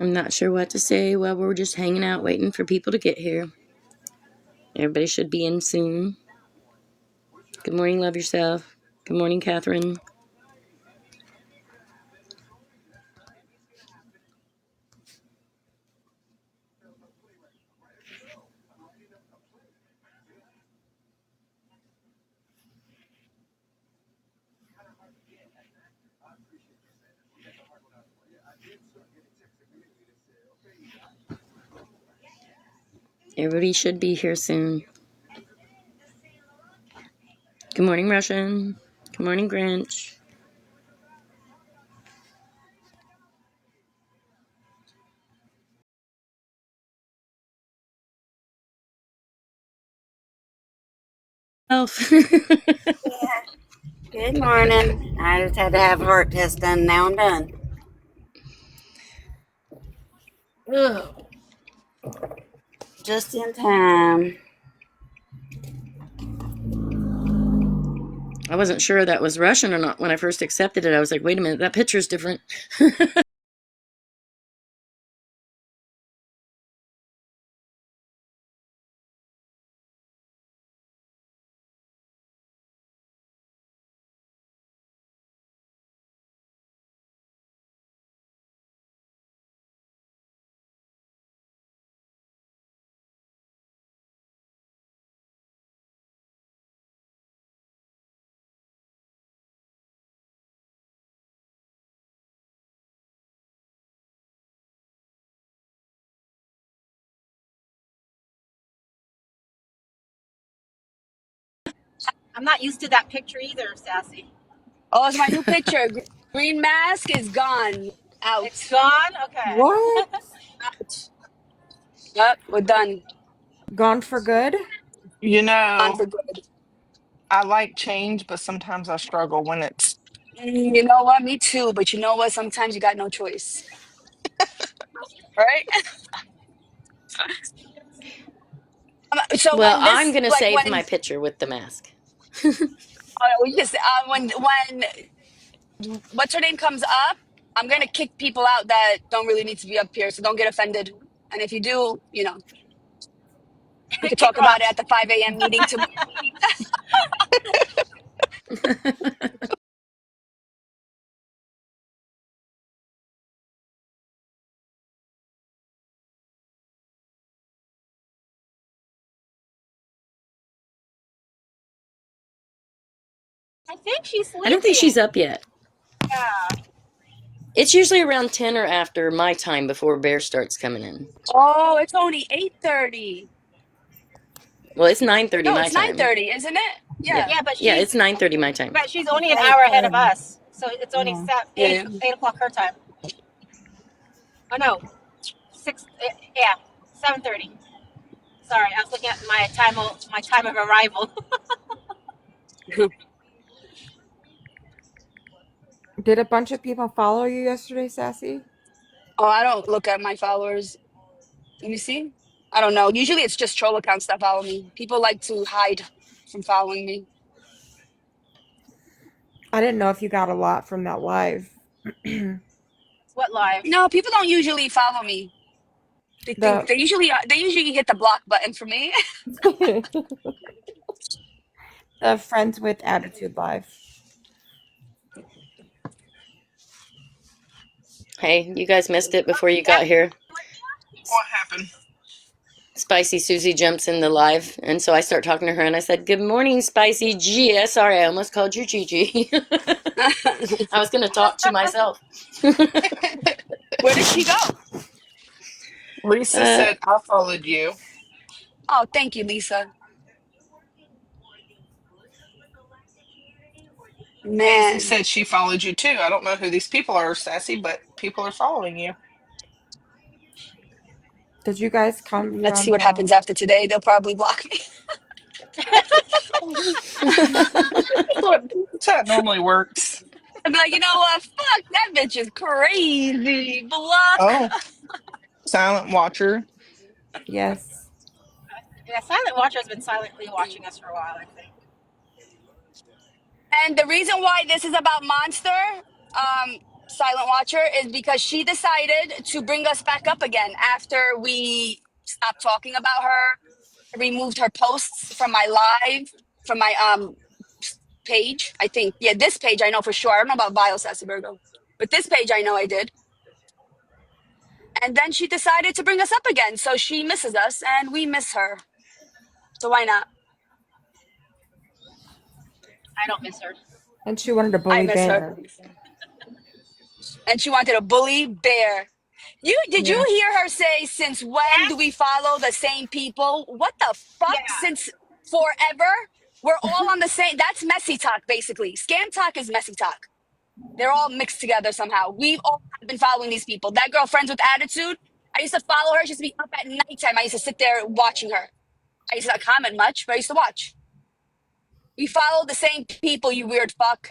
I'm not sure what to say while we're just hanging out waiting for people to get here. Everybody should be in soon. Good morning, love yourself. Good morning, Catherine. Everybody should be here soon. Good morning, Russian. Good morning, Grinch. Yeah. Good morning. I just had to have a heart test done. Now I'm done. Ugh. Just in time. I wasn't sure that was Russian or not when I first accepted it. I was like, wait a minute, that picture's different. I'm not used to that picture either, Sassy. Oh, it's my new picture. Green mask is gone. It's Out. gone? Okay. What? Out. Yep, we're done. Gone for good? You Gone know, for good. I like change, but sometimes I struggle when it's. You know what? Me too. But you know what? Sometimes you got no choice. Right? So Well, when I'm this, going to like save when, my picture with the mask. we just, what's her name comes up, I'm going to kick people out that don't really need to be up here. So don't get offended. And if you do, we could Kick talk about it rocks. at the 5 a.m. meeting tomorrow. I think she's I don't think she's sleeping. up yet. Yeah. It's usually around 10 or after my time before Bear starts coming in. Oh, it's only 8:30. Well, it's 9:30 No, my it's time. 9:30, isn't it? Yeah. Yeah. Yeah, but Yeah, she's it's 9:30 my time. only an Right, hour ahead of ten. us. So it's only Yeah. Yeah. 8 o'clock her time. Oh no, 6. Yeah, 7:30. Sorry, I was looking at my time of arrival. Yeah. Did a bunch of people follow you yesterday, Sassy? Oh, I don't look at my followers. Let me see. I don't know. Usually it's just troll accounts that follow me. People like to hide from following me. I didn't know if you got a lot from that live. What live? No, people don't usually follow me. They think The they usually hit the block button for me. the Friends with Attitude live. Hey, you guys missed it before you got here. What happened? Spicy Susie jumps in the live, and so I start talking to her, and I said, "Good morning, Spicy G." Sorry, I almost called you Gigi. I was going to talk to myself. Where did she go? Lisa uh, said I followed you. Oh, thank you, Lisa. Daisy Man, said she followed you too. I don't know who these people are, Sassy, but people are following you. Did you guys come let's see from what happens after today. They'll probably block me. That's how it normally works. I'd be like, you know what? Fuck, that bitch is crazy. Block. Oh, Silent watcher. Yes. Yeah, Silent Watcher has been silently watching us for a while, I think. And the reason why this is about Monster, um, Silent Watcher, is because she decided to bring us back up again after we stopped talking about her, removed her posts from my live, from my page. I think, yeah, this page I know for sure. I don't know about Bio Sassy Virgo, but this page I know I did. And then she decided to bring us up again. So she misses us and we miss her. So why not? I don't miss her. And she wanted to I bully miss her. Bear. And she wanted to bully Bear. You did you Yeah. hear her say, since when do we Yes. follow the same people? What the fuck? Yeah. Since forever? We're all on the same, that's messy talk, basically. Scam talk is messy talk. They're all mixed together somehow. We've all been following these people. That girl, Friends with Attitude, I used to follow her. She used to be up at nighttime. I used to sit there watching her. I used to not comment much, but I used to watch. We follow the same people, you weird fuck.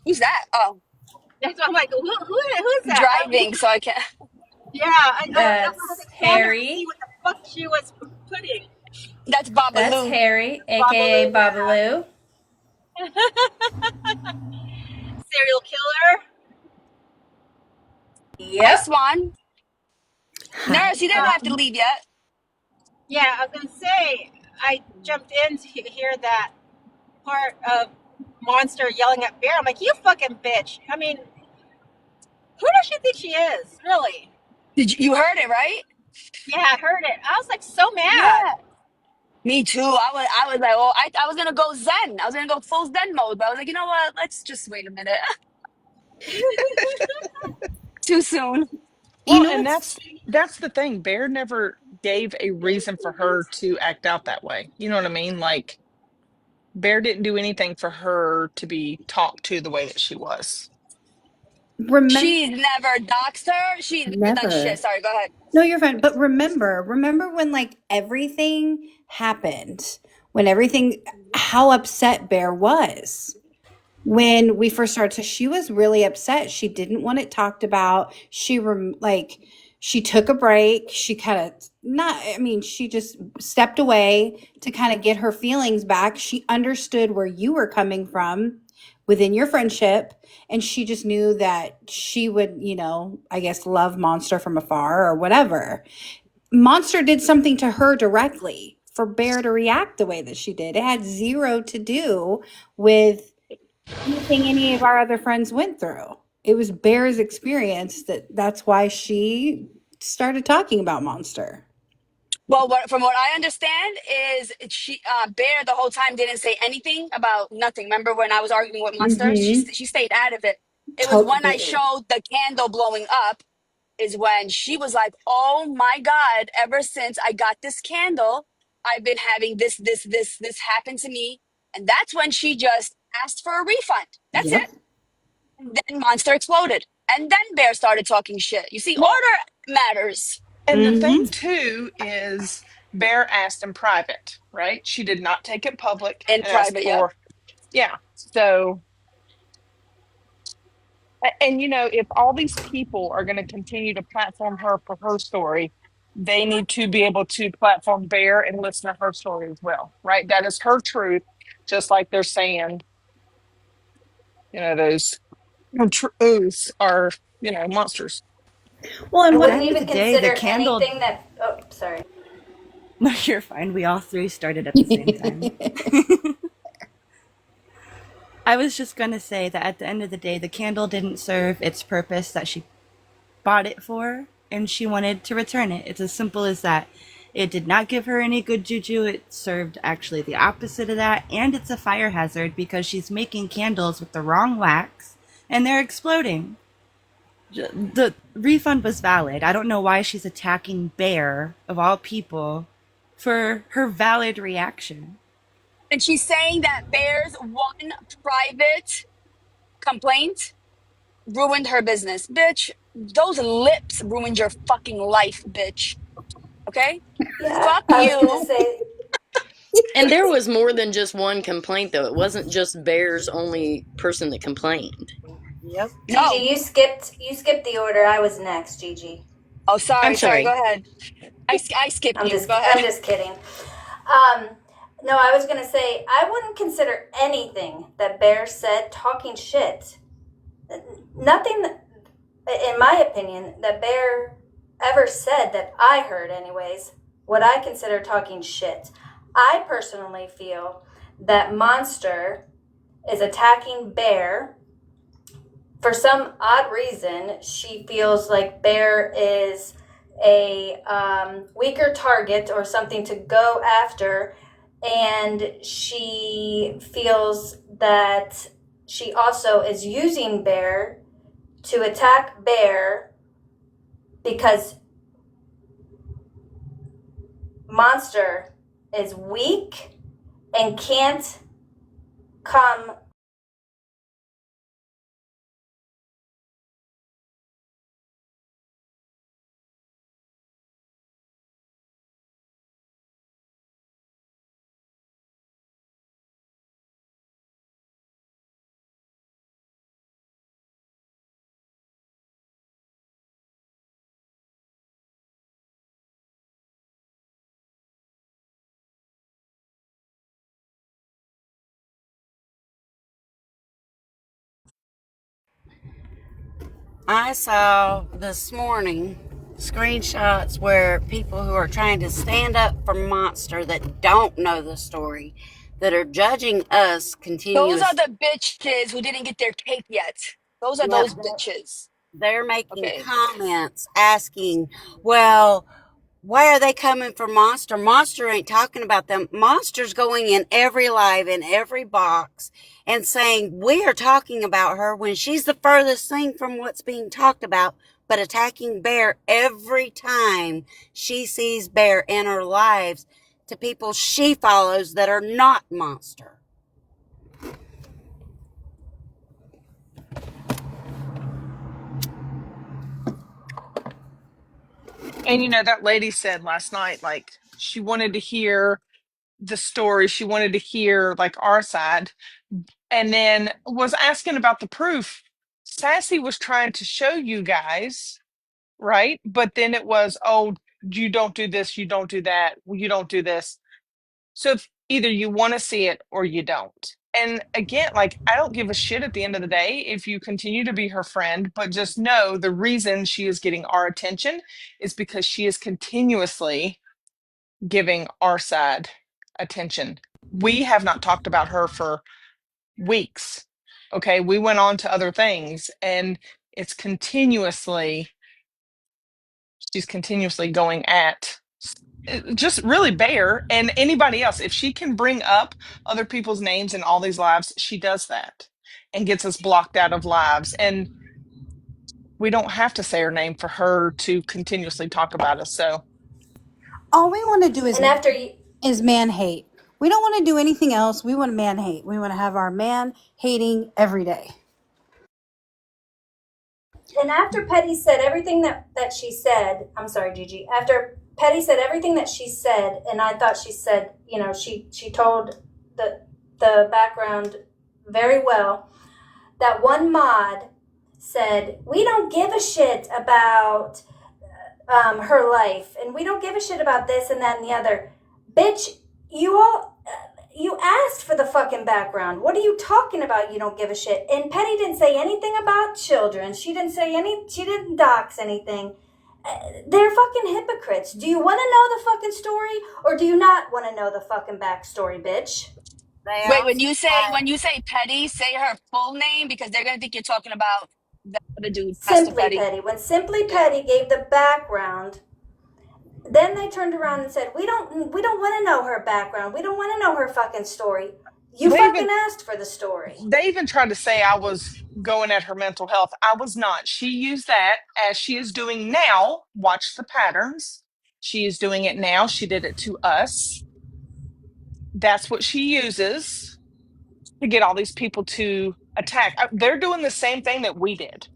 Who's that? Oh, That's why I'm like, who's I'm that? driving, so I can't. Yeah, I was That's expanding to see Harry. what the fuck she was putting. That's That's Babalu. Harry, aka Babalu, yeah. Babaloo. Serial killer. Hi, Yep. Swan. Hi. Nurse, you didn't have to leave yet. Yeah, I was gonna say I jumped in to hear that part of Monster yelling at Bear. I'm like, you fucking bitch. I mean, who does she think she is? Really? You heard it, right? Yeah, I heard it. I was like so mad. Yeah. Me too. I was like, oh, I was gonna go Zen. I was gonna go full Zen mode, but I was like, you know what? Let's just wait a minute. Too soon. You Well, know and what's that's the thing. Bear never gave a reason for her to act out that way. You know what I mean? Like Bear didn't do anything for her to be talked to the way that she was. Remember, She's never doxed her. She's never done shit. never. Sorry, go ahead. No, you're fine. But remember when like everything happened, when everything, how upset Bear was when we first started. So she was really upset. She didn't want it talked about. She took a break. She kind of not. I mean, she just stepped away to kind of get her feelings back. She understood where you were coming from within your friendship, and she just knew that she would, I guess, love Monster from afar or whatever. Monster did something to her directly for Bear to react the way that she did. It had zero to do with anything any of our other friends went through. It was Bear's experience that's why she started talking about Monster. Well, from what I understand is she Bear the whole time didn't say anything about nothing. Remember when I was arguing with Monster? Mm-hmm. She stayed out of it. It was when I Totally. showed the candle blowing up is when she was like, "Oh my God, ever since I got this candle, I've been having this happen to me." And that's when she just asked for a refund. That's it. Yep. And then Monster exploded. And then Bear started talking shit. You see, Well, order matters and the thing Mm-hmm. too is Bear asked in private, right? She did not take it public in and ask private. Yep. for, yeah. So, and if all these people are going to continue to platform her for her story, they need to be able to platform Bear and listen to her story as well, right? That is her truth, just like they're saying, those truths are, monsters. Well, I and At the what end wouldn't of even the day, the consider candle. anything that. Oh, sorry. No, you're fine. We all three started at the same time. I was just going to say that at the end of the day, the candle didn't serve its purpose that she bought it for, and she wanted to return it. It's as simple as that. It did not give her any good juju. It served actually the opposite of that, and it's a fire hazard because she's making candles with the wrong wax, and they're exploding. The refund was valid. I don't know why she's attacking Bear, of all people, for her valid reaction. And she's saying that Bear's one private complaint ruined her business. Bitch, those lips ruined your fucking life, bitch. Okay? Yeah, Fuck I was gonna you. say. and there was more than just one complaint though. It wasn't just Bear's only person that complained. Yep. Gigi, No. you skipped the order. I was next, Gigi. Oh, I'm sorry. Go sorry. ahead. I skipped I'm you. just Go I'm ahead. just kidding. Um, no, I was gonna say I wouldn't consider anything that Bear said talking shit. Nothing, in my opinion, that Bear ever said that I heard, anyways, what I consider talking shit. I personally feel that Monster is attacking Bear for some odd reason. She feels like Bear is a weaker target or something to go after, and she feels that she also is using Bear to attack Bear because Monster is weak and can't come. I saw this morning screenshots where people who are trying to stand up for Monster that don't know the story, that are judging us Those are continuous. the bitches who didn't get their cake yet. Those are Yep, those bitches. they're making Okay. comments asking, well, why are they coming for Monster? Monster ain't talking about them. Monster's going in every live, in every box, and saying, we are talking about her when she's the furthest thing from what's being talked about, but attacking Bear every time she sees Bear in her lives to people she follows that are not Monster. And that lady said last night, like, she wanted to hear the story. She wanted to hear, like, our side, and then was asking about the proof. Sassy was trying to show you guys, right? But then it was, oh, you don't do this, you don't do that, you don't do this. So if either you want to see it or you don't. And again, like, I don't give a shit at the end of the day if you continue to be her friend, but just know the reason she is getting our attention is because she is continuously giving our side attention. We have not talked about her for weeks. Okay. We went on to other things, and it's she's continuously going at just really Bear and anybody else. If she can bring up other people's names in all these lives, she does that and gets us blocked out of lives. And we don't have to say her name for her to continuously talk about us. So All we want to do And after you, is man hate. We don't want to do anything else. We want to man hate. We want to have our man hating every day. And after Petty said everything that she said, I'm sorry, Gigi. After Petty said everything that she said, and I thought she said, she told the background very well. That one mod said, "We don't give a shit about her life, and we don't give a shit about this and that and the other." Bitch, you asked for the fucking background. What are you talking about? You don't give a shit. And Petty didn't say anything about children. She didn't dox anything. They're fucking hypocrites. Do you want to know the fucking story, or do you not want to know the fucking backstory, bitch? They Wait, also when you say Petty, say her full name because they're gonna think you're talking about the other dude, Pastor Simply Petty. Petty. When Simply Yeah. Petty gave the background, then they turned around and said, we don't want to know her background. We don't want to know her fucking story. You they even fucking asked for the story. they even tried to say I was going at her mental health. I was not. She used that as she is doing now. Watch the patterns. She is doing it now. She did it to us. That's what she uses to get all these people to attack. They're doing the same thing that we did.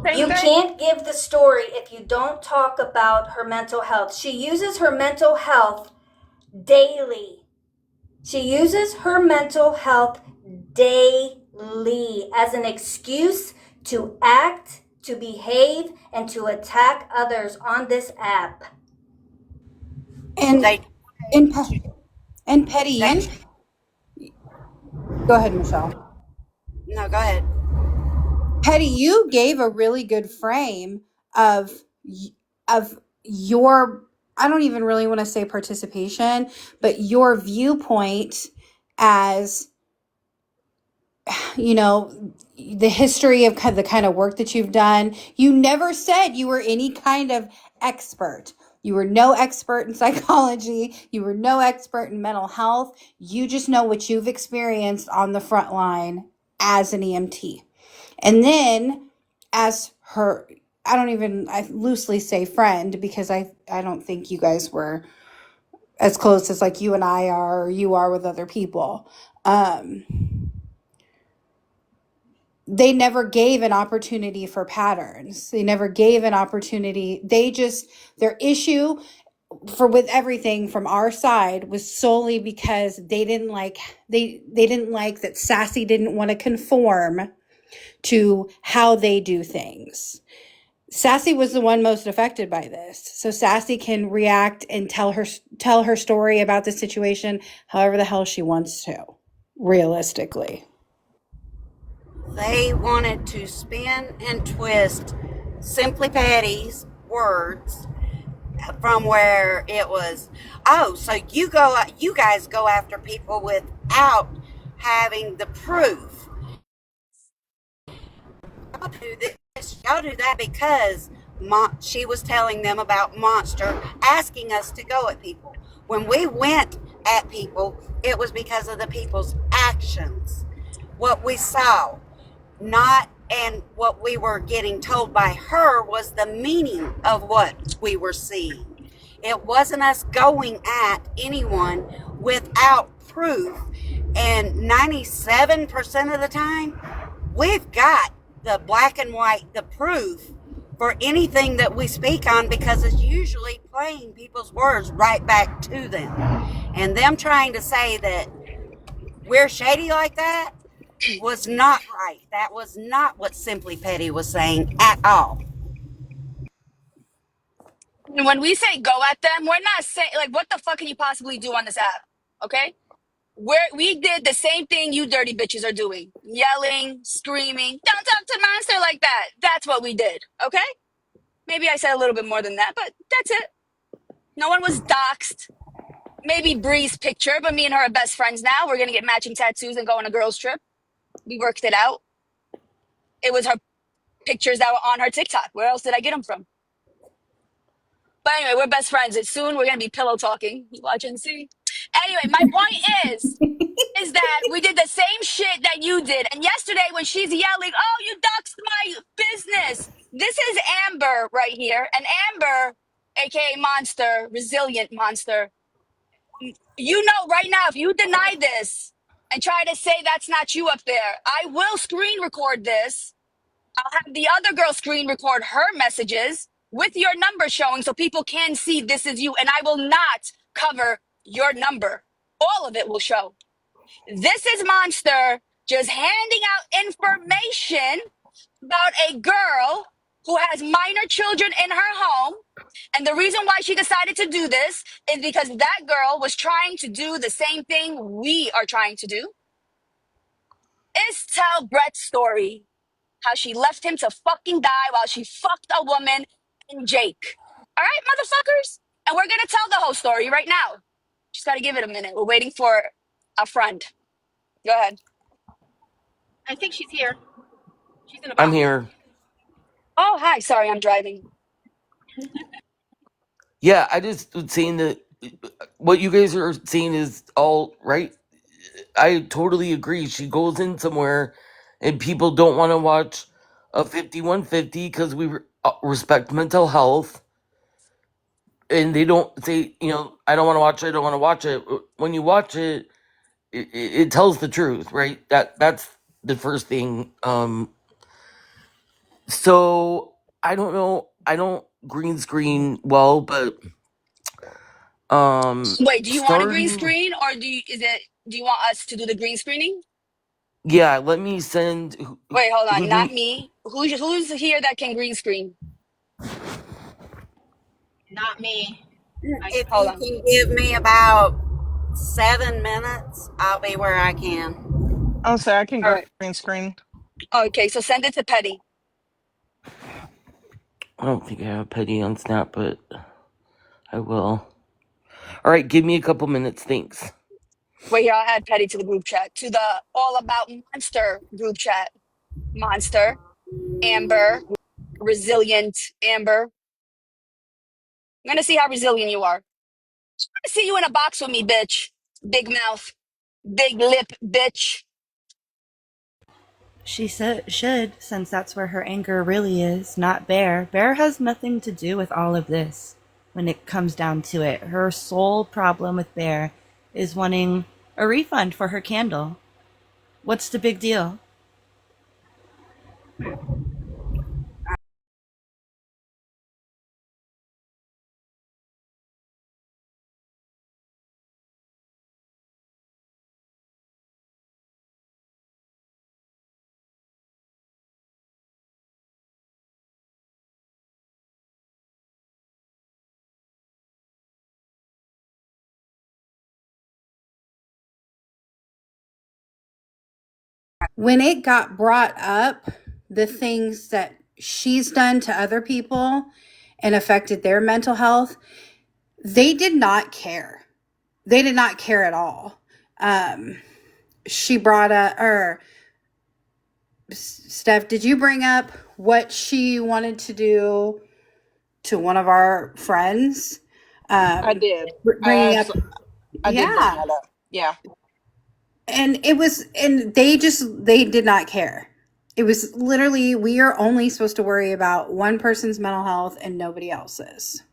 Same You thing. can't give the story if you don't talk about her mental health. She uses her mental health daily. She uses her mental health daily as an excuse to act, to behave, and to attack others on this app. And They and and Petty, they go ahead, Michelle. no, go ahead. Petty, you gave a really good frame of of your, I don't even really want to say participation, but your viewpoint as, you know, the history of the kind of work that you've done. You never said you were any kind of expert. You were no expert in psychology. You were no expert in mental health. You just know what you've experienced on the front line as an EMT. And then as her, I loosely say friend, because I don't think you guys were as close as like you and I are, or you are with other people. They never gave an opportunity for patterns. They never gave an opportunity. Their issue with everything from our side was solely because they didn't like that Sassy didn't want to conform to how they do things. Sassy was the one most affected by this. So Sassy can react and tell her story about the situation however the hell she wants to, realistically. They wanted to spin and twist Simply Patty's words from where it was, oh, so you guys go after people without having the proof. Y'all do this, y'all do that because she was telling them about Monster asking us to go at people. When we went at people, it was because of the people's actions, what we saw, not, and what we were getting told by her was the meaning of what we were seeing. It wasn't us going at anyone without proof. And 97% of the time, we've got the black and white, the proof for anything that we speak on, because it's usually playing people's words right back to them. And them trying to say that we're shady like that was not right. That was not what Simply Petty was saying at all. When we say go at them, we're not saying, like, what the fuck can you possibly do on this app? Okay? We did the same thing you dirty bitches are doing. Yelling, screaming, don't talk to Monster like that. That's what we did. Okay? Maybe I said a little bit more than that, but that's it. No one was doxxed. Maybe Bree's picture, but me and her are best friends now. We're going to get matching tattoos and go on a girls' trip. We worked it out. It was her pictures that were on her TikTok. Where else did I get them from? But anyway, we're best friends. And soon we're going to be pillow talking. You watch and see. Anyway, my point is that we did the same shit that you did. And yesterday when she's yelling, oh, you doxed my business. This is Amber right here. And Amber, aka Monster, resilient Monster, you know right now, if you deny this and try to say that's not you up there, I will screen record this. I'll have the other girl screen record her messages with your number showing so people can see this is you. And I will not cover your number. All of it will show. This is Monster just handing out information about a girl who has minor children in her home. And the reason why she decided to do this is because that girl was trying to do the same thing we are trying to do. Is tell Brett's story, how she left him to fucking die while she fucked a woman and Jake. All right, motherfuckers? And we're going to tell the whole story right now. Just got to give it a minute. We're waiting for a friend. Go ahead. I think she's here. She's in a I'm box. here. Oh, hi. Sorry, I'm driving. Yeah, I just was saying that what you guys are saying is all right. I totally agree. She goes in somewhere and people don't want to watch a 5150 because we respect mental health. And they don't say, I don't want to watch it. I don't want to watch it. When you watch it, it tells the truth, right? That's the first thing. So I don't know. I don't green screen well, but Wait, do you want a green starting screen or do you want us to do the green screening? Yeah, let me send. Wait, hold Who on. do? Not me. Who's here that can green screen? Not me. I If Hold you on. can give me about 7 minutes, I'll be where I can. I'll say I can All right. green screen. Okay, so send it to Petty. I don't think I have Petty on Snap, but I will. All right, give me a couple minutes. Thanks. Wait here, I'll add Petty to the group chat. To the All About Monster group chat. Monster, Amber, resilient Amber. I'm gonna see how resilient you are. I see you in a box with me, bitch. Big mouth, big lip, bitch. She should, since that's where her anger really is, not Bear. Bear has nothing to do with all of this when it comes down to it. Her sole problem with Bear is wanting a refund for her candle. What's the big deal? When it got brought up, the things that she's done to other people and affected their mental health, they did not care. They did not care at all. She brought up, or Steph, did you bring up what she wanted to do to one of our friends? I did. Bringing up, I did bring yeah. that up. Yeah. And it was, and they did not care. It was literally, we are only supposed to worry about one person's mental health and nobody else's.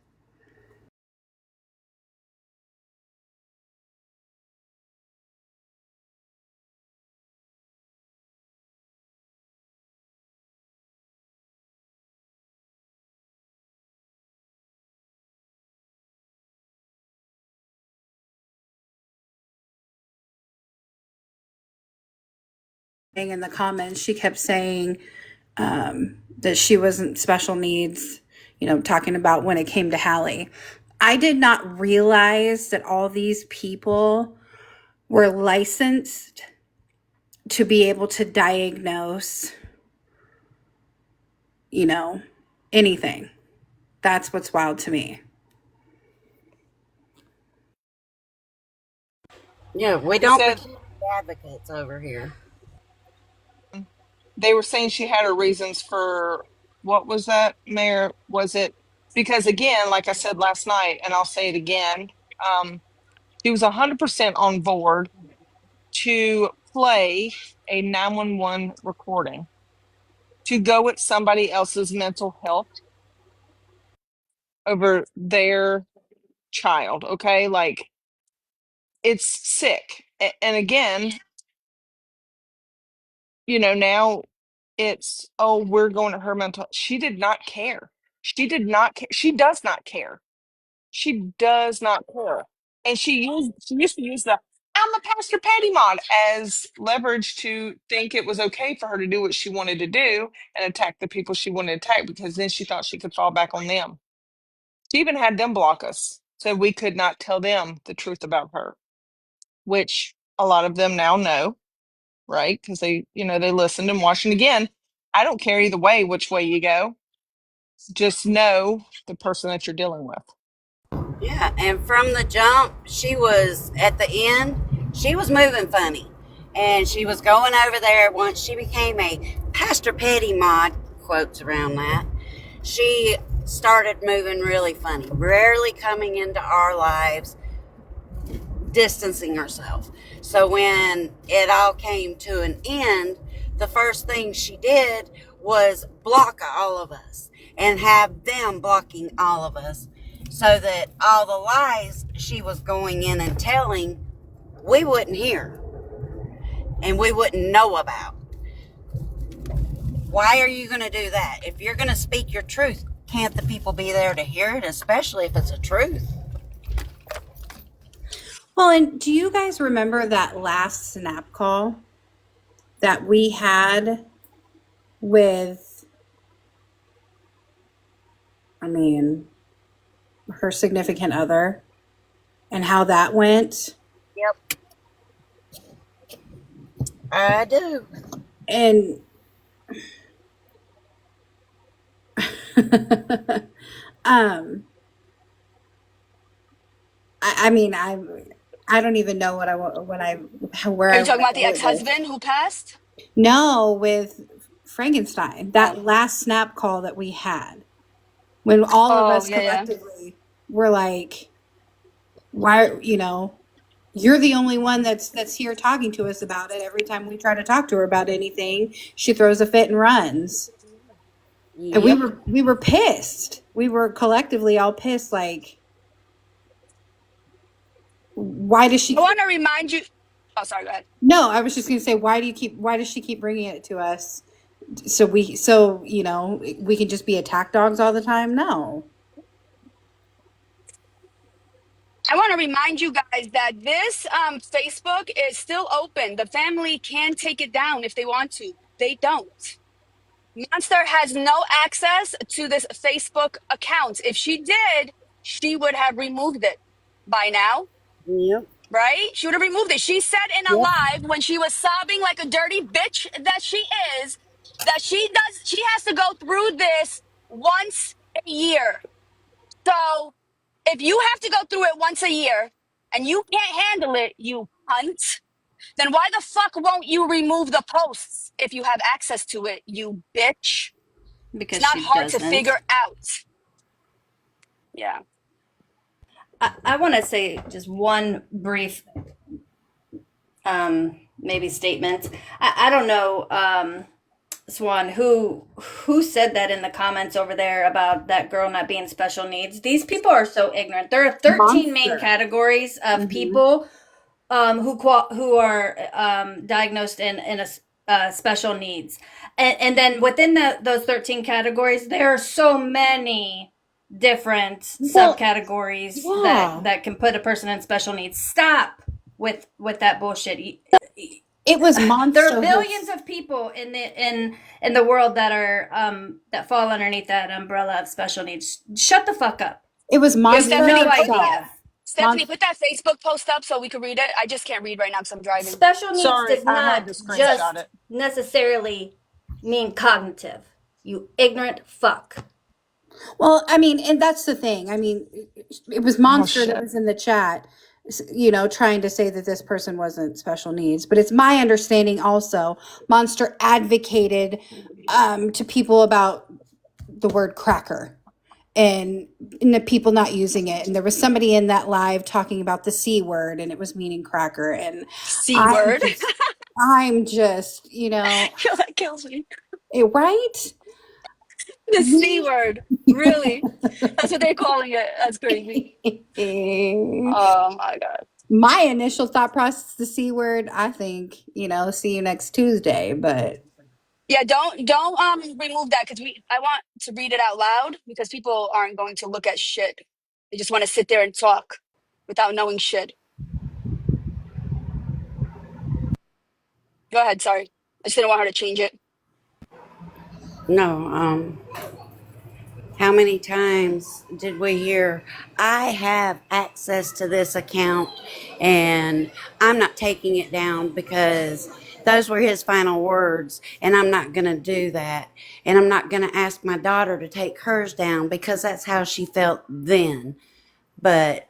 In the comments, she kept saying that she wasn't special needs, talking about when it came to Hallie. I did not realize that all these people were licensed to be able to diagnose, anything. That's what's wild to me. Yeah, we They don't said pretend to be advocates over here. they were saying she had her reasons for what was that, Mayor? Was it because again, like I said last night, and I'll say it again, she was 100% on board to play a 911 recording to go with somebody else's mental health over their child. Okay, like it's sick. And again, now it's, oh, we're going to her mental. She did not care. She did not care. She does not care. She does not care. And she used to use the I'm a Pastor Patty mod as leverage to think it was okay for her to do what she wanted to do and attack the people she wanted to attack because then she thought she could fall back on them. She even had them block us so we could not tell them the truth about her, which a lot of them now know, right? Because they listened and watched. And again, I don't care either way which way you go. Just know the person that you're dealing with. Yeah, and from the jump, she was at the end, she was moving funny. And she was going over there once she became a Pastor Petty mod, quotes around that. She started moving really funny, rarely coming into our lives, distancing herself. So when it all came to an end, the first thing she did was block all of us and have them blocking all of us so that all the lies she was going in and telling, we wouldn't hear and we wouldn't know about. Why are you going to do that? If you're going to speak your truth, can't the people be there to hear it, especially if it's a truth? Well, and do you guys remember that last Snap call that we had with, I mean, her significant other and how that went. Yep, I do. And um, I mean, I don't even know where Are I you talking want to about go the with this. ex-husband who passed? No, with Frankenstein, Oh, that last snap call that we had, when all of oh us yeah, yeah. collectively were like, why, you're the only one that's here talking to us about it. Every time we try to talk to her about anything, she throws a fit and runs. And we Yep. were pissed. We were collectively all pissed, like, why does I she want to remind you. Oh, sorry. Go ahead. no, I was just going to say, why does she keep bringing it to us? We can just be attack dogs all the time? No. I want to remind you guys that this Facebook is still open. The family can take it down if they want to. They don't. Monster has no access to this Facebook account. If she did, she would have removed it by now, Yep. right? She would have removed it. She said in a Yep. live when she was sobbing like a dirty bitch that she is, that she has to go through this once a year. So if you have to go through it once a year and you can't handle it, you cunt, then why the fuck won't you remove the posts if you have access to it, you bitch? It's because not she hard to doesn't. figure out. Yeah. I want to say just one brief, maybe statement. I don't know, Swan, who said that in the comments over there about that girl not being special needs. These people are so ignorant. There are 13 main Monster. categories of Hmm. people who are diagnosed in a special needs, and then within those 13 categories, there are so many different Well, subcategories yeah. that can put a person in special needs. Stop with that bullshit. It was There are Monster billions herself. of people in the world that are that fall underneath that umbrella of special needs. Shut the fuck up. It was You Yeah, have Monster no Stephanie, herself. idea. Stephanie, put that Facebook post up so we can read it. I just can't read right now because I'm driving. Special needs Sorry, does I had to not screenshot just it. necessarily mean cognitive. You ignorant fuck. Well, I mean, and that's the thing. I mean, it was Oh Monster that shit. was in the chat, trying to say that this person wasn't special needs. But it's my understanding also, Monster advocated to people about the word cracker and the people not using it. And there was somebody in that live talking about the C word and it was meaning cracker. And C I'm word. just, I'm just, That kills me. right? The C word. Really? That's what they're calling it. That's crazy. Oh my God. My initial thought process, the C word, I think, see you next Tuesday. But Yeah, don't remove that because I want to read it out loud because people aren't going to look at shit. They just want to sit there and talk without knowing shit. Go ahead, sorry. I just didn't want her to change it. No, how many times did we hear, I have access to this account and I'm not taking it down because those were his final words and I'm not going to do that. And I'm not going to ask my daughter to take hers down because that's how she felt then. But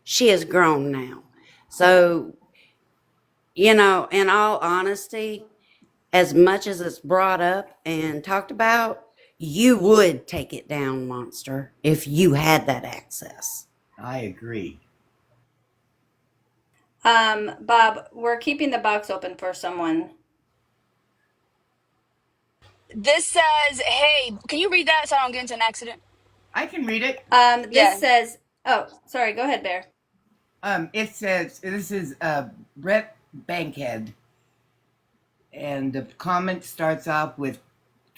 she is grown now. So, in all honesty, as much as it's brought up and talked about, you would take it down, Monster, if you had that access. I agree. Bob, we're keeping the box open for someone. This says, hey, can you read that so I don't get into an accident? I can read it. This Yeah. says, oh, sorry, go ahead, Bear. It says, this is Brett Bankhead. And the comment starts off with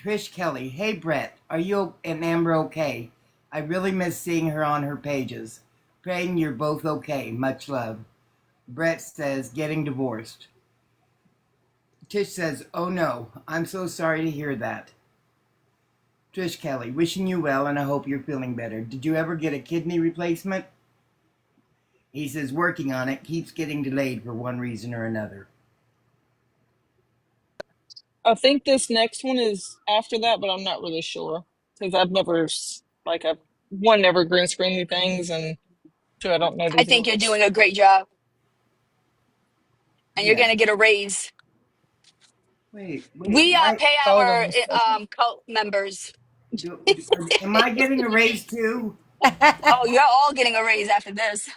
Trish Kelly. Hey, Brett, are you and Amber okay? I really miss seeing her on her pages. Praying you're both okay. Much love. Brett says, getting divorced. Tish says, "Oh no, I'm so sorry to hear that." Trish Kelly, wishing you well, and I hope you're feeling better. Did you ever get a kidney replacement? He says, working on it, keeps getting delayed for one reason or another. I think this next one is after that, but I'm not really sure because I've never like I've one never green screen me things, and two I don't know the I think you're deals. doing a great job, and you're Yes. gonna get a raise. Wait, We why? pay Hold our on. cult members. Am I getting a raise too? Oh, you're all getting a raise after this.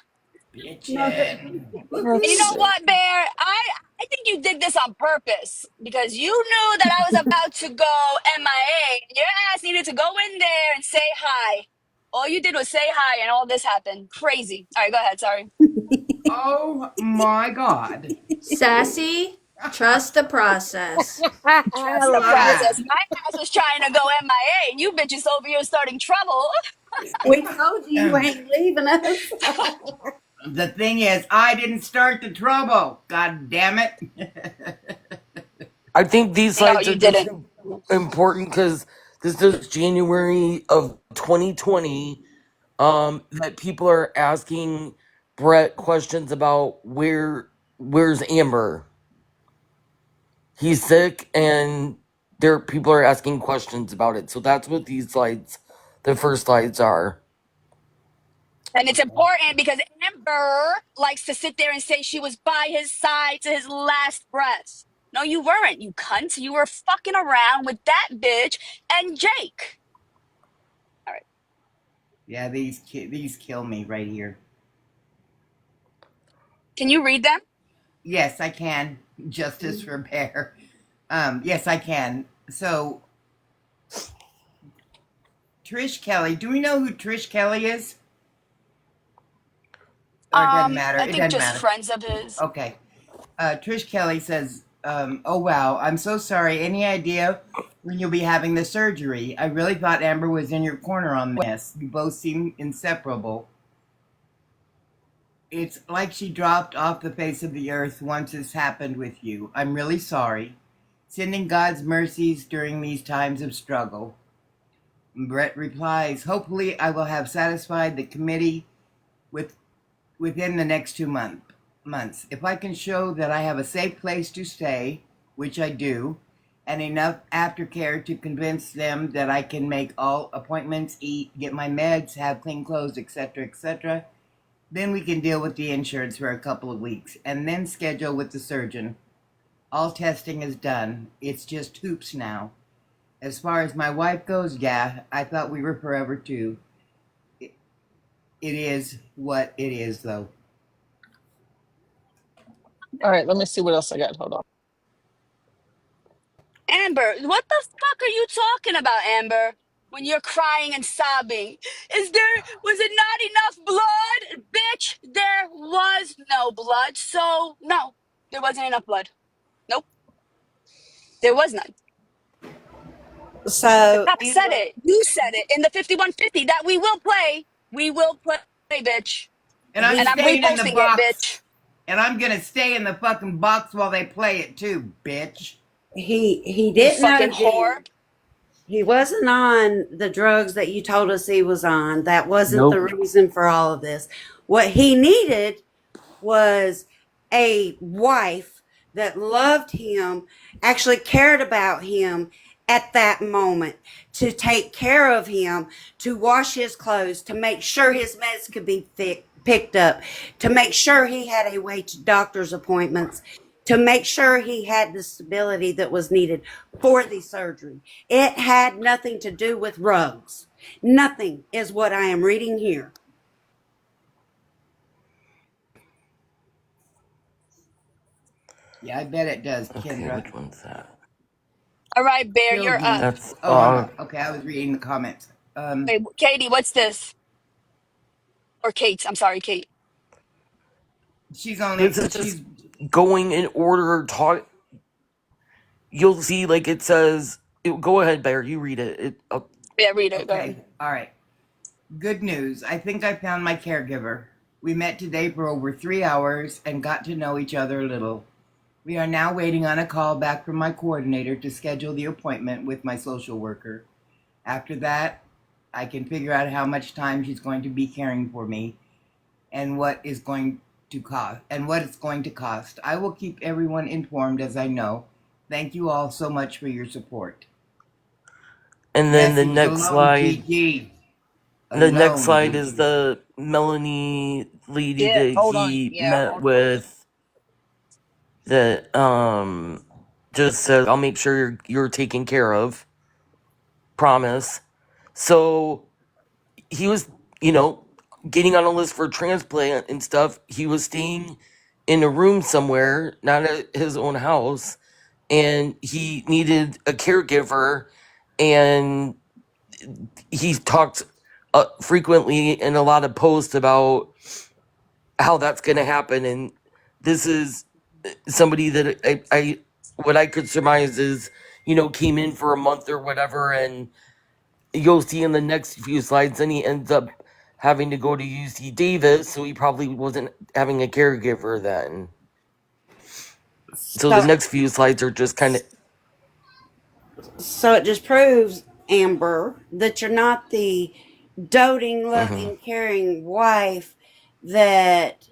Bitchin'. And Let's you know see. what, Bear? I think you did this on purpose because you knew that I was about to go MIA. And your ass needed to go in there and say hi. All you did was say hi, and all this happened. Crazy. All right, go ahead. Sorry. Oh my God. Sassy, trust the process. I Trust the love it. Yeah. process. My ass was trying to go MIA, and you bitches over here starting trouble. We told you you ain't leaving us. The thing is, I didn't start the trouble. God damn it. I think these No, sites you are just didn't. important because this is January of 2020. That people are asking Brett questions about where's Amber. He's sick, and there people are asking questions about it. So that's what these slides, the first slides, are. And it's important because Amber likes to sit there and say she was by his side to his last breath. No, you weren't, you cunt. You were fucking around with that bitch and Jake. All right. Yeah, these kill me right here. Can you read them? Yes, I can. Justice for Bear. Yes, I can. So, Trish Kelly. Do we know who Trish Kelly is? Or it doesn't matter. I It think doesn't just matter. friends of his. Okay. Trish Kelly says, "Oh wow, I'm so sorry. Any idea when you'll be having the surgery? I really thought Amber was in your corner on this. You both seem inseparable. It's like she dropped off the face of the earth once this happened with you. I'm really sorry. Sending God's mercies during these times of struggle." Brett replies, "Hopefully I will have satisfied the committee with within the next 2 months. If I can show that I have a safe place to stay, which I do, and enough aftercare to convince them that I can make all appointments, eat, get my meds, have clean clothes, etc., then we can deal with the insurance for a couple of weeks and then schedule with the surgeon. All testing is done. It's just hoops now. As far as my wife goes, yeah, I thought we were forever too. It is what it is, though." All right, let me see what else I got. Hold on. Amber, what the fuck are you talking about, Amber? When you're crying and sobbing. Was it not enough blood? Bitch, there was no blood. So, no, there wasn't enough blood. Nope, there was none. The So, cop said it. You said it in the 5150 that we will play. We will play, bitch. And I'm And he I'm staying in the reposting it, box. bitch. And I'm gonna stay in the fucking box while they play it too, bitch. he You didn't fucking OD. whore. He wasn't on the drugs that you told us he was on. That wasn't the Nope. reason for all of this. What he needed was a wife that loved him, actually cared about him at that moment, to take care of him, to wash his clothes, to make sure his meds could be picked up, to make sure he had a way to doctor's appointments, to make sure he had the stability that was needed for the surgery. It had nothing to do with rugs. Nothing is what I am reading here. Yeah, I bet it does, Okay, Kendra. which one's that? All right, Bear, you're Killed up. me. That's Oh, I'm up. Okay, I was reading the comments. Wait, Katie, what's this? Or Kate. I'm sorry, Kate. She's this only is just she's going in order. Talk. You'll see, like it says. Go ahead, Bear. You read it. Yeah, read it. Go ahead. okay. All right. Good news. I think I found my caregiver. We met today for over 3 hours and got to know each other a little. We are now waiting on a call back from my coordinator to schedule the appointment with my social worker. After that, I can figure out how much time she's going to be caring for me and what it's going to cost. I will keep everyone informed as I know. Thank you all so much for your support. And then the Message next alone, slide. Gigi. The next Alone, slide is Gigi. the Melanie lady Yeah, that hold on. he Yeah, met hold on. with. That just says, "I'll make sure you're taken care of. Promise." So he was, getting on a list for transplant and stuff. He was staying in a room somewhere, not at his own house, and he needed a caregiver. And he talked frequently in a lot of posts about how that's going to happen. And this is somebody that I what I could surmise is, came in for a month or whatever, and you'll see in the next few slides, then he ends up having to go to UC Davis, so he probably wasn't having a caregiver then. So the So, next few slides are just kind of, so it just proves, Amber, that you're not the doting, hmm loving, caring wife that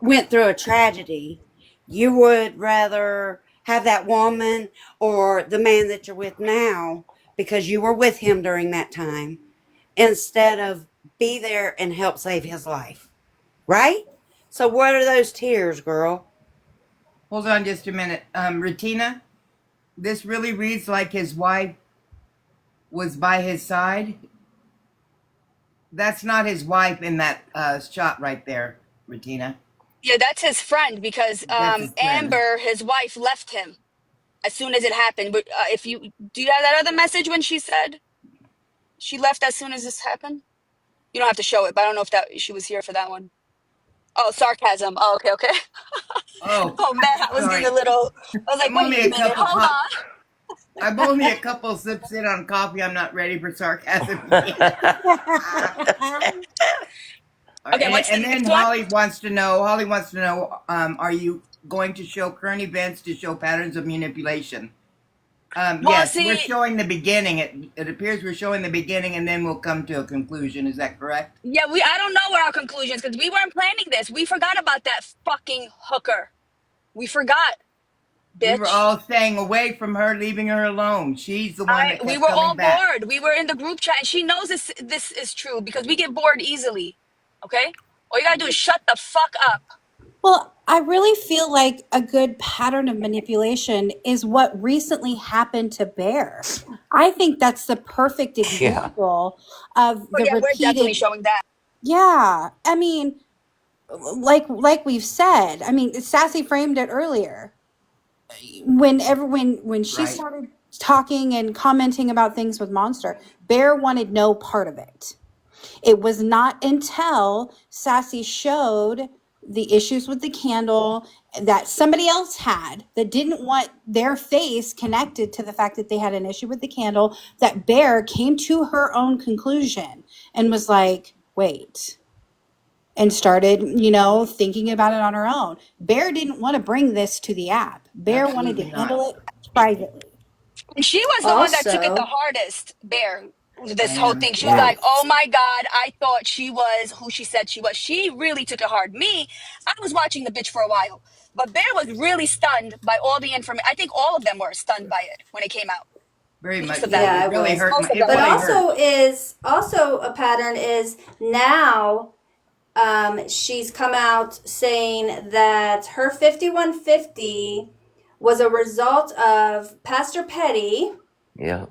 went through a tragedy. You would rather have that woman or the man that you're with now because you were with him during that time instead of be there and help save his life. Right? So what are those tears, girl? Hold on just a minute. Retina, this really reads like his wife was by his side. That's not his wife in that shot right there, Retina. Yeah, that's his friend because That's his friend. Amber, his wife, left him as soon as it happened. But if you do you have that other message when she said she left as soon as this happened? You don't have to show it, but I don't know if that she was here for that one. Oh, sarcasm. Oh, okay, okay. Oh, Oh man, I was getting sorry. a little. I was like, I'm wait only a a minute, couple hold co- on. I'm only a couple sips in on coffee. I'm not ready for sarcasm yet. All right, Okay, what's the and then next one? Holly wants to know, are you going to show current events to show patterns of manipulation? Well, Yes, we're see, showing the beginning. It appears we're showing the beginning, and then we'll come to a conclusion. Is that correct? yeah, I don't know what our conclusions because we weren't planning this. We forgot about that fucking hooker. We forgot, We were bitch. all staying away from her, leaving her alone. She's the one that We kept were coming all back. bored. We were in the group chat, and she knows this is true because we get bored easily. Okay, all you gotta do is shut the fuck up. Well, I really feel like a good pattern of manipulation is what recently happened to Bear. I think that's the perfect yeah. example of But the yeah, we're definitely repeated. showing that. Yeah, I mean, like we've said. I mean, Sassy framed it earlier. When she Right. started talking and commenting about things with Monster, Bear wanted no part of it. It was not until Sassy showed the issues with the candle that somebody else had that didn't want their face connected to the fact that they had an issue with the candle that Bear came to her own conclusion and was like, wait, and started, thinking about it on her own. Bear didn't want to bring this to the app. Bear wanted to Absolutely not. handle it privately. And she was the one that took it the Also, hardest, Bear. I This whole am. thing. She was Yeah. like, oh my God, I thought she was who she said she was. She really took it hard. Me, I was watching the bitch for a while. But Bear was really stunned by all the information. I think all of them were stunned by it when it came out. Very Most much of them. so. yeah, It I really was. hurt. Most of It them But were. really hurt. also a pattern is now she's come out saying that her 5150 was a result of Pastor Petty Yeah.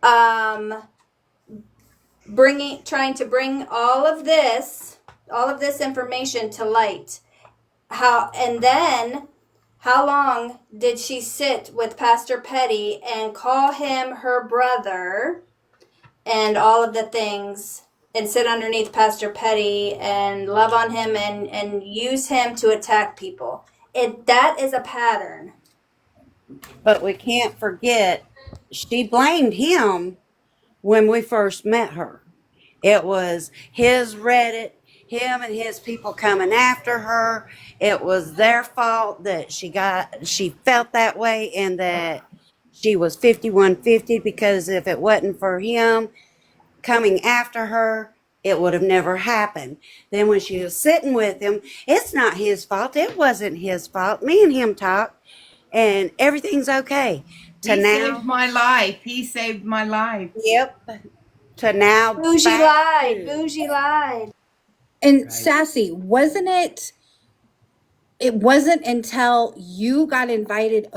um, trying to bring all of this information to light. How long did she sit with Pastor Petty and call him her brother and all of the things and sit underneath Pastor Petty and love on him and use him to attack people? That is a pattern. But we can't forget she blamed him when we first met her. It was his Reddit, him and his people coming after her. It was their fault that she felt that way and that she was 5150, because if it wasn't for him coming after her, it would have never happened. Then when she was sitting with him, it's not his fault. It wasn't his fault. Me and him talked and everything's okay. To He saved now, my life. He saved my life. yep. To now Bougie back lied. to Bougie lied. And Right. Sassy, wasn't it? It wasn't until you got invited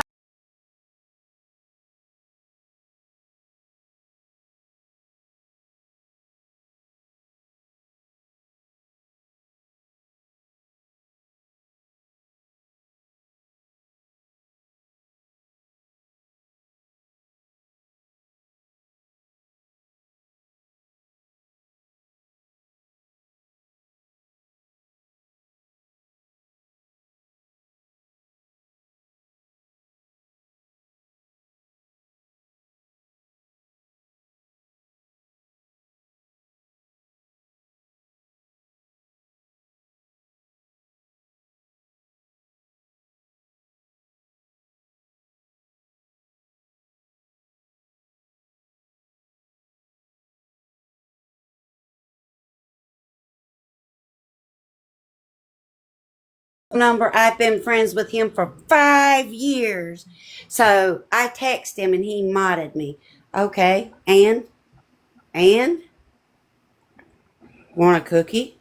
number. I've been friends with him for 5 years. So I text him and he modded me. Okay, and want a cookie?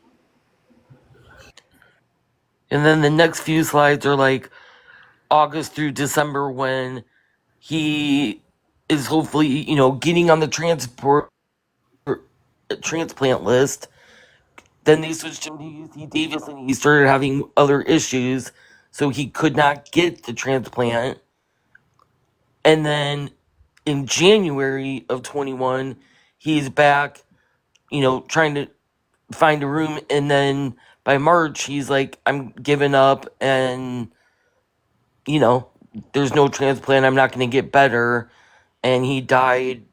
And then the next few slides are like August through December when he is hopefully, getting on the transplant list. Then they switched him to UC Davis and he started having other issues, so he could not get the transplant. And then in January of 21, he's back, trying to find a room. And then by March, he's like, I'm giving up and, there's no transplant. I'm not going to get better. And he died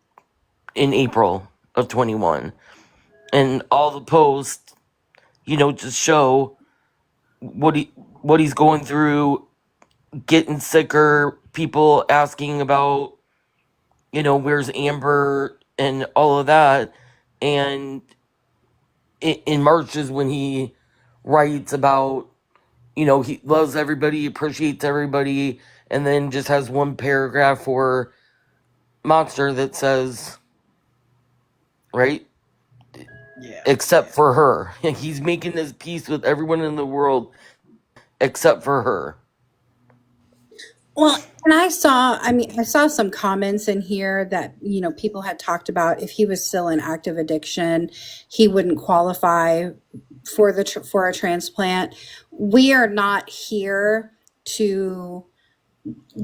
in April of 21. And all the posts, just show what he's going through, getting sicker, people asking about, where's Amber and all of that. And in March is when he writes about, he loves everybody, appreciates everybody, and then just has one paragraph for Monster that says, right, Yeah. except for her. He's making this peace with everyone in the world except for her. Well, and I saw some comments in here that, people had talked about if he was still in active addiction, he wouldn't qualify for for a transplant. We are not here to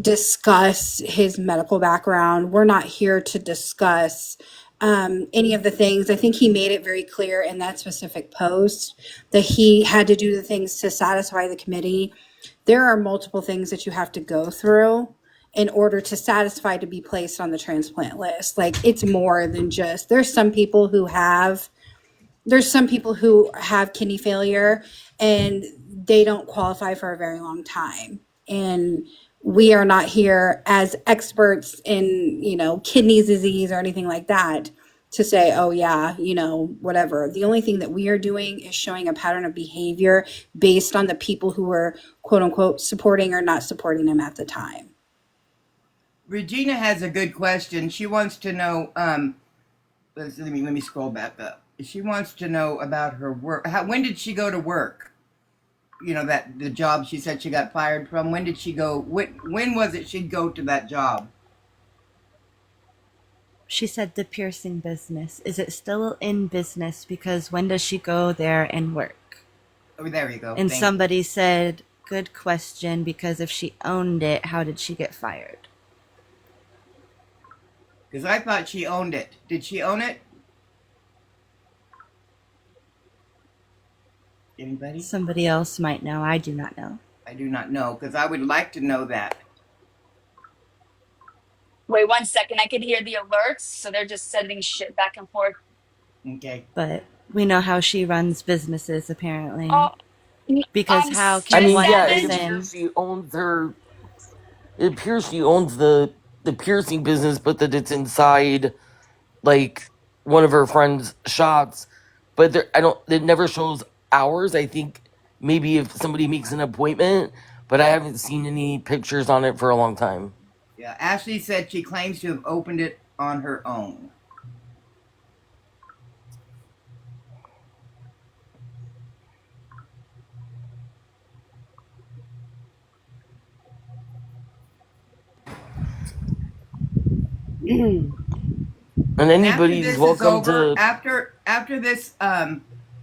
discuss his medical background. We're not here to discuss any of the things. I think he made it very clear in that specific post that he had to do the things to satisfy the committee. There are multiple things that you have to go through in order to satisfy to be placed on the transplant list. Like, it's more than just, there's some people who have kidney failure and they don't qualify for a very long time. And we are not here as experts in, kidney disease or anything like that to say, oh yeah, whatever. The only thing that we are doing is showing a pattern of behavior based on the people who were quote unquote supporting or not supporting him at the time. Regina has a good question. She wants to know. Let me scroll back up. She wants to know about her work. When did she go to work? That the job she said she got fired from. When did she go? When was it she'd go to that job? She said the piercing business. Is it still in business? Because when does she go there and work? Oh, there you go. And Thank somebody said, good question, because if she owned it, how did she get fired? Because I thought she owned it. Did she own it? Anybody? Somebody else might know. I do not know. I do not know, because I would like to know that. Wait 1 second. I can hear the alerts, so they're just sending shit back and forth. Okay. But We know how she runs businesses, apparently. Oh, Because how I can mean, one yeah, it Savage. person. appears she owns her. It appears she owns the piercing business, but that it's inside like one of her friend's shops. But there, I don't. It never shows hours. I think maybe if somebody makes an appointment, but I haven't seen any pictures on it for a long time. Yeah, Ashley said she claims to have opened it on her own. And And after anybody's this is welcome over, to. after this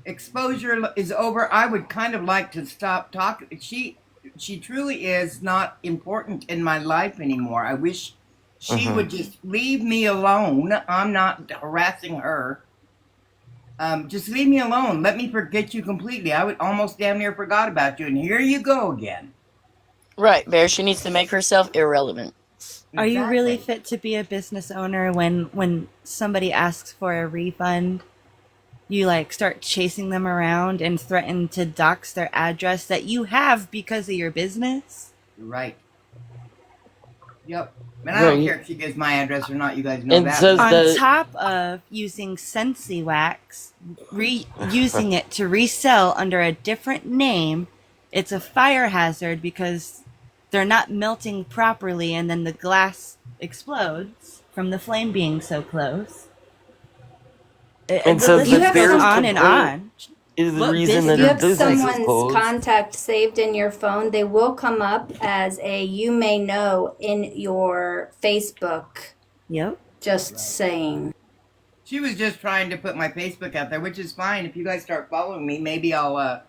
exposure is over, I would kind of like to stop talking. She truly is not important in my life anymore. I wish she Mhm. would just leave me alone. I'm not harassing her. Just leave me alone. Let me forget you completely. I would almost damn near forgot about you, and here you go again. Right, Bear. She needs to make herself irrelevant. Are you really Exactly. fit to be a business owner when somebody asks for a refund? You like start chasing them around and threaten to dox their address that you have because of your business? You're right. Yep. And I don't Right. care if she gives my address or not. You guys know And that. says But On that. top of using Scentsy wax, using it to resell under a different name, it's a fire hazard because they're not melting properly and then the glass explodes from the flame being so close. And The says If you list that have goes Bear's some on and complaint on. is the What reason if that you her have business? business is someone's closed. contact saved in your phone, they will come up as a you may know in your Facebook. Yep. Just right. saying. She was just trying to put my Facebook out there, which is fine. If you guys start following me, maybe I'll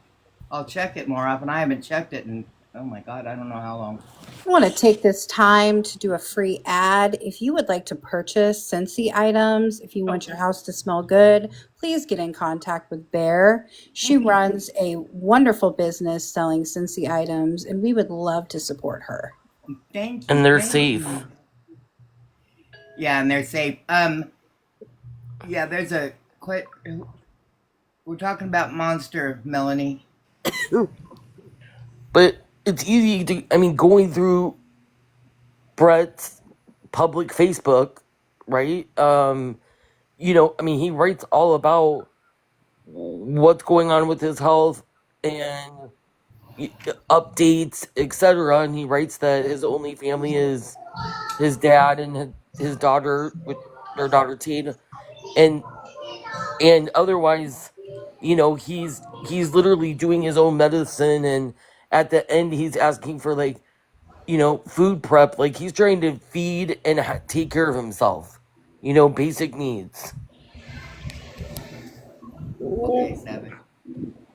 check it more often. I haven't checked it in, oh my god, I don't know how long. I want to take this time to do a free ad. If you would like to purchase Scentsy items, if you want your house to smell good, please get in contact with Bear. She runs a wonderful business selling Scentsy items, and we would love to support her. Thank And you, they're thank safe. you. Yeah, and they're safe. Yeah, there's a quite. We're talking about Monster, Melanie. But it's easy to, I mean, going through Brett's public Facebook, right? I mean, he writes all about what's going on with his health and updates, etc. And he writes that his only family is his dad and his daughter with their daughter Tina, and otherwise, he's literally doing his own medicine, and at the end, he's asking for like food prep. Like he's trying to feed and take care of himself. Basic needs. Okay, Savage.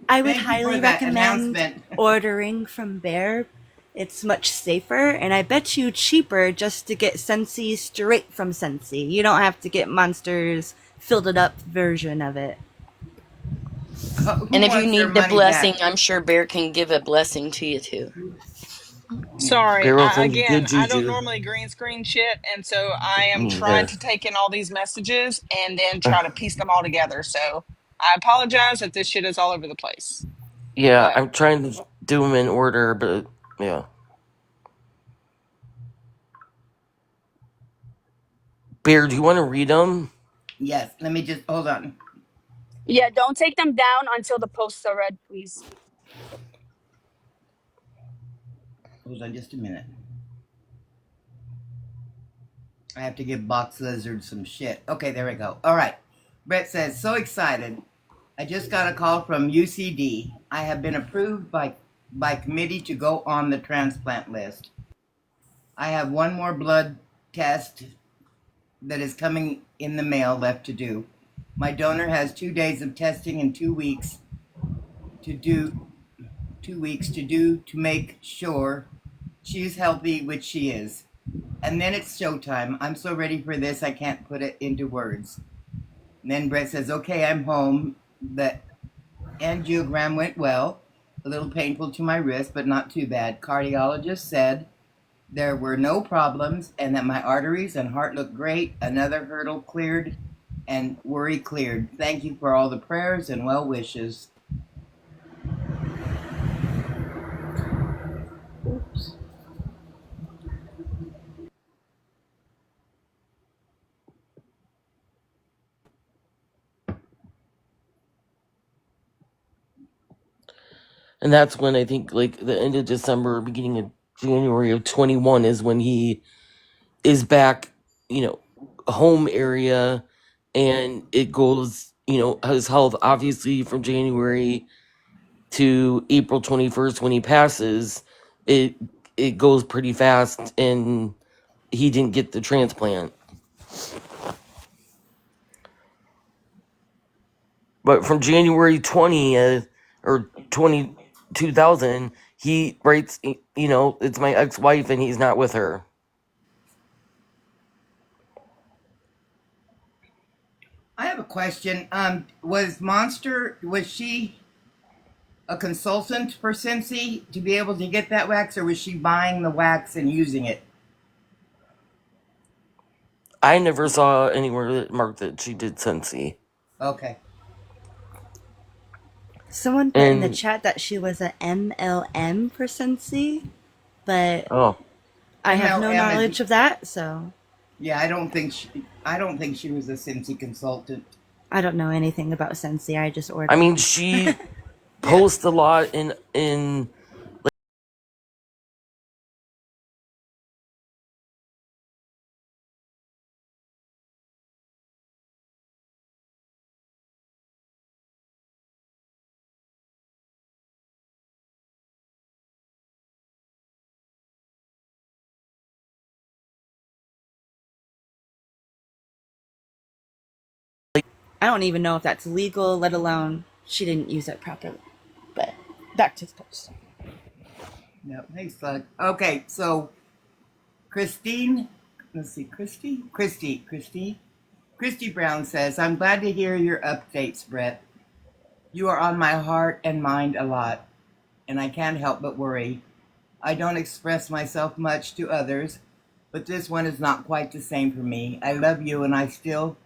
I would Thank you for highly that recommend announcement. ordering from Bear. It's much safer, and I bet you cheaper just to get Scentsy straight from Scentsy. You don't have to get Monster's filled it up version of it. Who And if you wants their need the money blessing, back? I'm sure Bear can give a blessing to you too. Sorry, Beryl sends again, good I don't juju. normally green screen shit, and so I am trying There. to take in all these messages and then try to piece them all together. So I apologize if this shit is all over the place. Yeah, But I'm trying to do them in order, but yeah. Bear, do you want to read them? Yes, let me just hold on. Yeah, don't take them down until the posts are read, please. Hold on just a minute. I have to give Box Lizard some shit. Okay, there we go. All right. Brett says, so excited. I just got a call from UCD. I have been approved by committee to go on the transplant list. I have one more blood test that is coming in the mail left to do. My donor has 2 days of testing and 2 weeks to do to make sure she's healthy, which she is. And then it's showtime. I'm so ready for this, I can't put it into words. And then Brett says, okay, I'm home. The angiogram went well. A little painful to my wrist, but not too bad. Cardiologist said there were no problems and that my arteries and heart looked great. Another hurdle cleared. and worry cleared. Thank you for all the prayers and well wishes. Oops. And that's when I think like the end of December, beginning of January of 21 is when he is back, home area, and it goes, his health obviously from January to April 21st when he passes, it it goes pretty fast, and he didn't get the transplant. But from January 20th or 2000, he writes, it's my ex-wife and he's not with her. I have a question. Was she a consultant for Cincy to be able to get that wax, or was she buying the wax and using it? I never saw anywhere that marked that she did Sensi. Okay. Someone put in the And chat that she was a MLM for Sensi, but oh, I have no MLM is, knowledge of that, so yeah, I don't think she was a Cincy consultant. I don't know anything about Sensi. I just I order. mean, she Yeah. posts a lot in I don't even know if that's legal, let alone she didn't use it properly. But back to the post. No, hey, Slug. Okay, so Christine, let's see, Christy Brown says, I'm glad to hear your updates, Brett. You are on my heart and mind a lot, and I can't help but worry. I don't express myself much to others, but this one is not quite the same for me. I love you, and I'm still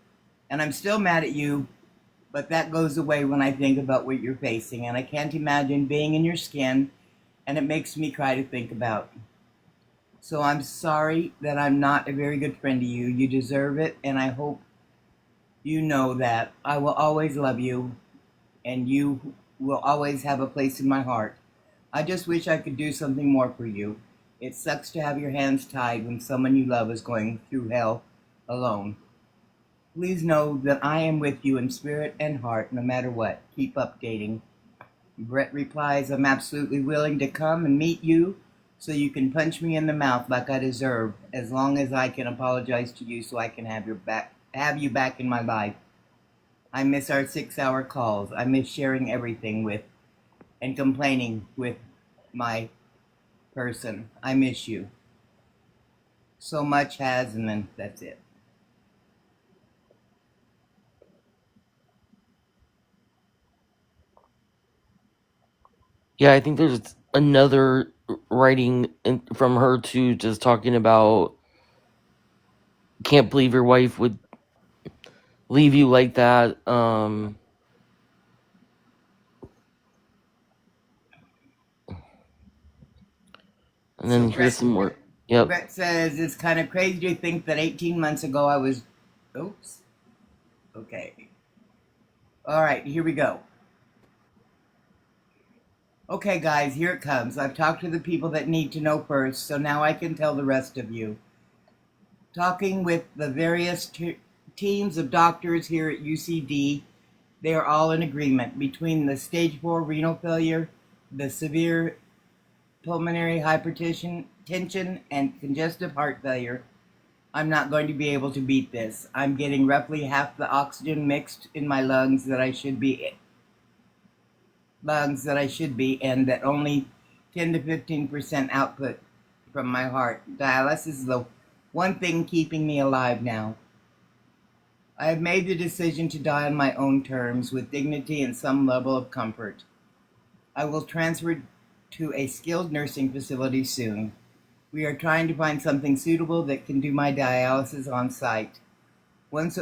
mad at you, but that goes away when I think about what you're facing, and I can't imagine being in your skin, and it makes me cry to think about. So I'm sorry that I'm not a very good friend to you. You deserve it, and I hope you know that I will always love you, and you will always have a place in my heart. I just wish I could do something more for you. It sucks to have your hands tied when someone you love is going through hell alone. Please know that I am with you in spirit and heart, no matter what. Keep updating. Brett replies, I'm absolutely willing to come and meet you so you can punch me in the mouth like I deserve, as long as I can apologize to you so I can have you back in my life. I miss our 6-hour calls. I miss sharing everything with and complaining with my person. I miss you. So much has, and then that's it. yeah, I think there's another writing from her too, just talking about can't believe your wife would leave you like that. And So then here's some more. Yep. Brett says, it's kind of crazy to think that 18 months ago I was. Oops. Okay. All right, here we go. Okay, guys, here it comes. I've talked to the people that need to know first, so now I can tell the rest of you. Talking with the various teams of doctors here at UCD, they are all in agreement between the stage 4 renal failure, the severe pulmonary hypertension, and congestive heart failure. I'm not going to be able to beat this. I'm getting roughly half the oxygen mixed in my lungs that I should be, and that only 10 to 15% output from my heart. Dialysis is the one thing keeping me alive now. I have made the decision to die on my own terms with dignity and some level of comfort. I will transfer to a skilled nursing facility soon. We are trying to find something suitable that can do my dialysis on site. Once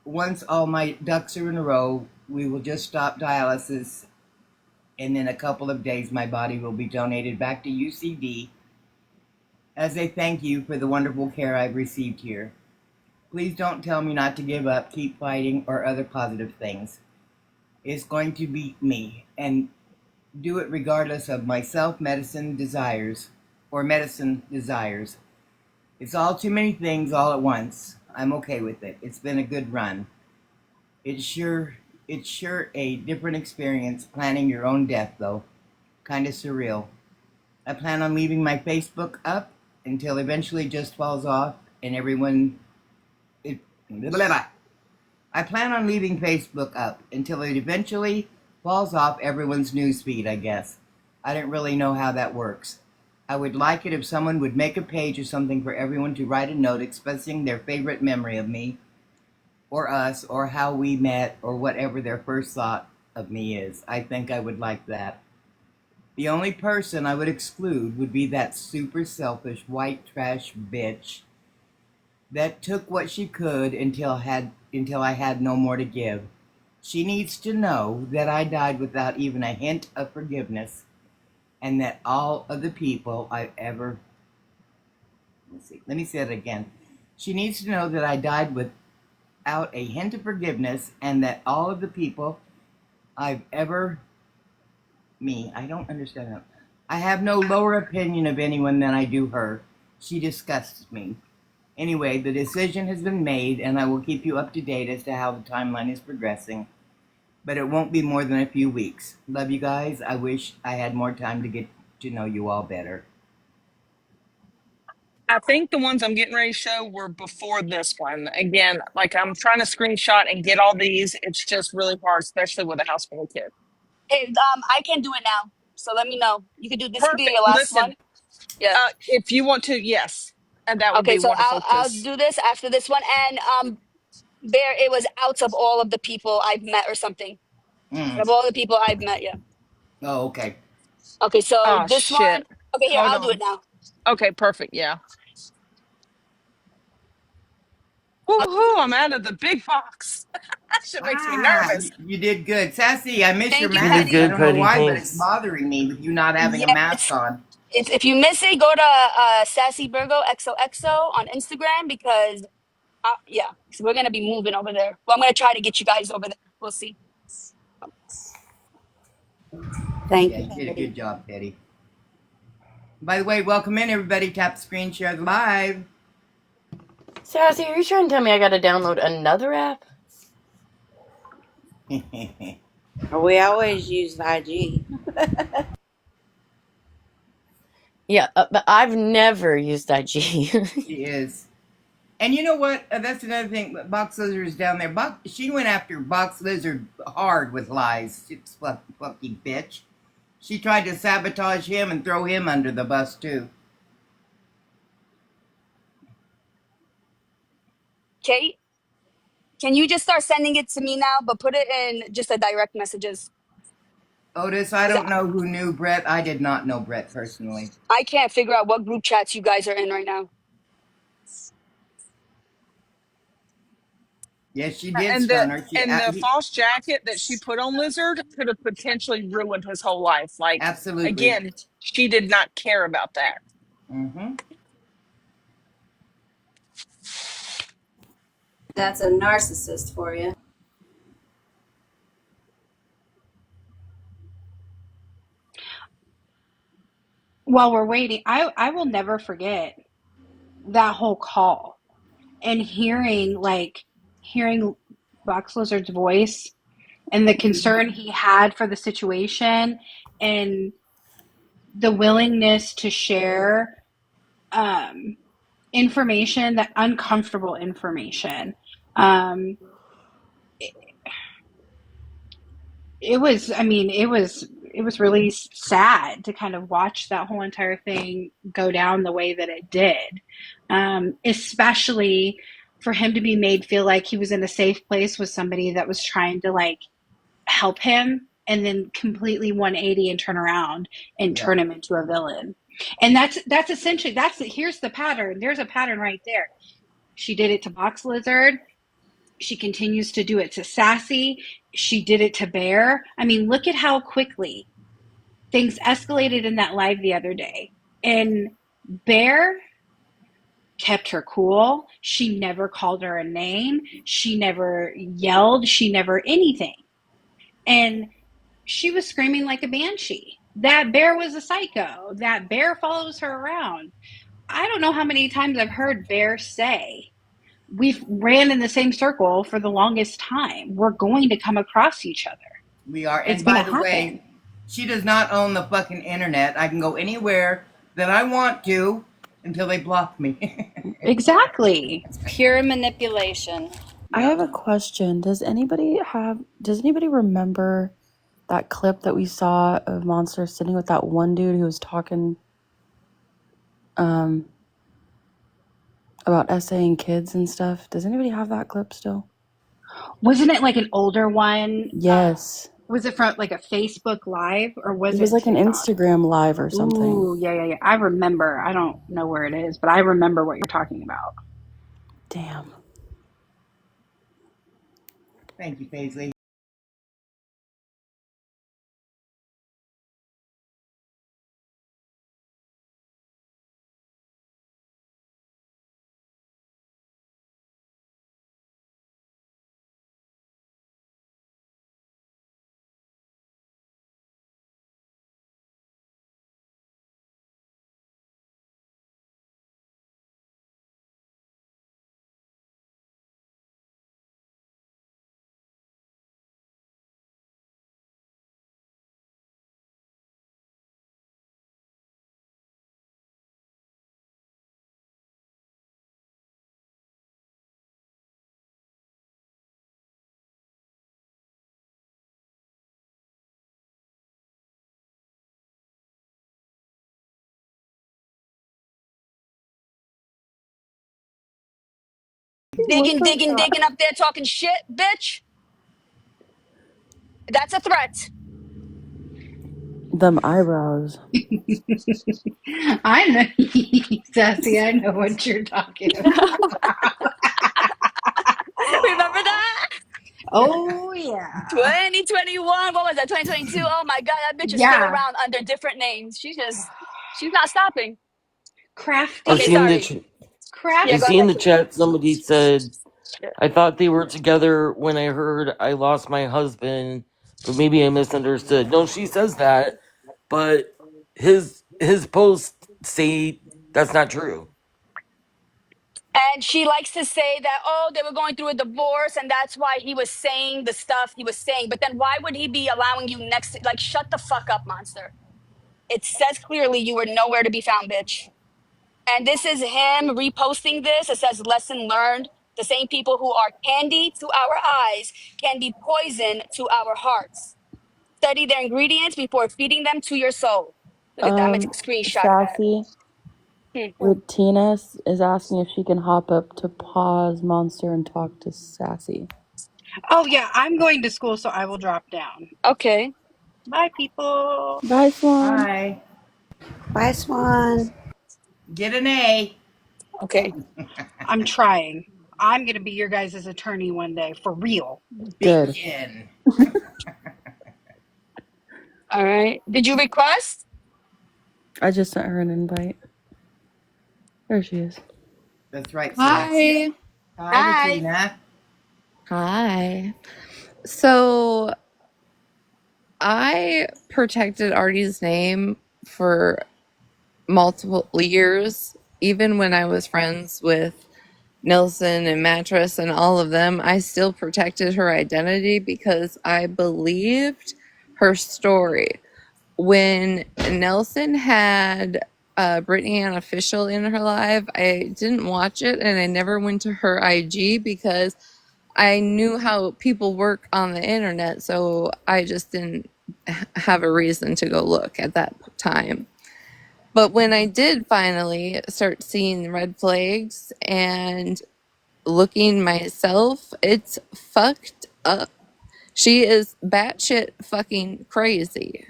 once all my ducks are in a row, we will just stop dialysis, and in a couple of days, my body will be donated back to UCD as a thank you for the wonderful care I've received here. Please don't tell me not to give up, keep fighting, or other positive things. It's going to beat me, and do it regardless of my self-medicine desires or medicine desires. It's all too many things all at once. I'm okay with it. It's been a good run. It's sure a different experience planning your own death though. Kind of surreal. I plan on leaving my Facebook up until eventually just falls off and everyone it blah, blah, blah. I plan on leaving Facebook up until it eventually falls off everyone's newsfeed, I guess. I don't really know how that works. I would like it if someone would make a page or something for everyone to write a note expressing their favorite memory of me or us or how we met or whatever their first thought of me is. I think I would like that. The only person I would exclude would be that super selfish white trash bitch that took what she could until I had no more to give. She needs to know that I died without even a hint of forgiveness, and that all of the people I've ever let me say it again. She needs to know that I died without a hint of forgiveness, and that all of the people I've ever I don't understand that. I have no lower opinion of anyone than I do her. She disgusts me. Anyway, the decision has been made, and I will keep you up to date as to how the timeline is progressing. But it won't be more than a few weeks. Love you guys. I wish I had more time to get to know you all better. I think the ones I'm getting ready to show were before this one. Again, like I'm trying to screenshot and get all these. It's just really hard, especially with a house full of kids. Hey, I can do it now. So let me know. You could do this. Could be Perfect. your last one. Listen, Yeah. if you want to, yes, and that would Okay. be So wonderful I'll because do this after this one. And there it was out of all of the people I've met or something. Out of all the people I've met, yeah. Oh, okay. Okay. So oh this one. shit. Okay. Here, Hold I'll do it on. now. Okay, perfect. Yeah. Woohoo! I'm out of the big box. That shit makes me Ah, nervous. you did good. Sassy, I miss your Thank you, You did mask. I Petty. good, don't know Petty. why, but it's Thanks. bothering me with you not having a Yeah. mask on. It's if you miss it, go to Sassy Virgo XOXO on Instagram because yeah, so we're gonna be moving over there. Well, I'm gonna try to get you guys over there. We'll see. Thank Yeah, you, you did a Betty. good job, Betty. By the way, welcome in, everybody. Tap the screen, share the live. Sassy, are you trying to tell me I gotta download another app? We always use IG. Yeah, but I've never used IG. She is. And you know what? That's another thing. Box Lizard is down there. She went after Box Lizard hard with lies. It's fucking bitch. She tried to sabotage him and throw him under the bus, too. Kate, can you just start sending it to me now, but put it in just a direct messages? Otis, I 'Cause don't know who knew Brett. I did not know Brett personally. I can't figure out what group chats you guys are in right now. Yes, she did And stun her. the false jacket that she put on Lizard could have potentially ruined his whole life. Like Absolutely. again, she did not care about that. Mm-hmm. That's a narcissist for you. While we're waiting, I will never forget that whole call and hearing Box Lizard's voice and the concern he had for the situation and the willingness to share information, that uncomfortable information. Um, it was, I mean, it was really sad to kind of watch that whole entire thing go down the way that it did. Especially for him to be made feel like he was in a safe place with somebody that was trying to like help him and then completely 180 and turn around and Yeah. turn him into a villain. And that's essentially here's the pattern. There's a pattern right there. She did it to Box Lizard. She continues to do it to Sassy. She did it to Bear. I mean, look at how quickly things escalated in that live the other day. And Bear kept her cool. She never called her a name. She never yelled. She never anything. And she was screaming like a banshee. That Bear was a psycho. That Bear follows her around. I don't know how many times I've heard Bear say, we've ran in the same circle for the longest time. We're going to come across each other. We are. It's And going by to the way, happen. she does not own the fucking internet. I can go anywhere that I want to until they block me. Exactly. Pure manipulation. I have Yep. a question. Does anybody remember that clip that we saw of Monster sitting with that one dude who was talking about essaying kids and stuff? Does anybody have that clip still? Wasn't it like an older one? Yes. Was it from like a Facebook Live or was It was it like an TikTok? Instagram live or something. Ooh, yeah. I remember. I don't know where it is, but I remember what you're talking about. Damn. Thank you, Paisley. What's up, Doc? Digging up there talking shit, bitch. That's a threat. Them eyebrows. I know, Sassy, I know what you're talking about. Remember that? Oh, yeah. 2021. What was that? 2022. Oh my God, that bitch is still Yeah. around under different names. She's not stopping. I Okay, Crafty. seen the sorry. ch- Yeah, I go Crafty. see in ahead. the chat somebody said Yeah. I thought they were together when I heard I lost my husband, but maybe I misunderstood. No, she says that, but his posts say that's not true. And she likes to say that, oh, they were going through a divorce and that's why he was saying the stuff he was saying. But then why would he be allowing you next to, like, shut the fuck up, monster. It says clearly you were nowhere to be found, bitch. And this is him reposting this. It says, lesson learned. The same people who are candy to our eyes can be poison to our hearts. Study their ingredients before feeding them to your soul. Look at that. I'm going to take a screenshot of that. Sassy. Hmm. Tina is asking if she can hop up to pause Monster and talk to Sassy. Oh, yeah. I'm going to school, so I will drop down. Okay. Bye, people. Bye, Swan. Bye. Bye, Swan. Get an A. Okay. I'm trying. I'm going to be your guys' attorney one day, for real. Good. Begin. All right. Did you request? I just sent her an invite. There she is. That's right, Celeste. Hi. Hi, Hi. Bettina. Hi. So I protected Artie's name for multiple years, even when I was friends with Nelson and Mattress and all of them. I still protected her identity because I believed her story. When Nelson had Brittany Unofficial in her live, I didn't watch it and I never went to her IG because I knew how people work on the internet, so I just didn't have a reason to go look at that time. But when I did finally start seeing red flags and looking myself, it's fucked up. She is batshit fucking crazy.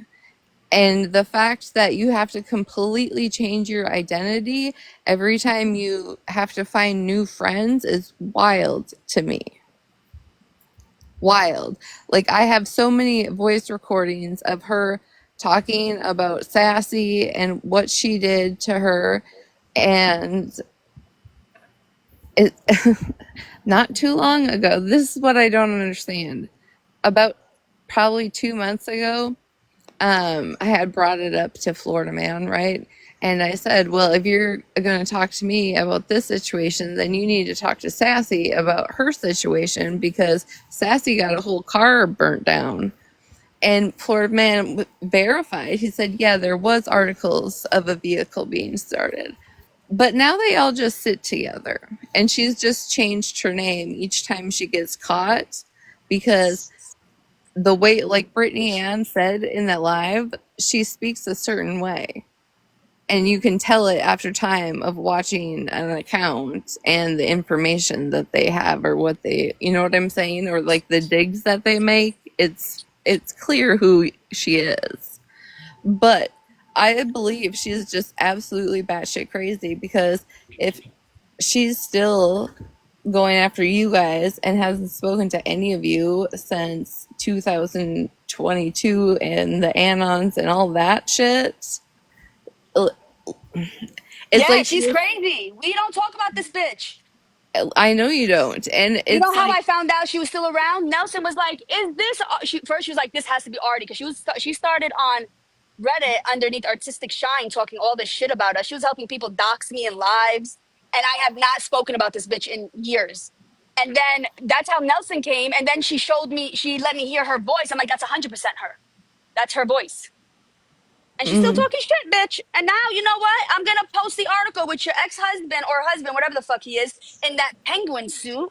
And the fact that you have to completely change your identity every time you have to find new friends is wild to me. wild. Like, I have so many voice recordings of her talking about Sassy and what she did to her, and it not too long ago, this is what I don't understand. About probably 2 months ago, I had brought it up to Florida Man, right? And I said, well, if you're going to talk to me about this situation, then you need to talk to Sassy about her situation, because Sassy got a whole car burnt down. And Florida Man verified. He said, yeah, there was articles of a vehicle being started. But now they all just sit together. And she's just changed her name each time she gets caught, because the way, like Brittany Ann said in that live, she speaks a certain way. And you can tell it after time of watching an account and the information that they have, or what they, you know what I'm saying? Or like the digs that they make. It's clear who she is. But I believe she's just absolutely batshit crazy, because if she's still going after you guys and hasn't spoken to any of you since 2022 and the Anons and all that shit, it's Yeah, like she's crazy. We don't talk about this bitch. I know you don't. And You know it's how like, I found out she was still around? Nelson was like, "Is this?" First, she was like, "This has to be Artie," because she started on Reddit underneath Artistic Shine talking all this shit about us. She was helping people dox me in lives, and I have not spoken about this bitch in years. And then that's how Nelson came, and then she showed me, she let me hear her voice. I'm like, "That's 100% her. That's her voice." And she's still mm, talking shit, bitch. And now, you know what? I'm gonna post the article with your ex-husband or husband, whatever the fuck he is, in that penguin suit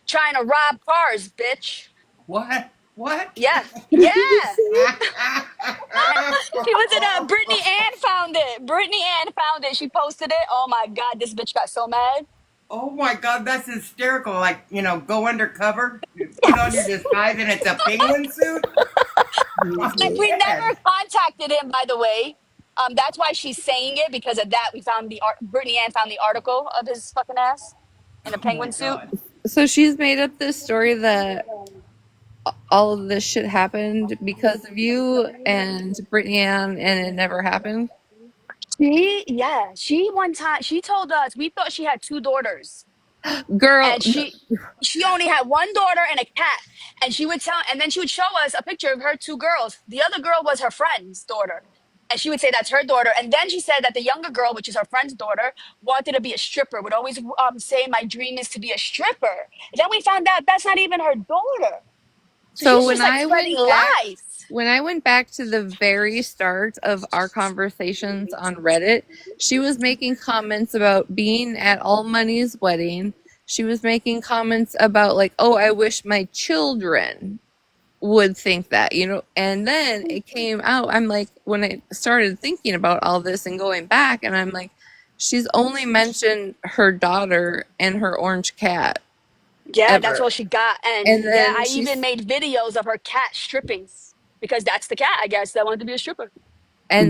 trying to rob cars, bitch. What? What? Yeah. Yeah. She was in a Brittany Ann found it. Brittany Ann found it. She posted it. Oh my God, this bitch got so mad. Oh my God, that's hysterical. Like, go undercover, put on your disguise, and it's a penguin suit? Oh, And we man. never contacted him, by the way. That's why she's saying it, because of that. We found Brittany Ann found the article of his fucking ass in a Oh my penguin suit. God. so she's made up this story that all of this shit happened because of you and Brittany Ann, and it never happened. She one time she told us we thought she had two daughters, Girl, and she only had one daughter and a cat, and she would tell, and then she would show us a picture of her two girls. The other girl was her friend's daughter, and she would say that's her daughter. And then she said that the younger girl, which is her friend's daughter, wanted to be a stripper. Would always say, "My dream is to be a stripper." And then we found out that's not even her daughter. So so she's just like spreading lies. when I went back to the very start of our conversations on Reddit, she was making comments about being at All Money's wedding. She was making comments about, like, oh, I wish my children would think that, and then it came out. I'm like, when I started thinking about all this and going back, and I'm like, she's only mentioned her daughter and her orange cat Yeah, that's ever. all she got. And And yeah, then I even made videos of her cat stripping because that's the cat, I guess, that wanted to be a stripper.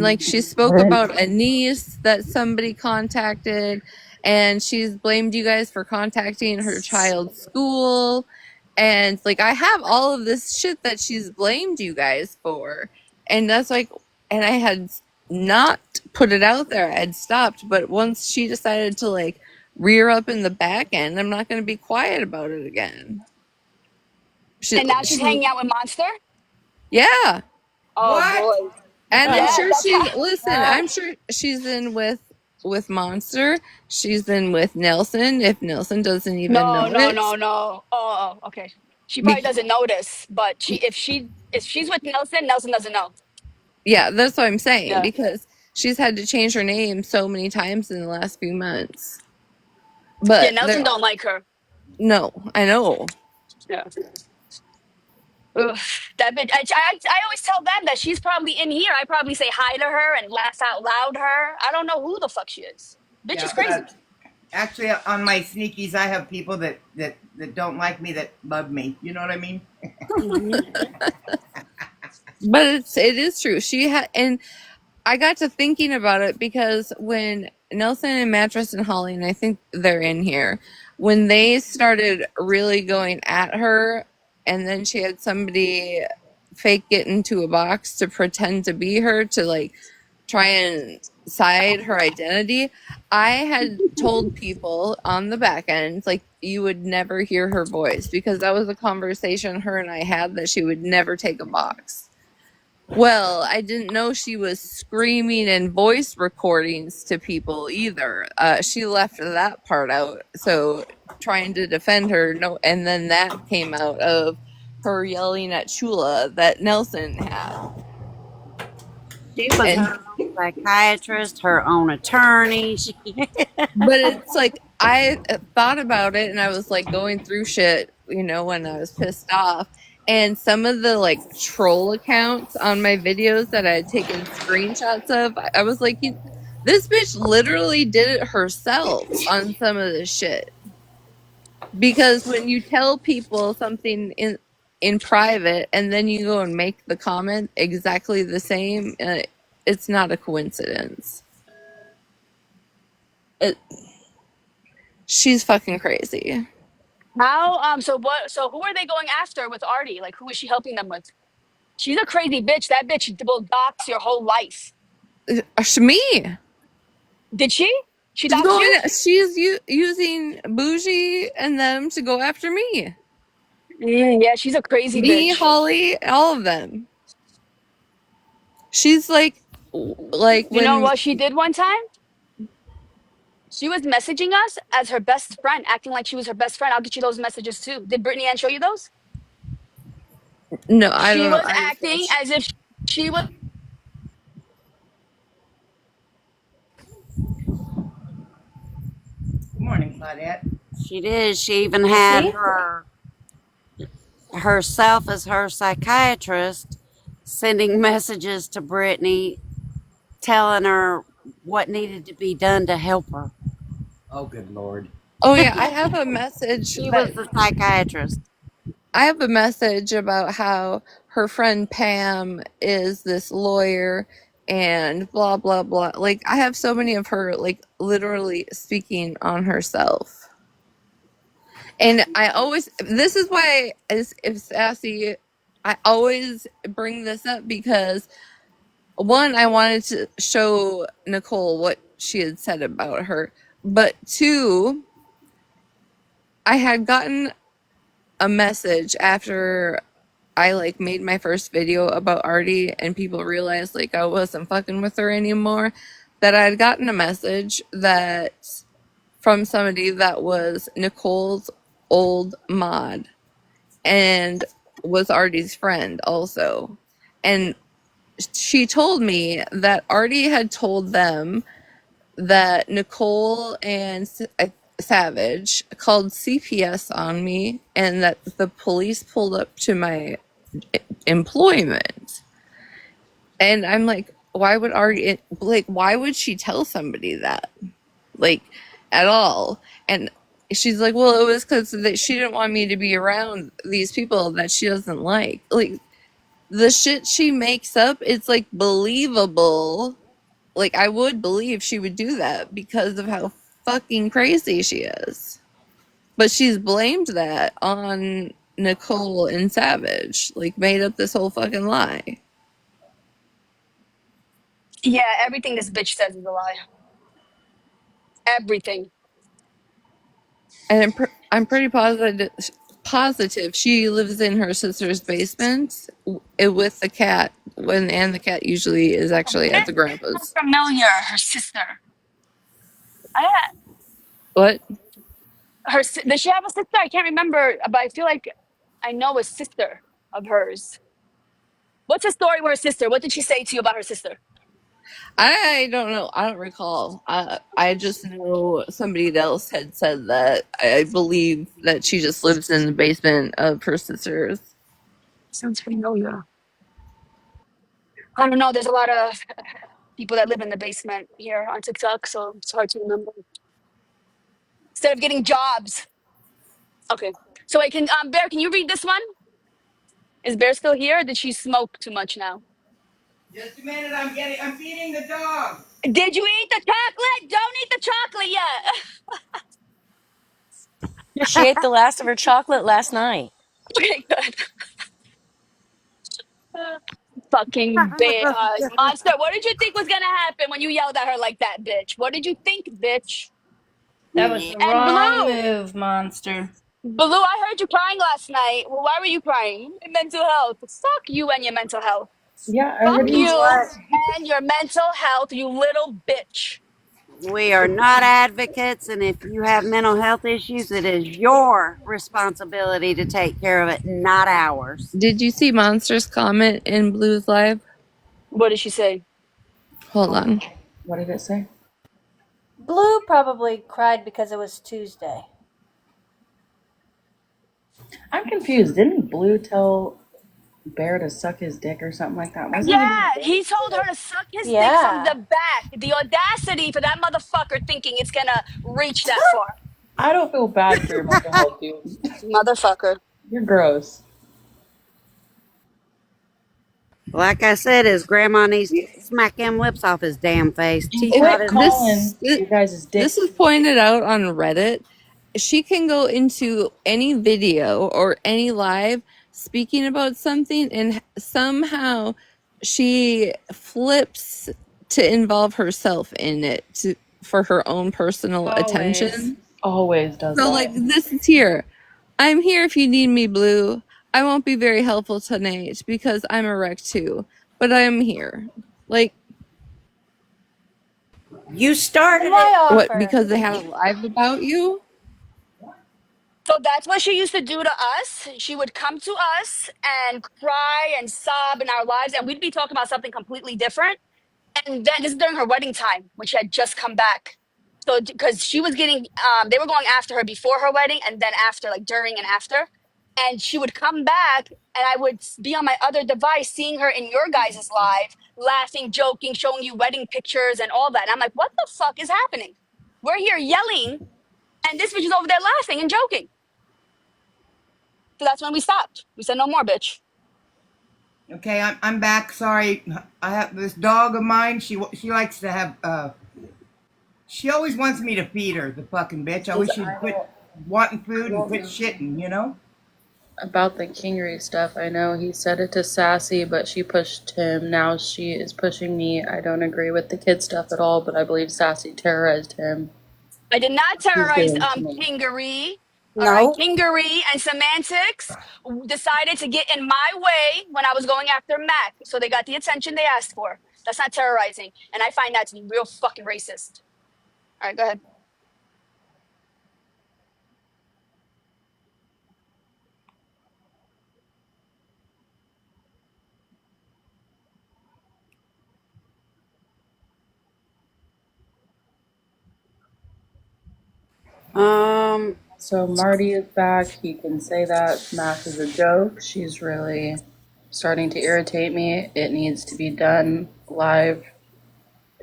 like, she spoke about a niece that somebody contacted, and she's blamed you guys for contacting her child's school. And like, I have all of this shit that she's blamed you guys for. And that's like, and I had not put it out there. I had stopped, but once she decided to like rear up in the back end, I'm not going to be quiet about it again. And now she's She hanging out with Monster. Yeah. Oh What? boy. And I'm Yeah, sure that's how. she's listen, I'm sure she's in with Monster. She's in with Nelson, if Nelson doesn't even No, know no, it. no, no. Okay. She probably Be- doesn't notice, but if she's with Nelson, Nelson doesn't know. yeah, that's what I'm saying, Yeah. because she's had to change her name so many times in the last few months. Yeah, But Nelson there don't like her. no, I know. Yeah. Ugh, that bitch. I always tell them that she's probably in here. I probably say hi to her and laugh out loud her. I don't know who the fuck she is. Bitch is Yeah. crazy. Actually, on my sneakies, I have people that don't like me that love me. You know what I mean? Hmm. But it is true. She had, and I got to thinking about it because when Nelson and Mattress and Holly, and I think they're in here, when they started really going at her and then she had somebody fake get into a box to pretend to be her to like try and hide her identity. I had told people on the back end, like, you would never hear her voice because that was a conversation her and I had that she would never take a box. Well, I didn't know she was screaming and voice recordings to people either. She left that part out. So trying to defend her, no, and then that came out of her yelling at Chula that Nelson had. She was And her own psychiatrist, her own attorney. but it's like I thought about it and I was like going through shit, when I was pissed off. And some of the like troll accounts on my videos that I had taken screenshots of, I was like, this bitch literally did it herself on some of this shit. Because when you tell people something in private and then you go and make the comment exactly the same, it's not a coincidence. She's fucking crazy. How so who are they going after with Artie? Like who is she helping them with? She's a crazy bitch. That bitch will dox your whole life. Me. Did she? She She's doxed going. you? She's using Bougie and them to go after me. Yeah, she's a crazy Me, bitch. Holly, all of them. She's like You know when what she did one time? She was messaging us as her best friend, acting like she was her best friend. I'll get you those messages too. Did Brittany Ann show you those? no, I She don't know. was I just acting as if she was. Good morning, Claudette. She did. She even You had see? herself as her psychiatrist sending messages to Brittany telling her what needed to be done to help her. Oh, good Lord. Oh yeah, I have a message She was that the psychiatrist. I have a message about how her friend Pam is this lawyer and blah blah blah. Like I have so many of her like literally speaking on herself. And I always, this is why, as if Sassy, I always bring this up because one, I wanted to show Nicole what she had said about her, but two, I had gotten a message after I like made my first video about Artie and people realized like I wasn't fucking with her anymore, that I had gotten a message that from somebody that was Nicole's old mod and was Artie's friend also. And she told me that Artie had told them that Nicole and Savage called CPS on me and that the police pulled up to my employment. And I'm like, why would Artie, like, why would she tell somebody that? Like, at all? And she's like, well, it was because she didn't want me to be around these people that she doesn't like. Like, the shit she makes up, it's like believable. Like, I would believe she would do that because of how fucking crazy she is. But she's blamed that on Nicole and Savage. Like, made up this whole fucking lie. Yeah, everything this bitch says is a lie. Everything. And I'm pretty positive she lives in her sister's basement with the cat and the cat usually is actually at the grandpa's. Familiar, her sister. I, What? does she have a sister? I can't remember, but I feel like I know a sister of hers. What's the story with her sister? What did she say to you about her sister? I don't know. I don't recall. I just know somebody else had said that. I believe that she just lives in the basement of her sister's. Sounds familiar. I don't know. There's a lot of people that live in the basement here on TikTok, so it's hard to remember. Instead of getting jobs. Okay. So wait, Bear, can you read this one? Is Bear still here or did she smoke too much now? Just a minute, I'm feeding the dog. Did you eat the chocolate? Don't eat the chocolate yet. She ate the last of her chocolate last night. Okay, good. Fucking monster. What did you think was gonna happen when you yelled at her like that, bitch? What did you think, bitch? That was the And wrong move, monster. Blue, I heard you crying last night. Well, why were you crying? Mental health. Fuck you and your mental health. Yeah, Fuck You know everybody's you what? just and your mental health, you little bitch. We are not advocates, and if you have mental health issues, it is your responsibility to take care of it, not ours. Did you see Monster's comment in Blue's live? What did she say? Hold on. what did it say? Blue probably cried because it was Tuesday. I'm confused. Didn't Blue tell Bear to suck his dick or something like that? Wasn't it Yeah, he told her to suck his dick from Yeah. the back. The audacity for that motherfucker thinking it's gonna reach that far. I don't feel bad for your mental health, dude. Motherfucker. You're gross. Like I said, his grandma needs to smack them lips off his damn face. And Teach her how quit to. calling you guys' This is dicks. pointed out on Reddit. She can go into any video or any live speaking about something, and somehow she flips to involve herself in it for her own personal Always. attention. Always does So, like, that. this is here. I'm here if you need me, Blue. I won't be very helpful tonight because I'm a wreck too, but I'm here. Like, You started it. Why what? offer? Because they had a live about you? So that's what she used to do to us. She would come to us and cry and sob in our lives, and we'd be talking about something completely different. And then this is during her wedding time when she had just come back. So because she was getting, they were going after her before her wedding, and then after, like during and after. And she would come back, and I would be on my other device, seeing her in your guys' live, laughing, joking, showing you wedding pictures and all that. And I'm like, what the fuck is happening? We're here yelling, and this bitch is over there laughing and joking. So that's when we stopped. We said, no more, bitch. Okay, I'm back. Sorry, I have this dog of mine. She likes to have. She always wants me to feed her. The fucking bitch. I Because wish I she'd quit don't, wanting food I and don't quit know shitting. You know. about the Kingery stuff. I know he said it to Sassy, but she pushed him. Now she is pushing me. I don't agree with the kid stuff at all, but I believe Sassy terrorized him. I did not He's terrorize doing to me. Kingery. All right, No. Kingery and Semantics decided to get in my way when I was going after Mac. So they got the attention they asked for. That's not terrorizing. And I find that to be real fucking racist. All right, go ahead. Um. So Marty is back. He can say that Mac is a joke. She's really starting to irritate me. It needs to be done live.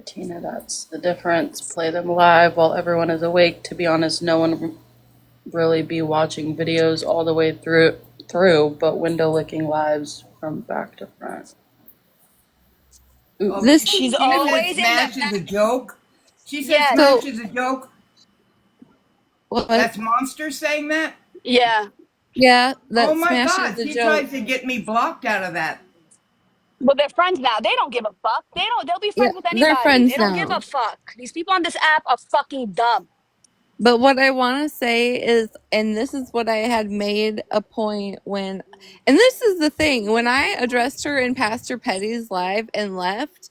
Tina, that's the difference. Play them live while everyone is awake. To be honest, no one really be watching videos all the way through, but window licking lives from back to front. Ooh. Oh, This She's Tina said always in the Smash is a back. joke. She said Yes. Smash so is a joke. what? That's Monster saying that. Yeah. Yeah, Oh that my Smash is God! a She joke. tries to get me blocked out of that. Well, they're friends now. They don't give a fuck. They'll be Yeah, friends with they're anybody. They friends don't give now. a fuck. These people on this app are fucking dumb. But what I want to say is, and this is what I had made a point when, and this is the thing, when I addressed her in Pastor Petty's live and left,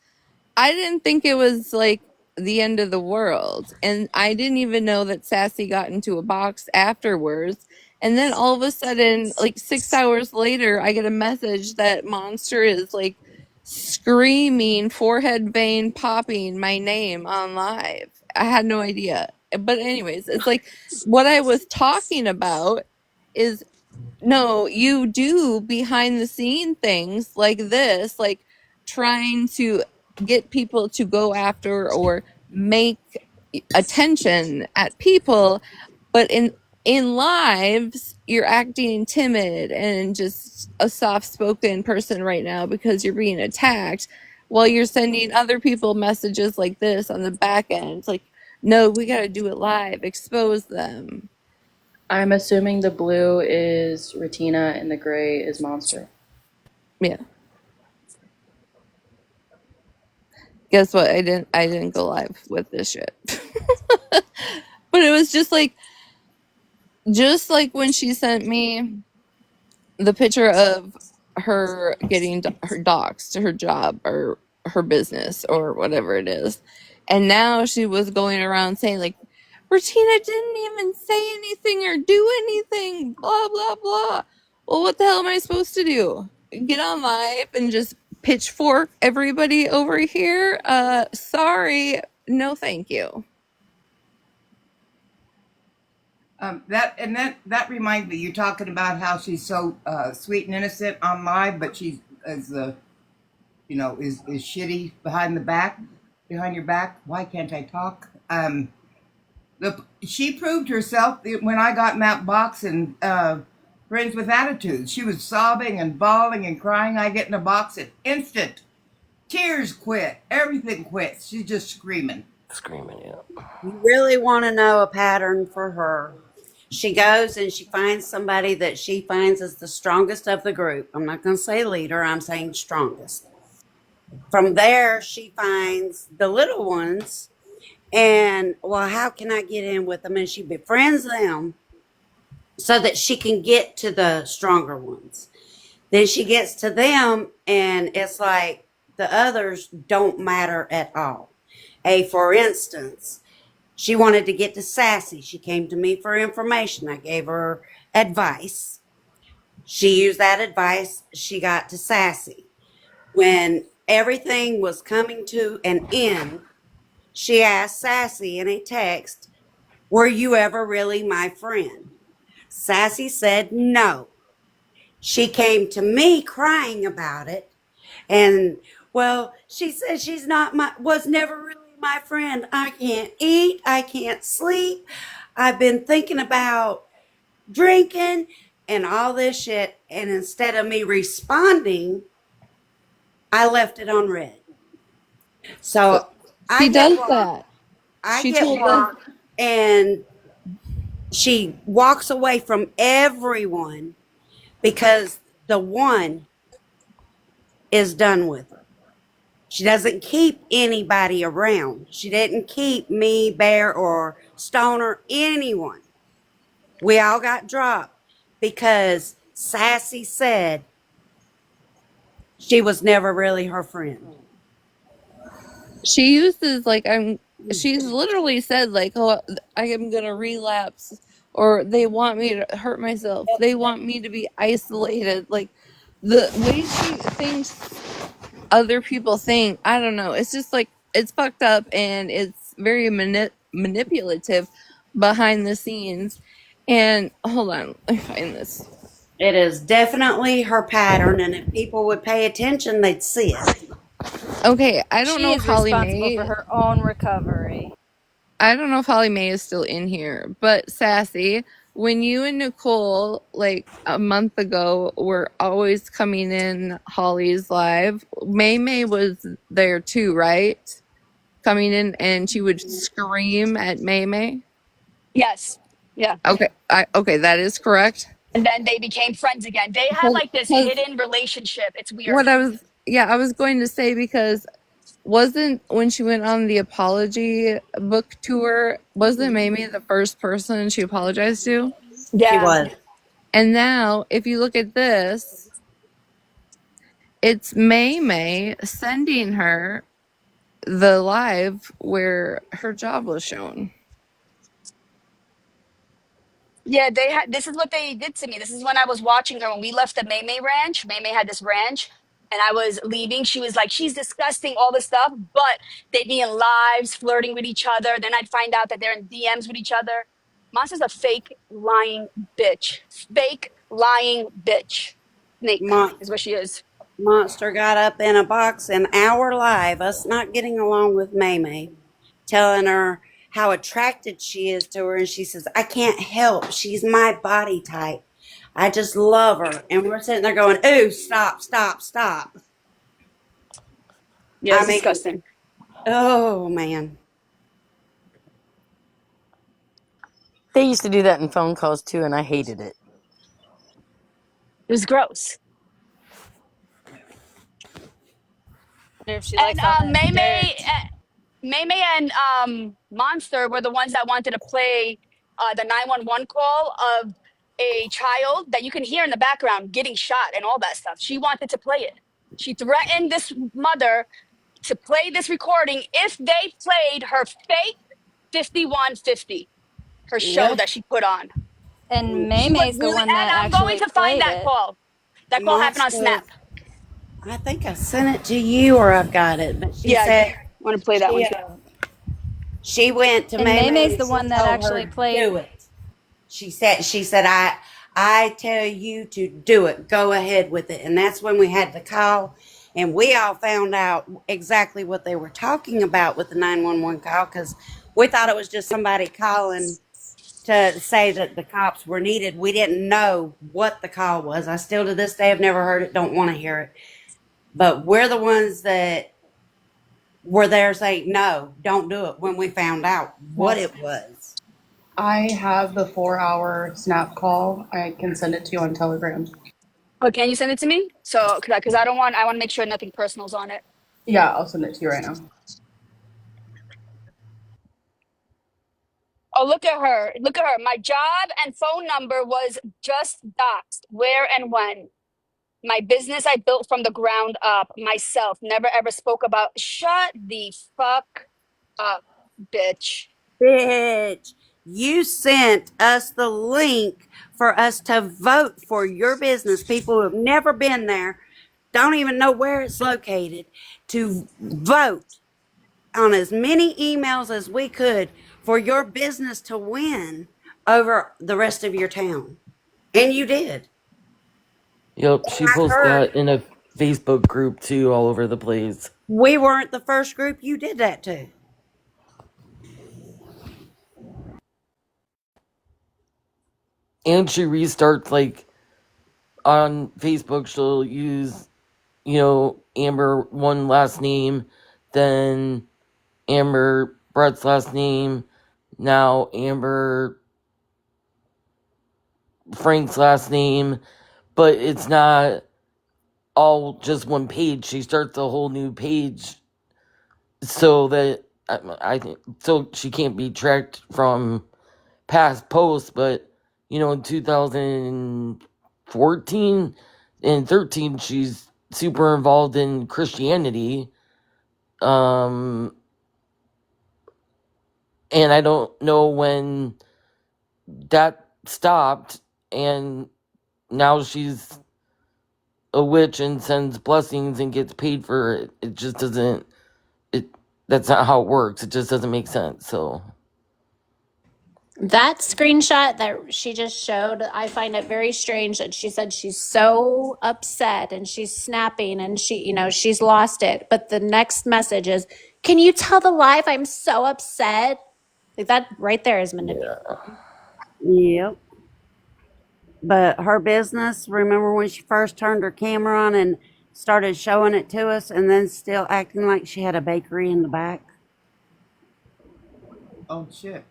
I didn't think it was like the end of the world. And I didn't even know that Sassy got into a box afterwards. And then all of a sudden, like 6 hours later, I get a message that Monster is like screaming, forehead vein popping my name on live. I had no idea. But, anyways, it's like what I was talking about is no, you do behind the scene things like this, like trying to get people to go after or make attention at people, but in lives you're acting timid and just a soft-spoken person right now because you're being attacked while you're sending other people messages like this on the back end. It's like, no, we got to do it live, expose them. I'm assuming the blue is Retina and the gray is Monster. Yeah. Guess what? I didn't go live with this shit. But it was just like when she sent me the picture of her getting her docs to her job or her business or whatever it is. And now she was going around saying like Regina didn't even say anything or do anything, blah blah blah. Well, what the hell am I supposed to do? Get on live and just pitchfork everybody over here? Sorry, no thank you. That reminds me. You're talking about how she's so sweet and innocent on live, but she's is is shitty behind your back. Why can't I talk? She proved herself when I got in that box and Friends with Attitudes. She was sobbing and bawling and crying. I get in a box and instant tears quit. Everything quits. She's just screaming. Yeah. You really want to know a pattern for her? She goes and she finds somebody that she finds is the strongest of the group. I'm not going to say leader, I'm saying strongest. From there, she finds the little ones and, well, how can I get in with them? And she befriends them so that she can get to the stronger ones. Then she gets to them and it's like the others don't matter at all. For instance, she wanted to get to Sassy. She came to me for information. I gave her advice. She used that advice. She got to Sassy. When everything was coming to an end, she asked Sassy in a text, "Were you ever really my friend?" Sassy said no. She came to me crying about it. And, well, she said was never really my friend. I can't eat. I can't sleep. I've been thinking about drinking and all this shit. And instead of me responding, I left it on red. So I She get does blocked. that. I She get told us. blocked and she walks away from everyone because the one is done with her. She doesn't keep anybody around. She didn't keep me, Bear, or Stoner, anyone. We all got dropped because Sassy said she was never really her friend. She uses like she's literally said like, oh, I am gonna relapse, or they want me to hurt myself, they want me to be isolated. Like the way she thinks other people think, I don't know, it's just like it's fucked up and it's very manipulative behind the scenes. And hold on, let me find this. It is definitely her pattern, and if people would pay attention, they'd see it. Okay, I don't She know if is Holly responsible for May her own recovery. I don't know if Holly Mae is still in here, but Sassy, when you and Nicole, like a month ago, were always coming in Holly's live, May was there too, right? Coming in and she would scream at May. Yes. Yeah. Okay, okay, that is correct. And then they became friends again. They had like this Because hidden relationship. It's what weird. I was going to say, because wasn't when she went on the apology book tour, wasn't Mamie the first person she apologized to? She Yeah. was. And now, if you look at this, it's May sending her the live where her job was shown. Yeah, they had this is what they did to me. This is when I was watching her when we left the May ranch. May had this ranch and I was leaving. She was like, she's disgusting, all this stuff. But they'd be in lives flirting with each other. Then I'd find out that they're in DMs with each other. Monster's a fake lying bitch. Fake lying bitch. Snake Mon- is what she is. Monster got up in a box an hour live, us not getting along with May, telling her how attracted she is to her. And she says, I can't help. She's my body type. I just love her. And we're sitting there going, ooh, stop, stop, stop. Yeah, I it's mean, disgusting. oh, man. They used to do that in phone calls too, and I hated it. It was gross. If she And likes all that dirt. Maymay and Monster were the ones that wanted to play the 911 call of a child that you can hear in the background getting shot and all that stuff. She wanted to play it. She threatened this mother to play this recording if they played her fake 5150, her show Yeah. that she put on. And She was Maymay's the really, one and that I'm going actually to find played that it. call. That call happened on Monster. Snap. I think I sent it to you or I've got it, but she Yeah, I said want to play that one she too. she went to And Maymay Maymay's and the she one that told actually her played. do it. She said I tell you to do it. Go ahead with it. And that's when we had the call and we all found out exactly what they were talking about with the 911 call cuz we thought it was just somebody calling to say that the cops were needed. We didn't know what the call was. I still to this day have never heard it, don't want to hear it. But we're the ones that were there saying, no, don't do it when we found out what Well, it was. I have the 4 hour snap call. I can send it to you on Telegram. Oh, can you send it to me? So, because I want to make sure nothing personal's on it. Yeah, I'll send it to you right now. Oh, look at her. Look at her. My job and phone number was just doxed. Where and when? My business I built from the ground up myself. Never ever spoke about. Shut the fuck up, bitch. Bitch, you sent us the link for us to vote for your business. People who have never been there, don't even know where it's located, to vote on as many emails as we could for your business to win over the rest of your town. And you did. Yep, And she I posts heard that in a Facebook group too, all over the place. we weren't the first group you did that to. And she restarts, like, on Facebook, she'll use, Amber one last name, then Amber Brett's last name, now Amber Frank's last name, but it's not all just one page. She starts a whole new page so that I think so she can't be tracked from past posts. But in 2014 and 13, she's super involved in Christianity. And I don't know when that stopped, and now she's a witch and sends blessings and gets paid for it. It just doesn't. It That's not how it works. It just doesn't make sense. So That screenshot that she just showed, I find it very strange that she said she's so upset and she's snapping and she's lost it. But the next message is, can you tell the live I'm so upset? Like that right there is manipulative. yeah, Yep. But her business, remember when she first turned her camera on and started showing it to us and then still acting like she had a bakery in the back? Oh shit.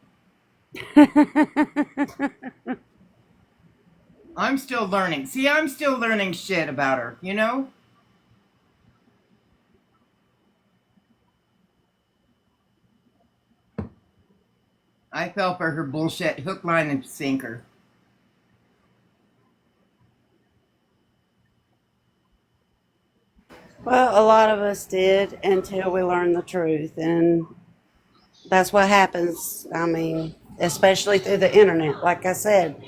I'm still learning. See, I'm still learning shit about her, you know? I fell for her bullshit hook, line, and sinker. Well, a lot of us did until we learned the truth. And that's what happens. I mean, especially through the internet. Like I said,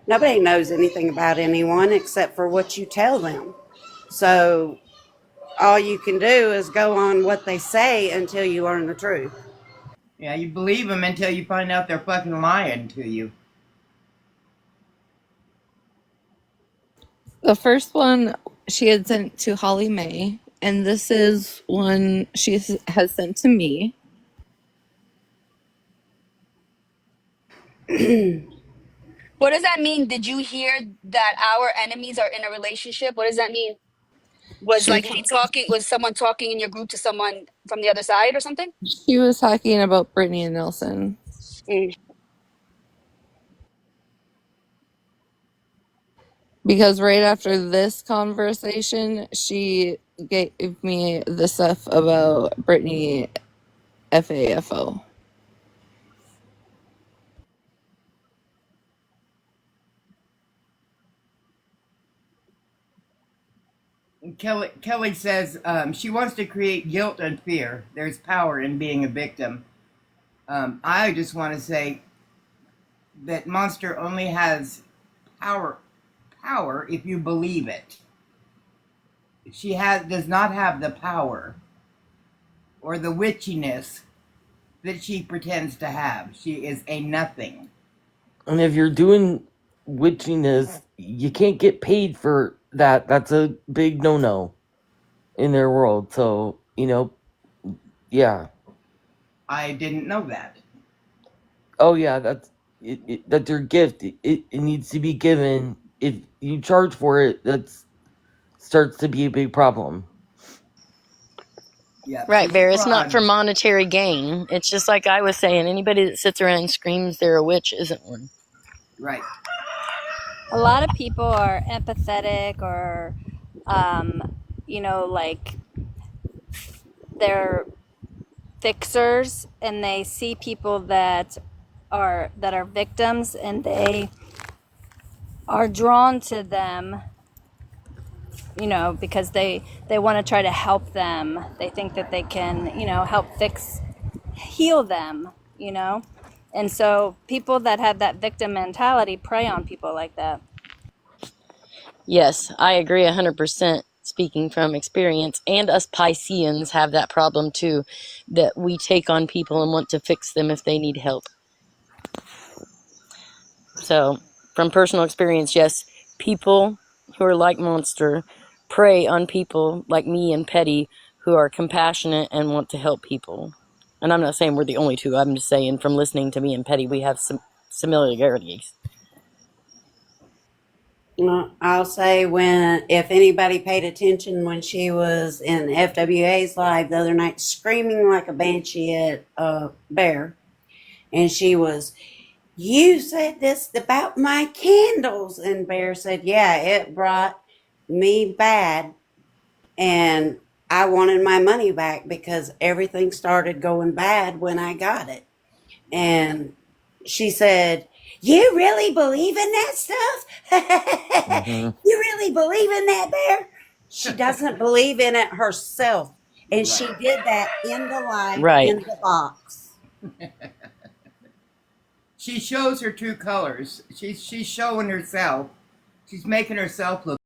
nobody knows anything about anyone except for what you tell them. So all you can do is go on what they say until you learn the truth. Yeah, you believe them until you find out they're fucking lying to you. The first one she had sent to Holly Mae, and this is one she has sent to me. What does that mean? Did you hear that our enemies are in a relationship? What does that mean? Was She like she talking? Was someone talking in your group to someone from the other side or something? she was talking about Brittany and Nelson. Mm. Because right after this conversation, she gave me the stuff about Brittany FAFO. Kelly says she wants to create guilt and fear. There's power in being a victim. I just want to say that Monster only has power if you believe it. She does not have the power or the witchiness that she pretends to have. She is a nothing. And if you're doing witchiness, you can't get paid for that. That's a big no-no in their world. So, yeah. I didn't know that. Oh, yeah, that's your gift. It needs to be given. If you charge for it, that starts to be a big problem. Yeah, Right, she's a Bear. It's not fraud. for monetary gain. It's just like I was saying. Anybody that sits around and screams they're a witch isn't one. Right. A lot of people are empathetic or, like they're fixers and they see people that are victims and they are drawn to them, because they want to try to help them. They think that they can, help heal them, and so people that have that victim mentality prey on people like that. Yes, I agree 100%, speaking from experience. And us Pisceans have that problem too, that we take on people and want to fix them if they need help. So, from personal experience, yes, people who are like Monster prey on people like me and Petty who are compassionate and want to help people. And I'm not saying we're the only two. I'm just saying from listening to me and Petty, we have some similarities. I'll say if anybody paid attention when she was in FWA's live the other night, screaming like a banshee at Bear, and she was, "You said this about my candles," and Bear said, "Yeah, it brought me bad, and I wanted my money back because everything started going bad when I got it." And she said, "You really believe in that stuff? Hmm. You really believe in that, Bear?" She doesn't believe in it herself. And she Right. did that in the live, Right. in the box. She shows her true colors. She's showing herself. She's making herself look.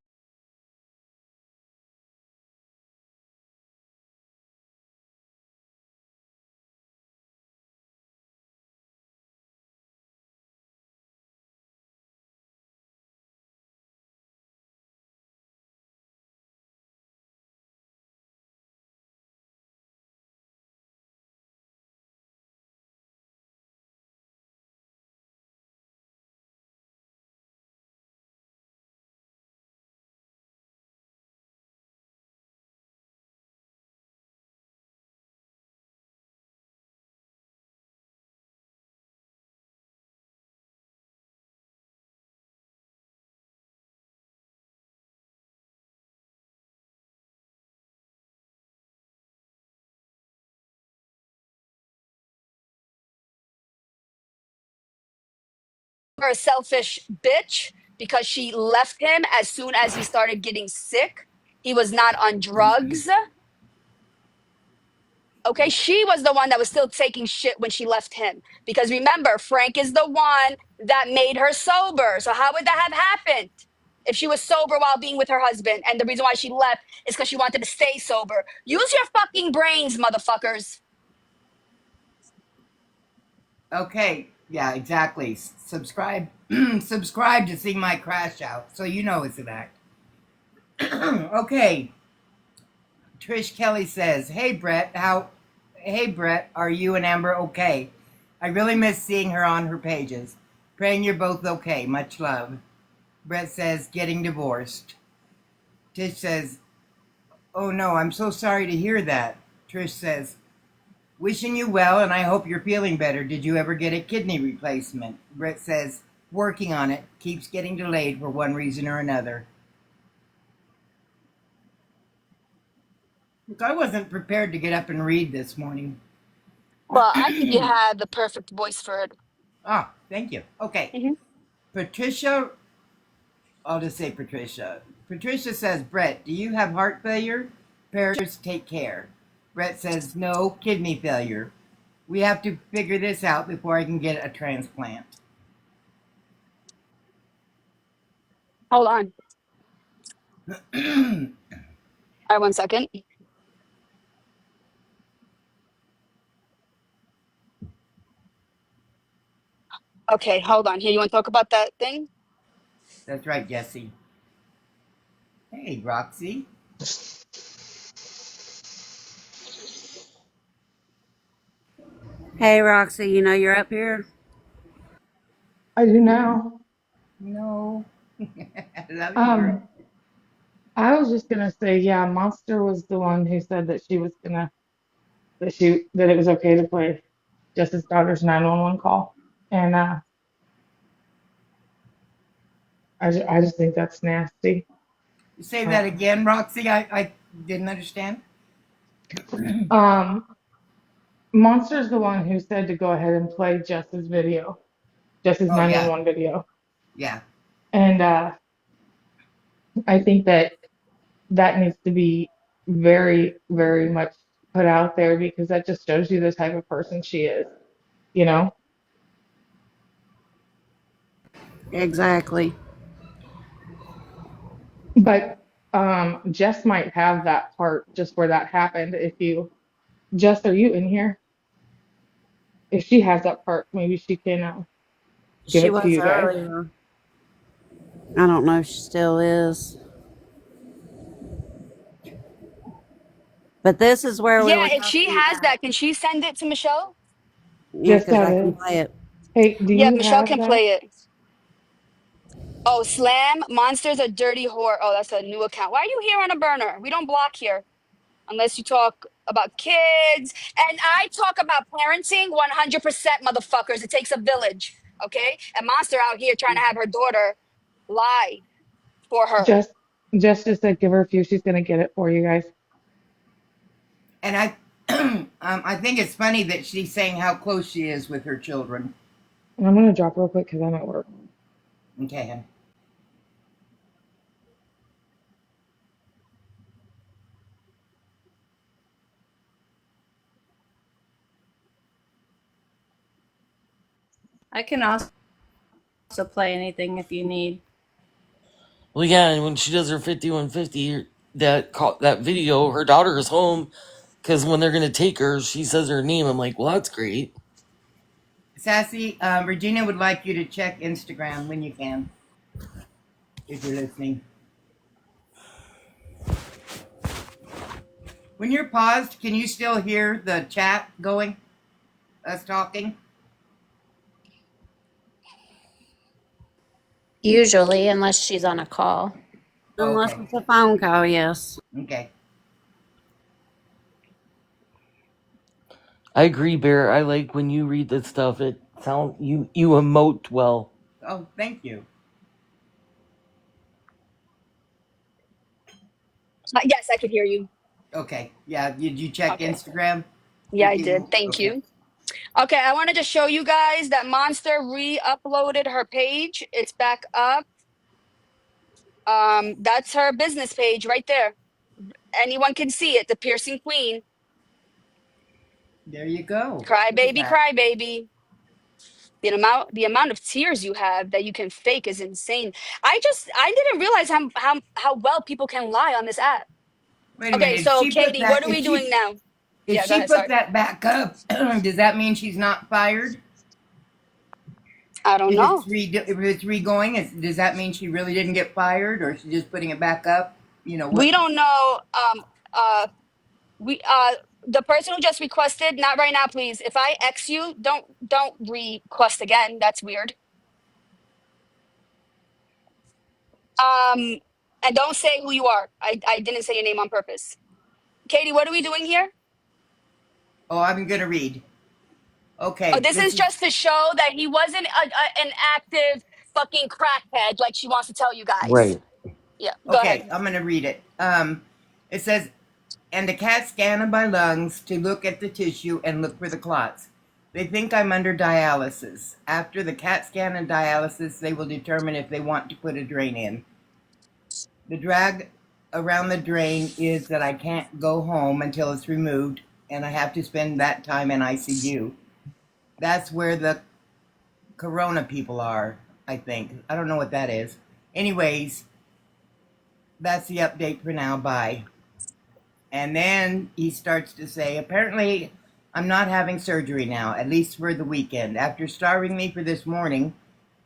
Her a selfish bitch because she left him as soon as he started getting sick. He was not on drugs. Okay, she was the one that was still taking shit when she left him. Because remember, Frank is the one that made her sober. So how would that have happened if she was sober while being with her husband? And the reason why she left is because she wanted to stay sober. Use your fucking brains, motherfuckers. Okay, yeah, exactly. Subscribe, subscribe to see my crash out, so you know it's an act. Okay, Trish Kelly says, "Hey Brett, Hey Brett, are you and Amber okay? I really miss seeing her on her pages. Praying you're both okay. Much love." Brett says, "Getting divorced." Tish says, "Oh no, I'm so sorry to hear that." Trish says, "Wishing you well, and I hope you're feeling better. Did you ever get a kidney replacement?" Brett says, working on it. Keeps getting delayed for one reason or another. Look, I wasn't prepared to get up and read this morning. Well, I think you have the perfect voice for it. Ah, thank you. Okay. Hmm. Patricia, I'll just say Patricia. Patricia says, Brett, do you have heart failure? Parents, take care. Brett says, no, kidney failure. We have to figure this out before I can get a transplant. Hold on. All right, 1 second. Okay, hold on. Here, you want to talk about that thing? That's right, Jesse. Hey, Roxy. Hey, Roxy, you know you're up here? I do now. No. I love you, girl. Um, I was just gonna say, yeah, Monster was the one who said that she was gonna that it was okay to play Justice Daughter's 911 call, and I just think that's nasty. Say that Um, again, Roxy. I didn't understand. um, Monster's the one who said to go ahead and play Justice Oh, yeah. 911 video, Yeah. and I think that that needs to be very, very much put out there because that just shows you the type of person she is, you know? Exactly. But Jess might have that part just where that happened. Jess, are you in here? If she has that part, maybe she can give She it to was you guys. earlier. I don't know if she still is. But this is where we Yeah, were if she talking has about. that, can she send it to Michelle? Yeah, Just because got I can it. play it. Hey, do Yeah, you Michelle have can that? play it. Oh, Slam Monsters a dirty whore. Oh, that's a new account. Why are you here on a burner? We don't block here unless you talk about kids. And I talk about parenting 100%, motherfuckers. It takes a village, okay? And Monster out here trying to have her daughter lie for her. Just just said give her a few. She's gonna get it for you guys. And I think it's funny that she's saying how close she is with her children. And I'm gonna drop real quick because I'm at work. Okay. I can also play anything if you need. Well, yeah, and when she does her 5150, that video, her daughter is home because when they're gonna take her, she says her name. I'm like, well, that's great. Sassy, Regina would like you to check Instagram when you can, if you're listening. When you're paused, can you still hear the chat going? Us talking? Usually, unless she's on a call. Unless Okay. it's a phone call, yes. Okay. I agree, Bear. I like when you read this stuff. It sound you emote well. Oh, thank you. Yes, I could hear you. Okay. Yeah. Did you check Okay. Instagram? Yeah, If I you did. Thank okay. you. Okay, I wanted to show you guys that Monster re-uploaded her page. It's back up. That's her business page right there. Anyone can see it. The Piercing Queen. There you go. Cry Look at baby, that. cry baby. The amount of tears you have that you can fake is insane. I didn't realize how well people can lie on this app. Wait a Okay, minute. If so she put Katie, that, what are we doing now? if Yeah, go she ahead. put Sorry. that back up, does that mean she's not fired? I don't know. If it's re-going, does that mean she really didn't get fired, or she's just putting it back up? You know We what? don't know. Uh we the person who just requested, not right now, please. If I X you, don't request again. That's weird. Um and don't say who you are. I didn't say your name on purpose. Katie, what are we doing here? Oh, I'm going to read. Oh, Okay, this this is is just to show that he wasn't an active. fucking crackhead, like she wants to tell you guys. Right. Yeah, go ahead. Okay, I'm going to read it. It says, and the cat scanned my lungs to look at the tissue and look for the clots. They think I'm under dialysis. After the CAT scan and dialysis, they will determine if they want to put a drain in. The drag around the drain is that I can't go home until it's removed, and I have to spend that time in ICU. That's where the corona people are, I think. I don't know what that is. Anyways, that's the update for now. Bye. And then he starts to say, apparently, I'm not having surgery now, at least for the weekend. After starving me for this morning,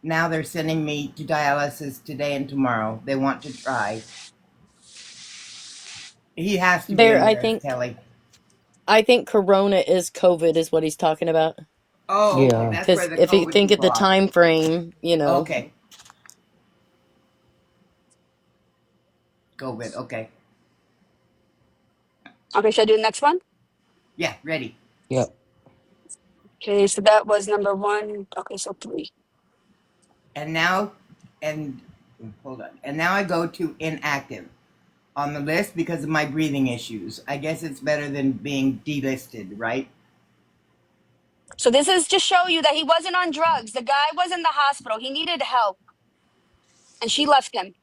now they're sending me to dialysis today and tomorrow. They want to try. He has to be Bear, embarrassed, Kelly. I think Corona is COVID, is what he's talking about. Oh, okay. Yeah. That's where Because the if you COVID think of people the are. time frame, Okay. COVID. Okay. Okay, should I do the next one? Yeah, ready. Yep. Okay, so that was number one. Okay, so three. And now, and hold on. And now I go to inactive on the list because of my breathing issues. I guess it's better than being delisted, right? So this is to show you that he wasn't on drugs. The guy was in the hospital. He needed help, and she left him.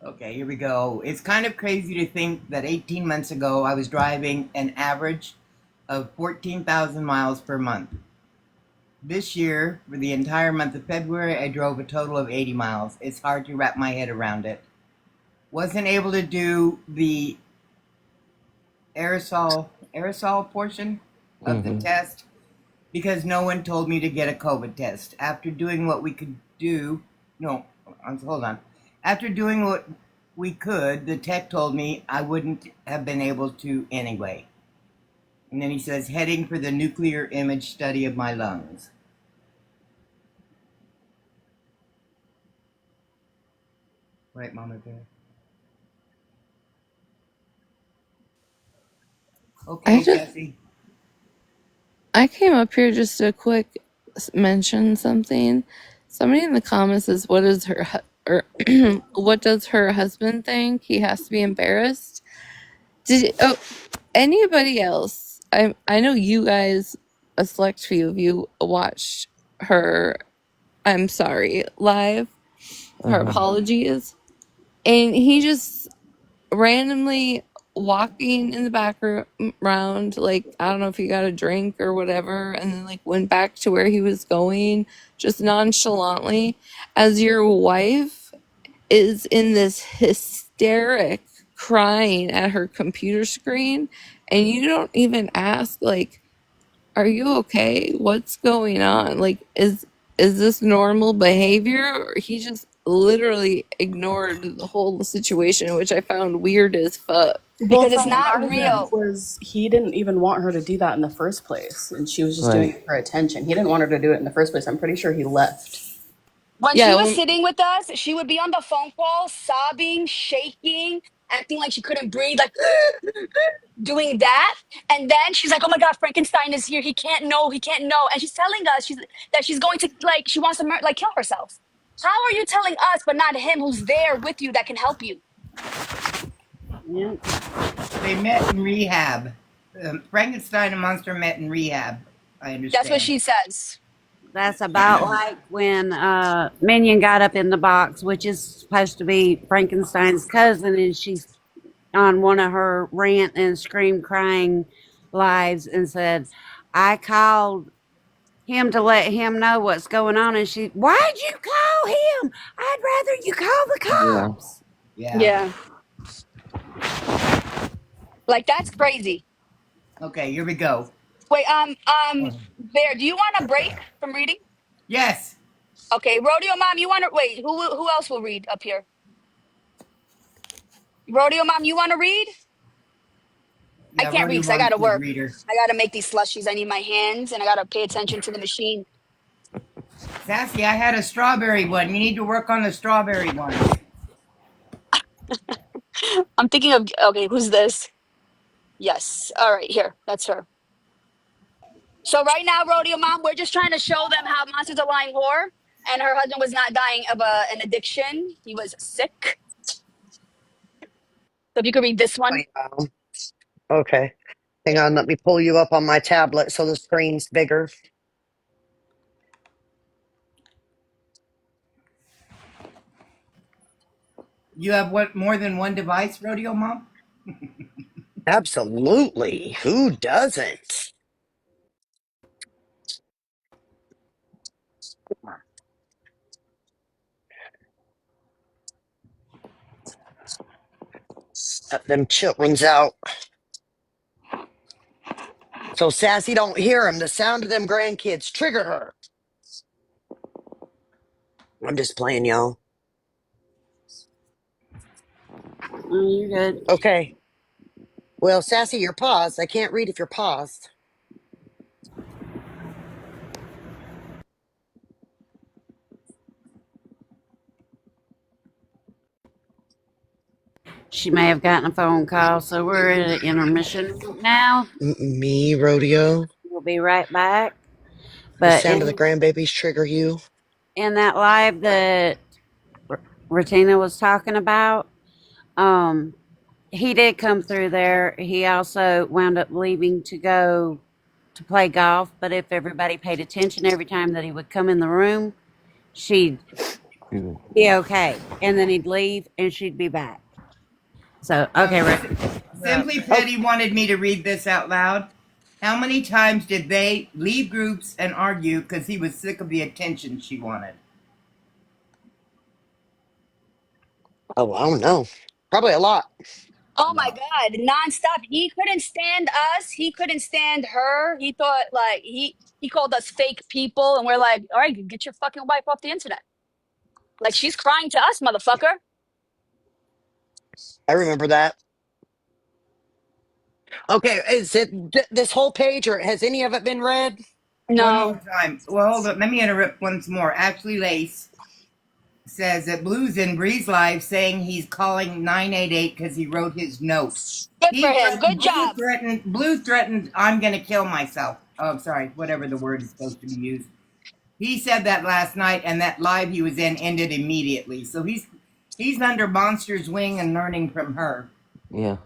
Okay, here we go. It's kind of crazy to think that 18 months ago I was driving an average of 14,000 miles per month. This year, for the entire month of February, I drove a total of 80 miles. It's hard to wrap my head around it. Wasn't able to do the aerosol portion of the test because no one told me to get a COVID test. After doing what we could do, no, hold on. After doing what we could, the tech told me I wouldn't have been able to anyway. And then he says, heading for the nuclear image study of my lungs. Right, Mama Bear? I Okay, just Jesse. I came up here just to quick mention something. Somebody in the comments says, "What is her or what does her husband think? He has to be embarrassed." Oh, anybody else? I know you guys, a select few of you, watched her. I'm sorry, live. Her apologies, and he just randomly walking in the background, like, I don't know if he got a drink or whatever, and then like went back to where he was going just nonchalantly, as your wife is in this hysteric crying at her computer screen, and you don't even ask, like, are you okay? What's going on? Like, is this normal behavior? Or he just literally ignored the whole situation, which I found weird as fuck. Well, Because it's from what not I read, real. was he didn't even want her to do that in the first place, and she was just doing Right. it for attention. He didn't want her to do it in the first place. I'm pretty sure he left. When she Yeah, was well, sitting with us, she would be on the phone call, sobbing, shaking, acting like she couldn't breathe, like doing that. And then she's like, "Oh my God, Frankenstein is here. He can't know. He can't know." And she's telling us that she's going to, like, she wants to like kill herself. How are you telling us, but not him, who's there with you that can help you? Yeah. They met in rehab. Frankenstein and Monster met in rehab, I That's what understand. she says. That's about like when Minion got up in the box, which is supposed to be Frankenstein's cousin, and she's on one of her rant and scream crying lives and said, I called him to let him know what's going on. And she, why'd you call him? I'd rather you call the Yeah. cops. Yeah. Yeah. Like, that's crazy. Okay, here we go. Wait, Bear, do you want a break from reading? Yes. Okay, Rodeo Mom, you want to wait? Who else will read up here? Rodeo Mom, you want to read? I Yeah, can't read Rodeo because I got Mom's to a good work. reader. I got to make these slushies. I need my hands, and I got to pay attention to the machine. Sassy, I had a strawberry one. You need to work on the strawberry one. I'm thinking of, okay, who's this? Yes. All right, here. That's her. So right now, Rodeo Mom, we're just trying to show them how monsters are lying whore. and her husband was not dying of an addiction. He was sick. So if you could read this Oh, one. yeah. Okay. Hang on, let me pull you up on my tablet so the screen's bigger. You have what, more than one device, Rodeo Mom? Absolutely. Who doesn't? Let them children's out. So Sassy don't hear him. The sound of them grandkids trigger her. I'm just playing, y'all. Oh, you're good. Okay. Well, Sassy, you're paused. I can't read if you're paused. She may have gotten a phone call, so we're at an intermission now. Me, Rodeo. We'll be right back. The But sound of the grandbabies trigger you. in that live that Ratina was talking about, he did come through there. He also wound up leaving to go to play golf. But if everybody paid attention every time that he would come in the room, she'd be okay. And then he'd leave and she'd be back. So, okay, Rick. Simply Oh, Petty wanted me to read this out loud. How many times did they leave groups and argue because he was sick of the attention she wanted? I don't know. Probably a lot. A Oh my lot. God, nonstop. He couldn't stand us. He couldn't stand her. He thought like he called us fake people, and we're like, all right, get your fucking wife off the internet. Like she's crying to us, motherfucker. I remember that. Okay, is it this whole page, or has any of it been read? One more No, time. Well, hold on. Let me interrupt once more. Ashley Lace says that Blue's in Bree's live saying he's calling 988 because he wrote his note. good for him. Good job. Blue threatened, I'm going to kill myself. Oh, sorry, whatever the word is supposed to be used. He said that last night, and that live he was in ended immediately. So he's under Monster's wing and learning from her. Yeah.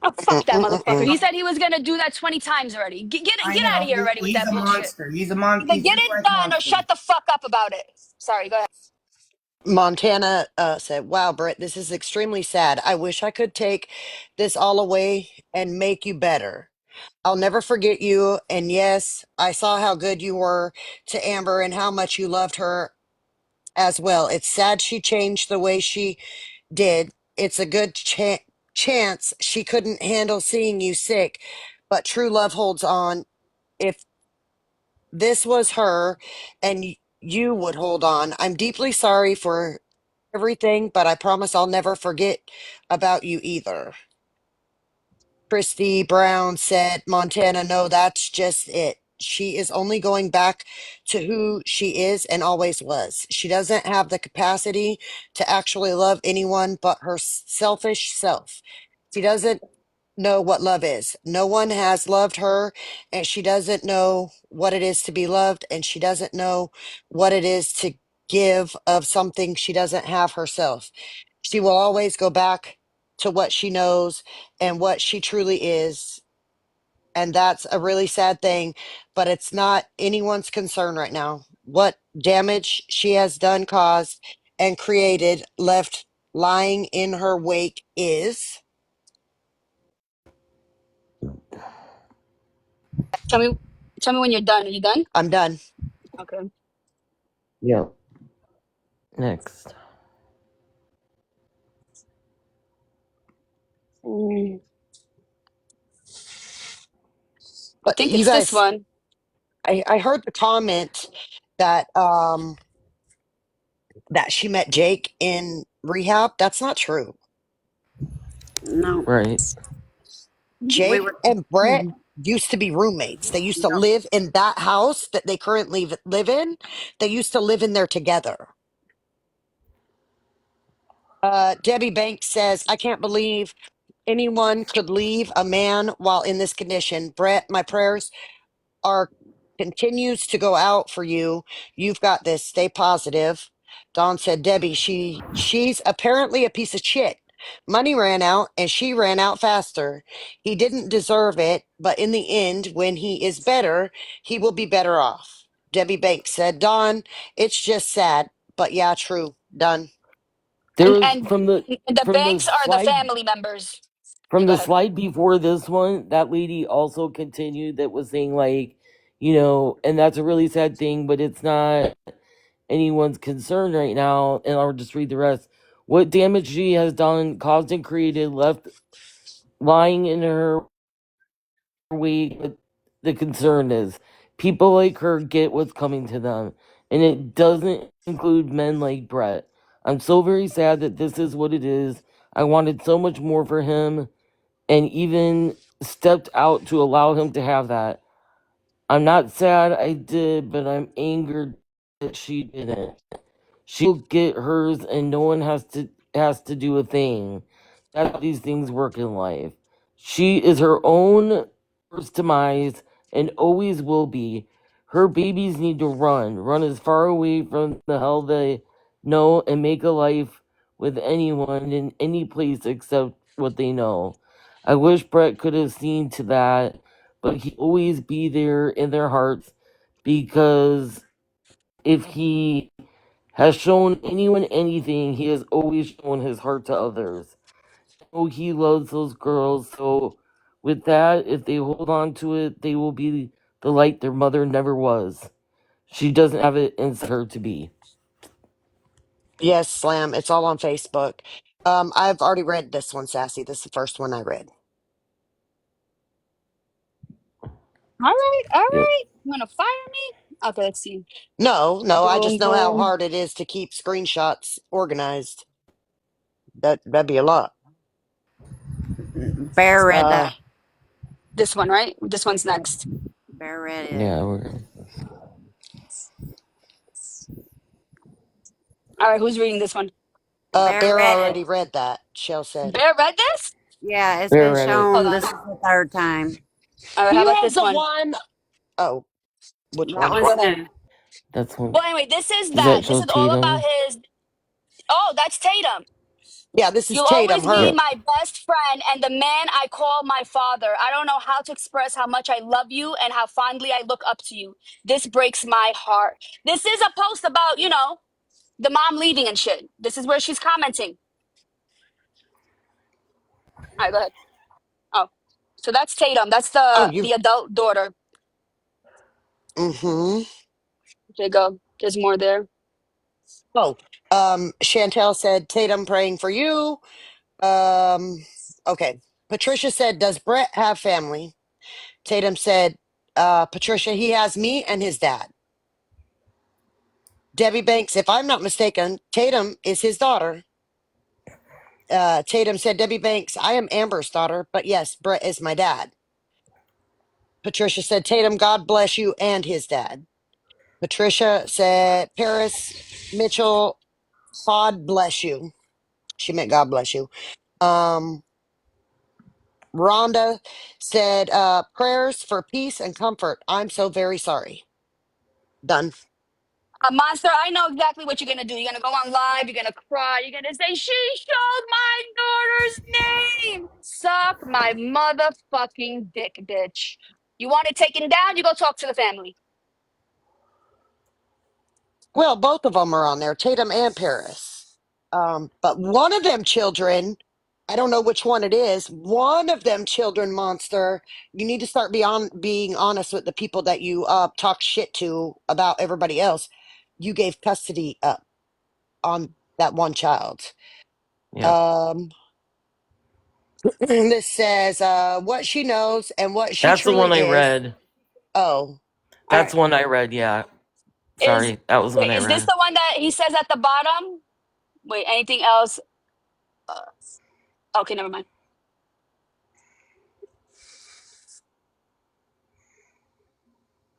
Oh fuck that motherfucker. Mm-mm-mm-mm. He said he was gonna do that 20 times already. I Get out of know here already with he's that a bullshit. monster. Either He's get just it like done or Monster. shut the fuck up about it. Sorry, go ahead. Montana said, "Wow, Britt, this is extremely sad. I wish I could take this all away and make you better. I'll never forget you. And yes, I saw how good you were to Amber and how much you loved her as well. It's sad she changed the way she did. It's a good chance she couldn't handle seeing you sick, but true love holds on. If this was her and you would hold on. I'm deeply sorry for everything, but I promise I'll never forget about you either." Christy Brown said, Montana, no, that's just it. She is only going back to who she is and always was. She doesn't have the capacity to actually love anyone but her selfish self. She doesn't know what love is. No one has loved her, and she doesn't know what it is to be loved, and she doesn't know what it is to give of something she doesn't have herself. She will always go back to what she knows and what she truly is. And that's a really sad thing, but it's not anyone's concern right now. What damage she has done, caused, and created left lying in her wake is. Tell me tell me when you're done. Are you done? I'm done. Okay. Yep. Next. Mm, I But think you it's this guys, one. I heard the comment that that she met Jake in rehab. That's not true. No, Right. we Jake were. and Brett used to be roommates. They used to live in that house that they currently live in. They used to live in there together. Debbie Banks says, I can't believe anyone could leave a man while in this condition. Brett, my prayers are continues to go out for you. You've got this. Stay positive. Dawn said, Debbie, she's apparently a piece of shit. Money ran out and she ran out faster. He didn't deserve it, but in the end, when he is better, he will be better off. Debbie Banks said, Dawn, it's just sad, but yeah, true. Done. There And was and the from the banks are the slide family members. from You go the ahead. slide before this one, that lady also continued that was saying like, and that's a really sad thing, but it's not anyone's concern right now. And I'll just read the rest. What damage she has done, caused, and created left lying in her wake. The concern is people like her get what's coming to them, and it doesn't include men like Brett. I'm so very sad that this is what it is. I wanted so much more for him, and even stepped out to allow him to have that. I'm not sad I did, but I'm angered that she didn't. She'll get hers, and no one has to do a thing. That's how these things work in life. She is her own worst demise, and always will be. Her babies need to run as far away from the hell they know, and make a life with anyone in any place except what they know. I wish Brett could have seen to that, but he'll always be there in their hearts, because if he has shown anyone anything, he has always shown his heart to others. Oh, he loves those girls, so with that, if they hold on to it, they will be the light their mother never was. She doesn't have it in her to be. Yes, Slam. It's all on Facebook. I've already read this one, Sassy. This is the first one I read. All right, all Yep. right. You want to fire me? Okay, let's see. No, I just Boom, know how boom. hard it is to keep screenshots organized. That'd be a lot. Bear read Uh, that. This one, right? This one's next. Bear read it. Yeah, All right, who's reading this one? Bear Bear read it. already read that. Shell said. Bear read this? Yeah, it's Bear been read it. Hold shown. on. This is the third time. All right, how You about have this the one? one oh, which That one? Go one's ahead. new. That's one. Well, anyway, this is Does that that. This show is all about Tatum? his. Oh, that's Tatum. Yeah, this is You'll Tatum, always be her. Yep. my best friend and the man I call my father. I don't know how to express how much I love you and how fondly I look up to you. This breaks my heart. This is a post about, the mom leaving and shit. This is where she's commenting. All right, go ahead. Oh, so that's Tatum. That's Oh, the you. adult daughter. Mm-hmm. There you go. There's more there. Oh, Chantel said Tatum praying for you. Um, okay. Patricia said, "Does Brett have family?" Tatum said, "Patricia, he has me and his dad." Debbie Banks, if I'm not mistaken, Tatum is his daughter. Tatum said, Debbie Banks, I am Amber's daughter, but yes, Brett is my dad. Patricia said, Tatum, God bless you and his dad. Patricia said, Paris Mitchell, God bless you. She meant God bless you. Um, Rhonda said, prayers for peace and comfort. I'm so very sorry. Done. Monster, I know exactly what you're gonna do. You're gonna go on live. You're gonna cry. You're gonna say, "She showed my daughter's name." Suck my motherfucking dick, bitch. You want it taken down? You go talk to the family. Well, both of them are on there, Tatum and Paris. But one of them children, I don't know which one it is. One of them children, monster. You need to start being honest with the people that you talk shit to about everybody else. You gave custody up on that one child. Yep. Um, this says what she knows and what she That's the truly one I is. read. Oh, All That's right. the one I read. Yeah. Is Sorry, that was the one wait, I is this read. the one that he says at the bottom? Wait, anything else? Uh, okay, never mind.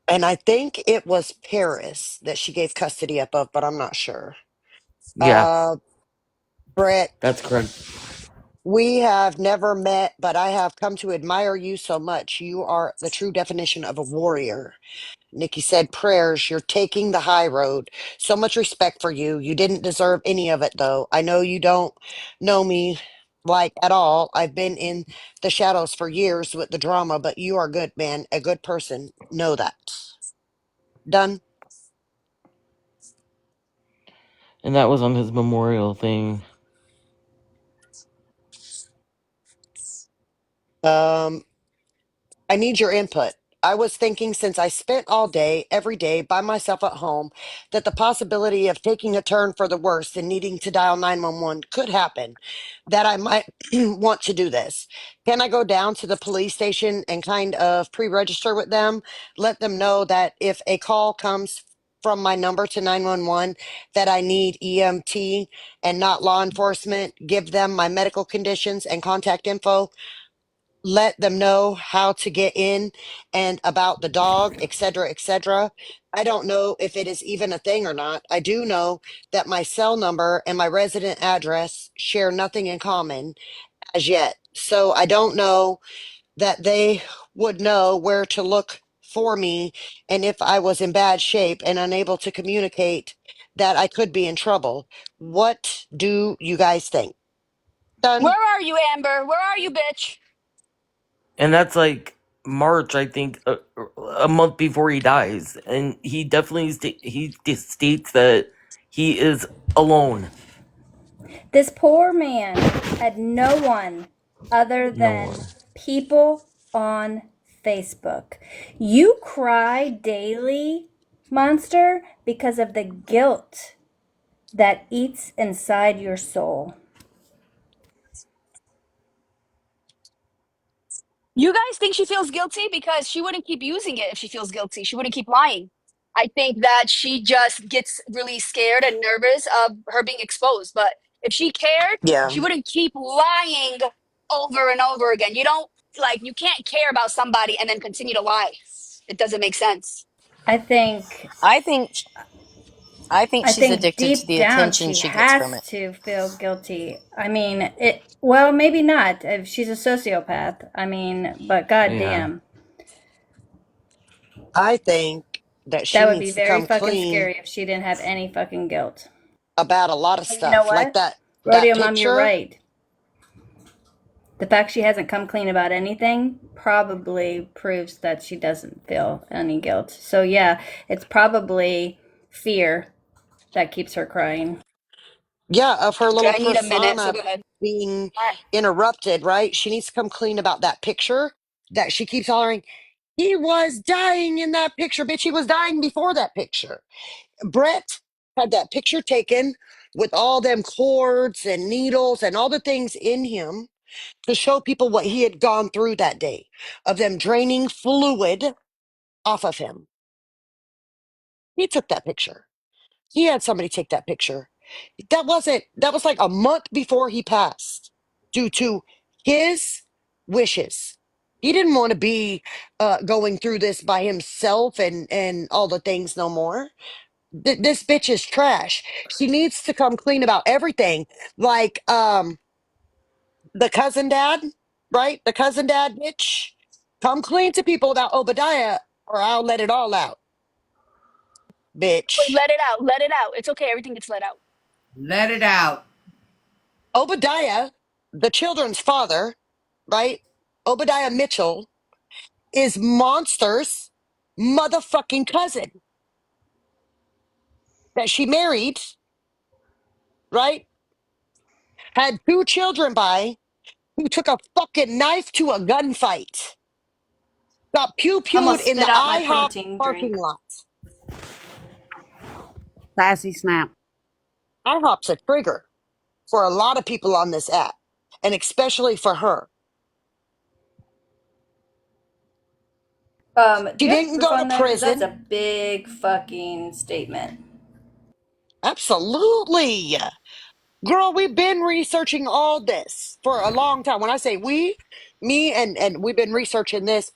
and I think it was Paris that she gave custody up of, but I'm not sure. Yeah, Uh, Brett that's correct. We have never met, but I have come to admire you so much. You are the true definition of a warrior. Nikki said, prayers, you're taking the high road. So much respect for you. You didn't deserve any of it, though. I know you don't know me like at all. I've been in the shadows for years with the drama, but you are good, man. A good person. Know that. Done. And that was on his memorial thing. Um, I need your input. I was thinking since I spent all day, every day by myself at home, that the possibility of taking a turn for the worse and needing to dial 911 could happen, that I might want to do this. Can I go down to the police station and kind of pre register with them? Let them know that if a call comes from my number to 911 that I need EMT and not law enforcement, give them my medical conditions and contact info, let them know how to get in and about the dog, etc., etc. I don't know if it is even a thing or not. I do know that my cell number and my resident address share nothing in common as yet. So I don't know that they would know where to look for me, and if I was in bad shape and unable to communicate, that I could be in trouble. What do you guys think? Where Done. are you, Amber? Where are you, bitch? And that's like March, I think, a month before he dies. And he definitely states that he is alone. This poor man had no one other No than one. people on Facebook. You cry daily, monster, because of the guilt that eats inside your soul. You guys think she feels guilty because she wouldn't keep using it if she feels guilty. She wouldn't keep lying. I think that she just gets really scared and nervous of her being exposed. But if she cared, Yeah. she wouldn't keep lying over and over again. You don't like, you can't care about somebody and then continue to lie. It doesn't make sense. I think I think I think I she's think addicted to deep the down attention she she gets from has it. to feel guilty. I mean, it well, maybe not if she's a sociopath. I mean, but Yeah. goddamn, I think that that she would be needs to very come fucking clean scary if she didn't have any fucking guilt. about a lot of But you know stuff. Like what? that Rodeo Mom, you're picture. right. The fact she hasn't come clean about anything probably proves that she doesn't feel any guilt. So yeah, it's probably fear that keeps her crying. Yeah, of her Okay, little I need a minute, so persona go ahead. being All right. interrupted, right? She needs to come clean about that picture that she keeps hollering, he was dying in that picture. Bitch, he was dying before that picture. Brett had that picture taken with all them cords and needles and all the things in him to show people what he had gone through that day of them draining fluid off of him. He took that picture. He had somebody take that picture. That was like a month before he passed due to his wishes. He didn't want to be going through this by himself and all the things no more. This bitch is trash. She needs to come clean about everything. Like the cousin dad, right? The cousin dad bitch. Come clean to people about Obadiah or I'll let it all out, Wait, bitch. let it out. Let it out. It's okay. Everything gets let out. Let it out. Obadiah, the children's father, right? Obadiah Mitchell is Monster's motherfucking cousin that she married, right? Had two children by, who took a fucking knife to a gunfight, got pew pewed Almost in the spit out my IHOP protein parking drink. lot. Sassy snap. IHOP's a trigger for a lot of people on this app, and especially for her. Do She you have didn't proof go to on that? Because that's a prison. big fucking statement. Absolutely. Girl, we've been researching all this for a long time. When I say we, me and we've been researching this,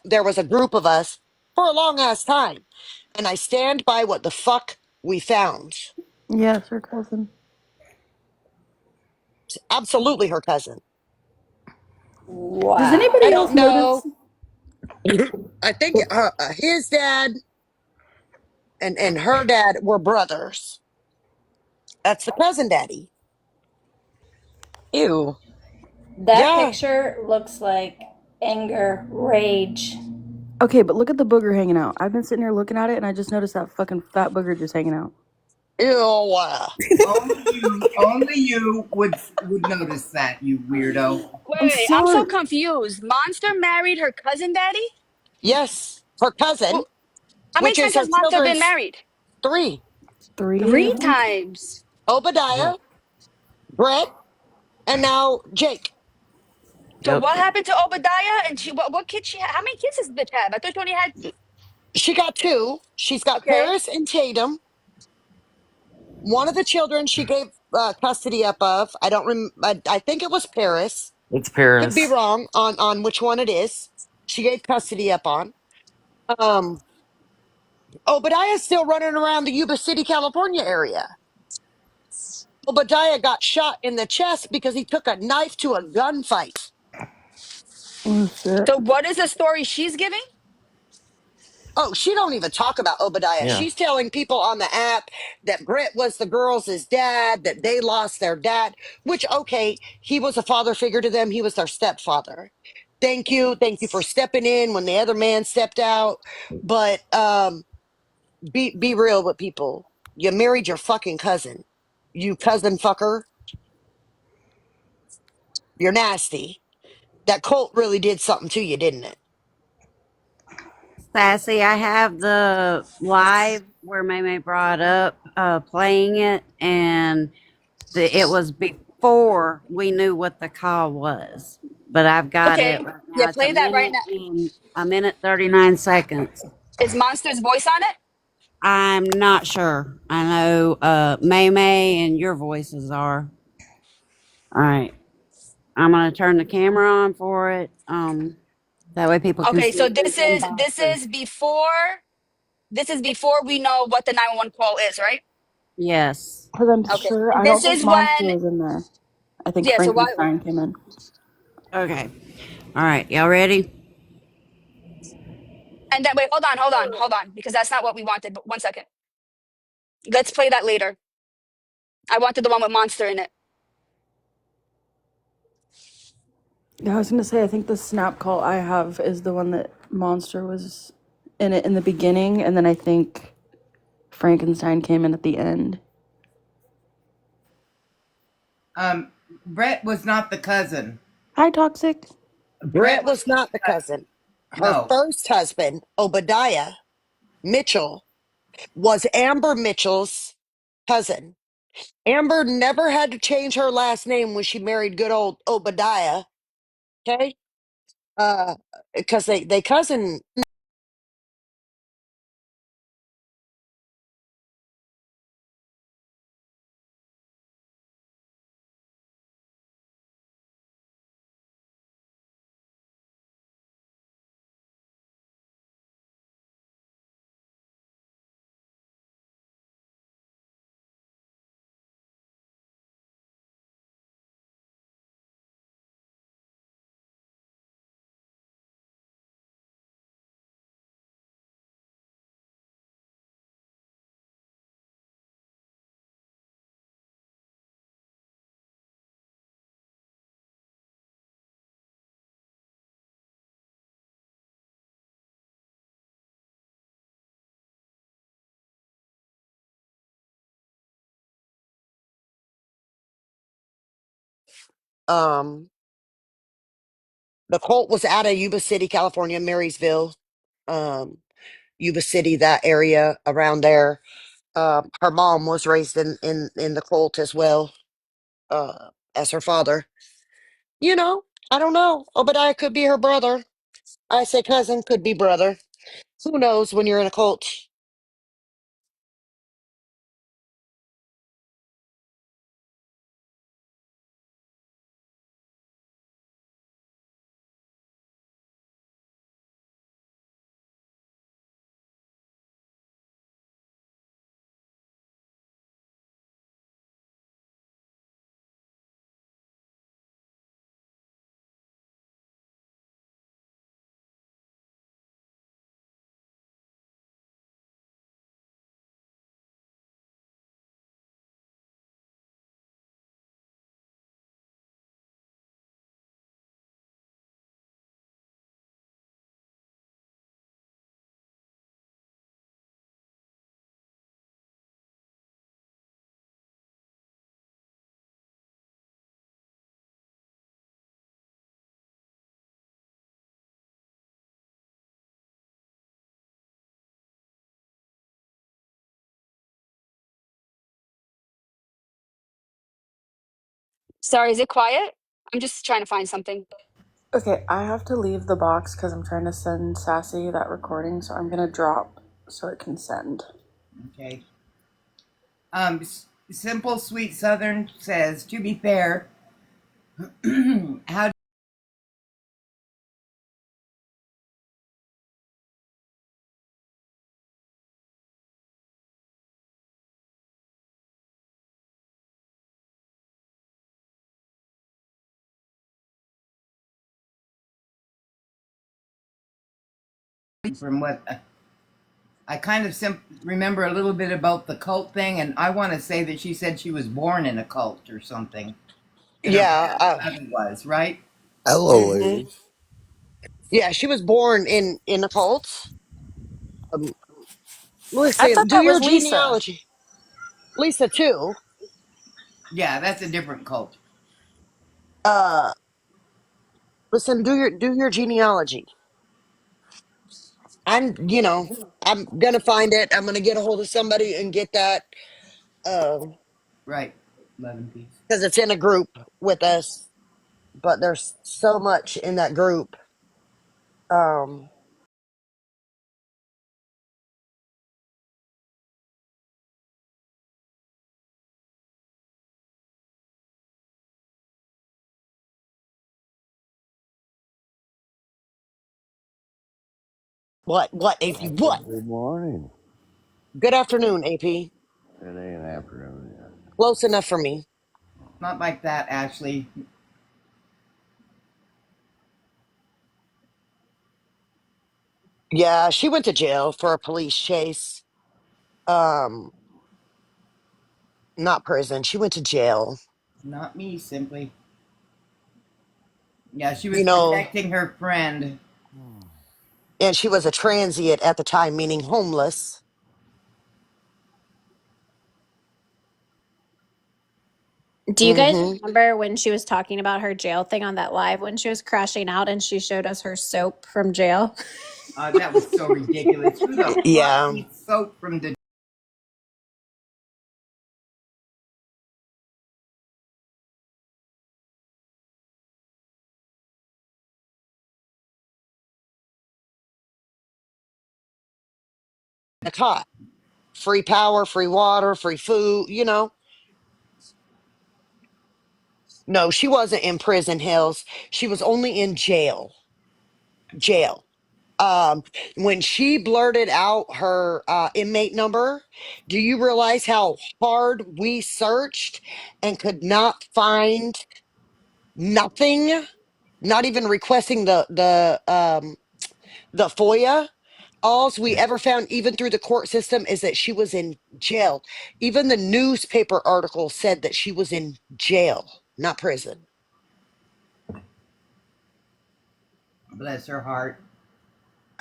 there was a group of us for a long ass time. And I stand by what the fuck we found. Yes, her cousin. Absolutely her cousin. Does anybody I Wow. else don't notice? know. I think his dad and her dad were brothers. That's the cousin daddy. Ew. That Yeah. picture looks like anger, rage. Okay, but look at the booger hanging out. I've been sitting here looking at it, and I just noticed that fucking fat booger just hanging out. Ew. Only you would notice that, you weirdo. I'm Wait, I'm so sorry. confused. Monster married her cousin daddy? Yes, her cousin, Who, how many which is times her has Monster been children's married? three: Three, I Three think. times. Yeah. Obadiah, Brett, and now Jake. So Yep. what happened to Obadiah? And what kids she had? How many kids does this bitch have? I thought she only had. She got two. She's got Okay. Paris and Tatum. One of the children she gave custody up of. I don't I think it was Paris. It's Could be Paris. wrong on which one it is. She gave custody up on. Um, Obadiah's still running around the Yuba City, California area. Obadiah got shot in the chest because he took a knife to a gunfight. Oh shit. So what is the story she's giving? Oh, she don't even talk about Obadiah. Yeah. She's telling people on the app that Brett was the girls' dad, that they lost their dad, which, okay, he was a father figure to them. He was their stepfather. Thank you. Thank you for stepping in when the other man stepped out. But be real with people. You married your fucking cousin. You cousin fucker. You're nasty. That cult really did something to you, didn't it? Sassy, I have the live where May brought up playing it, and it was before we knew what the call was. But I've got it Okay. right Yeah, now. It's play that right now. a minute 39 seconds. Is Monster's voice on it? I'm not sure. I know May and your voices are. All right. I'm gonna turn the camera on for it. That way people can Okay, see so who's in boxes. this is before we know what the 911 call is, right? Yes. Because I'm Okay. sure And I don't this think is when Monster was in there. I think yeah, so why Frankenstein came in. Okay. All right. Y'all ready? and then wait, hold on, because that's not what we wanted. But 1 second. Let's play that later. I wanted the one with Monster in it. Yeah, I was gonna say I think the snap call I have is the one that Monster was in it in the beginning, and then I think Frankenstein came in at the end. Brett was not the cousin. Hi, Toxic. Brett Brett was was not the not cousin. the Her no. first husband, Obadiah Mitchell, was Amber Mitchell's cousin. Amber never had to change her last name when she married good old Obadiah. Okay. Uh, because they cousin. Um, the cult was out of Yuba City, California, Marysville, um, Yuba City, that area around there. Her mom was raised in the cult as well, as her father. You know, I don't know. Obadiah could be her brother. I say cousin, could be brother. Who knows when you're in a cult? Sorry, is it quiet? I'm just trying to find something. Okay, I have to leave the box because I'm trying to send Sassy that recording, so I'm gonna drop so it can send. Okay. Simple Sweet Southern says, to be fair, how from what I kind of remember a little bit about the cult thing, and I want to say that she said she was born in a cult or something, and her Yeah. mother was, right? Hello, Hmm. ladies. Yeah, she was born in a cult. Um, I listen, thought do that your was Lisa. genealogy. Lisa too. Yeah, that's a different cult. Uh, listen, do your genealogy. I'm gonna find it. I'm gonna get a hold of somebody and get that. Right. 11 piece. Because it's in a group with us, but there's so much in that group. Um, what AP? I What? said good morning. Good afternoon, AP. It ain't afternoon yet. Close enough for me. Not like that, Ashley. Yeah, she went to jail for a police chase. Um, not prison. She went to jail. Not me, simply. Yeah, she was You know, protecting her friend. and she was a transient at the time, meaning homeless. Do you guys Mm-hmm. remember when she was talking about her jail thing on that live when she was crashing out and she showed us her soap from jail? That was so ridiculous. Who the fuck Yeah, eats soap from the it's hot. Free power, free water, free food. No, she wasn't in prison, Hills. She was only in jail. Jail. When she blurted out her inmate number, do you realize how hard we searched and could not find nothing? Not even requesting the FOIA. Alls we ever found, even through the court system, is that she was in jail. Even the newspaper article said that she was in jail, not prison. bless her heart.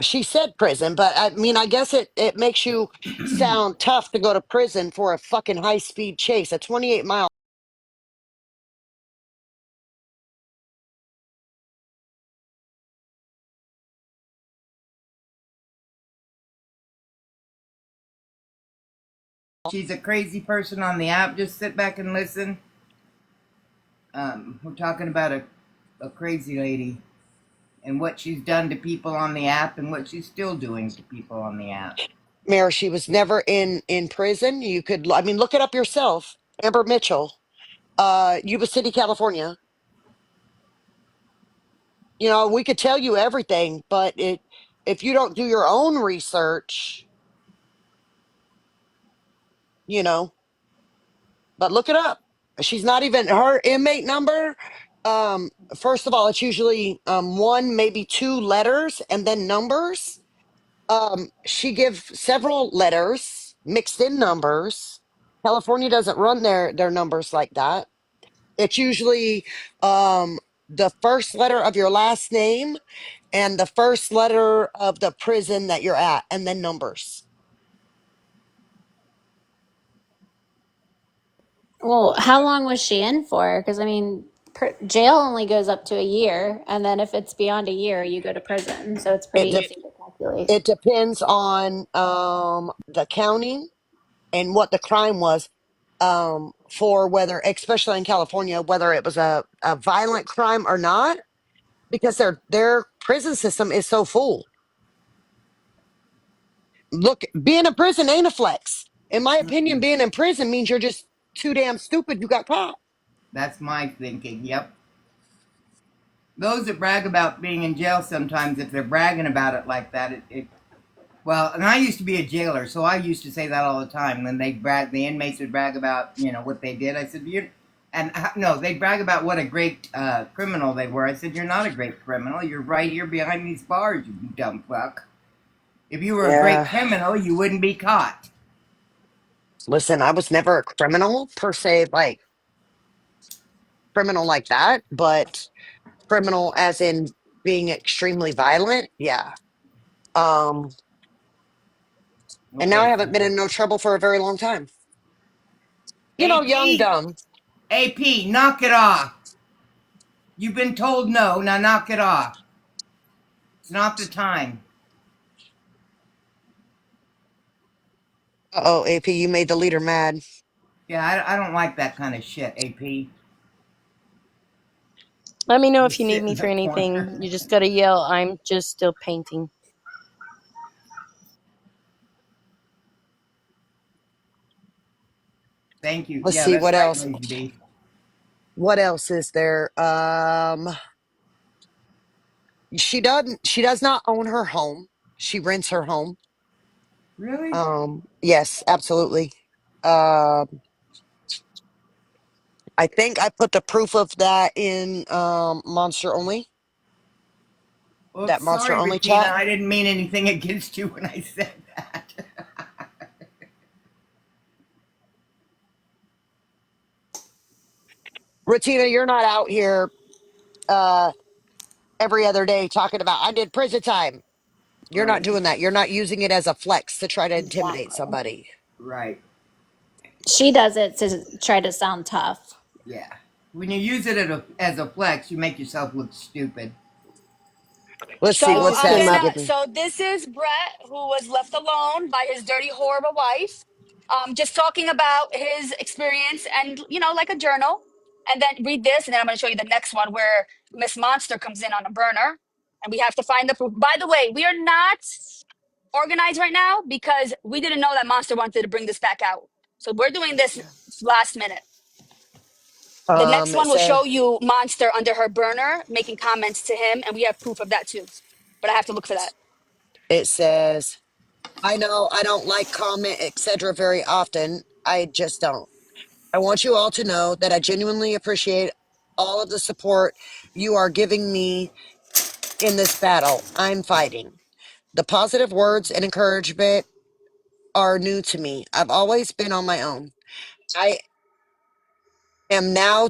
She said prison, but I mean, I guess it makes you sound tough to go to prison for a fucking high speed chase, a 28-mile. She's a crazy person on the app. Just sit back and listen. We're talking about a crazy lady and what she's done to people on the app and what she's still doing to people on the app. Mayor, she was never in prison. You could, I mean, look it up yourself. Amber Mitchell, Yuba City, California. We could tell you everything, but if you don't do your own research, you know, but look it up. She's not even her inmate number. First of all, it's usually one, maybe two letters and then numbers. She gives several letters, mixed in numbers. California doesn't run their numbers like that. It's usually the first letter of your last name and the first letter of the prison that you're at, and then numbers. Well, how long was she in for? Because I mean, jail only goes up to a year, and then if it's beyond a year, you go to prison. So it's pretty It de- easy to calculate. it depends on the county and what the crime was. for whether, especially in California, whether it was a violent crime or not, because their prison system is so full. Look, being in prison ain't a flex. In my opinion, Mm-mm. being in prison means you're just too damn stupid. You got caught. That's my thinking. Yep. Those that brag about being in jail sometimes, if they're bragging about it like that, it well, and I used to be a jailer, so I used to say that all the time when they brag. The inmates would brag about what they did. I said you, and no, they brag about what a great criminal they were. I said you're not a great criminal. You're right here behind these bars, you dumb fuck. If you were a great Yeah. criminal, you wouldn't be caught. Listen, I was never a criminal per se, like criminal like that, but criminal as in being extremely violent. Yeah. Um, and now I Okay, haven't been in no trouble for a very long time. You know, young, AP, dumb. AP, knock it off. You've been told no. Now knock it off. It's not the time. Uh-oh, AP, you made the leader mad. Yeah, I don't like that kind of shit, AP. Let me know if Just you need sit in me for the anything. corner. You just gotta yell, I'm just still painting. Thank you. Let's Yeah, see that's what right, else. Lazy B. What else is there? She does not own her home. She rents her home. Really? Yes, absolutely. Um, I think I put the proof of that in Monster Only, Oops, that Monster sorry, Only Bettina. chat. I didn't mean anything against you when I said that. Ratina, you're not out here uh every other day talking about I did prison time. You're not Right, doing that. You're not using it as a flex to try to intimidate Exactly. somebody. right. She does it to try to sound tough. Yeah. When you use it as a flex, you make yourself look stupid. Let's So see, It what's just I'm that? came gonna. up. Give me. So this is Brett, who was left alone by his dirty, horrible wife. Just talking about his experience, and like a journal. And then read this, and then I'm gonna show you the next one where Miss Monster comes in on a burner, and we have to find the proof. By the way, we are not organized right now because we didn't know that Monster wanted to bring this back out. So we're doing this last minute. The next It one will says show you Monster under her burner making comments to him, and we have proof of that too. But I have to look for that. it says, I know I don't like comment, etc. very often. I just don't. I want you all to know that I genuinely appreciate all of the support you are giving me in this battle I'm fighting. The positive words and encouragement are new to me. I've always been on my own. I am now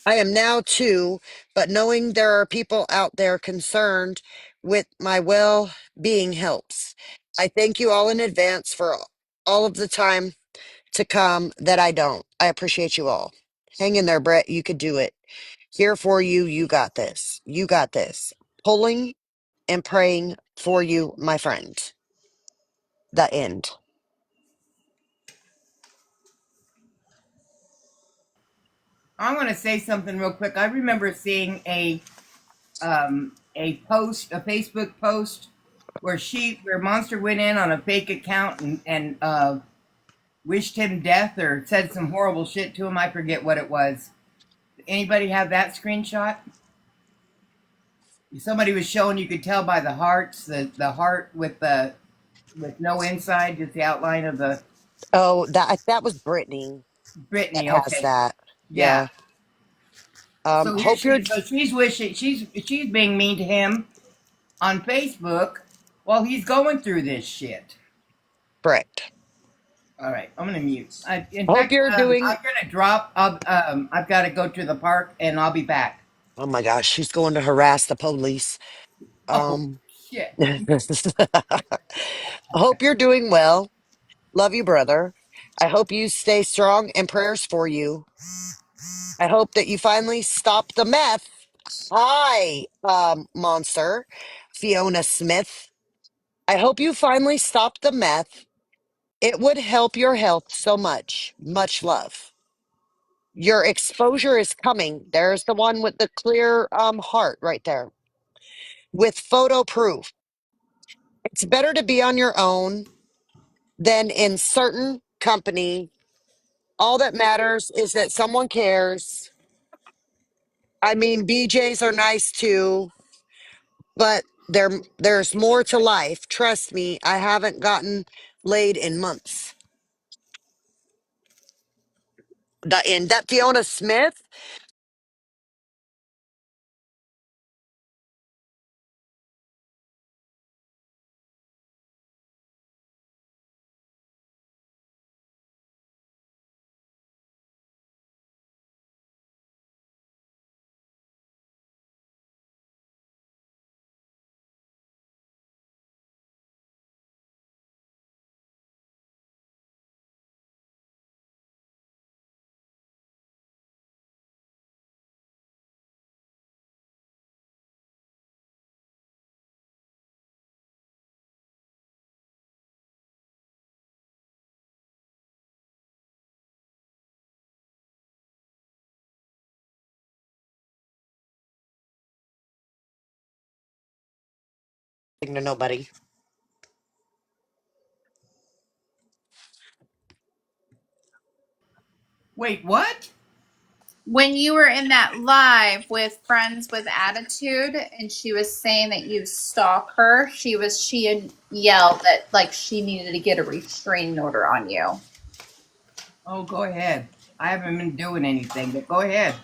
I am now too, but knowing there are people out there concerned with my well-being helps. I thank you all in advance for all of the time to come that I don't. I appreciate you all. Hang in there, Brett. You could do it. Here for you. You got this. You got this. Pulling and praying for you, my friend. The end. I want to say something real quick. I remember seeing a post, a Facebook post, where Monster went in on a fake account and wished him death or said some horrible shit to him. I forget what it was. Anybody have that screenshot? Somebody was showing, you could tell by the hearts, the heart with no inside, just the outline of the Oh, that was Brittany that Brittany. has Okay, that. yeah. Yeah. So here Hope you're she's wishing, she's being mean to him on Facebook while he's going through this shit. correct. All right, I'm gonna mute. In Hope fact, you're doing. I'm gonna drop. I've got to go to the park, and I'll be back. Oh my gosh, she's going to harass the police. Oh Um, shit! hope you're doing well. Love you, brother. I hope you stay strong and prayers for you. I hope that you finally stop the meth. Hi, monster, Fiona Smith. I hope you finally stop the meth It would help your health so much. Much love. Your exposure is coming. There's the one with the clear heart right there with photo proof. It's better to be on your own than in certain company. All that matters is that someone cares. I mean, BJs are nice too, but there's more to life. Trust me, I haven't gotten laid in months. And that Fiona Smith, to nobody. Wait, what? When you were in that live with Friends with Attitude and she was saying that you stalk her, she had yelled that like she needed to get a restraining order on you. Oh, go ahead. I haven't been doing anything, but go ahead.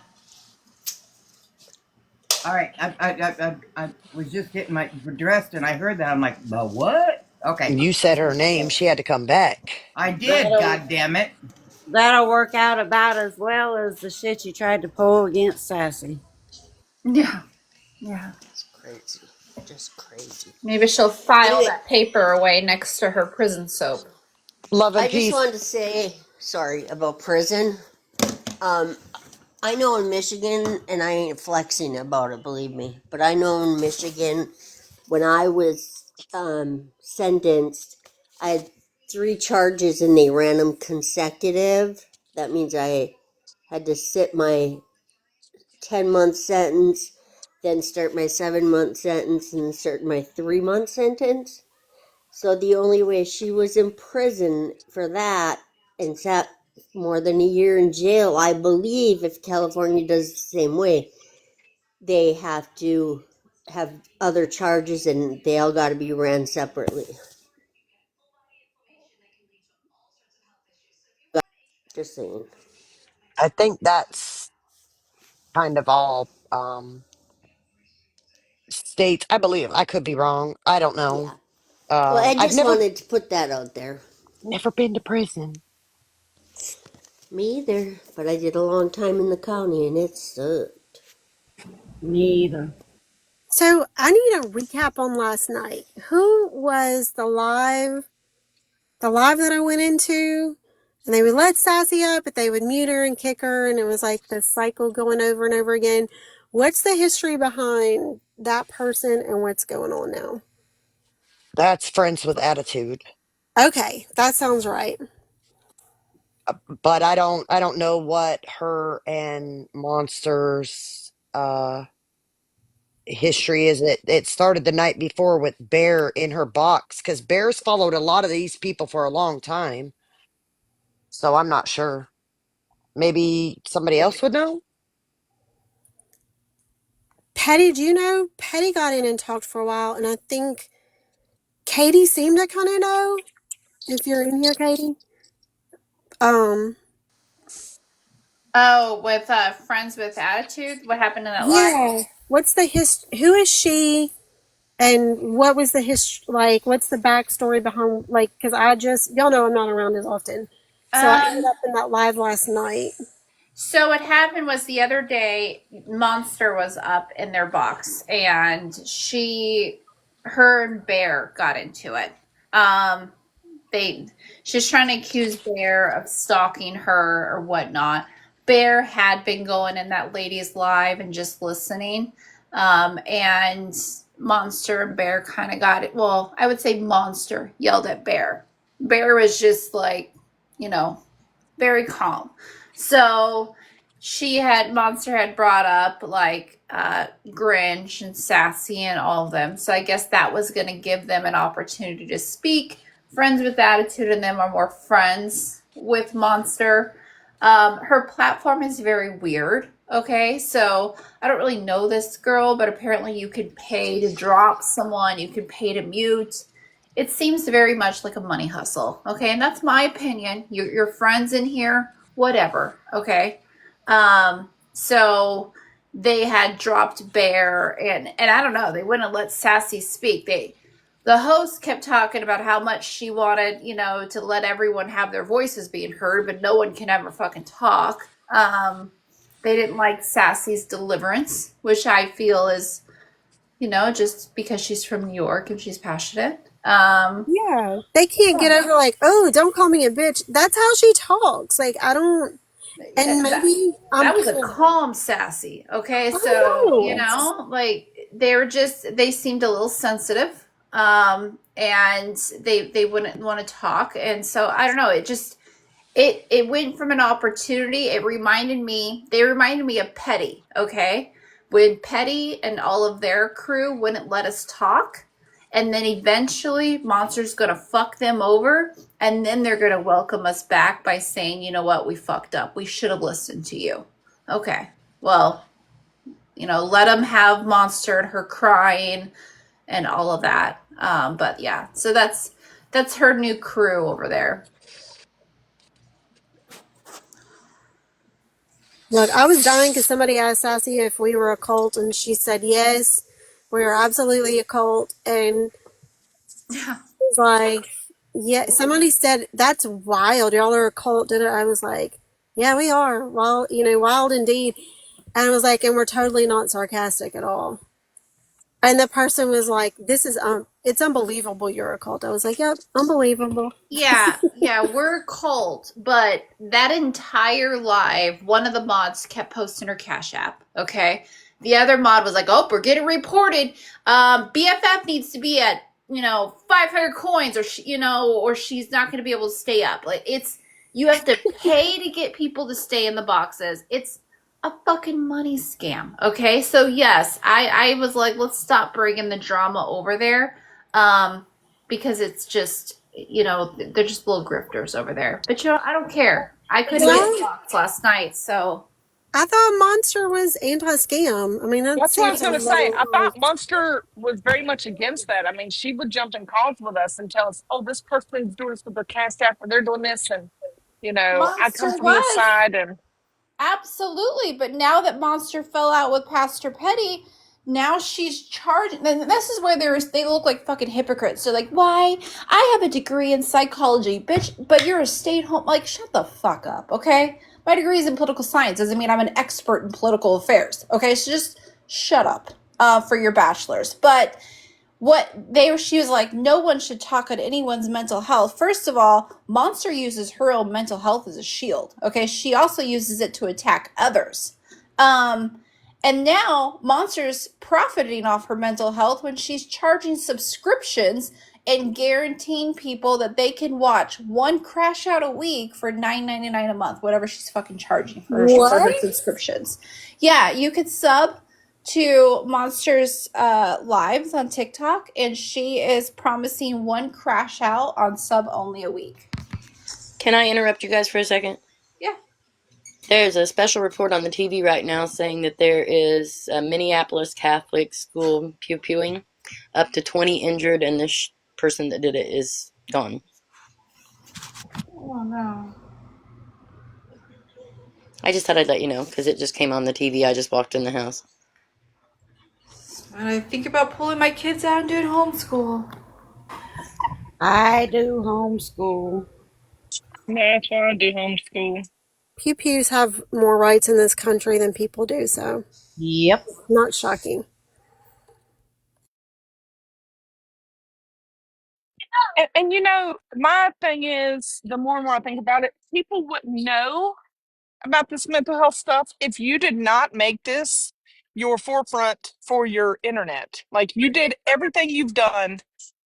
All right, I was just getting my dressed and I heard that. I'm like, the what? Okay, You said her name. She had to come back. I did. That'll God damn it! that'll work out about as well as the shit you tried to pull against Sassy. Yeah. Yeah. It's crazy. Just crazy. Maybe she'll file Anyway, that paper away next to her prison soap. Love I and just peace. wanted to say sorry about prison. Um, I know in Michigan, and I ain't flexing about it, believe me, but I know in Michigan, when I was sentenced, I had 3 charges and they ran them consecutive. That means I had to sit my 10-month sentence, then start my 7-month sentence, and start my 3-month sentence. So the only way she was in prison for that and sat more than a year in jail, I believe, if California does the same way, they have to have other charges and they all got to be ran separately. Just saying. I think that's kind of all states. I believe. I could be wrong. I don't know. Yeah. Well, I I've just never wanted to put that out there. never been to prison. Me either, but I did a long time in the county and it sucked. Me either. So I need a recap on last night. Who was the live that I went into? And they would let Sassy up, but they would mute her and kick her, and it was like this cycle going over and over again. What's the history behind that person and what's going on now? That's friends with attitude. Okay, that sounds right. But I don't know what her and Monsters history is. It started the night before with Bear in her box because Bear's followed a lot of these people for a long time. So I'm not sure. Maybe somebody else would know. Petty, do you know? Petty got in and talked for a while, and I think Katie seemed to kind of know. If you're in here, Katie. Um, Oh, with Friends with Attitude? What happened in that live? yeah. What's the who is she? And what was the like? What's the backstory behind? Like, because y'all know I'm not around as often, so I ended Um, up in that live last night. so what happened was the other day, Monster was up in their box, and her and Bear got into it. Um, they, she's trying to accuse Bear of stalking her or whatnot. Bear had been going in that lady's live and just listening, and Monster and Bear kind of got it. Well, I would say Monster yelled at Bear. Bear was just like, you know, very calm. So Monster had brought up like Grinch and Sassy and all of them. So I guess that was going to give them an opportunity to speak. Friends with Attitude and them are more friends with Monster. Her platform is very weird. Okay, so I don't really know this girl, but apparently you could pay to drop someone, you could pay to mute. It seems very much like a money hustle. Okay, and that's my opinion. Your friends in here, whatever. Okay, so they had dropped Bear, and I don't know. They wouldn't let Sassy speak. The host kept talking about how much she wanted, to let everyone have their voices being heard, but no one can ever fucking talk. They didn't like Sassy's deliverance, which I feel is, just because she's from New York and she's passionate. Yeah, they can't get over like, oh, don't call me a bitch. That's how she talks. Like, I don't. And maybe that was a calm Sassy. Okay, so like they seemed a little sensitive, and they wouldn't want to talk, and so I don't know. It went from an opportunity. They reminded me of Petty. Okay, when Petty and all of their crew wouldn't let us talk, and then eventually Monster's gonna fuck them over, and then they're gonna welcome us back by saying, you know what, we fucked up. We should have listened to you. Okay, well, let them have Monster and her crying and all of that. But yeah, so that's her new crew over there. Look, I was dying because somebody asked Sassy if we were a cult, and she said yes, we are absolutely a cult. And Yeah. I was like, yeah. Somebody said that's wild. Y'all are a cult, did it? I was like, yeah, we are. Wild, wild indeed. And I was like, and we're totally not sarcastic at all. And the person was like, this is it's unbelievable you're a cult. I was like, yep, unbelievable. Yeah, we're a cult, but that entire live, one of the mods kept posting her Cash App. Okay, the other mod was like, "Oh, we're getting reported. BFF needs to be at 500 coins, or she's not going to be able to stay up. Like you have to pay to get people to stay in the boxes. It's a fucking money scam. Okay, so yes, I was like, let's stop bringing the drama over there. Because it's just, they're just little grifters over there. But I don't care. I couldn't get blocked last night, so. I thought Monster was anti-scam. I mean, that That's what I was seems going a to say. I little. thought Monster was very much against that. I mean, she would jump in calls with us and tell us, "Oh, this person's doing this with their cash app, or they're doing this," and I come Monster from the was. side and Absolutely. But now that Monster fell out with Pastor Petty, now she's charging. And this is where they look like fucking hypocrites. They're like, why? I have a degree in psychology, bitch, but you're a stay-at-home. Like, shut the fuck up, okay? My degree is in political science. Doesn't mean I'm an expert in political affairs, okay? So just shut up for your bachelor's. But she was like, no one should talk on anyone's mental health. First of all, Monster uses her own mental health as a shield. Okay, she also uses it to attack others. And now Monster's profiting off her mental health when she's charging subscriptions and guaranteeing people that they can watch one crash out a week for $9.99 a month, whatever she's fucking charging for her subscriptions. Yeah, you could sub to Monster's lives on TikTok, and she is promising one crash out on sub only a week. Can I interrupt you guys for a second? Yeah. There's a special report on the TV right now saying that there is a Minneapolis Catholic school pew-pewing, up to 20 injured, and this person that did it is gone. Oh, no. I just thought I'd let you know, because it just came on the TV. I just walked in the house. When I think about pulling my kids out and doing homeschool. I do homeschool. that's why I do homeschool. Pew pews have more rights in this country than people do, so. Yep. Not shocking. And my thing is, the more and more I think about it, people wouldn't know about this mental health stuff if you did not make this your forefront for your internet. Like, you did everything you've done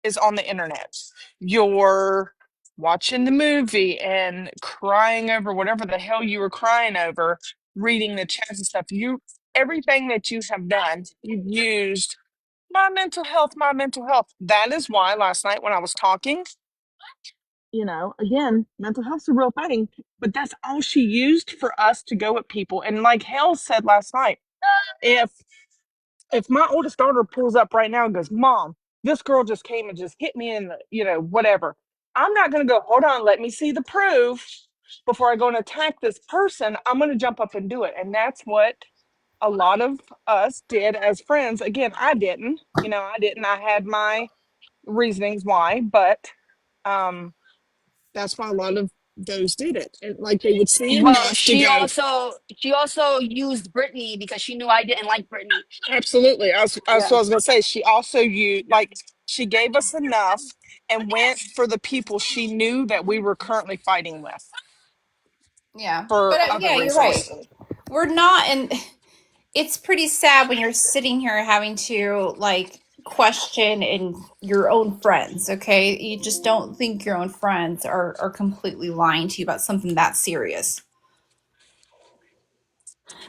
is on the internet. Your watching the movie and crying over whatever the hell you were crying over, reading the chats and stuff. Everything that you have done, you've used my mental health, my mental health. That is why last night when I was talking, again, mental health's a real thing, but that's all she used for us to go at people. And like Hell said last night, if my oldest daughter pulls up right now and goes, Mom, this girl just came and just hit me in the, whatever. I'm not going to go, hold on, let me see the proof before I go and attack this person. I'm going to jump up and do it. And that's what a lot of us did as friends. Again, I didn't. I had my reasonings why, but that's why a lot of those did it. And like they would see Well, enough to she go, also she also used Britney because she knew I didn't like Britney. absolutely. That's Yeah. what I was gonna say. She also she gave us enough and went for the people she knew that we were currently fighting with Yeah. for But other yeah, you're right. reasons. We're not, and it's pretty sad when you're sitting here having to like question in your own friends, okay? You just don't think your own friends are completely lying to you about something that serious.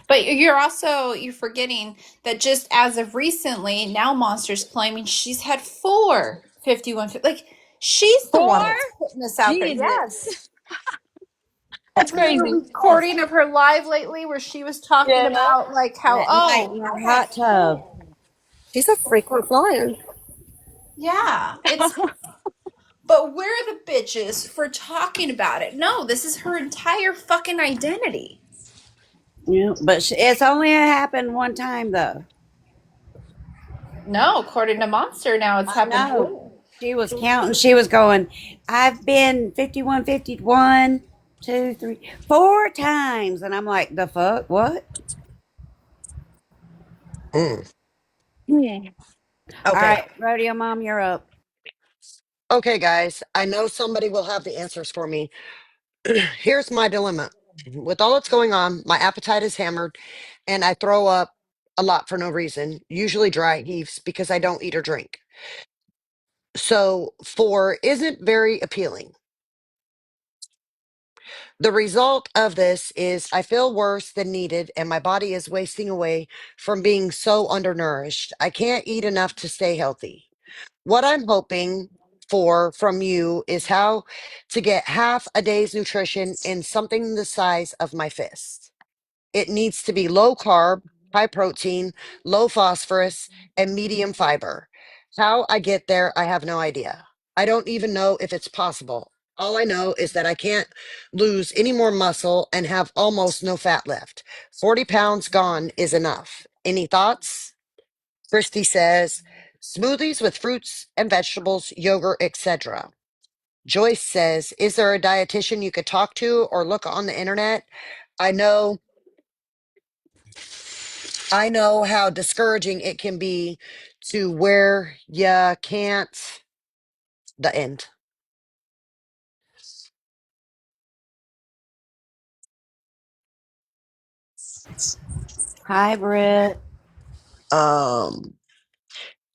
But you're forgetting that just as of recently, now Monster's claiming she's had 451. Like she's the Four? one that's putting this out there. Jesus. Yes. That's Remember crazy. a recording of her live lately where she was talking Yeah. about like how At night in her I've had hot tub. She's a frequent flyer. yeah, it's but we're the bitches for talking about it. No, this is her entire fucking identity. Yeah, but it's only happened one time though. No, according to Monster, now it's I happened know. four. She was counting. She was going, I've been 51, 51, 2, 3, 4 times. And I'm like, the fuck? What? Mm. Hmm. All Okay. right, Rodeo Mom, you're up. Okay, guys. I know somebody will have the answers for me. Here's my dilemma. With all that's going on, my appetite is hammered and I throw up a lot for no reason, usually dry heaves because I don't eat or drink. So, 4 isn't very appealing. The result of this is I feel worse than needed and my body is wasting away from being so undernourished. I can't eat enough to stay healthy. What I'm hoping for from you is how to get half a day's nutrition in something the size of my fist. It needs to be low carb, high protein, low phosphorus, and medium fiber. How I get there, I have no idea. I don't even know if it's possible. All I know is that I can't lose any more muscle and have almost no fat left. 40 pounds gone is enough. Any thoughts? Christy says, smoothies with fruits and vegetables, yogurt, etc. Joyce says, is there a dietitian you could talk to or look on the internet? I know I know how discouraging it can be to where you can't the end. Hi, Britt. Um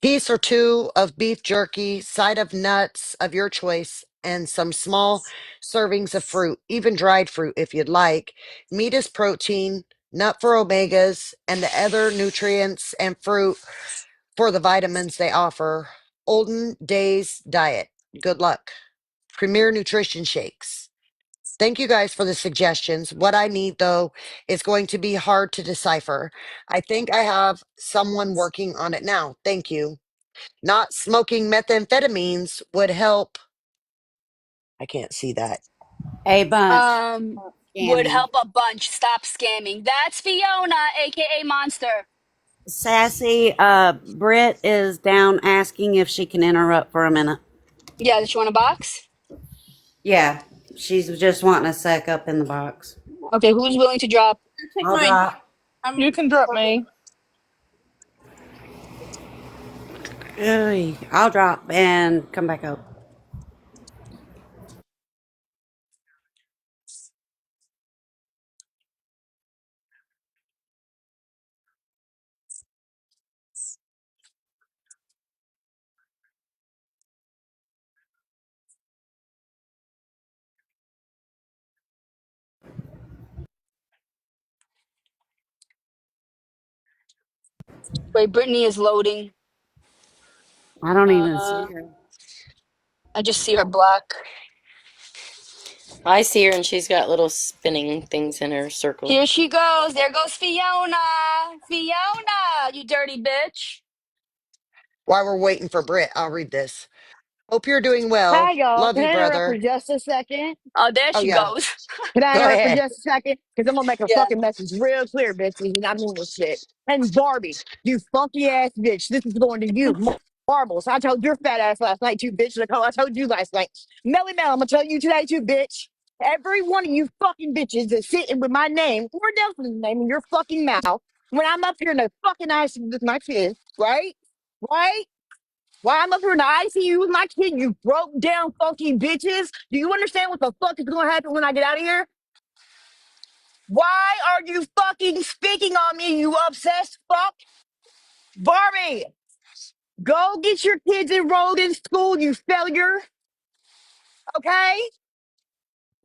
Piece or two of beef jerky, side of nuts of your choice, and some small servings of fruit, even dried fruit if you'd like. Meat is protein, nut for omegas, and the other nutrients, and fruit for the vitamins they offer. Olden Days Diet. Good luck. Premier Nutrition Shakes. Thank you guys for the suggestions. What I need, though, is going to be hard to decipher. I think I have someone working on it now. Thank you. Not smoking methamphetamines would help. I can't see that. A bunch. Um, would Scamming. help a bunch. Stop scamming. That's Fiona, aka Monster. Sassy, Britt is down asking if she can interrupt for a minute. Yeah, does she want a box? Yeah, she's just wanting a sec up in the box. Okay, who's willing to drop? Take I'll mine. drop. You I'm can drop me. I'll drop and come back up. Wait, Brittany is loading. I don't even see Uh, her. I just see her black. I see her and she's got little spinning things in her circle. Here she goes. There goes Fiona. Fiona, you dirty bitch. While we're waiting for Britt, I'll read this. Hope you're doing well. Hi, y'all. Love Can you, I interrupt for brother. just a second? Oh, there Oh, she yeah. goes. Can I Go interrupt for ahead. just a second? Because I'm gonna make a Yeah. fucking message real clear, bitches, and I mean this shit. And Barbie, you funky ass bitch. This is going to you. Marbles. I told your fat ass last night, too, bitch. Nicole, I told you last night. Melly Mel, I'm gonna tell you today, too, bitch. Every one of you fucking bitches that's sitting with my name or Nelson's name in your fucking mouth when I'm up here in the fucking ice with my kids, right? Right? Why I'm up here in the ICU with my kid, you broke down funky bitches. Do you understand what the fuck is gonna happen when I get out of here? Why are you fucking speaking on me, you obsessed fuck? Barbie, go get your kids enrolled in school, you failure, okay?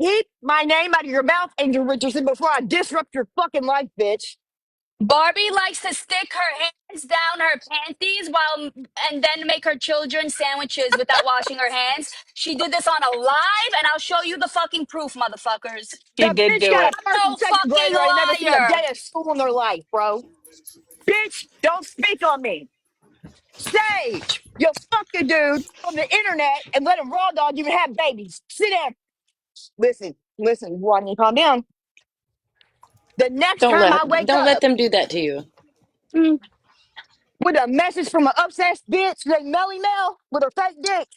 Keep my name out of your mouth, Angel Richardson, before I disrupt your fucking life, bitch. Barbie likes to stick her hands down her panties while and then make her children sandwiches without washing her hands. She did this on a live, and I'll show you the fucking proof, motherfuckers. She The did bitch do got a it. first No and second fucking grader. I ain't never seen a liar. day of school in their life, bro. Bitch, don't speak on me. Sage, you fuck the dude from the internet and let him raw dog you and have babies. Sit down. Listen, Rodney, calm down. The next Don't time let I wake don't let up them do that to you. mm, with a message from an obsessed bitch named Melly Mel with her fake dick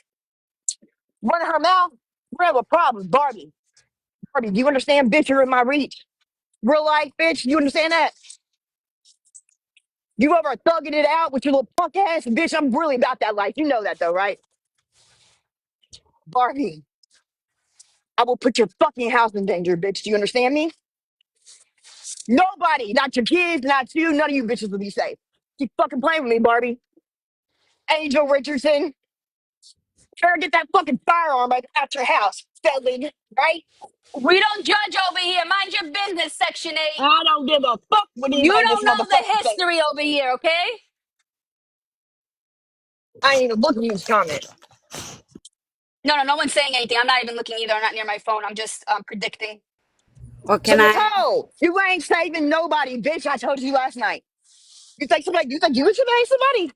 running her mouth, we have a problem, Barbie. Barbie, do you understand, bitch? You're in my reach. Real life, bitch. You understand that? You over thugging it out with your little punk ass, bitch. I'm really about that life. You know that, though, right? Barbie, I will put your fucking house in danger, bitch. Do you understand me? Nobody, not your kids, not you, none of you bitches will be safe. Keep fucking playing with me, Barbie. Angel Richardson, try to get that fucking firearm out your house, felon, right? We don't judge over here. Mind your business, Section 8. I don't give a fuck what You anybody in this don't know the motherfucker thinks. history over here, okay? I ain't even looking at these comments. No, no one's saying anything. I'm not even looking either. I'm not near my phone. I'm just predicting. Well, So can I? Nicole, you ain't saving nobody, bitch. I told you last night. You think you would save somebody?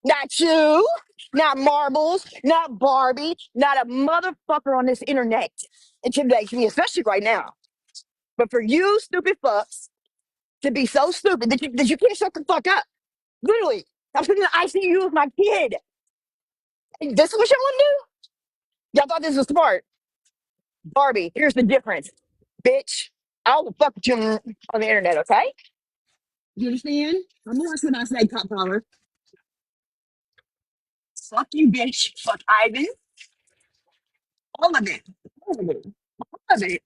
Not you, not Marbles, not Barbie, not a motherfucker on this internet intimidates me, especially right now. But for you stupid fucks to be so stupid that you can't shut the fuck up. Literally, I'm sitting in the ICU with my kid. And this is what y'all want to do? Y'all thought this was smart. Barbie, here's the difference. Bitch, I'll fuck with you on the internet, okay? You understand? I'm not when I say top power. Fuck you, bitch. Fuck Ivan. All of it. All of it. All of it.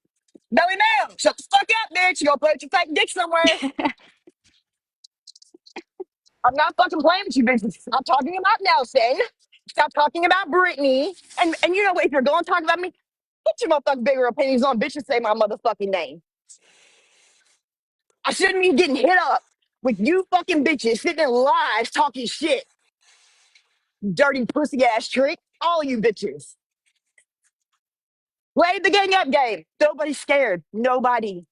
Belly Mel, shut the fuck up, bitch. You gonna play with your fake dick somewhere. I'm not fucking playing with you, bitch. Stop talking about Nelson. Stop talking about Brittany. And you know what? If you're going to talk about me, put your motherfucking bigger opinions on, bitch, and say my motherfucking name. I shouldn't be getting hit up with you fucking bitches sitting in live talking shit. Dirty pussy ass trick. All you bitches. Play the gang up game. Nobody's scared. Nobody.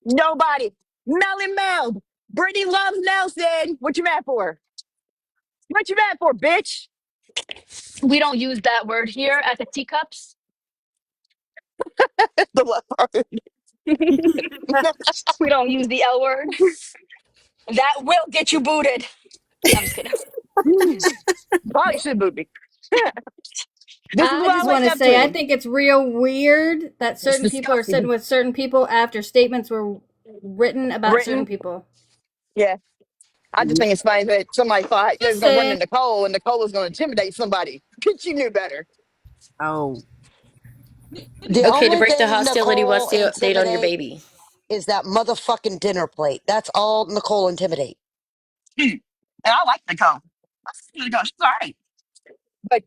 Nobody. Melly Mel. Brittany loves Nelson. What you mad for? What you mad for, bitch? We don't use that word here at the teacups. The love part. We don't use the L word. That will get you booted. I'm just kidding. Probably should boot me. This is I what I just want wake to up say, I to. think it's real weird that It's certain people are sitting disgusting. with certain people after statements were written about certain Written. people. Yeah. I just think it's funny that somebody thought they was Just gonna run saying. into Nicole and Nicole was gonna intimidate somebody. She knew better. Oh, The Okay, to only break the thing hostility, what's Nicole the update on your intimidate baby? is that motherfucking dinner plate. That's all Nicole intimidate. And I like Nicole. Nicole, she's all right. But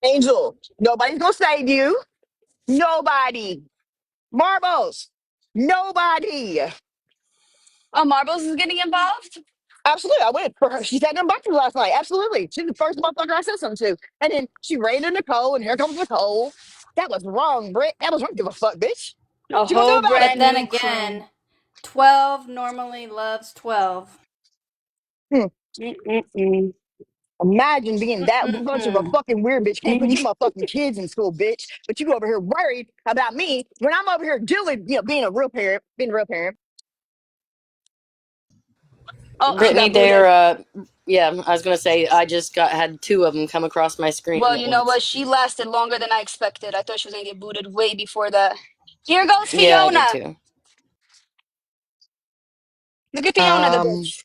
Angel, nobody's gonna save you. Nobody. Marbles. Nobody. Oh, Marbles is getting involved? Absolutely, I went for her. She sat in her boxes last night. Absolutely. She's the first motherfucker I said something to. And then she ran into Nicole, and here comes Nicole. That was wrong, Britt. That was wrong. Give a fuck, bitch. A What you gonna do whole about it? But brand then new crew. again, 12 normally loves 12. Hmm. Mm-mm-mm. Imagine being that much of a Mm-mm. fucking weird bitch. Can't put your motherfucking kids in school, bitch. But you over here worried about me when I'm over here doing, being a real parent, being a real parent. Oh, She Brittany, got booted. yeah, I was gonna say I just had two of them come across my screen well, at you know once. what? She lasted longer than I expected. I thought she was gonna get booted way before that. Here goes Yeah, I did Fiona. too. Look at Fiona, the Um, bitch.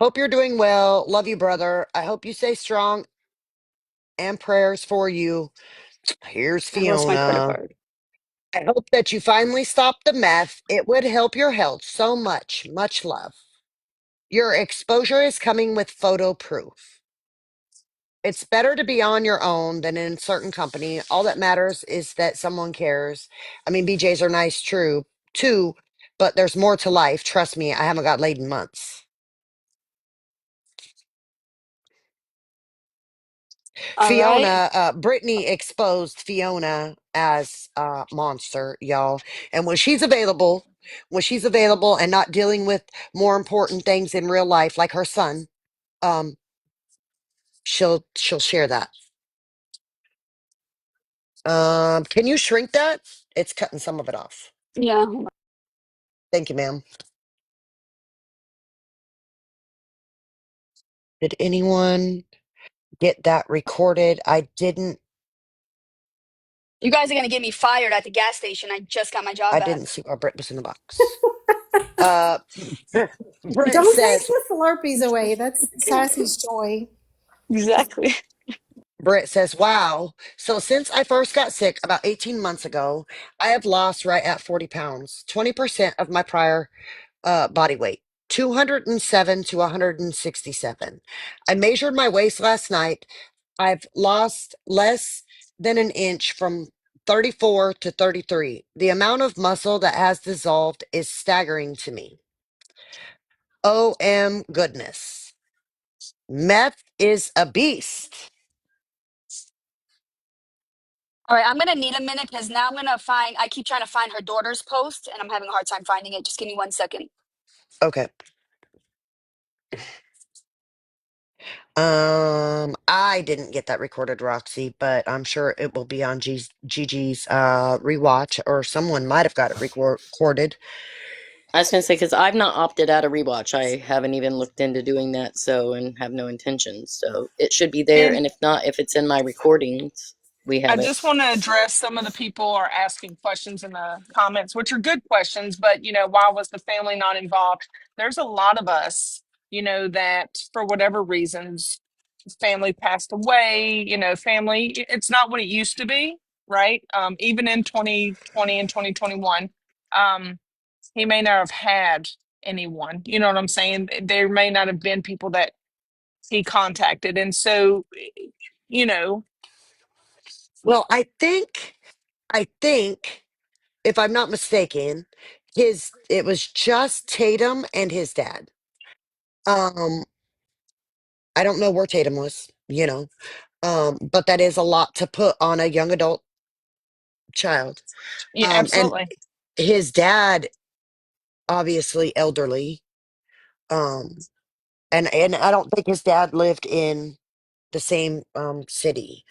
hope you're doing well. Love you, brother. I hope you stay strong and prayers for you. Here's I lost my credit Fiona. card. I hope that you finally stop the meth. It would help your health so much. Much love. Your exposure is coming with photo proof. It's better to be on your own than in a certain company. All that matters is that someone cares. I mean, BJs are nice, true, too, but there's more to life. Trust me, I haven't got laid in months. All right. Brittany exposed Fiona as a monster, y'all. And when she's available and not dealing with more important things in real life, like her son, um, she'll share that. Can you shrink that? It's cutting some of it off. Yeah. Thank you, ma'am. Did anyone get that recorded? I didn't. You guys are gonna get me fired at the gas station. I just got my job I back. didn't see. Oh, Britt was in the box. Uh, Britt Don't take says. the Slurpees away. That's Sassy's joy. Exactly. Britt says, "Wow. So since I first got sick about 18 months ago, I have lost right at 40 pounds, 20% of my prior body weight, 207 to 167. I measured my waist last night. I've lost less than an inch from 34 to 33. The amount of muscle that has dissolved is staggering to me. OM goodness. Meth is a beast." All right, I'm gonna need a minute because now I'm gonna find. I keep trying to find her daughter's post, and I'm having a hard time finding it. Just give me 1 second. Okay. I didn't get that recorded, Roxy, but I'm sure it will be on Gigi's rewatch, or someone might have got it recorded. I was gonna say because I've not opted out of rewatch. I haven't even looked into doing that, so and have no intentions. So it should be there, And and if not, if it's in my recordings, we I have it. just want to address some of the people are asking questions in the comments, which are good questions, but why was the family not involved? There's a lot of us, that for whatever reasons, family passed away, family, it's not what it used to be, right? Even in 2020 and 2021, um, he may not have had anyone, you know what I'm saying? There may not have been people that he contacted. And so, you know, Well, I think, if I'm not mistaken, it was just Tatum and his dad. Um, I don't know where Tatum was, but that is a lot to put on a young adult child. yeah, And absolutely. his dad, obviously elderly, um, and I don't think his dad lived in the same city.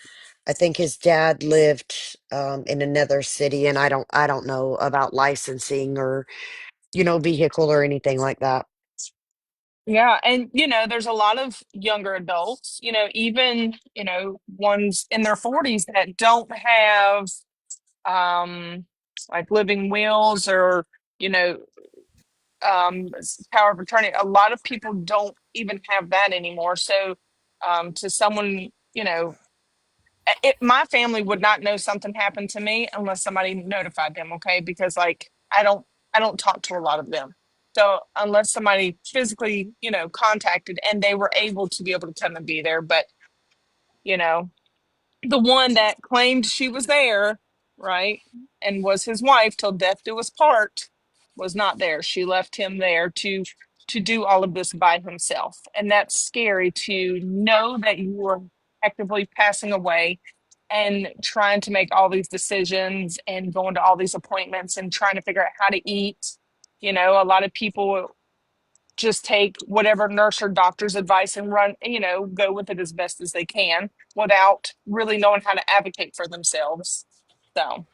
I think his dad lived in another city, and I don't know about licensing or vehicle or anything like that. Yeah, and there's a lot of younger adults, even, ones in their 40s that don't have like living wills or, you know, power of attorney. A lot of people don't even have that anymore. So to someone, my family would not know something happened to me unless somebody notified them, okay? Because like I don't talk to a lot of them. So unless somebody physically, contacted and they were able to be able to come and be there, but you know, the one that claimed she was there, right, and was his wife till death do us part, was not there. She left him there to to do all of this by himself. And that's scary to know that you are actively passing away and trying to make all these decisions and going to all these appointments and trying to figure out how to eat. You know, a lot of people just take whatever nurse or doctor's advice and run, go with it as best as they can without really knowing how to advocate for themselves. So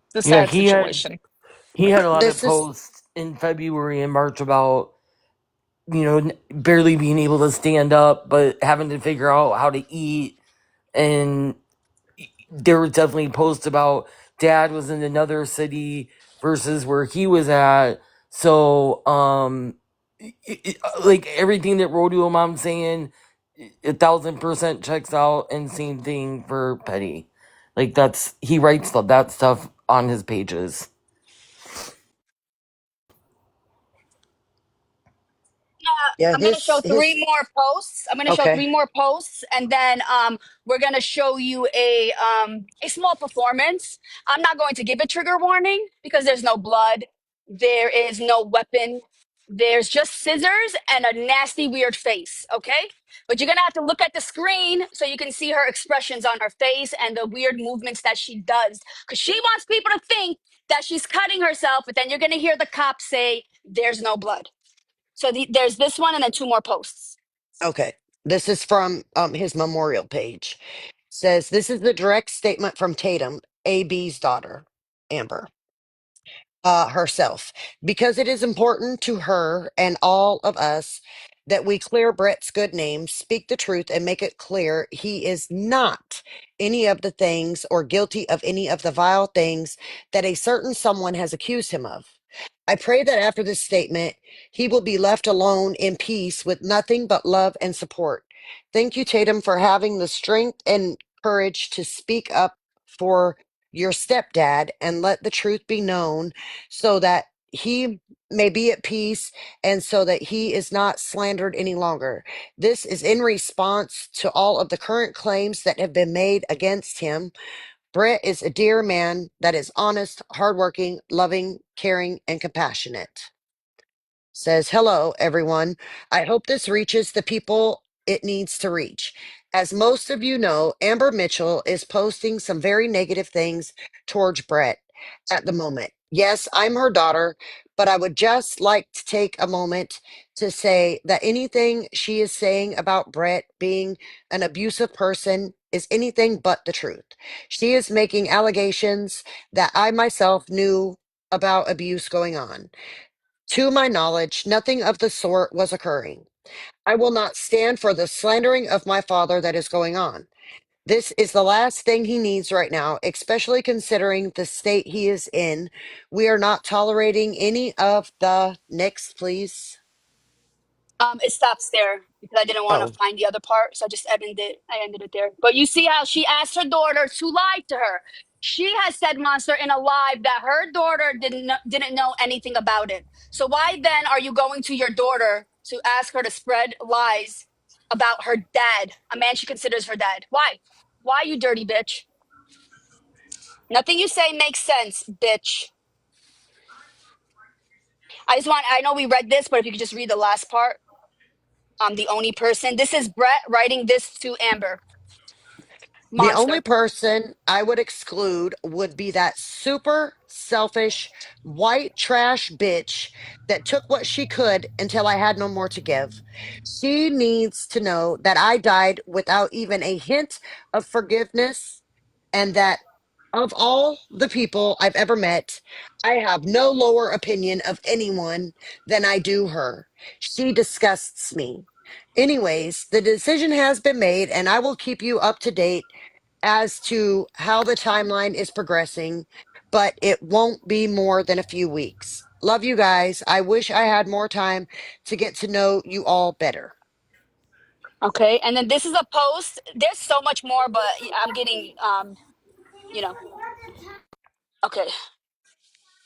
it's a Yeah, sad situation. he had a lot of This is posts in February and March about barely being able to stand up, but having to figure out how to eat. And there were definitely posts about dad was in another city versus where he was at. So, like everything that Rodeo Mom's saying, 1,000% checks out. And same thing for Petty. Like he writes that stuff on his pages. yeah, I'm going to show his three more posts. I'm going to show okay. three more posts, and then we're going to show you a small performance. I'm not going to give a trigger warning because there's no blood, there is no weapon, there's just scissors and a nasty weird face. Okay, but you're going to have to look at the screen so you can see her expressions on her face and the weird movements that she does because she wants people to think that she's cutting herself, but then you're going to hear the cops say there's no blood. So there's this one and then two more posts. Okay. This is from his memorial page. Says this is the direct statement from Tatum, AB's daughter, Amber. Herself, because it is important to her and all of us that we clear Brett's good name, speak the truth, and make it clear he is not any of the things or guilty of any of the vile things that a certain someone has accused him of. I pray that after this statement, he will be left alone in peace with nothing but love and support. Thank you, Tatum, for having the strength and courage to speak up for your stepdad and let the truth be known so that he may be at peace and so that he is not slandered any longer. This is in response to all of the current claims that have been made against him. Brett is a dear man that is honest, hardworking, loving, caring, and compassionate. Says, hello, everyone. I hope this reaches the people it needs to reach. As most of you know, Amber Mitchell is posting some very negative things towards Brett at the moment. Yes, I'm her daughter, but I would just like to take a moment to say that anything she is saying about Brett being an abusive person is anything but the truth. She is making allegations that I myself knew about abuse going on. To my knowledge, nothing of the sort was occurring. I will not stand for the slandering of my father that is going on. This is the last thing he needs right now, especially considering the state he is in. We are not tolerating any of the next, please. It stops there because I didn't want to Oh, find the other part, so I just ended it. I ended it there. But you see how she asked her daughter to lie to her. She has said, Monster, in a live that her daughter didn't know anything about it. So why then are you going to your daughter to ask her to spread lies about her dad, a man she considers her dad? Why? Why, you dirty bitch? Nothing you say makes sense, bitch. I know we read this, but if you could just read the last part. I'm the only person. This is Brett writing this to Amber. the only Monster. person I would exclude would be that super selfish white trash bitch that took what she could until I had no more to give. She needs to know that I died without even a hint of forgiveness and that of all the people I've ever met, I have no lower opinion of anyone than I do her. She disgusts me. Anyways, the decision has been made, and I will keep you up to date as to how the timeline is progressing, but it won't be more than a few weeks. Love you guys. I wish I had more time to get to know you all better. Okay. And then this is a post. There's so much more, but I'm getting you know, okay.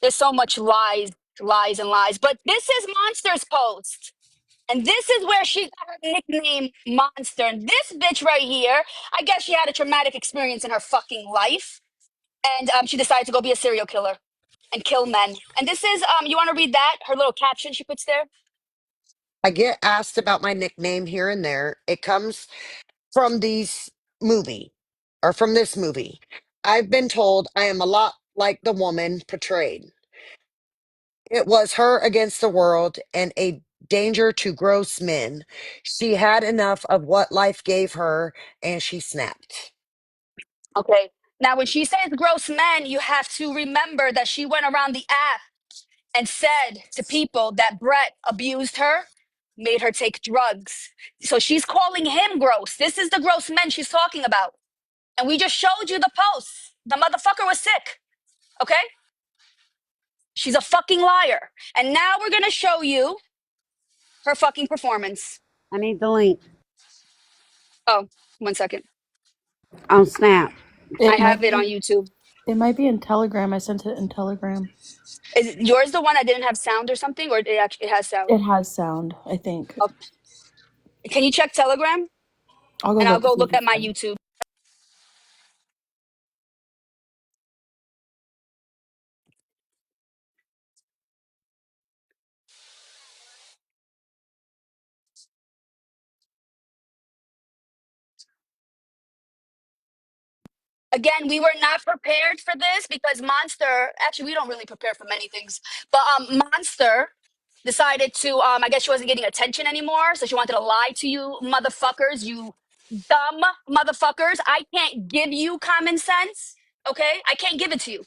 There's so much lies, lies and lies. But this is Monster's post. And this is where she got her nickname Monster. And this bitch right here, I guess she had a traumatic experience in her fucking life. And she decided to go be a serial killer and kill men. And this is, you want to read that? Her little caption she puts there? I get asked about my nickname here and there. It comes from these movie or from this movie. I've been told I am a lot like the woman portrayed. It was her against the world and a danger to gross men. She had enough of what life gave her and she snapped. Okay. Now, when she says gross men, you have to remember that she went around the app and said to people that Brett abused her, made her take drugs. So she's calling him gross. This is the gross men she's talking about. And we just showed you the post. The motherfucker was sick. Okay? She's a fucking liar. And now we're going to show you her fucking performance. I need the link Oh, 1 second. on Snap. I It have might it on be. YouTube. It might be in Telegram. I sent it in Telegram. Is yours the one that didn't have sound or something, or it has sound? It has sound, I think. Oh, can you check Telegram? I'll go And I'll look go see if look at it's my there. YouTube. Again, we were not prepared for this because Monster, actually, we don't really prepare for many things, but Monster decided to, I guess she wasn't getting attention anymore. So she wanted to lie to you motherfuckers, you dumb motherfuckers. I can't give you common sense. Okay. I can't give it to you.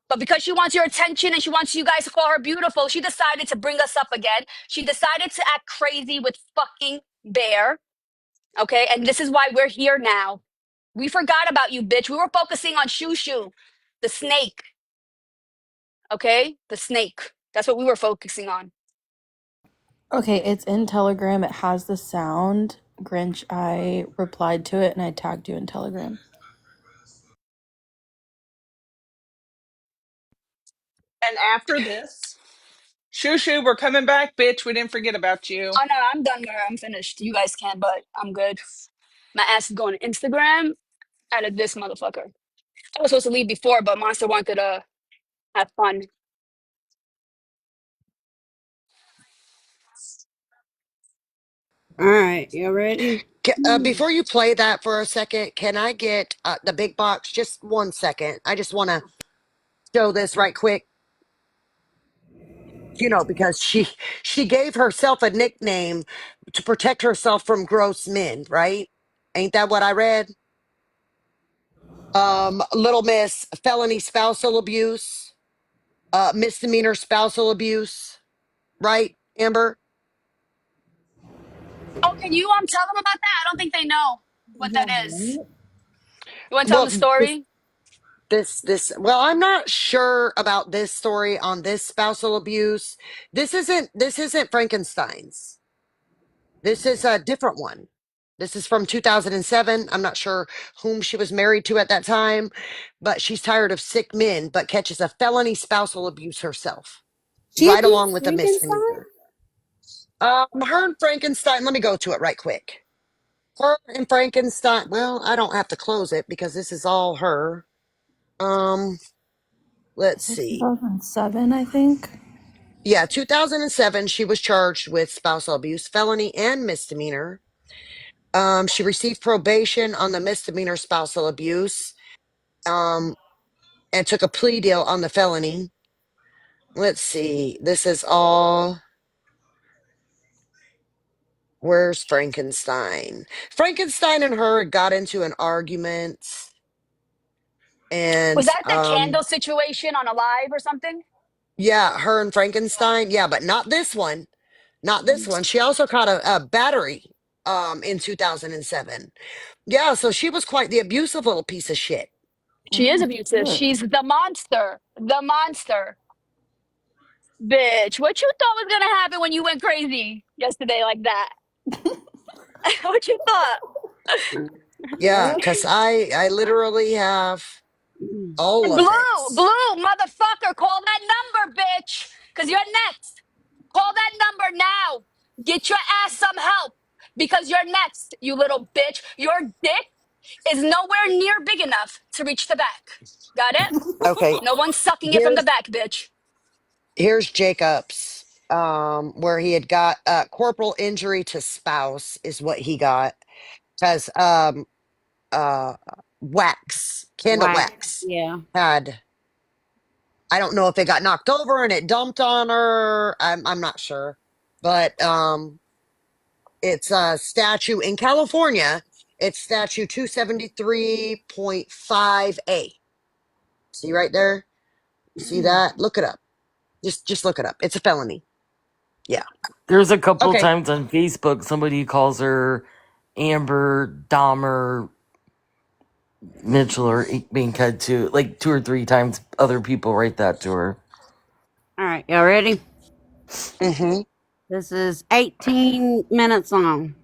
But because she wants your attention and she wants you guys to call her beautiful, she decided to bring us up again. She decided to act crazy with fucking Bear. Okay. And this is why we're here now. We forgot about you, bitch. We were focusing on Shoo Shoo, the snake. Okay? The snake. That's what we were focusing on. Okay, it's in Telegram. It has the sound. Grinch, I replied to it and I tagged you in Telegram. And after this, shoo shoo, we're coming back, bitch. We didn't forget about you. Oh no, I'm done there. I'm finished. You guys can, but I'm good. My ass is going to Instagram out of this motherfucker. I was supposed to leave before, but Monster wanted to have fun. All right, you ready? Before you play that for a second, can I get the big box? Just 1 second. I just want to show this right quick. Because she gave herself a nickname to protect herself from gross men, right? Ain't that what I read? Little Miss felony spousal abuse, misdemeanor spousal abuse, right, Amber? Oh, can you tell them about that? I don't think they know what Yeah, that is. right? You want to tell them the Well, story? well, I'm not sure about this story on this spousal abuse. This isn't Frankenstein's. This is a different one. This is from 2007. I'm not sure whom she was married to at that time, but she's tired of sick men, but catches a felony spousal abuse herself, She right abused along with the Frankenstein? misdemeanor. Her and Frankenstein, let me go to it right quick. Her and Frankenstein, well, I don't have to close it because this is all her. Um, let's Is it see. 2007, I think? Yeah, 2007, she was charged with spousal abuse, felony and misdemeanor. She received probation on the misdemeanor spousal abuse, and took a plea deal on the felony. Let's see. This is all. Where's Frankenstein? Frankenstein and her got into an argument, Was and that the candle situation on Alive or something? yeah, her and Frankenstein. Yeah, but not this one. Not this one. She also caught a battery in 2007. Yeah, so she was quite the abusive little piece of shit. She is Oh, abusive. shit. She's the monster. The monster. Bitch, what you thought was gonna happen when you went crazy yesterday like that? What you thought? Yeah, Well, because I literally have all of it. Blue, motherfucker, call that number, bitch. Cause you're next. Call that number now. Get your ass some help. Because you're next, you little bitch. Your dick is nowhere near big enough to reach the back. Got it? Okay, No one's sucking it from the here's back, bitch. here's Jacobs. where he had got corporal injury to spouse is what he got because uh, candle Whack. wax Yeah. had. I don't know if it got knocked over and it dumped on her. I'm not sure, but it's a statue in California. It's statue 273.5A. See right there? See that? Look it up. Just look it up. It's a felony. Yeah. There's a couple Okay. times on Facebook somebody calls her Amber Dahmer Mitchell or Bankhead too. Like 2 or 3 times other people write that to her. All right. Y'all ready? Mm-hmm. This is 18 minutes long.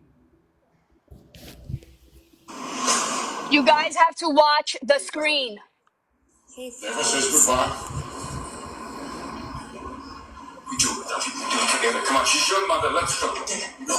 You guys have to watch the screen. Never says goodbye. We do it without you together. Come on, she's your mother. Let's go. No.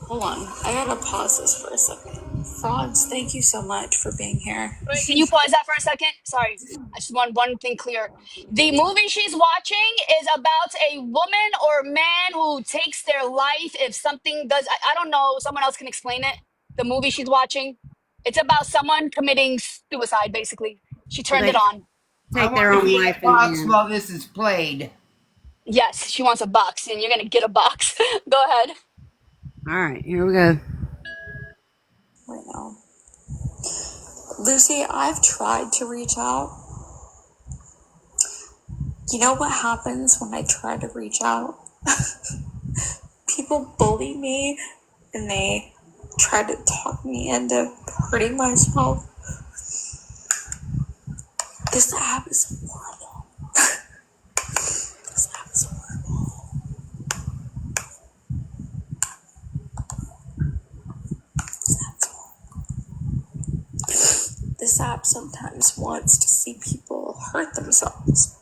Hold on. I gotta pause this for a second. Frogs, thank you so much for being here. Wait, can you pause that for a second? Sorry. I just want one thing clear. The movie she's watching is about a woman or man who takes their life if something does. I don't know. Someone else can explain it. The movie she's watching. It's about someone committing suicide, basically. She So turned they it on. I take want their to own be in life a in box hand. while this is played. Yes, she wants a box, and you're going to get a box. Go ahead. All right. Here we go. Right now. Lucy, I've tried to reach out. You know what happens when I try to reach out? People bully me and they try to talk me into hurting myself. This app is horrible. This app is horrible. This app sometimes wants to see people hurt themselves.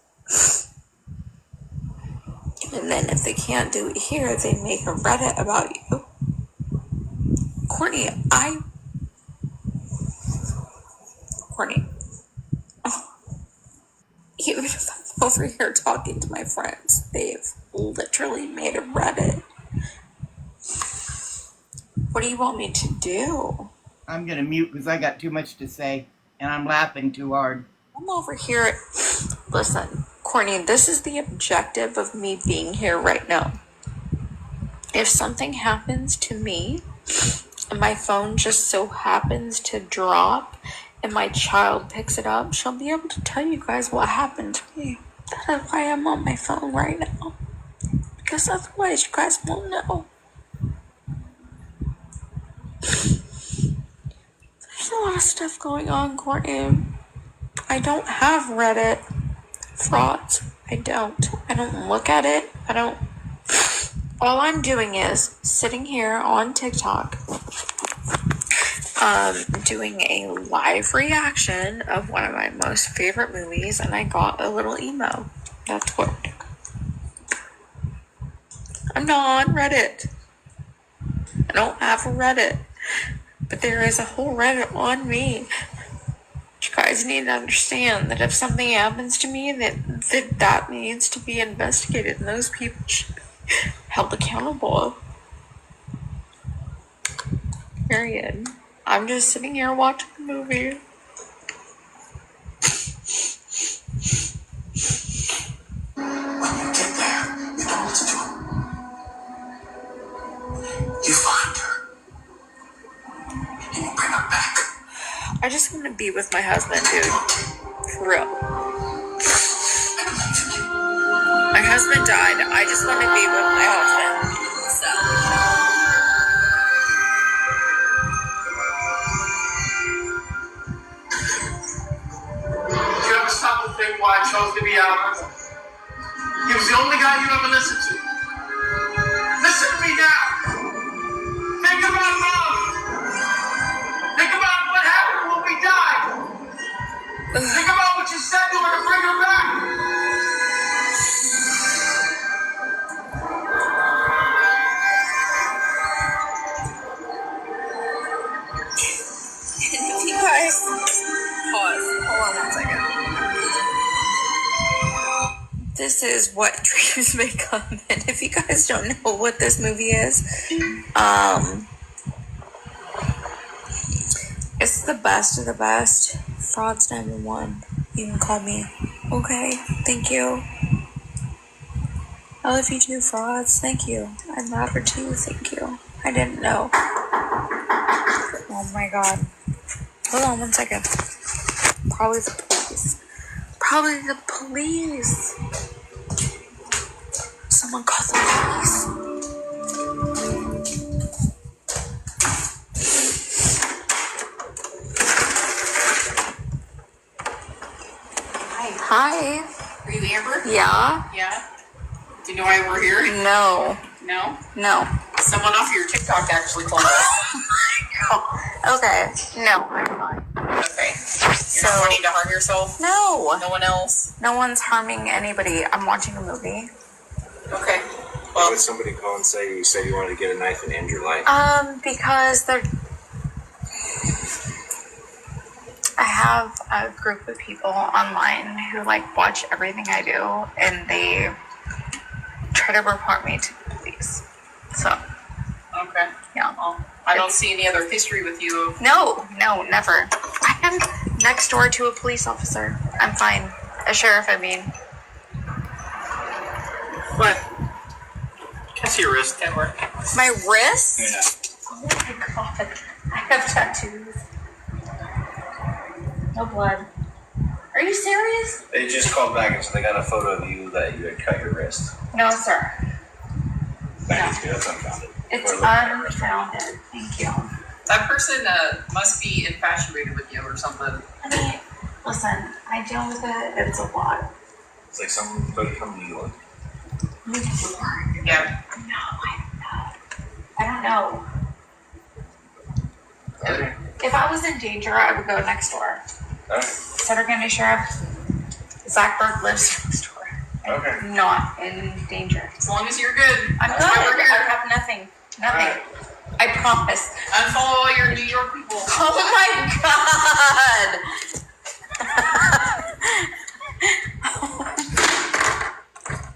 And then if they can't do it here, they make a Reddit about you. Courtney, even if I'm over here talking to my friends, they've literally made a Reddit. What do you want me to do? I'm going to mute because I got too much to say and I'm laughing too hard. I'm over here. Listen, Courtney, this is the objective of me being here right now. If something happens to me and my phone just so happens to drop and my child picks it up, she'll be able to tell you guys what happened to me. That is why I'm on my phone right now. Because otherwise you guys won't know. There's a lot of stuff going on, Courtney. I don't have Reddit. Frauds. I don't look at it. All I'm doing is sitting here on TikTok, doing a live reaction of one of my most favorite movies, and I got a little emo. That's what I'm doing. I'm not on Reddit. I don't have a Reddit. But there is a whole Reddit on me. You guys need to understand that if something happens to me, that needs to be investigated, and those people should be held accountable. Period. I'm just sitting here watching the movie. When you get there, you know what to do. You find her. And you bring her back. I just want to be with my husband, dude. For real. My husband died. I just want to be with my husband. So. You ever stop to think why I chose to be Albert? He was the only guy you ever listened to. Listen to me now. Think about love. Think about what happened when we died. Think about what you said to her to bring her back. You guys, pause. Hold on 1 second. this is What Dreams May Come, and if you guys don't know what this movie is, it's the best of the best. Frauds 911. You can call me. Okay, thank you. I love you too, frauds. Thank you. I'm Robert too. Thank you. I didn't know. Oh my god. Hold on 1 second. Probably the police. Probably the police. Someone call the police. Hi. Are you Amber? Yeah? Yeah. Do you know why we're here? No. No? No. Someone off your TikTok actually told us. Okay. No, I'm fine. Okay. You're not wanting to harm yourself? No. No one else? No one's harming anybody. I'm watching a movie. Okay. Why would somebody call and say you said you wanted to get a knife and end your life? Because I have a group of people online who like watch everything I do, and they try to report me to the police. So. Okay. Yeah. Well, I don't see any other history with you. No, never. I am next door to a police officer. I'm fine. A sheriff, I mean. What? Can I see your wrist, Tamara? My wrist? Yeah. Oh my god. I have tattoos. No blood. Are you serious? They just called back and said they got a photo of you that you had cut your wrist. No, sir. Thank you. That's unfounded. It's unfounded. Thank you. That person must be infatuated with you or something. I mean, listen, I deal with it. It's a lot. It's like someone put from New York. New York? Yeah. No, I don't know. Okay. If I was in danger, I would go next door. Alright. Sutter County Sheriff Zach Berg lives next door. Okay. I'm not in danger. As long as you're good. I'm That's good. why we're here. I have nothing. Nothing. Right. I promise. Unfollow all your New York people. Oh my god!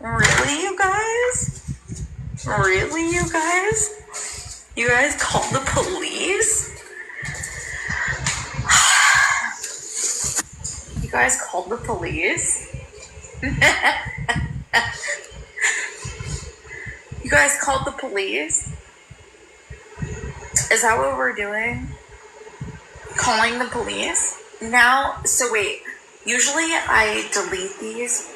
Really, you guys? Really, you guys? You guys called the police? You guys called the police? You guys called the police? Is that what we're doing? Calling the police? Now, so wait. Usually I delete these,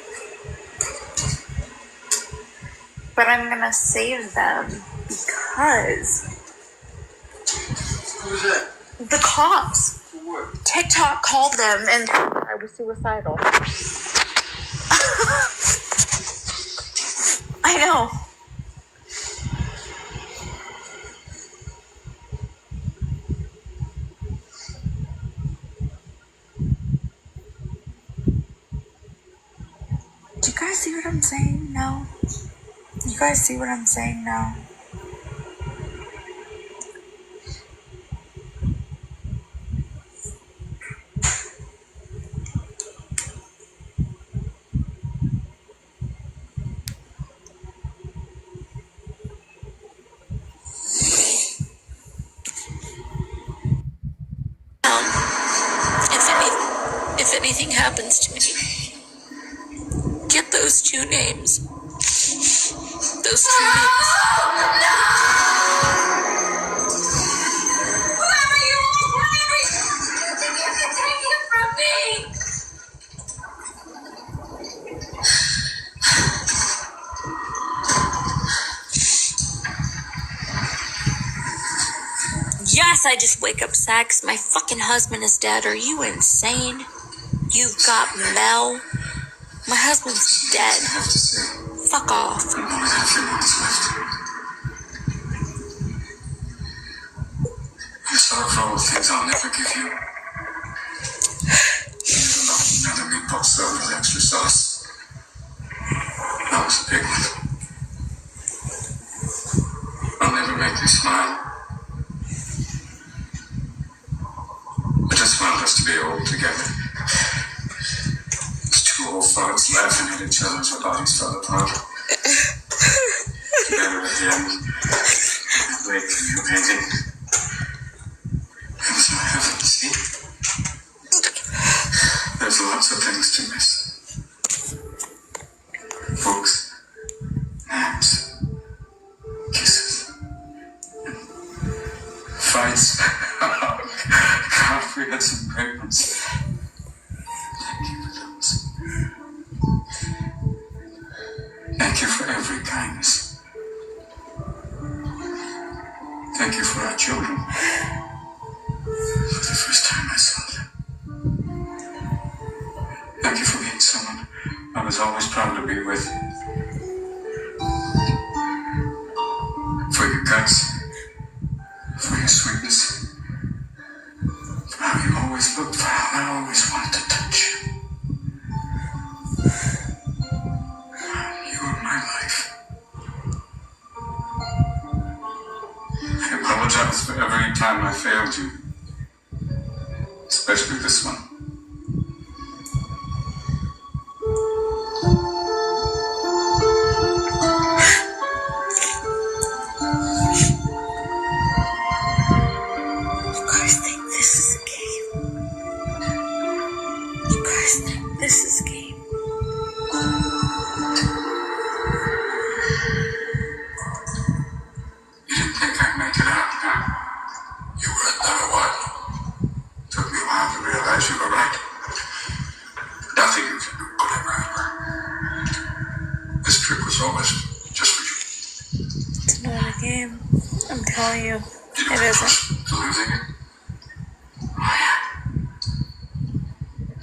but I'm gonna save them because Who's that? the cops. What? TikTok called them and I was suicidal. I know. Do you guys see what I'm saying? No. You guys see what I'm saying? No. If anything happens to me, get those two names. Those two names. Whoever you can take it from me. Yes, I just wake up sad 'cause my fucking husband is dead. Are you insane? You've got Mel. My husband's dead. Fuck off. You only have a few months left. I'm sorry for all the things I'll never give you. Another meatball sub with extra sauce. That was a big one. I'll never make you smile. I just wanted us to be old together. There's two old farts laughing at at each other as our bodies fell apart. Together again. Wake and amazing. It was my heaven, see? There's lots of things to miss. Books, naps, kisses, fights. God, we had some great ones. Thank you for those. Thank you for every kindness. Thank you for our children. For the first time I saw them. Thank you for being someone I was always proud to be with. For your guts. For your sweetness. For how you always looked. For how I always wanted to touch you. You were my life. I apologize for every time I failed you. Especially this one. You guys think this is a game? You guys think this is a game? You didn't think I'd make it out, huh? You were another one. Took me a while to realize you were right. Nothing you can do could ever happen. This trip was always just for you. It's not a game. I'm telling you, You know it the isn't. first to losing it? Oh, yeah.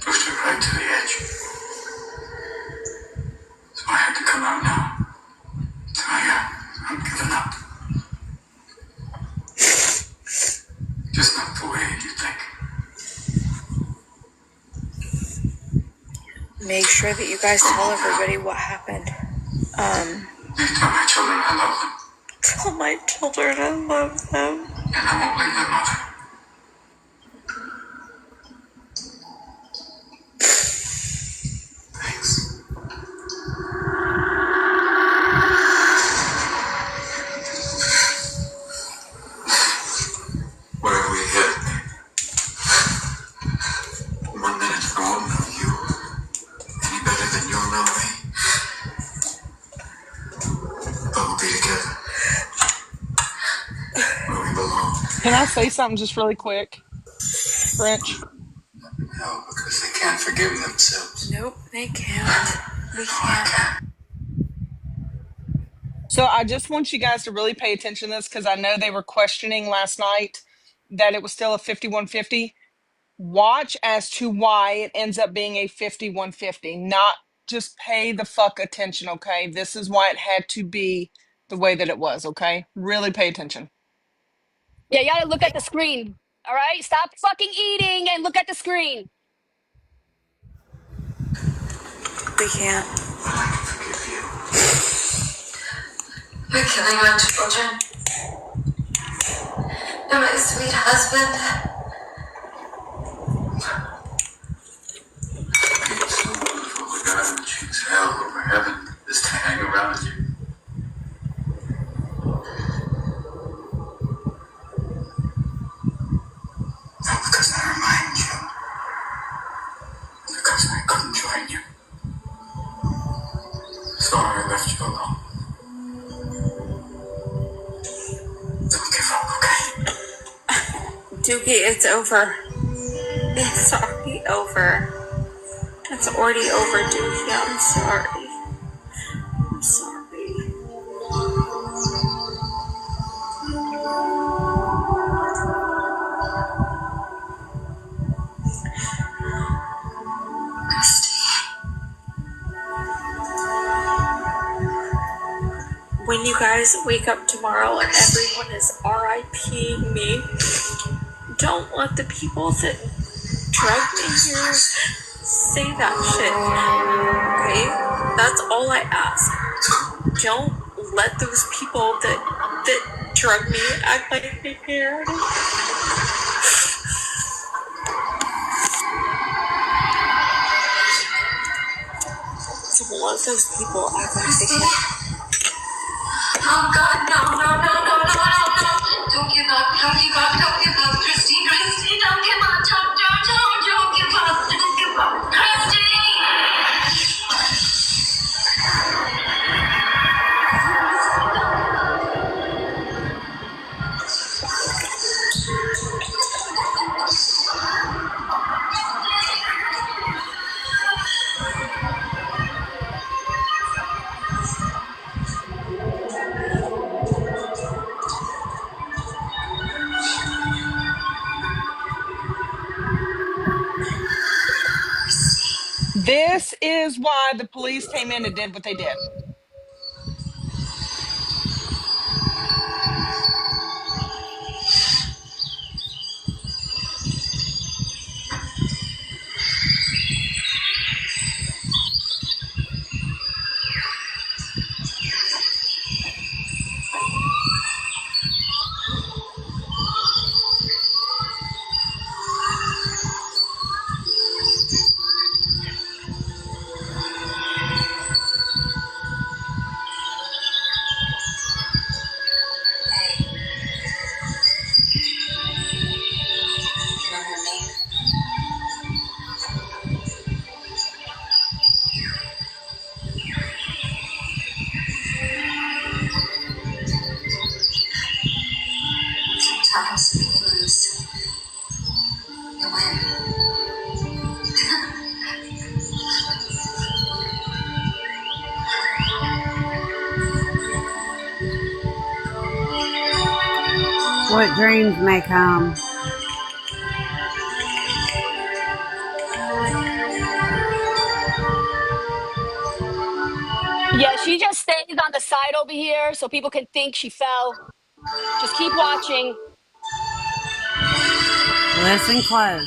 Pushed it right to the edge. So I had to come out now. Tell you, I'm giving up. Just not the way you think. Make sure that you guys tell everybody what happened. You tell my children I love them. Tell my children I love them. And I won't leave their mother. Thanks. Wherever we hit, 1 minute ago, I won't know you any better than you'll know me. But we'll be together. Where we belong. Can I say something just really quick? French. No, because they can't forgive themselves. Nope, they can't. They can't. So I just want you guys to really pay attention to this because I know they were questioning last night that it was still a 5150. Watch as to why it ends up being a 5150. Not just pay the fuck attention, okay? This is why it had to be the way that it was, okay? Really pay attention. Yeah, you gotta look at the screen. All right? Stop fucking eating and look at the screen. We can't. But I can forgive you. You're killing our children. And my sweet husband. It's so wonderful the God would choose hell over heaven just to hang around you. No, because I remind you. Because I couldn't join you. Sorry I left you alone. Don't give up, okay? Doogie, it's over. It's already over. It's already over, Doogie. I'm sorry. I'm sorry. When you guys wake up tomorrow and everyone is RIPing me, don't let the people that drug me here say that shit. Okay? That's all I ask. Don't let those people that drug me act like they cared. multiple of those people act like they can. Oh God, no, no, no, no, no, no, no. Don't give up, don't give up, don't give up. Christy, Christy, don't give up. Don't give up, don't give up. Christy! This is why the police came in and did what they did. Sometimes you lose, you win. What dreams may come. Yeah, she just stays on the side over here so people can think she fell. Just keep watching. Listen close.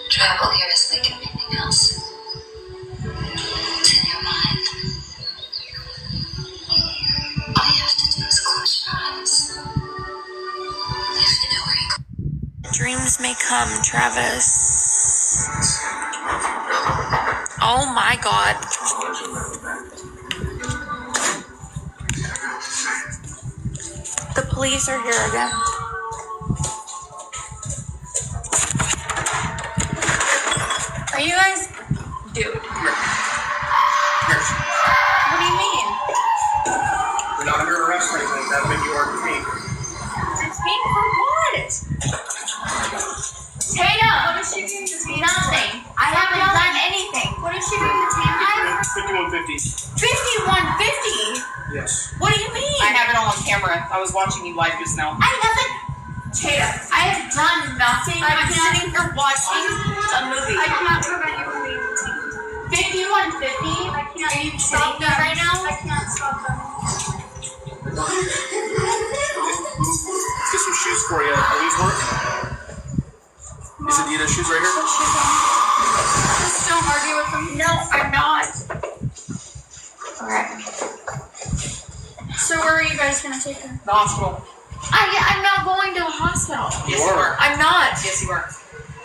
Travel here is like everything else. It's in your mind. All you have to do is close your eyes. If you know where you're going. Dreams may come, Travis. Oh my God. The police are here again. Are you guys? Dude. What do you mean? You're not under arrest or anything. That's what you are detained. Detained for what? Tatum! What is she doing detained? Nothing. I haven't done anything. What is she doing detained for? 5150. 5150? Yes. What do you mean? I have it all on camera. I was watching you live just now. I haven't. Tatum, I have done nothing. I'm sitting here watching a movie. I cannot prevent you from being detained. 5150? I can't. Are you kidding me right now? I can't stop them. Let's get some shoes for you. Are these work? Is Adidas shoes right here? Just don't argue with them. No, I'm not. Alright. So where are you guys gonna take her? The hospital. I'm not going to the hospital. Yes, you are. I'm not. Yes, you are.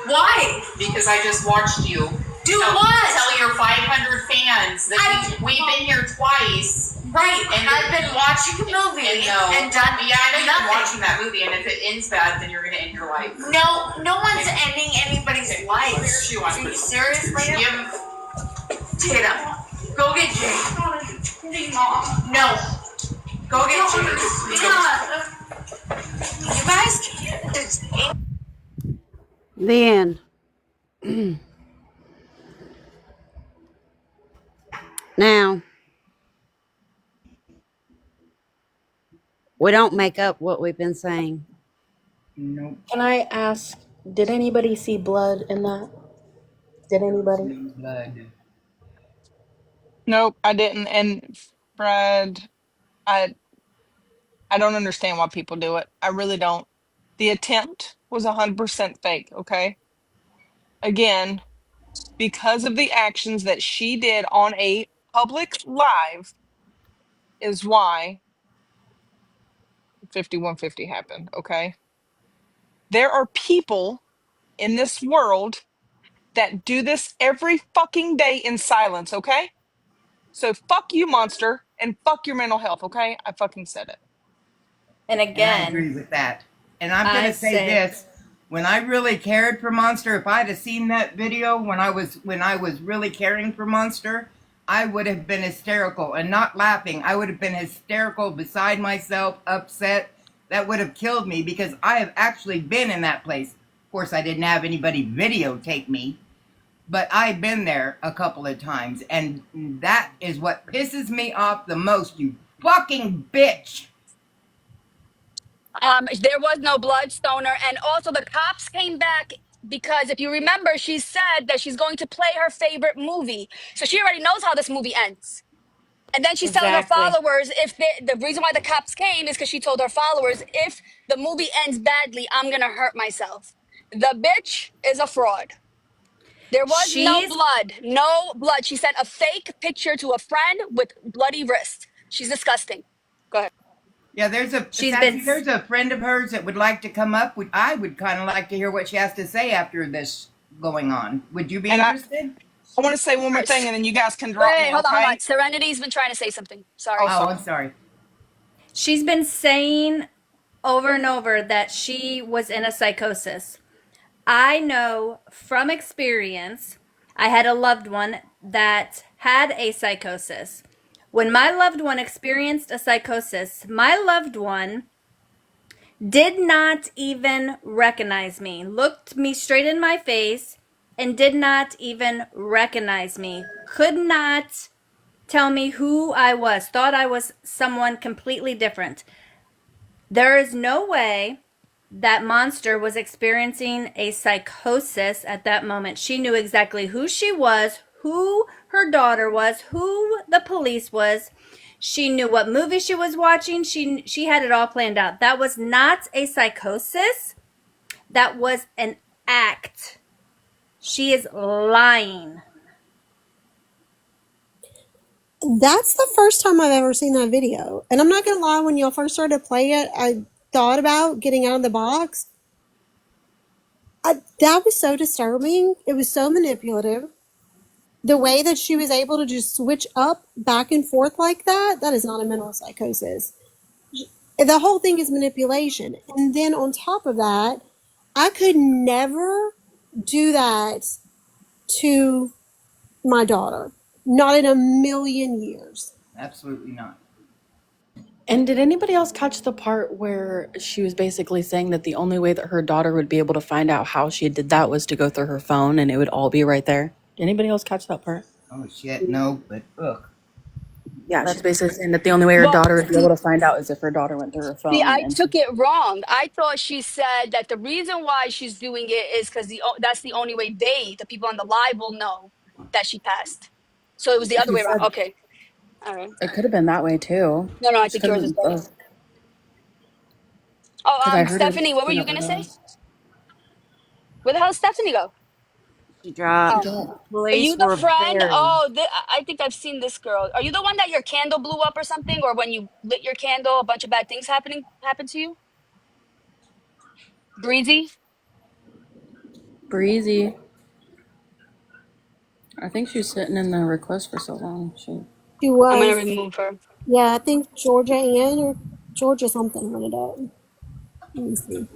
Why? Because I just watched you. Do what? Tell your 500 fans that we've been here twice. Right, and I've been watching a movie and done Yeah, I know you've been nothing. watching that movie, and if it ends bad, then you're gonna end your life. No one's ending anybody's life. Put your shoe on. Are you serious, Liam? Tatum, Go get Jake. Mom. No. Go get Jake. You guys can't. The end. Now, we don't make up what we've been saying. Nope. Can I ask, did anybody see blood in that? Did anybody? No blood. Nope, I didn't. And Fred, I don't understand why people do it. I really don't. The attempt was 100% fake, okay? Again, because of the actions that she did on a public live is why 5150 happened, okay? There are people in this world that do this every fucking day in silence, okay? So fuck you, monster, and fuck your mental health, okay? I fucking said it. And And I again, agree with that. And I'm going I to say say, this. When I really cared for Monster, if I'd have seen that video when I was really caring for Monster, I would have been hysterical and not laughing. I would have been hysterical, beside myself, upset. That would have killed me because I have actually been in that place. Of course, I didn't have anybody videotape me, but I've been there a couple of times, and that is what pisses me off the most, you fucking bitch. There was no blood, Stoner, and also the cops came back because if you remember, she said that she's going to play her favorite movie, so she already knows how this movie ends. And then she's telling her exactly. followers if the reason why the cops came is because she told her followers if the movie ends badly, I'm gonna hurt myself. The bitch is a fraud. There was no She's blood, no blood. She sent a fake picture to a friend with bloody wrist. She's disgusting. Go ahead. Yeah, there's a she's been Sassy. There's a friend of hers that would like to come up. I would kind of like to hear what she has to say after this going on. Would you be And I interested? want to say one more thing and then you guys can drop Wait, me, hold on, hold on. okay? Serenity's been trying to say something. Oh, Sorry. Oh, sorry. I'm sorry. she's been saying over and over that she was in a psychosis. I know from experience, I had a loved one that had a psychosis. When my loved one experienced a psychosis, my loved one did not even recognize me, looked me straight in my face, and did not even recognize me. Could not tell me who I was, thought I was someone completely different. There is no way that monster was experiencing a psychosis at that moment. She knew exactly who she was, who her daughter was, who the police was. She knew what movie she was watching. She had it all planned out. That was not a psychosis. That was an act. She is lying. That's the first time I've ever seen that video. And I'm not going to lie, when y'all first started to play it, I thought about getting out of the box. That was so disturbing. It was so manipulative. The way that she was able to just switch up back and forth like that, that is not a mental psychosis. The whole thing is manipulation. And then on top of that, I could never do that to my daughter. Not in a million years. Absolutely not. And did anybody else catch the part where she was basically saying that the only way that her daughter would be able to find out how she did that was to go through her phone and it would all be right there? Did anybody else catch that part? Oh shit, no, but ugh. Yeah, she's basically saying that the only way her Well, daughter would be able to find out is if her daughter went through her see, phone. I And took it wrong. I thought she said that the reason why she's doing it is because that's the only way the people on the live, will know that she passed. So it was the other she way around. said Okay. All right. it could have been that way too. No, no, I She think could have yours is been better. both. Because Oh, I heard her Stephanie, what were speaking you up gonna with say? us. Where the hell did Stephanie go? She She dropped. Oh, dropped. are you Police the were friend? very. Oh, I think I've seen this girl. Are you the one that your candle blew up or something, or when you lit your candle, a bunch of bad things happened to you? Breezy. Breezy. I think she's sitting in the request for so long. She I'm gonna was. remove her. Yeah, I think Georgia Ann or Georgia something run it up. Let me see.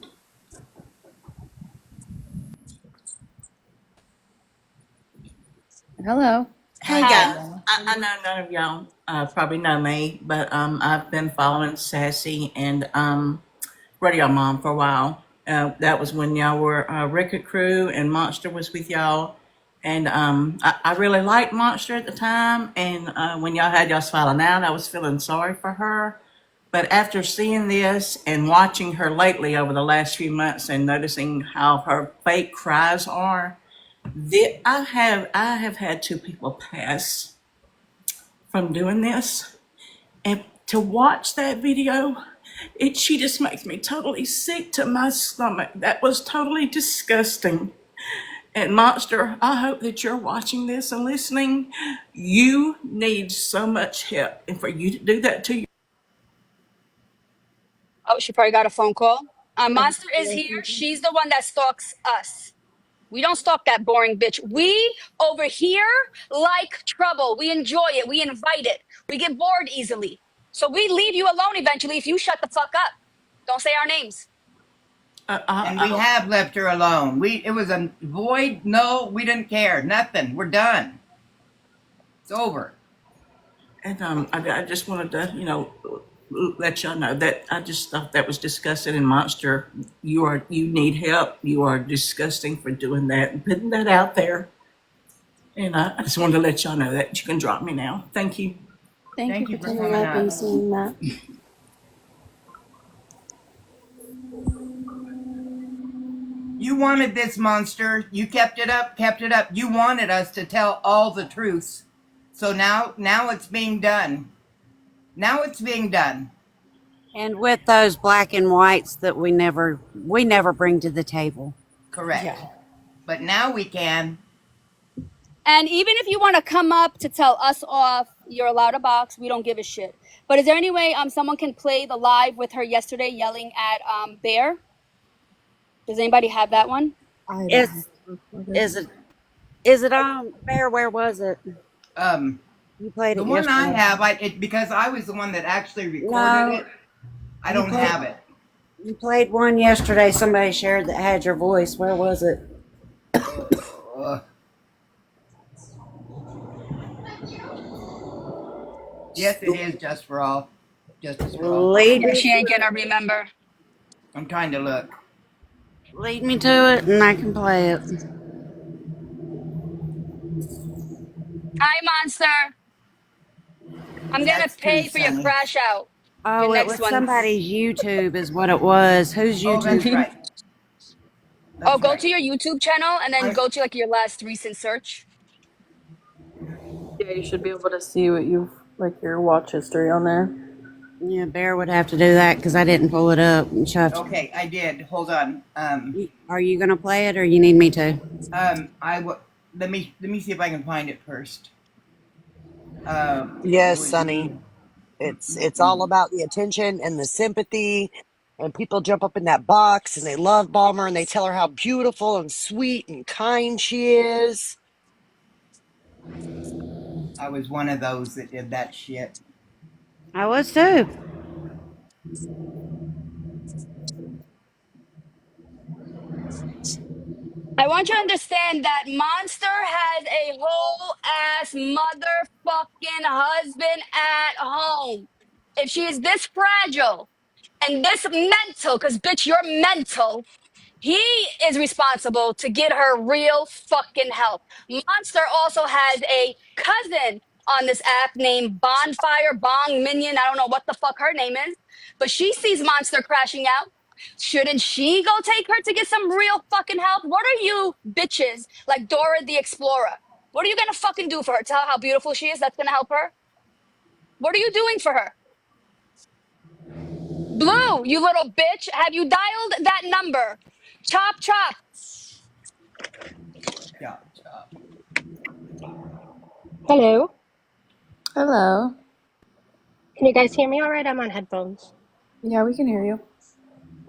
Hello. Hey Hi, Hi. guys, Gabriella. I know none of y'all probably know me, but I've been following Sassy and Radio Mom for a while. That was when y'all were Record Crew and Monster was with y'all. And I really liked Monster at the time. And when y'all had y'all's falling out, I was feeling sorry for her. But after seeing this and watching her lately over the last few months and noticing how her fake cries are, I have had two people pass from doing this. And to watch that video, She just makes me totally sick to my stomach. That was totally disgusting. And Monster, I hope that you're watching this and listening. You need so much help. And for you to do that to you. Oh, she probably got a phone call. Monster is here. She's the one that stalks us. We don't stalk that boring bitch. We over here like trouble. We enjoy it. We invite it. We get bored easily. So we leave you alone eventually if you shut the fuck up. Don't say our names. And we have left her alone. It was a void. No, we didn't care. Nothing. We're done. It's over. And I just wanted to, let y'all know that I just thought that was disgusting. And Monster, you need help. You are disgusting for doing that and putting that out there. And I just wanted to let y'all know that you can drop me now. Thank you. Thank you for coming coming up and out. saying that. You wanted this, Monster. You kept it up. You wanted us to tell all the truths. So now it's being done. And with those black and whites that we never bring to the table. Correct. Yeah. But now we can. And even if you want to come up to tell us off, you're allowed to box. We don't give a shit. But is there any way someone can play the live with her yesterday yelling at Bear? Does anybody have that one? I don't Is have it on Bear? Where was it? You played The it one I yesterday. have, because I was the one that actually recorded it. I don't have it. You played one yesterday. Somebody shared that had your voice. Where was it? Yes, it is just for all. Justice for all. Lead Yeah, me she to ain't gonna it. remember. I'm trying to look. Lead me to it, and I can play it. Hi, Monster. I'm gonna That's true, pay for your Sonny. crash out. Your Oh, it next was one. somebody's YouTube, is what it was. Whose Oh, that's YouTube? right. Oh, That's go right. to your YouTube channel and then go to like your last recent search. Yeah, you should be able to see what you've your watch history on there. Yeah, Bear would have to do that because I didn't pull it up. Okay, I did. Hold on. Are you gonna play it, or you need me to? Let me see if I can find it first. It Yes, would Sonny. be. It's all about the attention and the sympathy. And people jump up in that box and they love bomb her and they tell her how beautiful and sweet and kind she is. I was one of those that did that shit. I was too. I want you to understand that Monster has a whole ass motherfucking husband at home. If she is this fragile and this mental, because bitch, you're mental, he is responsible to get her real fucking help. Monster also has a cousin on this app named Bonfire Bong Minion. I don't know what the fuck her name is, but she sees Monster crashing out. Shouldn't she go take her to get some real fucking help? What are you bitches like Dora the Explorer? What are you gonna fucking do for her? Tell her how beautiful she is? That's gonna help her? What are you doing for her? Blue, you little bitch. Have you dialed that number? Chop, chop. Chop, chop. Hello. Hello. Can you guys hear me all right? I'm on headphones. Yeah, we can hear you.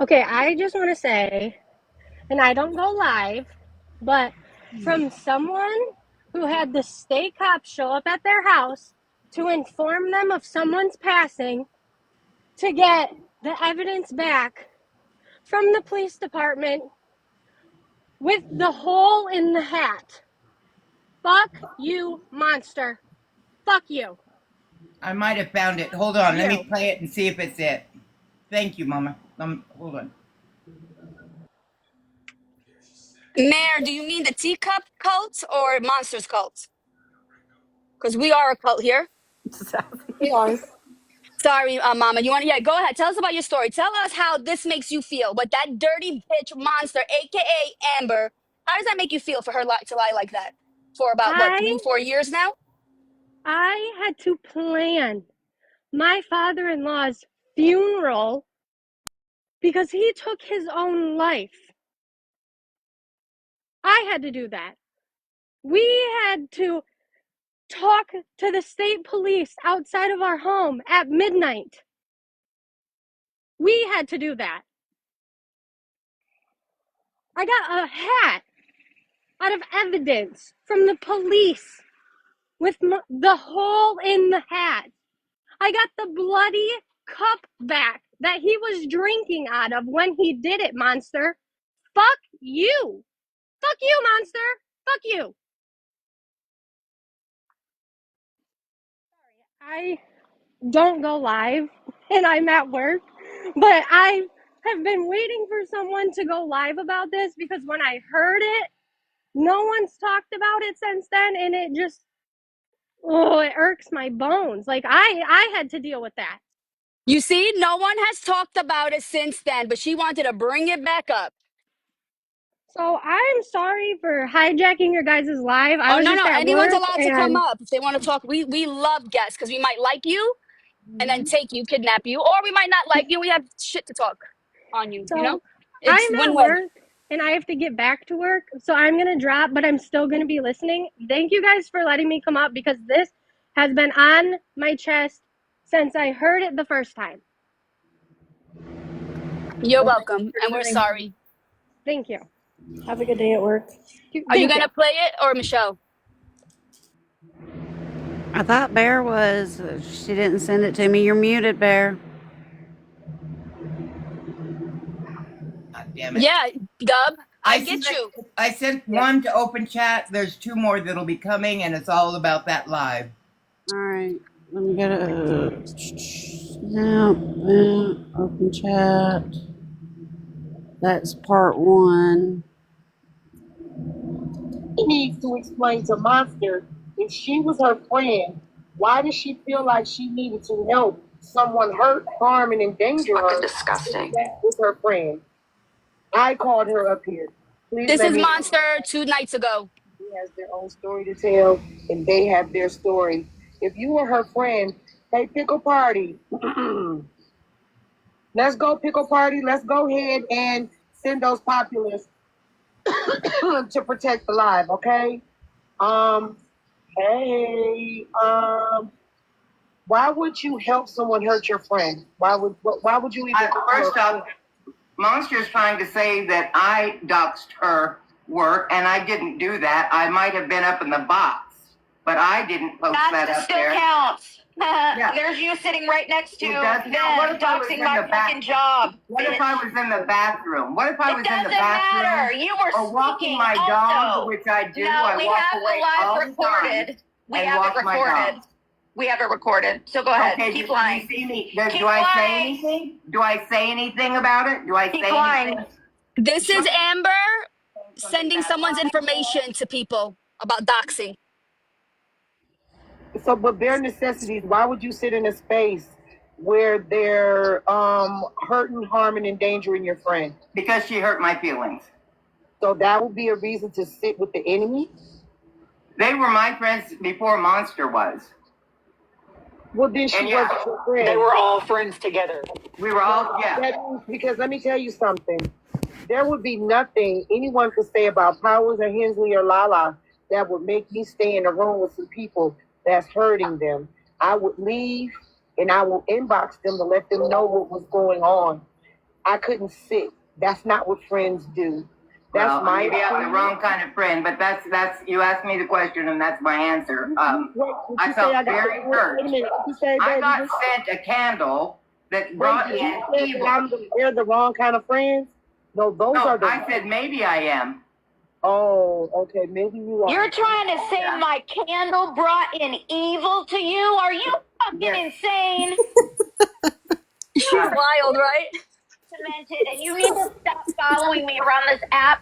Okay, I just want to say, and I don't go live, but from someone who had the state cops show up at their house to inform them of someone's passing to get the evidence back from the police department with the hole in the hat. Fuck you, Monster. Fuck you. I might have found it. Hold on. Let me You. play it and see if it's it. Thank you, Mama. Hold on. Mayor, do you mean the teacup cult or monsters cult? Because we are a cult here. We are. Sorry, Mama. You want to? Yeah, go ahead. Tell us about your story. Tell us how this makes you feel. What that dirty bitch monster, aka Amber, how does that make you feel for her to lie like that for about what I 3-4 years now? I had to plan my father-in-law's funeral because he took his own life. I had to do that. We had to talk to the state police outside of our home at midnight. We had to do that. I got a hat out of evidence from the police with the hole in the hat. I got the bloody cup back that he was drinking out of when he did it, Monster. Fuck you. Fuck you, Monster. Fuck you. I don't go live and I'm at work, but I have been waiting for someone to go live about this because when I heard it, no one's talked about it since then, and it just, oh, it irks my bones. Like I had to deal with that. You see, no one has talked about it since then, but she wanted to bring it back up. So I'm sorry for hijacking your guys' live. I Oh, was no, just no. at Anyone's work allowed to come and up if they want to talk. We love guests because we might like you and then take you, kidnap you, or we might not like you. We have shit to talk on you, you know? so It's I'm at win-win. work and I have to get back to work. So I'm going to drop, but I'm still going to be listening. Thank you guys for letting me come up because this has been on my chest since I heard it the first time. You're Well, thank welcome, you and for we're sharing. sorry. Thank you. Have a good day at work. Are you Thank going you. to play it or Michelle? I thought Bear was. She didn't send it to me. You're muted, Bear. God damn it. Yeah, Dub, I I see get that. you. I sent Yeah. one to open chat. There's two more that'll be coming, and it's all about that live. All right. Let me go to. Open chat. That's part one. She needs to explain to Monster if she was her friend, why did she feel like she needed to help someone hurt, harm, and endanger her? Disgusting. That was her friend. I called her up here. Please This let is me. Monster 2 nights ago. She has their own story to tell, and they have their story. If you were her friend, hey, pickle party. Let's go, pickle party. Let's go ahead and send those populists to protect the live, okay? Hey, why would you help someone hurt your friend? Why would you even? First off, Monster's trying to say that I doxed her work, and I didn't do that. I might have been up in the box, but I didn't post that up still there. counts. Yeah. There's you sitting right next to It does them count. What if I was doxing in my the back- fucking job. What if I was in the bathroom? What if I was in the It doesn't bathroom? matter. You were or walking speaking my also. dog, which I do. No, I we walk have away the live all the recorded. time We and have walk it my recorded. dog. We have it recorded. So go ahead. Okay, Keep do lying. you see me? Keep Do I say lying. anything? Do I say anything about it? Do I Keep say lying. anything? This is Amber sending someone's information to people about doxing. So, but bare necessities. Why would you sit in a space where they're hurting, harming, endangering your friend? Because she hurt my feelings. So that would be a reason to sit with the enemy. They were my friends before Monster was. Well, then she yeah, wasn't your friend. They were all friends together. We were all, yeah. That means, because let me tell you something. There would be nothing anyone could say about Powers or Hensley or Lala that would make me stay in a room with some people that's hurting them. I would leave and I will inbox them to let them know what was going on. I couldn't sit. That's not what friends do. That's my maybe I'm the wrong kind of friend, but that's you asked me the question and that's my answer. I felt very hurt. I got sent a candle that brought in evil. They're the wrong kind of friends. No, those are the. I said maybe I am. Oh, okay, maybe you are. You're trying to say my candle brought in evil to you? Are you fucking insane? She's wild, right? Cemented, and you need to stop following me around this app.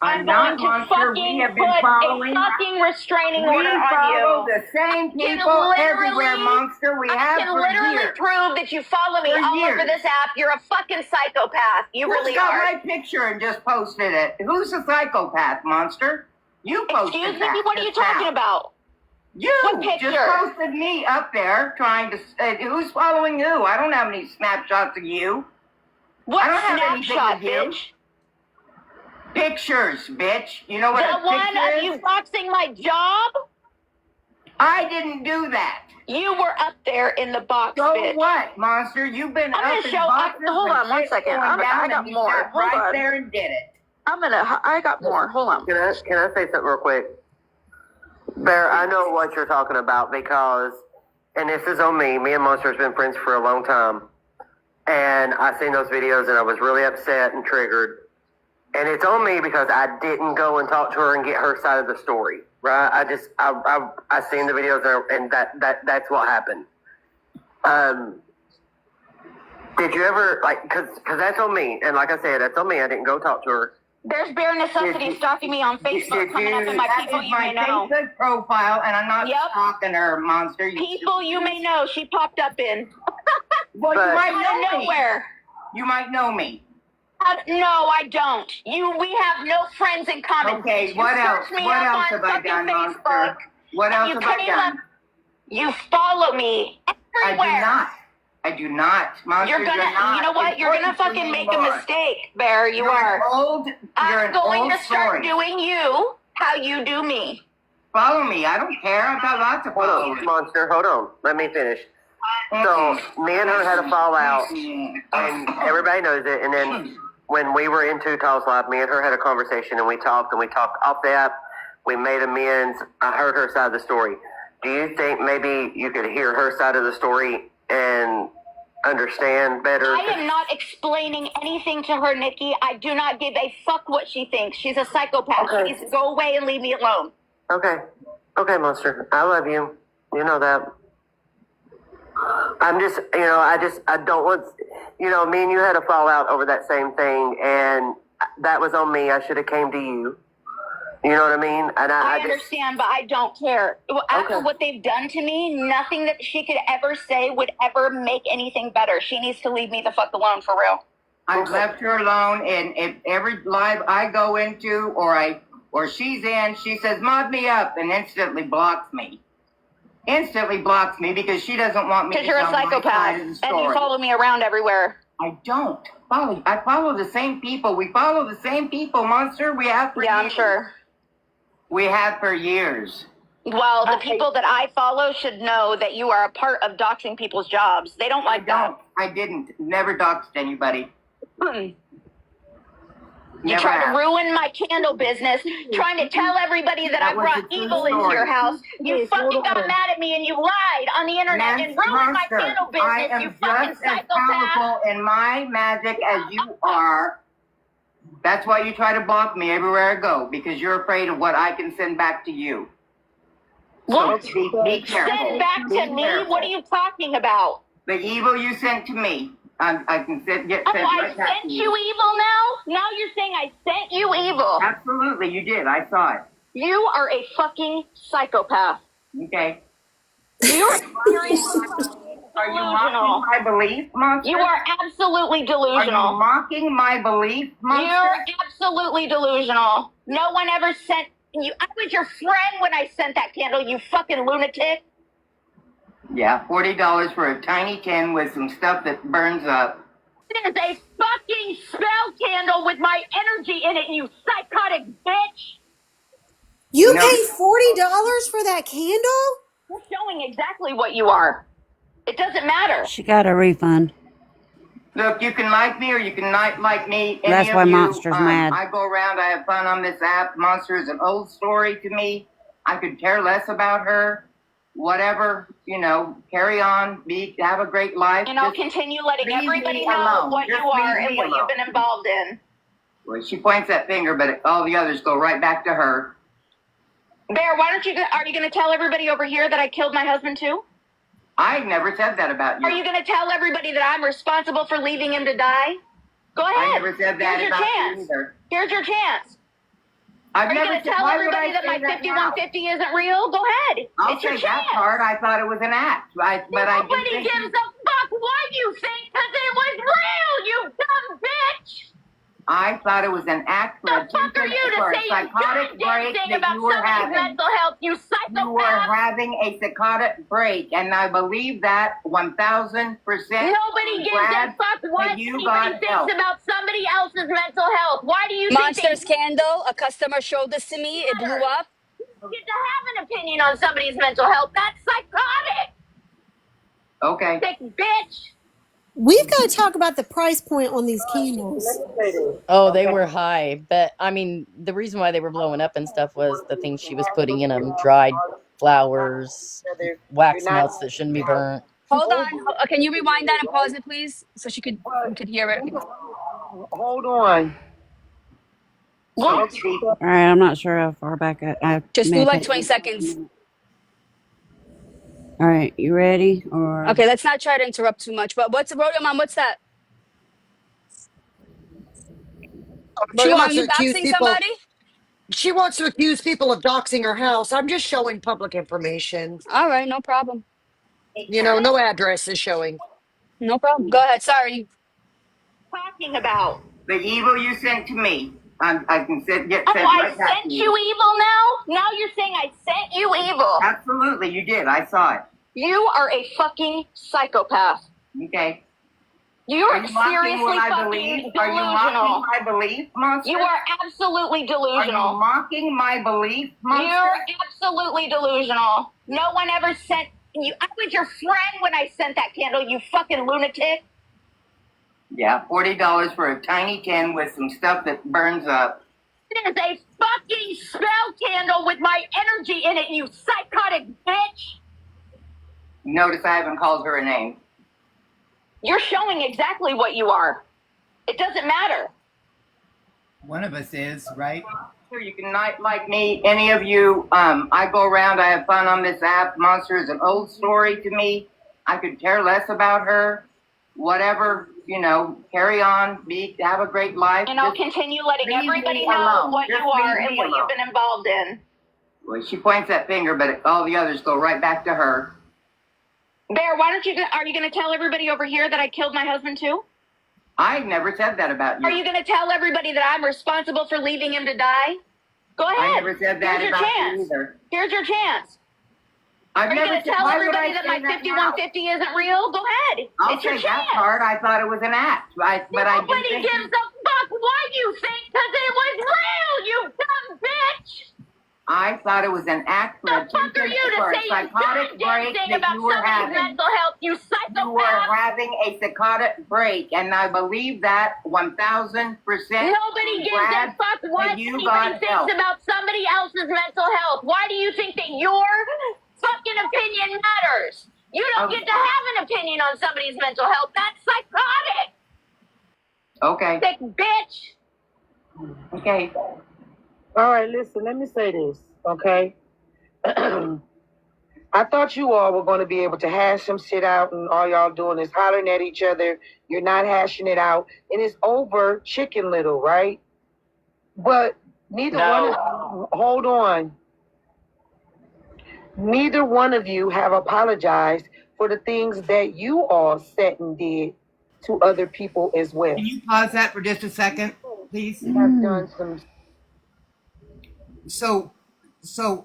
I'm not going to Monster. fucking We have been put following. a fucking restraining We order on follow you. the same people everywhere, Monster. We have can for literally years. prove that you follow me For all years. over this app. You're a fucking psychopath. You Who's really got are. my picture and just posted it? Who's a psychopath, Monster? You posted Excuse that. me? What are you talking about? You What picture? just posted me up there trying to say who's following who. I don't have any snapshots of you. I don't have anything Snapshot, with you. bitch? Pictures, bitch. You know what The a one picture of is? you boxing my job? I didn't do that. You were up there in the box, So bitch. what, monster? You've been I'm up gonna in show. boxes. Hold on 1 second. I got and more. You sat Hold right on. there and did it. I got more. Hold on. Can I say something real quick? Bear, I know what you're talking about because, and this is on me. Me and Monster has been friends for a long time, and I seen those videos and I was really upset and triggered. And it's on me because I didn't go and talk to her and get her side of the story. Right? I seen the videos and that's what happened. Did you ever because that's on me, and like I said, that's on me. I didn't go talk to her. There's bare necessity stalking me on Facebook, coming up in my people you may know. Facebook profile, and I'm not stalking her, monster. People you may know. She popped up in. Well, you might know nowhere. You might know me. No, I don't. We have no friends in common. Okay, what else? What else have I done, monster? What else have I done? You follow me everywhere. I do not. Monster, you're not. You know what? You're gonna fucking make a mistake, Bear. You are. I'm going to start doing you how you do me. Follow me. I don't care. I've got lots of followers. Monster, hold on. Let me finish. So, me and her had a fallout, and everybody knows it. And then when we were in Tutal's live, me and her had a conversation, and we talked off the app. We made amends. I heard her side of the story. Do you think maybe you could hear her side of the story and understand better? I am not explaining anything to her, Nikki. I do not give a fuck what she thinks. She's a psychopath. Okay. She needs to go away and leave me alone. Okay, Monster. I love you. You know that. I'm just, I don't want, me and you had a fallout over that same thing, and that was on me. I should have came to you. You know what I mean? And I understand, but I don't care. After what they've done to me, nothing that she could ever say would ever make anything better. She needs to leave me the fuck alone, for real. I've left her alone, and if every live I go into or she's in, she says, mod me up, and instantly blocks me. Instantly blocks me because she doesn't want me to Because you're a psychopath, and you follow me around everywhere. I don't follow. I follow the same people. We follow the same people, monster. We have for years. I'm sure. We have for years. Well, the people that I follow should know that you are a part of doxing people's jobs. They don't like that. I didn't. Never doxed anybody. You tried to ruin my candle business, trying to tell everybody that I brought evil into your house. You fucking got mad at me and you lied on the internet and ruined my candle business, you fucking psychopath. I am just as powerful in my magic as you are. That's why you try to block me everywhere I go, because you're afraid of what I can send back to you. What? So be careful. Send back to me? Careful. What are you talking about? The evil you sent to me. I can get sent I sent you evil now? Now you're saying I sent you evil? Absolutely, you did. I saw it. You are a fucking psychopath. Okay. You're Are you mocking my belief, monster? You are absolutely delusional. Are you mocking my belief, monster? You're absolutely delusional. No one ever sent you. I was your friend when I sent that candle, you fucking lunatic. Yeah, $40 for a tiny tin with some stuff that burns up. It is a fucking spell candle with my energy in it, you psychotic bitch. You paid $40 for that candle? You're showing exactly what you are. It doesn't matter. She got a refund. Look, you can like me or you can not like me. That's why Monster's mad. I go around, I have fun on this app. Monster is an old story to me. I could care less about her. Whatever, carry on, have a great life. And I'll continue letting everybody know what you are and what you've been involved in. Well, she points that finger, but all the others go right back to her. Bear, are you going to tell everybody over here that I killed my husband too? I never said that about you. Are you going to tell everybody that I'm responsible for leaving him to die? Go ahead. I never said that about you either. Here's your chance. Are you going to tell everybody that my 5150 isn't real? Go ahead. I'll say that part. I thought it was an act. Nobody gives a fuck what you think because it was real, you dumb bitch. I thought it was an act for a psychotic break that you were having. Mental health, you psychopath. You were having a psychotic break, and I believe that 1,000%. Nobody gives a fuck what what anybody thinks about somebody else's mental health. Why do you think Monster they scandal. A customer showed this to me. It blew up. get to have an opinion on somebody's mental health? That's psychotic. Okay. Sick bitch. We've got to talk about the price point on these candles. Oh, they were high, but I mean, the reason why they were blowing up and stuff was the things she was putting in them: dried flowers, wax melts that shouldn't be burnt. Hold on. Can you rewind that and pause it, please, so we could hear it? Hold on. What? All right, I'm not sure how far back I Just may do have like taken 20 seconds. All right, you ready? Or Okay, let's not try to interrupt too much. But Rodeo Mom, what's that? She Rodeo Mom, wants to you accuse doxing people. somebody? She wants to accuse people of doxing her house. I'm just showing public information. All right, no problem. You know, no address is showing. No problem. Go ahead. Sorry. Talking about. The evil you sent to me. I can get Oh, sent I right back sent to you evil now? Now you're saying I sent you evil. Absolutely, you did. I saw it. You are a fucking psychopath. Okay. You're Are you mocking seriously what I fucking believe? delusional. Are you mocking my belief, monster? You are absolutely delusional. Are you mocking my belief, monster? You're absolutely delusional. No one ever sent you. I was your friend when I sent that candle, you fucking lunatic. Yeah, $40 for a tiny tin with some stuff that burns up. It is a fucking spell candle with my energy in it, you psychotic bitch. Notice I haven't called her a name. You're showing exactly what you are. It doesn't matter. One of us is, right? Sure, you can not like me, any of you. I go around, I have fun on this app. Monster is an old story to me. I could care less about her. Whatever, you know, carry on, have a great life. And I'll continue letting leave everybody me know alone. what Just you are leave and me what alone. you've been involved in. Well, she points that finger, but all the others go right back to her. Bear, are you going to tell everybody over here that I killed my husband too? I never said that about you. Are you going to tell everybody that I'm responsible for leaving him to die? Go ahead. I never said that Here's about your chance. you either. Here's your chance. Are you going to tell everybody that my 5150 isn't real? Go ahead. I'll it's your say that chance. part. I thought it was an act. Nobody gives a fuck what you think because it was real, you dumb bitch. I thought it was an act for The fuck are you to say psychotic break thing that about you were somebody's having. mental health, you psychopath? You were having a psychotic break, and I believe that 1,000%. Nobody gives a fuck what anybody thinks about somebody else's mental health. Why do you think that your fucking opinion matters? You don't get to have an opinion on somebody's mental health. That's psychotic. Okay. Sick bitch. Okay. All right, listen, let me say this, okay? I thought you all were going to be able to hash some shit out, and all y'all doing is hollering at each other. You're not hashing it out, and it's over Chicken Little, right? But neither one of you, hold on. Neither one of you have apologized for the things that you all said and did to other people as well. Can you pause that for just a second, please? Have done some. So, so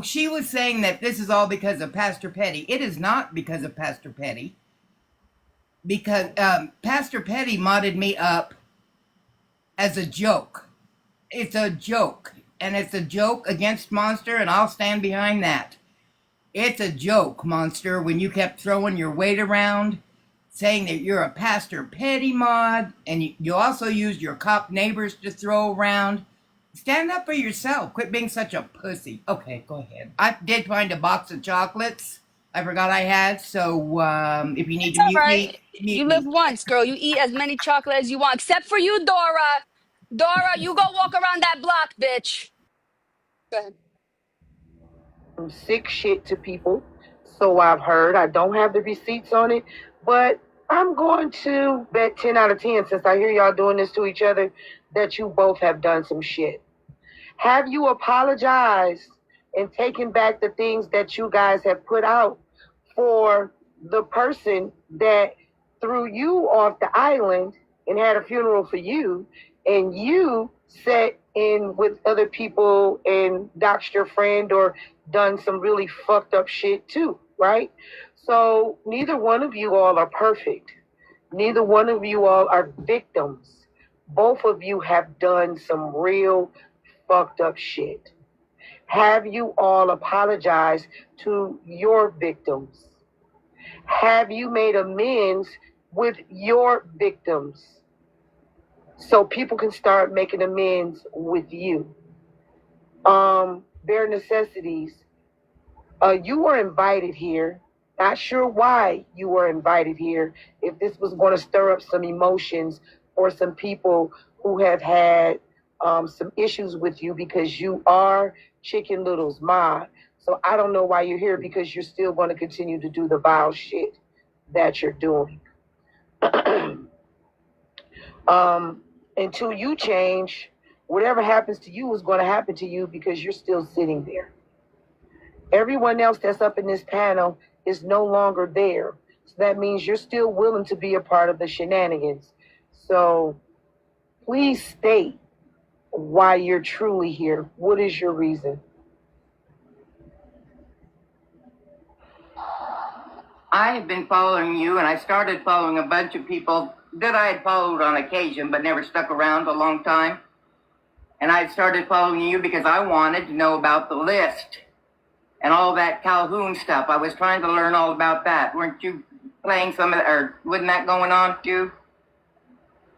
she was saying that this is all because of Pastor Petty. It is not because of Pastor Petty. Because Pastor Petty modded me up as a joke. It's a joke. And it's a joke against Monster, and I'll stand behind that. It's a joke, Monster, when you kept throwing your weight around, saying that you're a Pastor Petty mod, and you also used your cop neighbors to throw around. Stand up for yourself. Quit being such a pussy. Okay, go ahead. I did find a box of chocolates. I forgot I had, so if you need to mute me, You live once, girl. You eat as many chocolate as you want, except for you, Dora. Dora, you go walk around that block, bitch. Go ahead. Some sick shit to people. So I've heard. I don't have the receipts on it, but I'm going to bet 10 out of 10, since I hear y'all doing this to each other, that you both have done some shit. Have you apologized and taken back the things that you guys have put out for the person that threw you off the island and had a funeral for you, and you sat in with other people and doxed your friend or done some really fucked up shit too, right? So neither one of you all are perfect. Neither one of you all are victims. Both of you have done some real fucked up shit. Have you all apologized to your victims? Have you made amends with your victims so people can start making amends with you? Bare necessities. You were invited here. Not sure why you were invited here. If this was going to stir up some emotions for some people who have had some issues with you because you are Chicken Little's mom. So I don't know why you're here because you're still going to continue to do the vile shit that you're doing. Until you change, whatever happens to you is going to happen to you because you're still sitting there. Everyone else that's up in this panel is no longer there. So that means you're still willing to be a part of the shenanigans. So please state why you're truly here. What is your reason? I have been following you, and I started following a bunch of people that I had followed on occasion but never stuck around a long time. And I started following you because I wanted to know about the list and all that Calhoun stuff. I was trying to learn all about that. Weren't you playing some of that, or wasn't that going on too?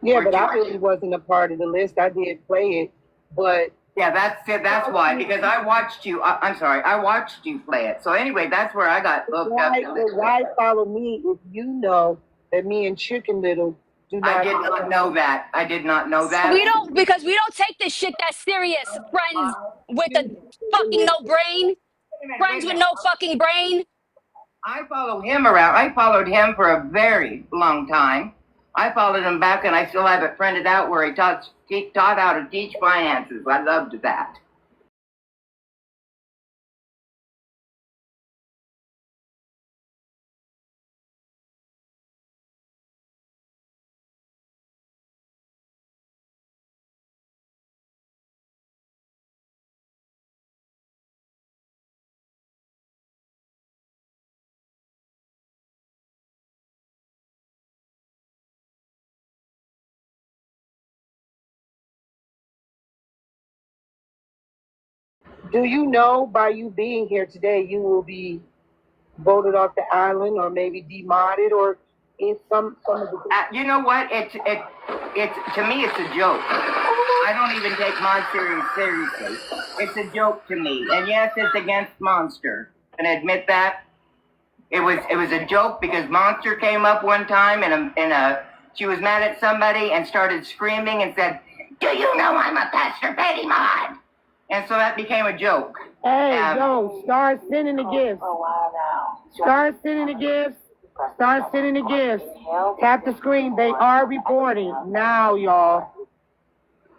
Yeah, but I really wasn't a part of the list. I did play it, but... Yeah, that's it. That's why, because I watched you. I'm sorry, I watched you play it. So anyway, that's where I got hooked up. Why follow me if you know that me and Chicken Little do not... I did not know that. I did not know that. Because we don't take this shit that serious. Friends with a fucking no brain. Friends with no fucking brain. I follow him around. I followed him for a very long time. I followed him back, and I still have it printed out where he taught how to teach finances. I loved that. Do you know by you being here today, you will be voted off the island or maybe demodded or in some of the... You know what? It's to me, it's a joke. I don't even take Mon seriously. It's a joke to me. And yes, it's against Monster. And admit that. It was a joke because Monster came up one time she was mad at somebody and started screaming and said, "Do you know I'm a Pastor Petty mod?" And so that became a joke. Hey, yo, start sending the gifts. Start sending the gifts. Start sending the gifts. Tap the screen. They are reporting now, y'all.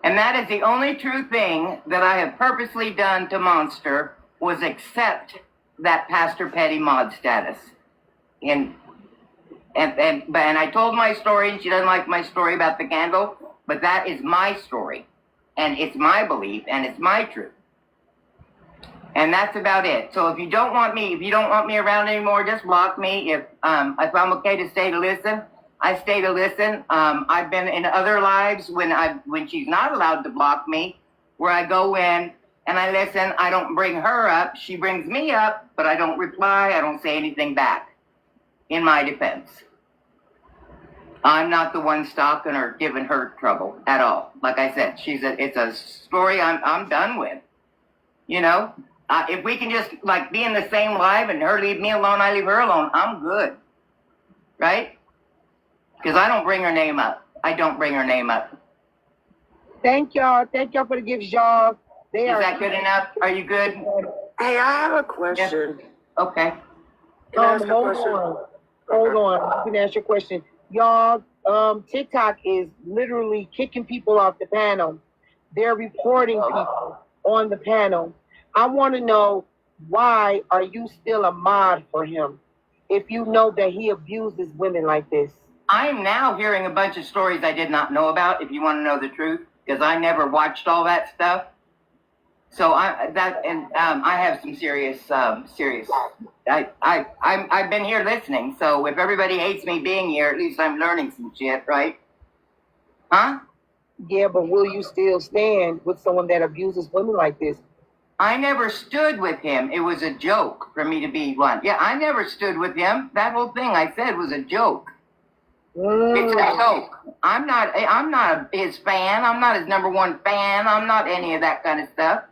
And that is the only true thing that I have purposely done to was accept that Pastor Petty mod status. And I told my story, and she doesn't like my story about the candle, but that is my story. And it's my belief, and it's my truth. And that's about it. So if you don't want me around anymore, just block me. If I'm okay to stay to listen, I stay to listen. I've been in other lives when she's not allowed to block me, where I go in and I listen. I don't bring her up. She brings me up, but I don't reply. I don't say anything back. In my defense, I'm not the one stalking or giving her trouble at all. Like I said, it's a story I'm done with. You know, if we can just be in the same live and her leave me alone, I leave her alone, I'm good. Right? Because I don't bring her name up. I don't bring her name up. Thank y'all. Thank y'all for the gifts, y'all. Is that good enough? Are you good? Hey, I have a question. Yeah. Okay. Hold on. You can ask your question. Y'all, TikTok is literally kicking people off the panel. They're reporting people on the panel. I want to know, why are you still a mod for him if you know that he abuses women like this? I am now hearing a bunch of stories I did not know about, if you want to know the truth. because I never watched all that stuff. So I have some serious. I've been here listening. So if everybody hates me being here, at least I'm learning some shit, right? Huh? Yeah, but will you still stand with someone that abuses women like this? I never stood with him. It was a joke for me to be one. Yeah, I never stood with him. That whole thing I said was a joke. It's a joke. I'm not his fan. I'm not his number one fan. I'm not any of that kind of stuff.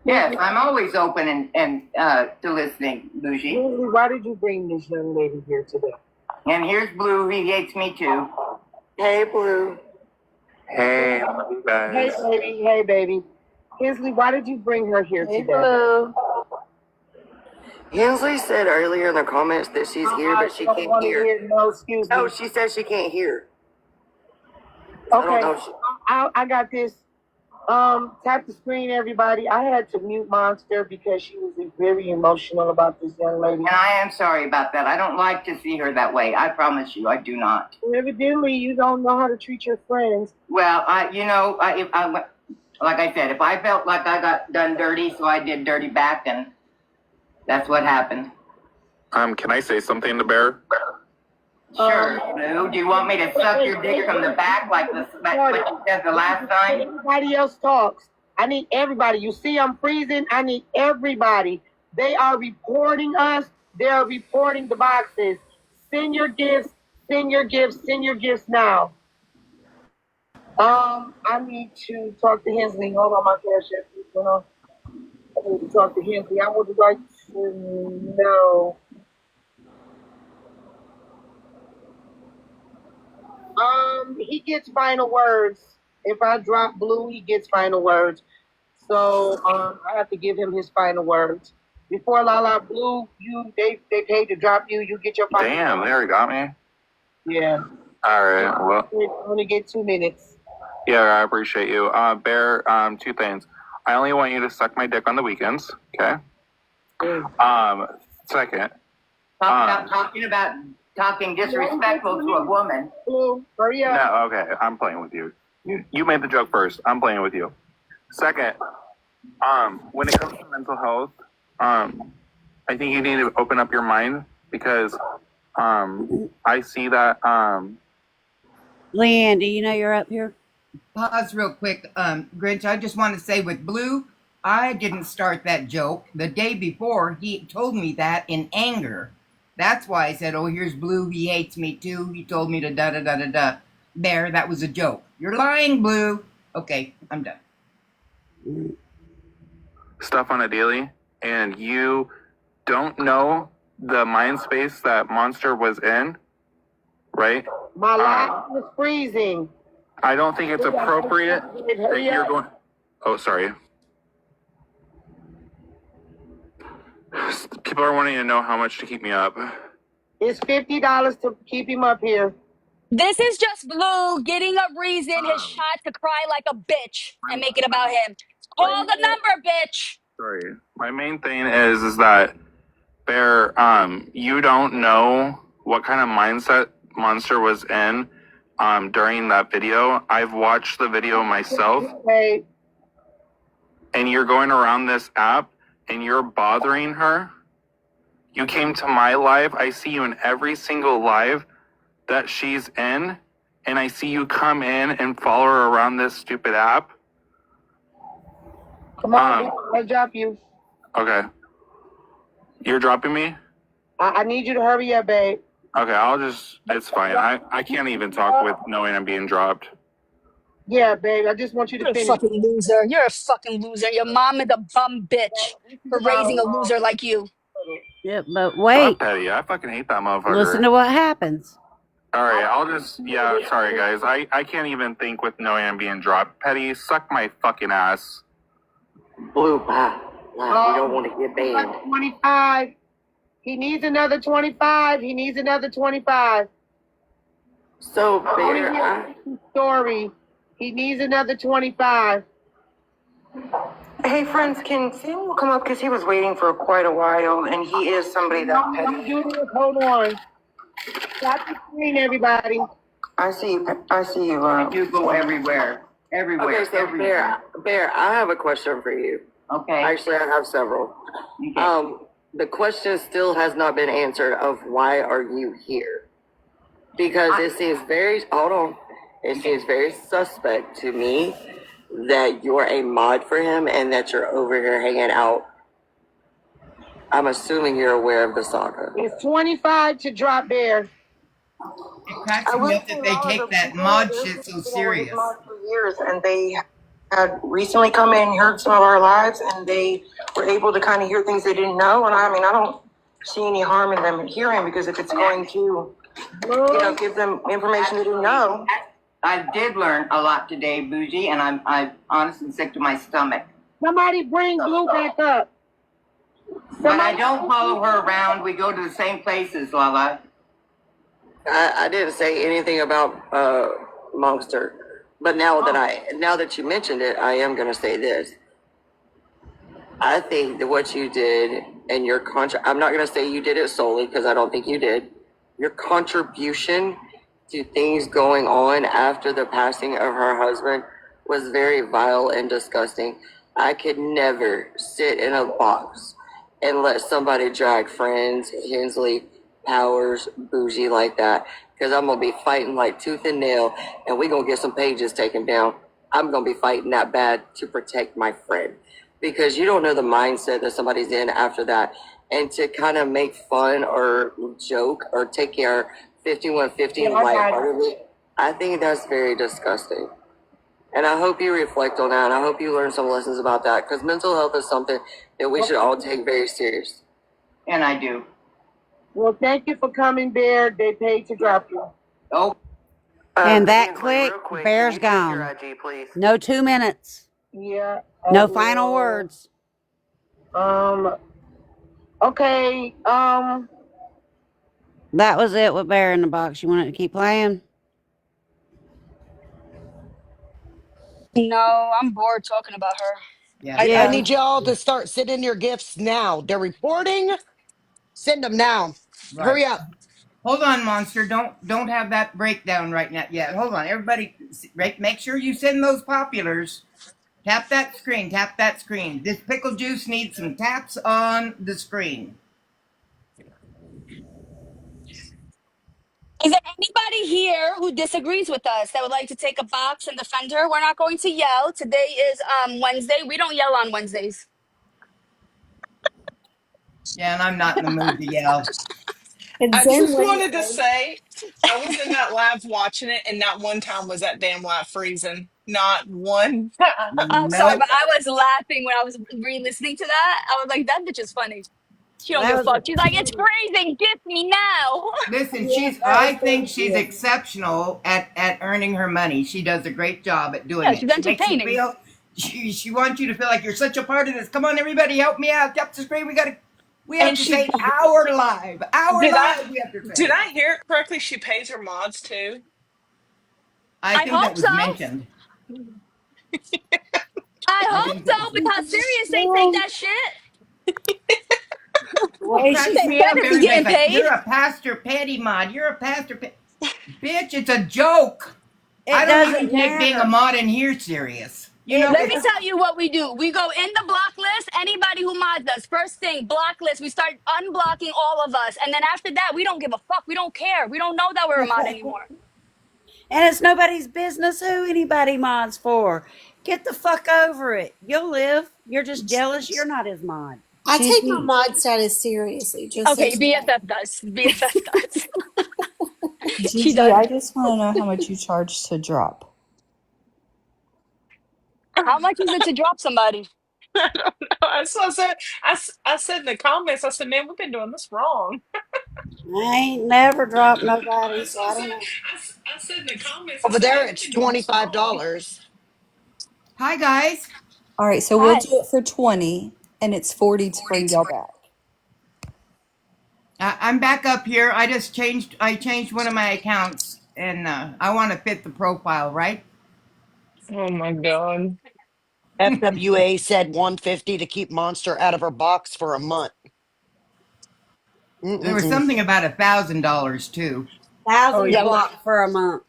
Yes, I'm always open and to listening, Bougie. Why did you bring this young lady here today? And here's Blue. He hates me too. Hey, Blue. Hey, guys. Hey, baby. Hey, baby. Hensley, why did you bring her here today? Hello. Hensley said earlier in the comments that she's here, but she can't hear. No, excuse me. Oh, she says she can't hear. Okay, I got this. Tap the screen, everybody. I had to mute Monster because she was very emotional about this young lady. And I am sorry about that. I don't like to see her that way. I promise you, I do not. Evidently, you don't know how to treat your friends. Well, like I said, if I felt like I got done dirty, so I did dirty back, and that's what happened. Can I say something to Bear? Sure, Lou. Do you want me to suck your dick from the back like what you said the last time? Everybody else talks. I need everybody. You see I'm freezing? I need everybody. They are reporting us. They are reporting the boxes. Send your gifts. Send your gifts. Send your gifts now. I need to talk to Hensley. Hold on, my cash app is going on. I need to talk to Hensley. I would like to know. He gets final words. If I drop Blue, he gets final words. So I have to give him his final words. Before Lala Blue, they paid to drop you. You get your final words. Damn, they already got me. Yeah. All right. Well, You only get 2 minutes. yeah, I appreciate you. Bear, 2 things. I only want you to suck my dick on the weekends. Okay. Second. Talking disrespectful to a woman. Hurry up. No, okay. I'm playing with you. You made the joke first. I'm playing with you. Second, when it comes to mental health, I think you need to open up your mind because I see that. Leanne, do you know you're up here? Pause real quick. Grinch, I just want to say with Blue, I didn't start that joke. The day before, he told me that in anger. That's why I said, oh, here's Blue. He hates me too. He told me to da-da-da-da-da. Bear, that was a joke. You're lying, Blue. Okay, I'm done. Stuff on a daily, and you don't know the mind space that Monster was in, right? My life was freezing. I don't think it's appropriate that you're going. Oh, sorry. People are wanting to know how much to keep me up. It's $50 to keep him up here. This is just Blue getting a reason his shot to cry like a bitch and make it about him. Call the number, bitch. Sorry. My main thing is that Bear, you don't know what kind of mindset Monster was in during that video. I've watched the video myself. Hey. And you're going around this app and you're bothering her. You came to my live. I see you in every single live that she's in, and I see you come in and follow her around this stupid app. Come on, I'll drop you. Okay. You're dropping me? I need you to hurry up, babe. Okay, it's fine. I can't even talk with knowing I'm being dropped. Yeah, babe, I just want you to finish. You're a fucking loser. You're a fucking loser. Your mom is a bum bitch for raising a loser like you. Yeah, but wait. Fuck Petty. I fucking hate that motherfucker. Listen to what happens. All right, sorry guys. I can't even think with knowing I'm being dropped. Petty, suck my fucking ass. Blue, bye. We don't want to get banned. 25. He needs another 25. He needs another 25. So, Bear, story. He needs another 25. Hey, friends, can Samuel come up? Because he was waiting for quite a while, and he is somebody that Petty. Hold on. Stop the screen, everybody. I see you. I see you. I do go everywhere. Everywhere. Okay, so everywhere. Bear, I have a question for you. Okay. Actually, I have several. Okay. The question still has not been answered of why are you here? Because it seems very, hold on, it seems very suspect to me that you're a mod for him and that you're over here hanging out. I'm assuming you're aware of the saga. It's 25 to drop Bear. It cracks me up that they take that mod shit so serious. For years, and they had recently come in, heard some of our lives, and they were able to kind of hear things they didn't know. And I mean, I don't see any harm in them hearing, because if it's going to, give them information they didn't know. I did learn a lot today, Bougie, and I'm honestly sick to my stomach. Somebody bring Blue back up. But I don't follow her around. We go to the same places, Lala. I didn't say anything about Monster, but now that you mentioned it, I am going to say this. I think that what you did and your I'm not going to say you did it solely, because I don't think you did. Your contribution to things going on after the passing of her husband was very vile and disgusting. I could never sit in a box and let somebody drag friends, Hensley, Powers, Bougie like that, because I'm going to be fighting like tooth and nail, and we're going to get some pages taken down. I'm going to be fighting that bad to protect my friend, because you don't know the mindset that somebody's in after that. And to kind of make fun or joke or take care 5150 lightheartedly, I think that's very disgusting. And I hope you reflect on that, and I hope you learn some lessons about that, because mental health is something that we should all take very serious. And I do. Well, thank you for coming, Bear. They paid to drop you. Oh. And that Hensley, quick, Bear's gone. Your IG, please. No 2 minutes. Yeah. No final words. Okay. That was it with Bear in the Box. You want it to keep playing? No, I'm bored talking about her. Yeah. I need y'all to start sending your gifts now. They're reporting. Send them now. Right. Hurry up. Hold on, Monster. Don't have that breakdown right now yet. Hold on, everybody. Make sure you send those populars. Tap that screen. Tap that screen. This pickle juice needs some taps on the screen. Is there anybody here who disagrees with us that would like to take a box and defend her? We're not going to yell. Today is Wednesday. We don't yell on Wednesdays. Yeah, and I'm not in the mood to yell. I just wanted to say, I was in that live watching it, and not one time was that damn live freezing. Not one time. I'm sorry, Nope. but I was laughing when I was re-listening to that. I was like, that bitch is funny. She don't give a That was fuck. She's like, it's freezing. Gift me now. Listen, Yeah, I think she's exceptional at earning her money. She does a great job at doing Yeah, it. she's She makes you entertaining. feel, she wants you to feel like you're such a part of this. Come on, everybody, help me out. Tap the screen. We have And to she say our live. Our did live, we have to did say. I hear it correctly? She pays her mods too. I I think that hope was so. mentioned. I I hope think that so, was because mentioned. Sirius ain't take that shit. What cracks me up, Dennis is everybody's getting like, paid. you're a Pastor Petty mod. You're a Pastor Petty. Bitch, it's a joke. I it don't even doesn't take being a matter. mod in here serious. You know, Let me tell you what we do. We go in the block list. Anybody who mods us, first thing, block list. We start unblocking all of us. And then after that, we don't give a fuck. We don't care. We don't know that we're a mod anymore. And it's nobody's business who anybody mods for. Get the fuck over it. You'll live. You're just jealous you're not his mod. I She's take my mod status seriously, just so Okay, you know. BFF does. BFF does. She Gigi, does. I just want to know how much you charge to drop. How much is it to drop somebody? I don't know. So I said, I said in the comments, I said, man, we've been doing this wrong. I ain't never dropped nobody, so So I I said, don't know. I said in the comments, I Over said, man, there, we've it's been doing this wrong. $25. hi guys. All right, so we'll Hi. do it for 20, and it's 40 to bring y'all back. I'm back up here. I changed one of my accounts, and I want to fit the profile, right? Oh my God. FWA said 150 to keep Monster out of her box for a month. There was Mm-mm-mm. something about $1,000 too. Oh, 1,000 yeah. blocked for a month.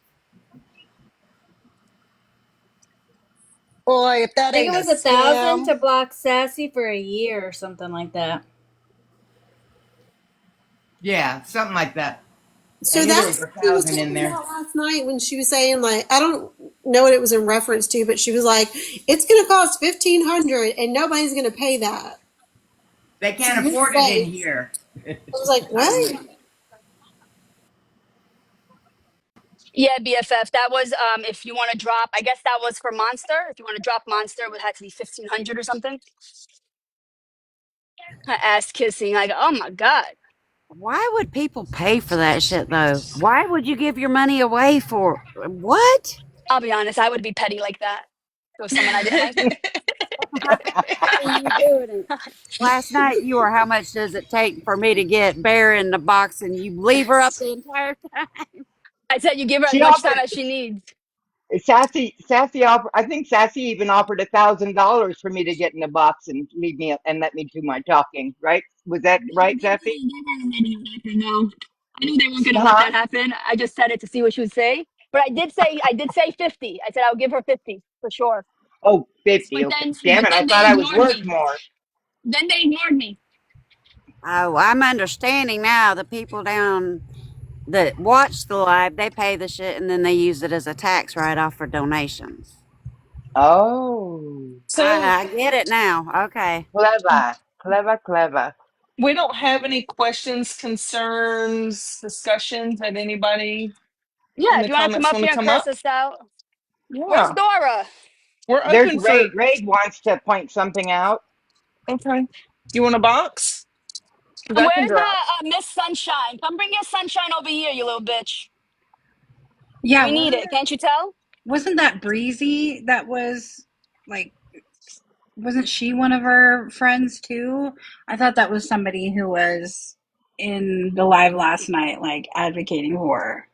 Boy, if I that think it ain't a was 1,000 scam. to block Sassy for a year or something like that. Yeah, something like that. I So knew there was that's a what she was thousand in talking there. about last night when she was saying, like, I don't know what it was in reference to, but she was like, it's going to cost 1,500 and nobody's going to pay that. They To can't this afford it in space. here. I was like, what? Yeah, BFF. That was if you want to drop. I guess that was for Monster. If you want to drop Monster, it would have to be 1,500 or something. Ass kissing. Like, oh my god. Why would people pay for that shit though? Why would you give your money away for what? I'll be honest. I would be petty like that. If it was someone I didn't like. You doing it? Last night you were, how much does it take for me to get Bear in the box, and you leave her up the entire time? I said you give her as She much time offered as she needs. Sassy offer. I think Sassy even offered $1,000 for me to get in the box and leave me and let me do my talking. Right? Was that right, Sassy? No, I knew they weren't gonna let Huh? that happen. I just said it to see what she would say. But I did say 50. I said I would give her 50 for sure. Oh, 50. But Okay. then, Damn but it! I then they thought I was ignored worth me. more. Then they ignored me. Oh, I'm understanding now. The people down that watch the live, they pay the shit and then they use it as a tax write off for donations. Oh, So I get it now. Okay. clever, clever, clever. we don't have any questions, concerns, discussions that anybody Yeah, in if the you want to come comments up want to here and come curse up. us out, where's Yeah, Dora? we're There's open Raid. for. Raid wants to point something out. Okay, you want a box? Because And I can where's drop. Miss Sunshine? Come bring your sunshine over here, you little bitch. Yeah, We need it. Can't you tell? wasn't that Breezy that was like, wasn't she one of our friends too? I thought that was somebody who was in the live last night, like advocating for her.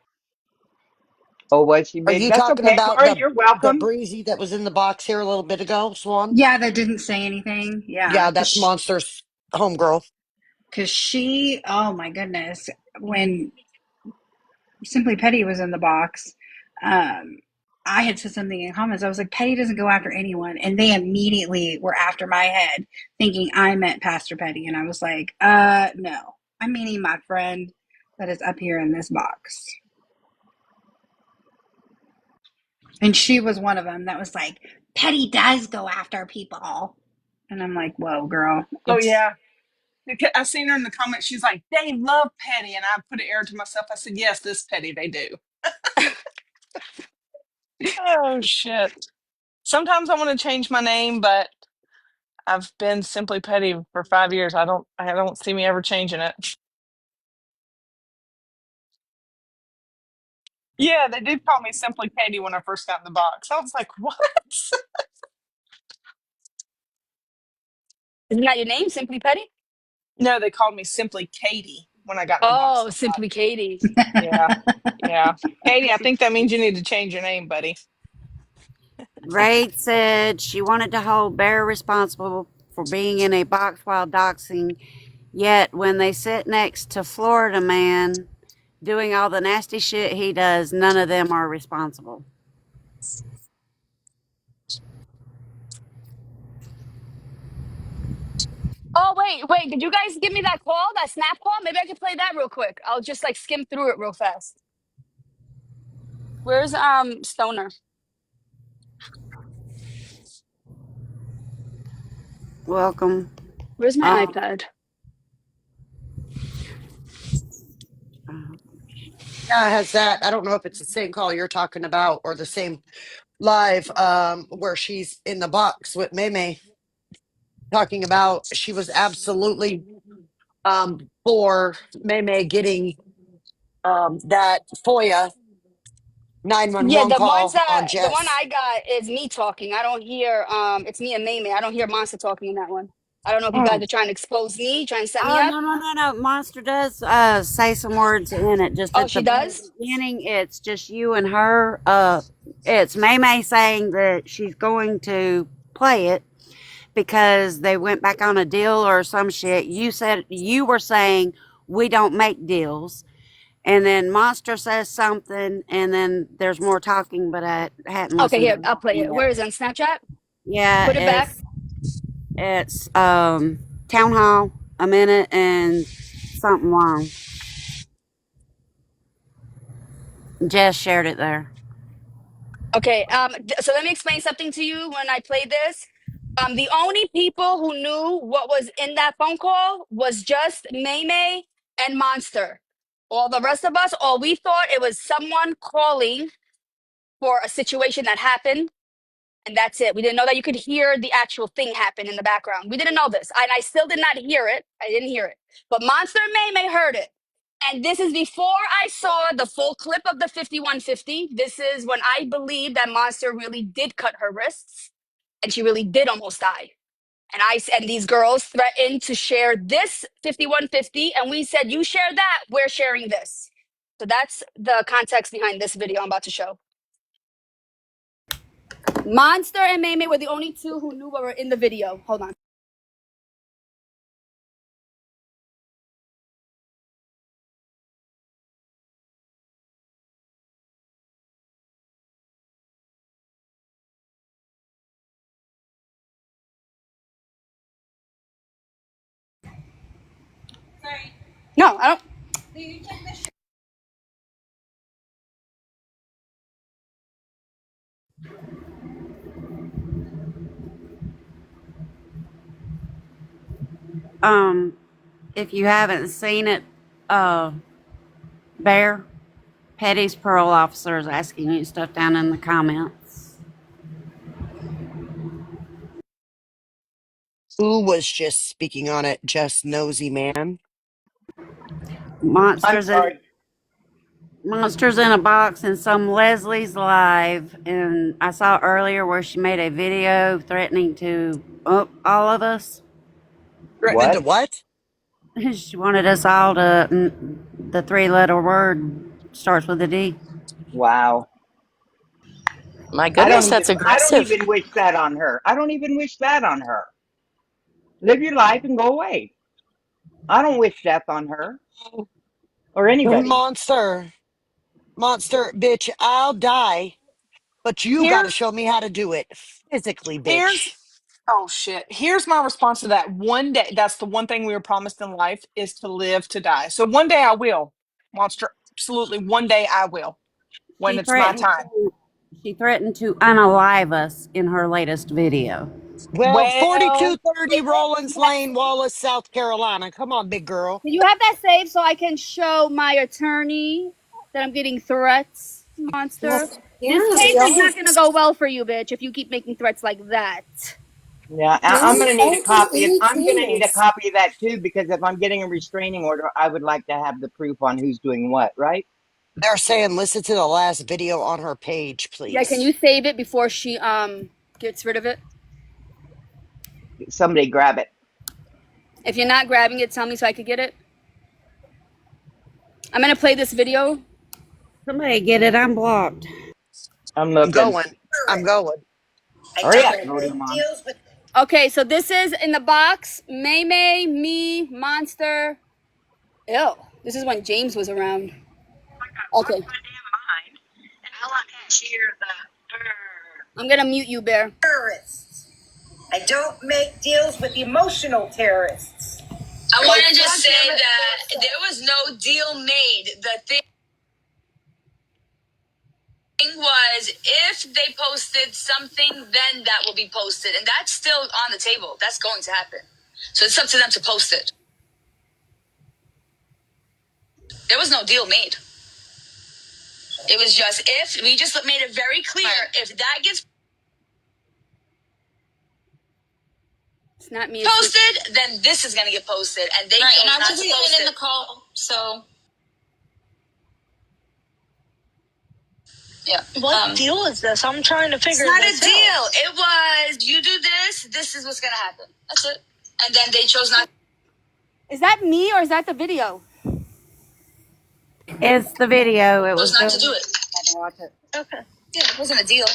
Oh, was she Are big? you That's talking okay, about Laura. You're the welcome. breezy that was in the box here a little bit ago, Swan? Yeah, that didn't say anything. Yeah, Yeah, that's Monster's homegirl. because she, oh my goodness, when Simply Petty was in the box, um, I had said something in comments. I was like, Petty doesn't go after anyone. And they immediately were after my head, thinking I meant Pastor Petty. And I was like, no, I'm meaning my friend that is up here in this box. And she was one of them that was like, Petty does go after people. And I'm like, whoa, girl. Oh It's yeah, because I seen her in the comments. She's like, they love Petty, and I put it air to myself. I said, yes, this Petty they do. Oh shit. Sometimes I want to change my name, but I've been Simply Petty for 5 years. I don't see me ever changing it. Yeah, they did call me Simply Katie when I first got in the box. I was like, what? Isn't that your name, Simply Petty? No, they called me Simply Katie when I got in the box Oh, with Simply Katie. Yeah. Yeah. Katie, I think that means you need to change your name, buddy. Raid said she wanted to hold Bear responsible for being in a box while doxing, yet when they sit next to Florida Man doing all the nasty shit he does, none of them are responsible. Oh, wait. Did you guys give me that call, that snap call? Maybe I could play that real quick. I'll just like skim through it real fast. Where's Stoner? Welcome. Where's my Um, iPad? Yeah, it has that. I don't know if it's the same call you're talking about or the same live where she's in the box with Meme talking about she was absolutely for Meme getting that FOIA Yeah, 911 the ones call on that the one Jess. I got is me talking. I don't hear it's me and Mamie. I don't hear Monster talking in that one. I don't know if you guys oh, are trying to expose me, trying to set me oh up. no! Monster does say some words in it. Just Oh, at the she very does? beginning, it's just you and her. It's May saying that she's going to play it because they went back on a deal or some shit. You said you were saying we don't make deals. And then Monster says something, and then there's more talking, but I hadn't Okay, listened to here, the I'll whole play thing it. yet. Where is it? On Snapchat? Yeah, Put it back. it's town hall, a minute and something long. Jess shared it there. Okay, so let me explain something to you when I played this. The only people who knew what was in that phone call was just Maymay and Monster. All the rest of us, all we thought it was someone calling for a situation that happened, and that's it. We didn't know that you could hear the actual thing happen in the background. We didn't know this, and I still did not hear it. I didn't hear it, but Monster and Maymay heard it. And this is before I saw the full clip of the 5150. This is when I believe that Monster really did cut her wrists and she really did almost die. And these girls threatened to share this 5150. And we said, you share that, we're sharing this. So that's the context behind this video I'm about to show. Monster and Maymay were the only two who knew what were in the video. Hold on. No, I don't. If you haven't seen it, Bear, Petty's parole officer is asking you stuff down in the comments. Who was just speaking on it? Just nosy man. I'm Monsters in sorry. Monsters in a Box and some Leslie's live, and I saw earlier where she made a video threatening to all of us. Threatening to What? what? She wanted us all to the three-letter word starts with a D. Wow. My goodness, that's I don't aggressive. even wish that on her. I don't even wish that on her. Live your life and go away. I don't wish death on her or anybody. Monster. Monster, bitch, I'll die, but you got to Here's show me how to do it physically, here's bitch. oh shit. Here's my response to that. One day, that's the one thing we were promised in life is to live to die. So one day I will. Monster, absolutely one day I will. When She it's my threatened time. to she threatened to unalive us in her latest video. Well, Well, 4230 Rollins Lane, Wallace, South Carolina. Come on, big girl. Do you have that saved so I can show my attorney that I'm getting threats, Monster? This case is not going to go well for you, bitch, if you keep making threats like that. Yeah, I'm Don't gonna need a open copy. any I'm gonna need a case. copy of that too, because if I'm getting a restraining order, I would like to have the proof on who's doing what. Right? They're saying listen to the last video on her page, Yeah, can please. you save it before she gets rid of it? Somebody grab it. If you're not grabbing it, tell me so I could get it. I'm going to play this video. Somebody get it. I'm blocked. I'm I'm looking. going. I'm going. I Hurry up, don't Rodeo make Mom. deals with. Okay, so this is in the box. Maymay, me, Monster. Ew. This is when James was around. Okay. I'm going to mute you, Bear. Terrorists. I don't make deals with emotional terrorists. I want to just say that there was no deal made. The thing was, if they posted something, then that will be posted. And that's still on the table. That's going to happen. So it's up to them to post it. There was no deal made. It was just, if we just made it very clear, if that gets It's not me. posted, then this is going to get posted. And they chose not to post it. In the call, so yeah. What deal is this? I'm trying to figure this out. It's not a deal. It was, you do this, this is what's going to happen. That's it. And then they chose not. Is that me or is that the video? It's the video. It was Chose not to doing. do it. I had to watch it. Okay. Yeah, it wasn't a deal.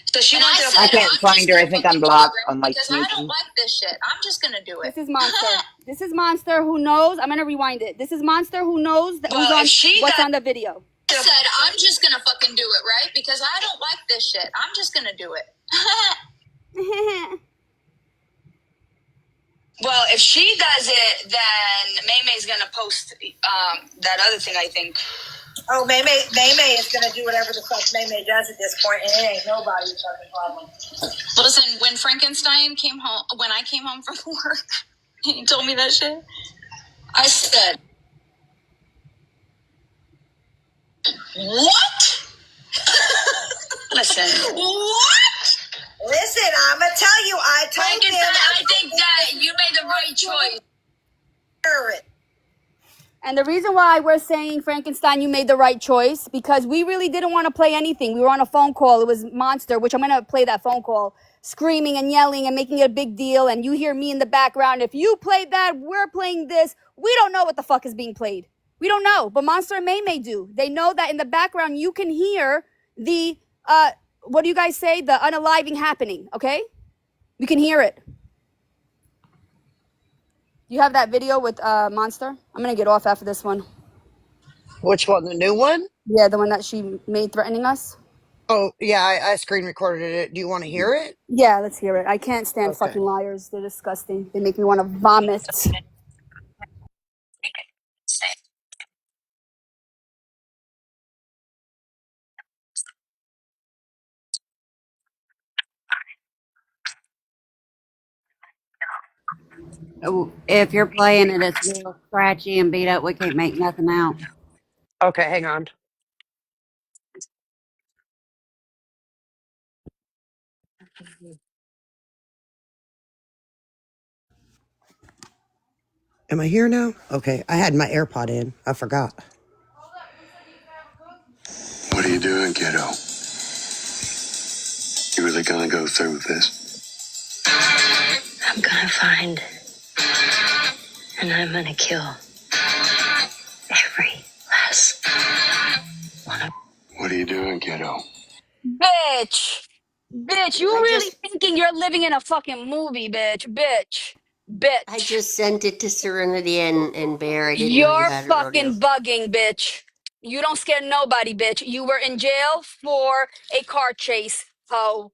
So she wanted to. I I'm can't find just her. I gonna think I'm fucking do it, blocked bro, on my because I don't sneaky. like this shit. I'm just gonna do it. This is Monster. This is Monster who knows. I'm gonna rewind it. This is Monster who knows that who's on what's on the video. Said I'm just gonna fucking do it, right? Because I don't like this shit. I'm just gonna do it. Well, if she does it, then May May's gonna post that other thing, I think. Oh, May May is gonna do whatever the fuck May May does at this point, and it ain't nobody's fucking problem. Listen, when Frankenstein came home, when I came home from work, he told me that shit. I said, "What?" Listen. What? Listen, I'm gonna tell you. I told him. I think that you made the right choice. And the reason why we're saying, Frankenstein, you made the right choice, because we really didn't want to play anything. We were on a phone call. It was Monster, which I'm going to play that phone call, screaming and yelling and making it a big deal. And you hear me in the background. If you played that, we're playing this. We don't know what the fuck is being played. We don't know. But Monster and May May do. They know that in the background, you can hear the, what do you guys say? The unaliving happening, okay? You can hear it. You have that video with Monster? I'm going to get off after this one. Which one? The new one? Yeah, the one that she made threatening us. Oh, yeah, I screen recorded it. Do you want to hear it? Yeah, let's hear it. I can't stand Okay. fucking liars. They're disgusting. They make me want to vomit. Oh, if you're playing it, it's real scratchy and beat up. We can't make nothing out. Okay, hang on. Am I here now? Okay, I had my AirPod in. I forgot. What are you doing, kiddo? You really gonna go through with this? I'm gonna find and I'm gonna kill every last one of. What are you doing, kiddo? Bitch. Bitch, you I really just thinking you're living in a fucking movie, bitch. Bitch. I Bitch. just sent it to Serenity and Bear. I didn't know you You're had it, Rodeo. fucking bugging, bitch. You don't scare nobody, bitch. You were in jail for a car chase, ho.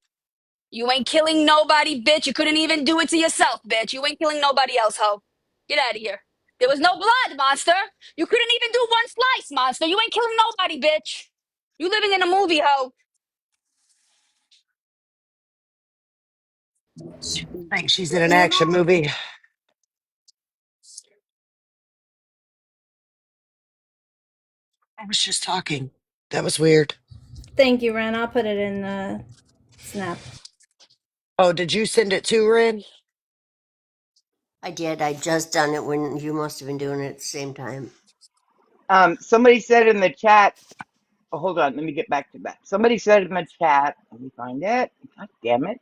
You ain't killing nobody, bitch. You couldn't even do it to yourself, bitch. You ain't killing nobody else, ho. Get out of here. There was no blood, monster. You couldn't even do one slice, monster. You ain't killing nobody, bitch. You living in a movie, ho. I think she's in an action movie. I was just talking. That was weird. Thank you, Ren. I'll put it in the snap. Oh, did you send it to Ren? I did. I just done it when you must have been doing it at the same time. Somebody said in the chat. Oh, hold on. Let me get back to that. Somebody said in the chat. Let me find it. God damn it.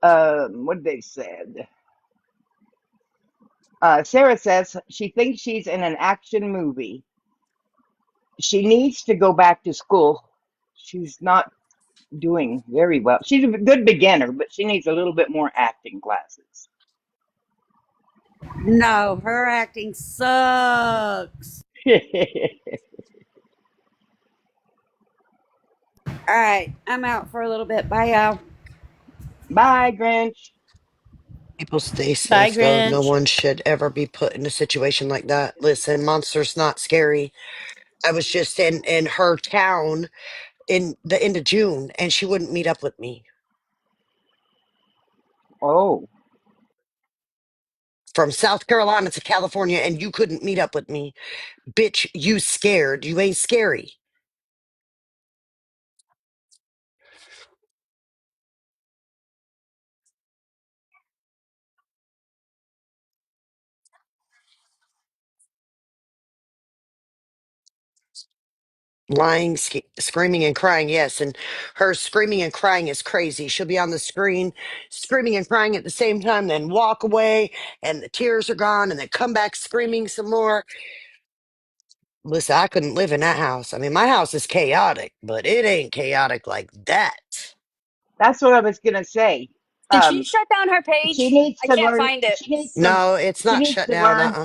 What did they said? Sarah says she thinks she's in an action movie. She needs to go back to school. She's not doing very well. She's a good beginner, but she needs a little bit more acting classes. No, her acting sucks. All right, I'm out for a little bit. Bye, y'all. Bye, Grinch. People stay Bye, safe, though. No Grinch. one should ever be put in a situation like that. Listen, Monster's not scary. I was just in her town in the end of June, and she wouldn't meet up with me. Oh. From South Carolina to California, and you couldn't meet up with me. Bitch, you scared. You ain't scary. Lying, screaming, and crying, yes. And her screaming and crying is crazy. She'll be on the screen screaming and crying at the same time, then walk away, and the tears are gone, and then come back screaming some more. Listen, I couldn't live in that house. I mean, my house is chaotic, but it ain't chaotic like that. That's what I was gonna say. Did she shut down her She page? needs I to can't learn. find it. No, it's She not needs shut to down. learn.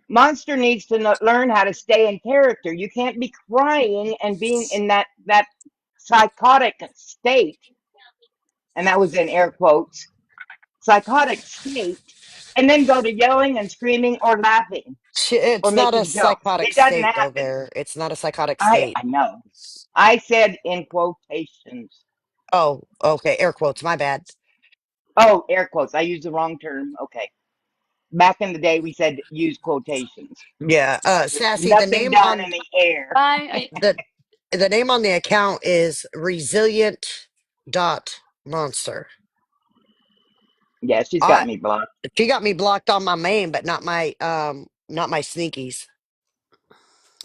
Monster needs to learn how to stay in character. You can't be crying and being in that psychotic state and that was in air quotes, psychotic state, and then go to yelling and screaming or laughing or It's not a making jokes. psychotic It doesn't state, though, happen. Bear. It's not a psychotic I state. know. I said in quotations. Oh, okay. Air quotes. My bad. Oh, air quotes. I used the wrong term. Okay. Back in the day, we said use quotations. Yeah. There's Sassy, nothing done in the air. Bye. the name on the account is resilient dot monster. Yeah, she's got I me blocked. She got me blocked on my main, but not my sneakies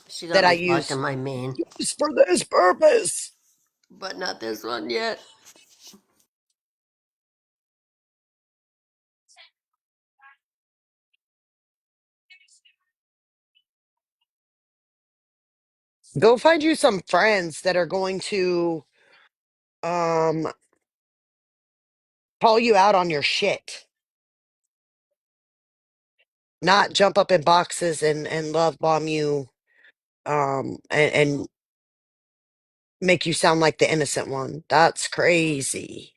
She that got I me blocked on use my main, for this purpose. but not this one yet. Go find you some friends that are going to um call you out on your shit, not jump up in boxes and love bomb you and make you sound like the innocent one. That's crazy.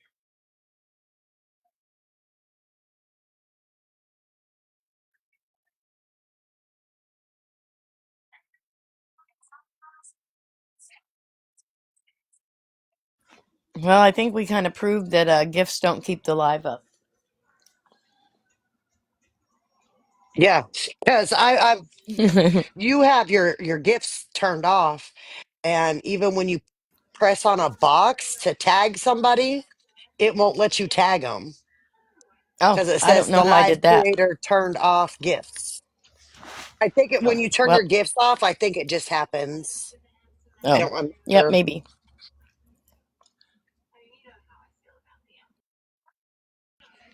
Well, I think we kind of proved that gifts don't keep the live up. Yeah, because I've you have your gifts turned off, and even when you press on a box to tag somebody, it won't let you tag them Oh, because it I don't says know the how I live did that. creator turned off gifts. I think it when Oh, you turn your well. gifts off, I think it just happens. I Oh, don't yep, remember. maybe.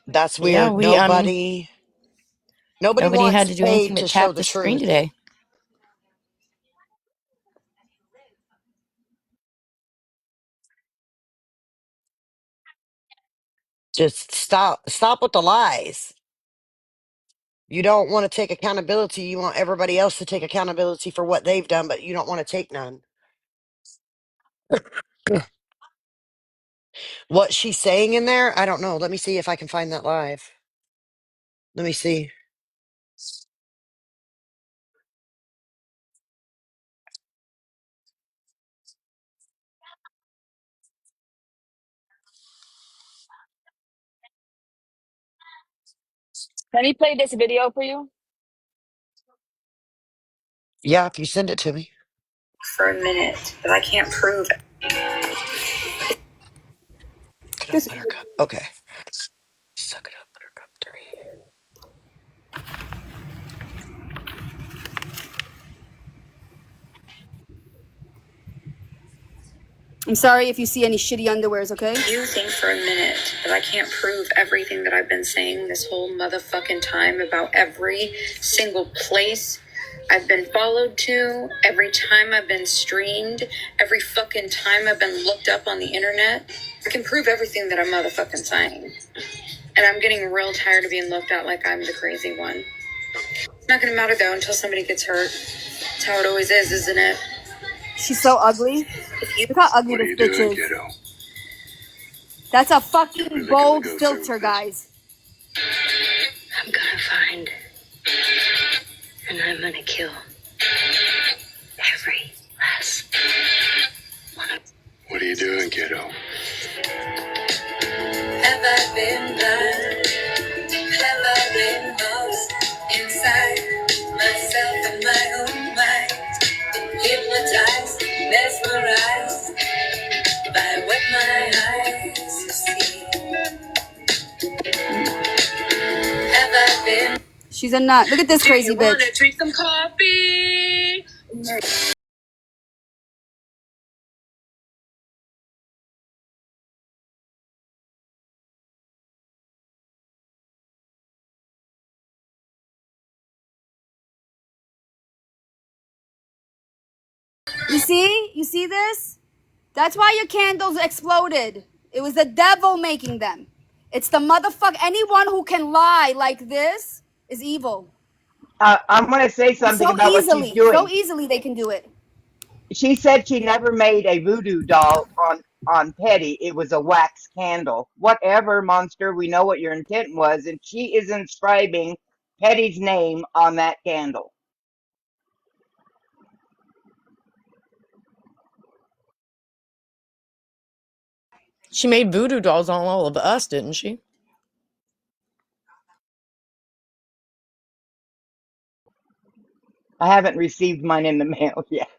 That's Yeah, weird. Nobody nobody had wants to do anything paid but to show tap the the screen truth. today. Just stop with the lies. You don't want to take accountability. You want everybody else to take accountability for what they've done, but you don't want to take none. What she's saying in there, I don't know. Let me see if I can find that live. Let me see. Let me play this video for you. Yeah, if you send it to me. For a minute, but I can't prove it. Suck it up, Buttercup. Okay. Suck it up, Buttercup 3. I'm sorry if you see any shitty underwears, okay? You think for a minute that I can't prove everything that I've been saying this whole motherfucking time about every single place I've been followed to, every time I've been streamed, every fucking time I've been looked up on the internet. I can prove everything that I'm motherfucking saying. And I'm getting real tired of being looked at like I'm the crazy one. It's not gonna matter though until somebody gets hurt. That's how it always is, isn't it? She's so ugly. Look how ugly this bitch is. Kiddo? That's a fucking really bold filter, guys. I'm gonna find and I'm gonna kill every last one of. What are you doing, kiddo? Have I been blind? Have I been lost inside myself and my own mind? Hypnotized, mesmerized by what my eyes see. Have I been? She's a nut. Look at this crazy bitch. Wanna drink some coffee? You see? You see this? That's why your candles exploded. It was the devil making them. It's the motherfucker. Anyone who can lie like this is evil. I'm going to say something about what she's So doing. easily they can do it. She said she never made a voodoo doll on on Petty, it was a wax candle. Whatever, Monster, we know what your intent was, and she is inscribing Petty's name on that candle. She made voodoo dolls on all of us, didn't she? I haven't received mine in the mail yet.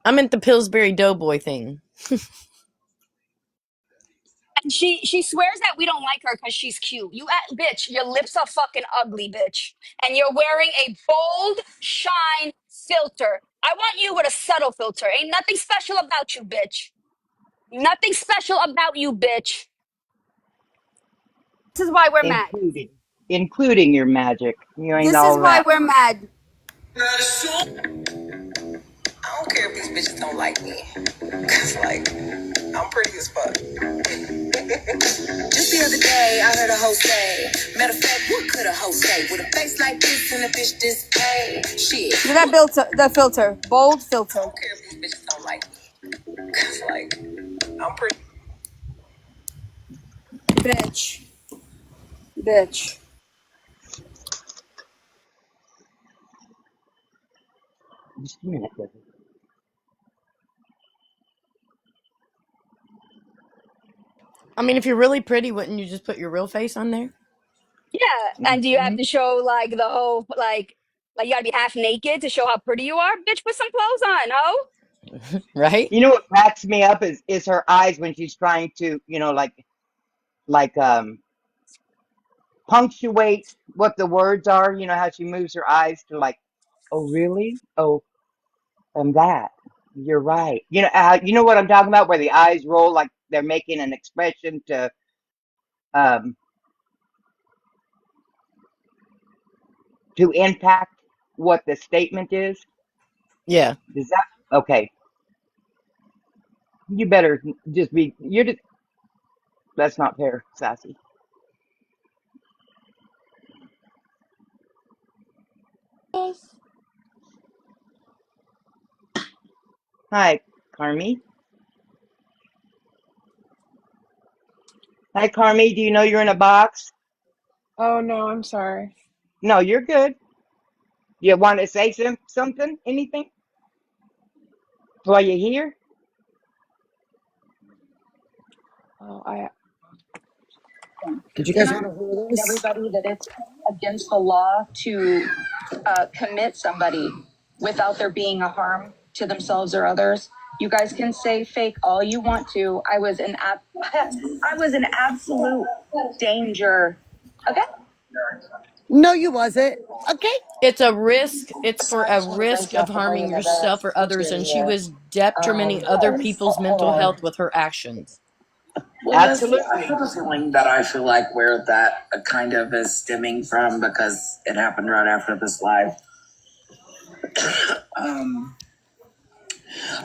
I meant the Pillsbury Doughboy thing. And she swears that we don't like her because she's cute. Bitch, your lips are fucking ugly, bitch. And you're wearing a bold shine filter. I want you with a subtle filter. Ain't nothing special about you, bitch. Nothing special about you, bitch. This is why we're mad. Including your magic. You ain't This is all why that. we're mad. I don't care if these bitches don't like me. Cause like, I'm pretty as fuck. Just the other day, I heard a hoe say, matter of fact, what could a hoe say? With a face like this and a bitch this hey, shit. Look at that filter. Bold filter. I don't care if these bitches don't like me. Cause like, I'm pretty. Bitch. Bitch. Just a minute, baby. I mean, if you're really pretty, wouldn't you just put your real face on there? Yeah. And do you have to show like the whole like you gotta be half naked to show how pretty you are? Bitch, put some clothes on, ho. Right? You know what cracks me up is her eyes when she's trying to, like punctuate what the words are. You know how she moves her eyes to like, oh really? Oh, and that. You're right. You know what I'm talking about, where the eyes roll like they're making an expression um to impact what the statement is. Yeah. Is that okay? You better just be. You're just. That's not fair, Sassy. Hi, Carmi. Hi, Carmi. Do you know you're in a box? Oh no, I'm sorry. No, you're good. You want to say something? Anything? While you're here? Oh, I Did you guys want to hear this? Everybody that it's against the law to commit somebody without there being a harm to themselves or others. You guys can say fake all you want to. I was in absolute danger. Okay. No, you wasn't. Okay. It's a risk. It's for a risk of harming yourself or others, and she was detrimenting other people's mental health with her actions. Well, Absolutely. I have a feeling that I feel like where that kind of is stemming from because it happened right after this live.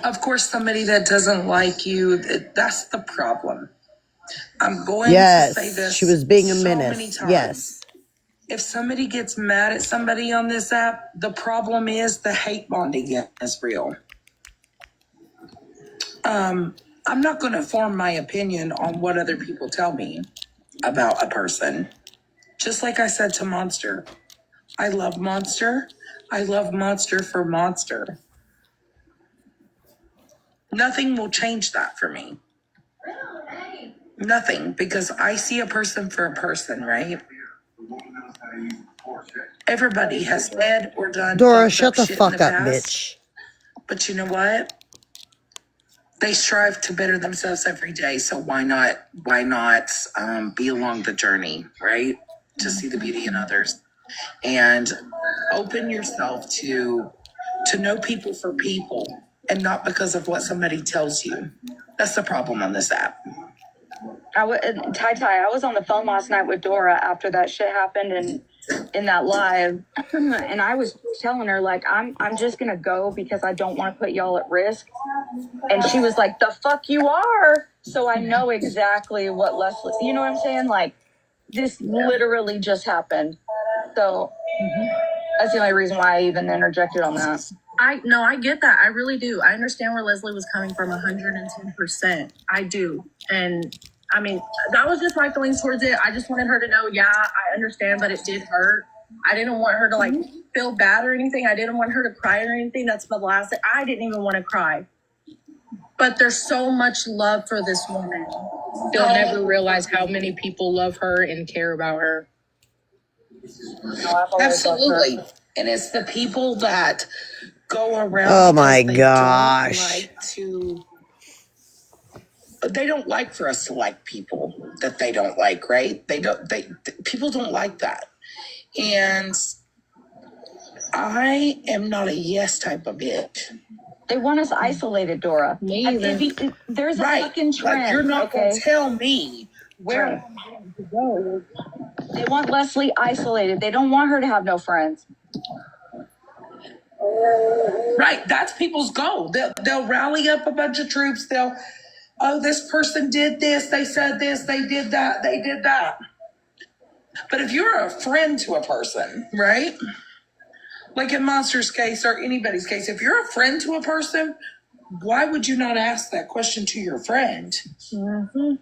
Of course, somebody that doesn't like you, that's the problem. I'm going to say this. She was being a so menace. many times. Yes. If somebody gets mad at somebody on this app, the problem is the hate bonding is real. I'm not going to form my opinion on what other people tell me about a person. Just like I said to Monster, I love Monster. I love Monster for Monster. Nothing will change that for me. Nothing, because I see a person for a person, right? Everybody has said or done. Dora, shut the shit fuck in the up, past, bitch. But you know what? They strive to better themselves every day. So why not be along the journey, right? To see the beauty in others and open yourself to know people for people and not because of what somebody tells you. That's the problem on this app. I was on the phone last night with Dora after that shit happened and in that live, and I was telling her like I'm just gonna go because I don't want to put y'all at risk. And she was like, "The fuck you are!" So I know exactly what Leslie. You know what I'm saying? Like this literally just happened. So that's the only reason why I even interjected on that. I get that. I really do. I understand where Leslie was coming from 110%. I do. And I mean, that was just my feelings towards it. I just wanted her to know, yeah, I understand, but it did hurt. I didn't want her to like feel bad or anything. I didn't want her to cry or anything. That's the last thing. I didn't even want to cry. But there's so much love for this woman. They'll never realize how many people love her and care about her. Absolutely. And it's the people that go around. Oh my because gosh. They don't like for us to like people that they don't like, right? People don't like that. And I am not a yes type of bitch. They want us isolated, Dora. There's a fucking trend. Like, you're not going to tell me where to go. They want Leslie isolated. They don't want her to have no friends. Right, that's people's goal. They'll rally up a bunch of troops. This person did this, they said this, they did that, they did that. But if you're a friend to a person, right? Like in Monster's case or anybody's case, if you're a friend to a person, why would you not ask that question to your friend? Mm-hmm.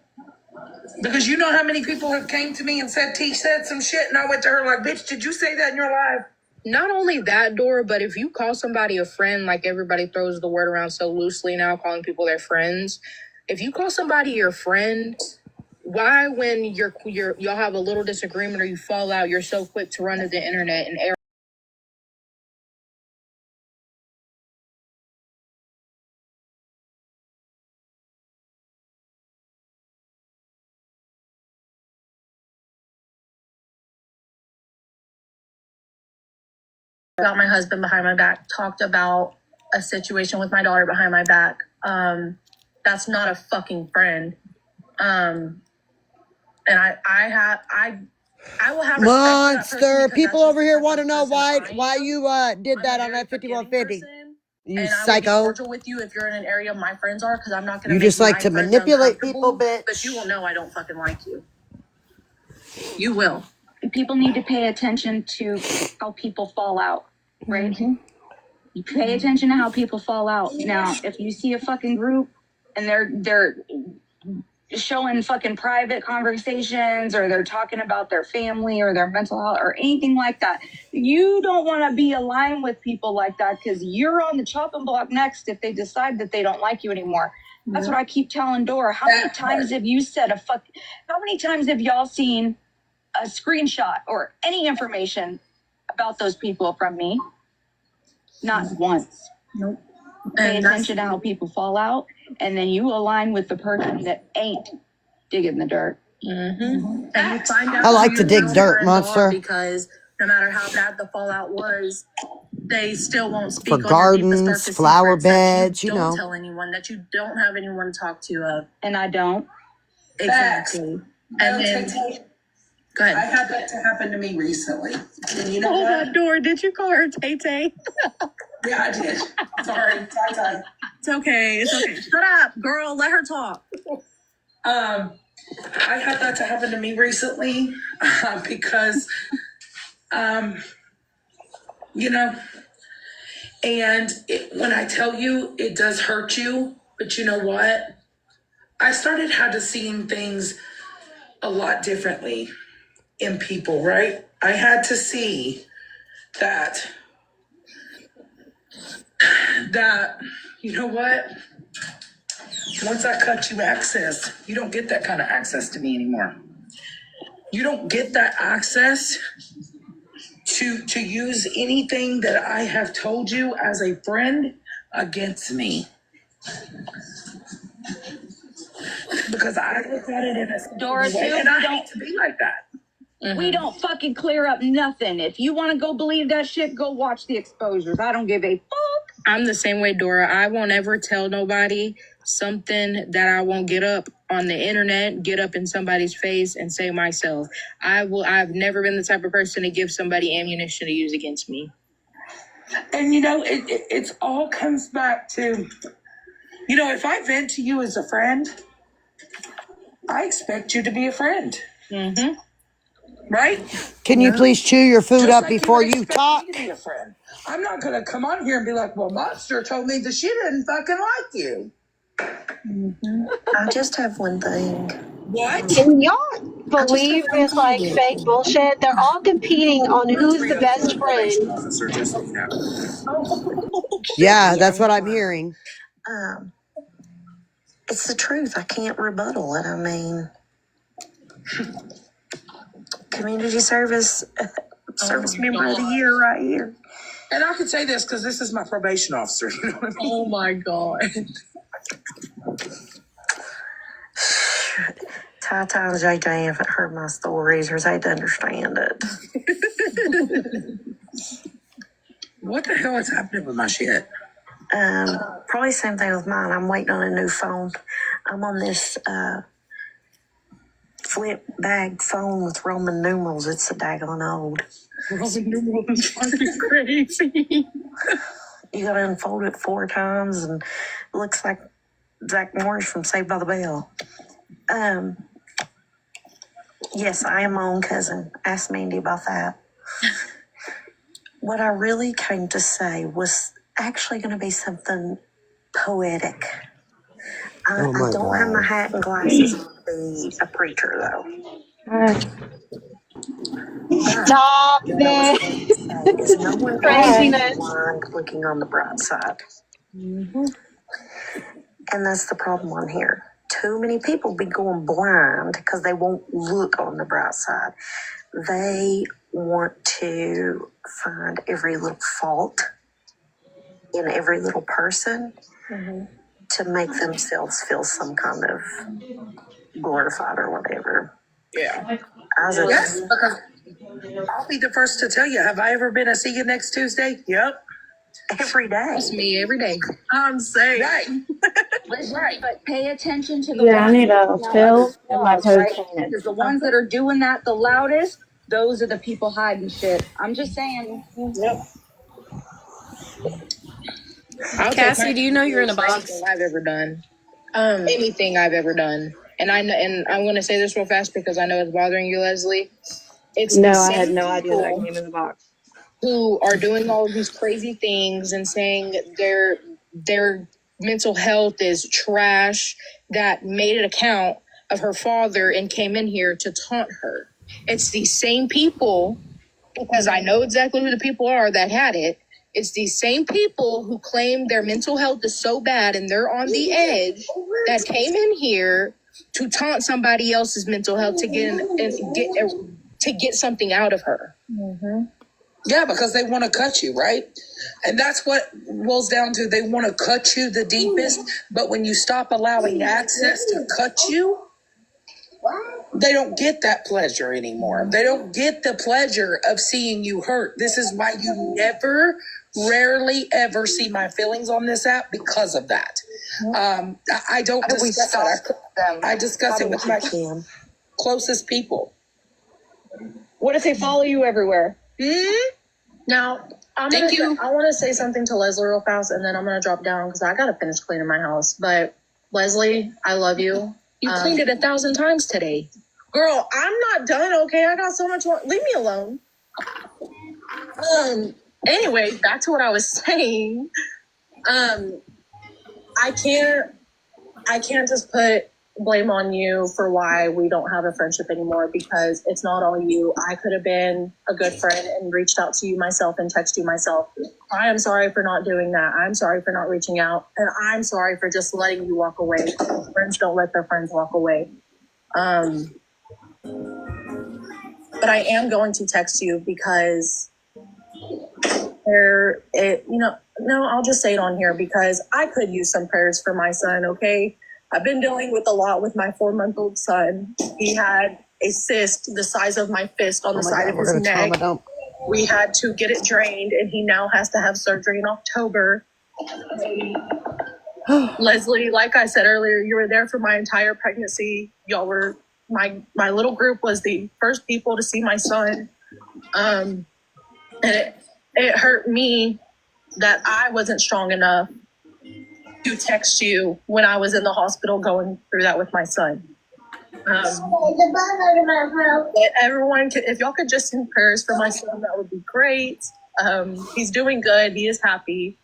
Because you know how many people have came to me and said, T said some shit, and I went to her like, bitch, did you say that in your life? Not only that, Dora, but if you call somebody a friend, like everybody throws the word around so loosely now, calling people their friends. If you call somebody your friend, why, when y'all have a little disagreement or you fall out, you're so quick to run to the internet and air about my husband behind my back, talked about a situation with my daughter behind my back. That's not a fucking friend. And I will have respect for that person Monster. because People that's over just here the want type to of know person why I am. you did that I'm on a that very forgiving 5150. person, You and I will be psycho. cordial with you if you're in an area my friends are, because I'm not going to You make just like my to friends manipulate people, uncomfortable. bitch. But you will know I don't fucking like you. You will. People need to pay attention to how people fall out, right? Mm-hmm. You pay attention to how people fall out. Now, if you see a fucking group and they're showing fucking private conversations or they're talking about their family or their mental health or anything like that, you don't want to be aligned with people like that because you're on the chopping block next if they decide that they don't like you anymore. That's what I keep telling Dora. How many times have you said how many times have y'all seen a screenshot or any information about those people from me? Not once. Nope. Pay attention to how people fall out, and then you align with the person that ain't digging the dirt. Mm-hmm. And you find out I like to dig dirt, Monster. because no matter how bad the fallout was, they still won't speak For on gardens, your deepest, flower darkest secrets beds, that you you don't know. tell anyone, that you don't have anyone to talk to of. And I don't. Exactly. And then, go ahead. I had that to happen to me recently. And you know Hold what? on, Dora. Did you call her Tay Tay? Yeah, I did. Sorry, Ty. It's okay. It's okay. Shut up, girl. Let her talk. I had that to happen to me recently because, you know, and when I tell you, it does hurt you. But you know what? I started had to seeing things a lot differently in people, right? I had to see that, you know what? Once I cut you access, you don't get that kind of access to me anymore. You don't get that access to use anything that I have told you as a friend against me. Because I look at it in a Dora, way, and I hate to be like that. Mm-hmm. We don't fucking clear up nothing. If you want to go believe that shit, go watch the exposures. I don't give a fuck. I'm the same way, Dora. I won't ever tell nobody something that I won't get up on the internet, get up in somebody's face and say myself. I've never been the type of person to give somebody ammunition to use against me. And you know, it's all comes back to, you know, if I vent to you as a friend, I expect you to be a friend. Mm-hmm. Right? Can you please chew your food Just up like before you you expect talk? me to be a friend. I'm not going to come on here and be like, well, Monster told me that she didn't fucking like you. I just have one thing. What? And y'all believe this like fake bullshit? They're all competing on who's the best friend. Officer just looking at Yeah, that's what I'm hearing. It's the truth. I can't rebuttal it. I mean, community service member of the year right here. And I can say this because this is my probation officer. You know what I mean? Oh my God. Tata and JJ haven't heard my stories or they understand it. What the hell is happening with my shit? Probably same thing with mine. I'm waiting on a new phone. I'm on this flip bag phone with Roman numerals. It's so daggone old. Roman numerals is fucking crazy. You gotta unfold it 4 times and it looks like Zach Morris from Saved by the Bell. Yes, I am my own cousin. Ask Mandy about that. What I really came to say was actually going to be something poetic. I don't have my hat and glasses on to be a preacher, though. Stop it. Is no one Craziness. blind looking on the bright side. Mm-hmm. And that's the problem on here. Too many people be going blind because they won't look on the bright side. They want to find every little fault in every little person to make themselves feel some kind of glorified or whatever. Yeah. Yes, because I'll be the first to tell you. Have I ever been a see you next Tuesday? Yep. Every day. That's me every day. I'm saying. Right. Right. But pay attention to the Yeah, I ones need that a are pill and my flaws, toes right? painted. Because the ones that are doing that the loudest, those are the people hiding shit. I'm just saying. Yep. Cassie, do you know you're in a box? Anything I've ever done. Anything I've ever done. And I'm going to say this real fast because I know it's bothering you, Leslie. It's No, the I had same no idea that people came in the box. who are doing all of these crazy things and saying their mental health is trash that made an account of her father and came in here to taunt her. It's these same people, because I know exactly who the people are that had it. It's these same people who claim their mental health is so bad and they're on the edge that came in here to taunt somebody else's mental health to get something out of her. Mm-hmm. Yeah, because they want to cut you, right? And that's what boils down to. They want to cut you the deepest, but when you stop allowing access to cut you, they don't get that pleasure anymore. They don't get the pleasure of seeing you hurt. This is why you rarely ever see my feelings on this app because of that. I don't discuss it. I discuss it with my closest people. What if they follow you everywhere? Now, I want to say something to Leslie real fast, and then I'm going to drop down because I got to finish cleaning my house. But Leslie, I love you. You cleaned it 1,000 times today. Girl, I'm not done, okay? I got so much more. Leave me alone. Anyway, back to what I was saying. I can't just put blame on you for why we don't have a friendship anymore, because it's not all you. I could have been a good friend and reached out to you myself and texted you myself. I am sorry for not doing that. I'm sorry for not reaching out. And I'm sorry for just letting you walk away. Friends don't let their friends walk away. But I am going to text you because I'll just say it on here because I could use some prayers for my son, okay? I've been dealing with a lot with my 4-month-old son. He had a cyst the size of my fist on the side of his neck. We had to get it drained, and he now has to have surgery in October. Leslie, like I said earlier, you were there for my entire pregnancy. Y'all were, my little group was the first people to see my son. And it hurt me that I wasn't strong enough to text you when I was in the hospital going through that with my son. Everyone, if y'all could just send prayers for my son, that would be great. He's doing good. He is happy.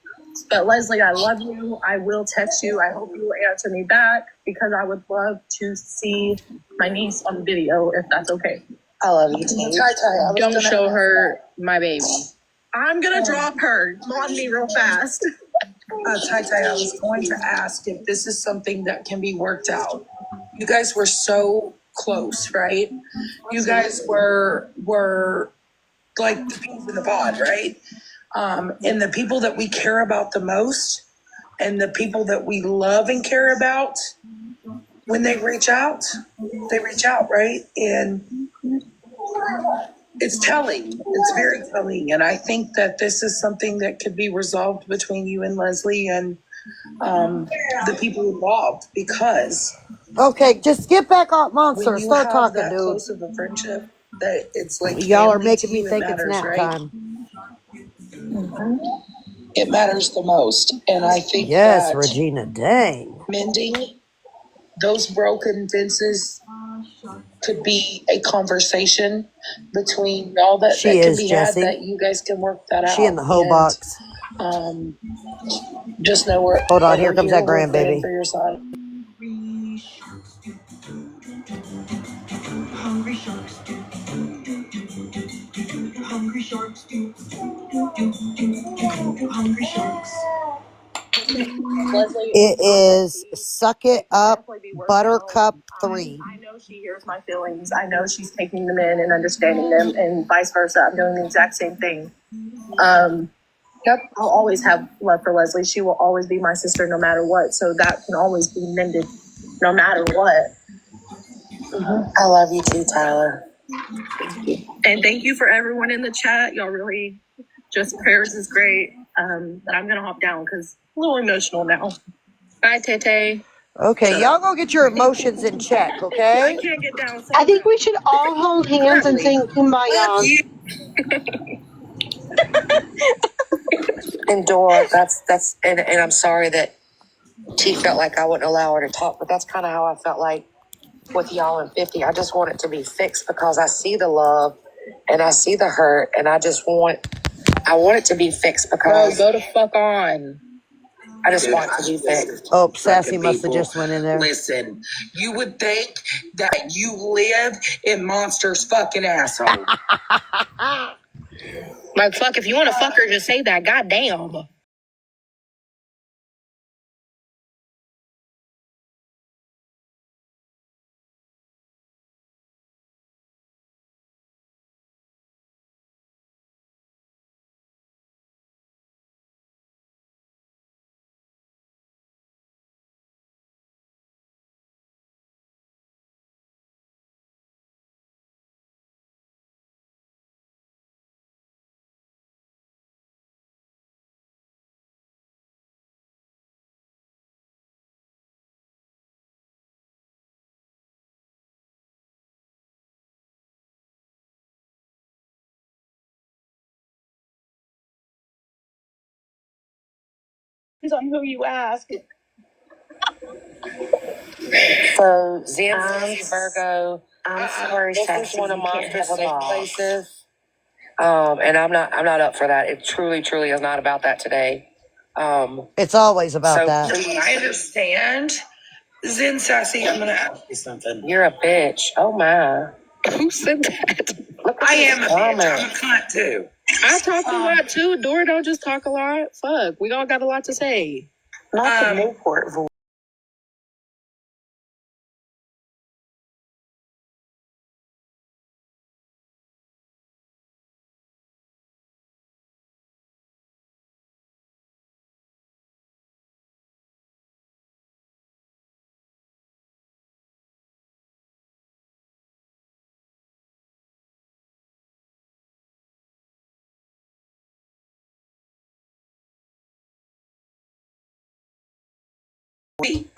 But Leslie, I love you. I will text you. I hope you will answer me back because I would love to see my niece on video if that's okay. I love you too. Don't show her my baby. I'm gonna drop her on me real fast. Tai, I was going to ask if this is something that can be worked out. You guys were so close, right? You guys were like the peas in the pod, right? And the people that we care about the most and the people that we love and care about, when they reach out, right? And it's telling. It's very telling. And I think that this is something that could be resolved between you and Leslie and the people involved, because Okay, just get back off, Monster. when you Start have talking, that dude. close of a friendship, that it's like Y'all are family making to me you, think it it's matters, nap right? time. It matters the most. And I think Yes, that Regina, dang. mending those broken fences could be a conversation between y'all that She can is, be had, Jesse. that you guys can work that She in out. the hoe And box. just know we're Hold on, here we're comes here. that We're praying grandbaby. for your son. Hungry sharks do. Hungry sharks do. Hungry sharks. Leslie, It is Suck It Up Buttercup 3. I know she hears my feelings. I know she's taking them in and understanding them, and vice versa. I'm doing the exact same thing. Yep, I'll always have love for Leslie. She will always be my sister no matter what. So that can always be mended no matter what. I love you too, Tyler. And thank you for everyone in the chat. Y'all really just prayers is great. But I'm gonna hop down because I'm a little emotional now. Bye, Tete. Okay, y'all go get your emotions in check, I okay? can't get down. I think we should all hold hands and sing Kumbaya. And Dora, that's and I'm sorry that she felt like I wouldn't allow her to talk, but that's kind of how I felt like with y'all in 50. I just want it to be fixed because I see the love and I see the hurt, and I want it to be fixed because go to fuck on. I just want it to be fixed. Oh, Sassy must have just went in there. Listen, you would think that you live in Monster's fucking asshole. Like, fuck, if you want to fuck her, just say that. Goddamn. Depends on who you ask. So, Virgo, I'm sorry, this Sassy. is one of You can't Monster's have a safe box. places. And I'm not up for that. It truly is not about that today. It's always about So that. please, I understand. Zen Sassy, I'm gonna ask you something. you're a bitch. Oh my. Who said that? I am a bitch. I'm a cunt too. I talk a lot too. Dora don't just talk a lot. Fuck, we all got a lot to say. Not the Newport voice.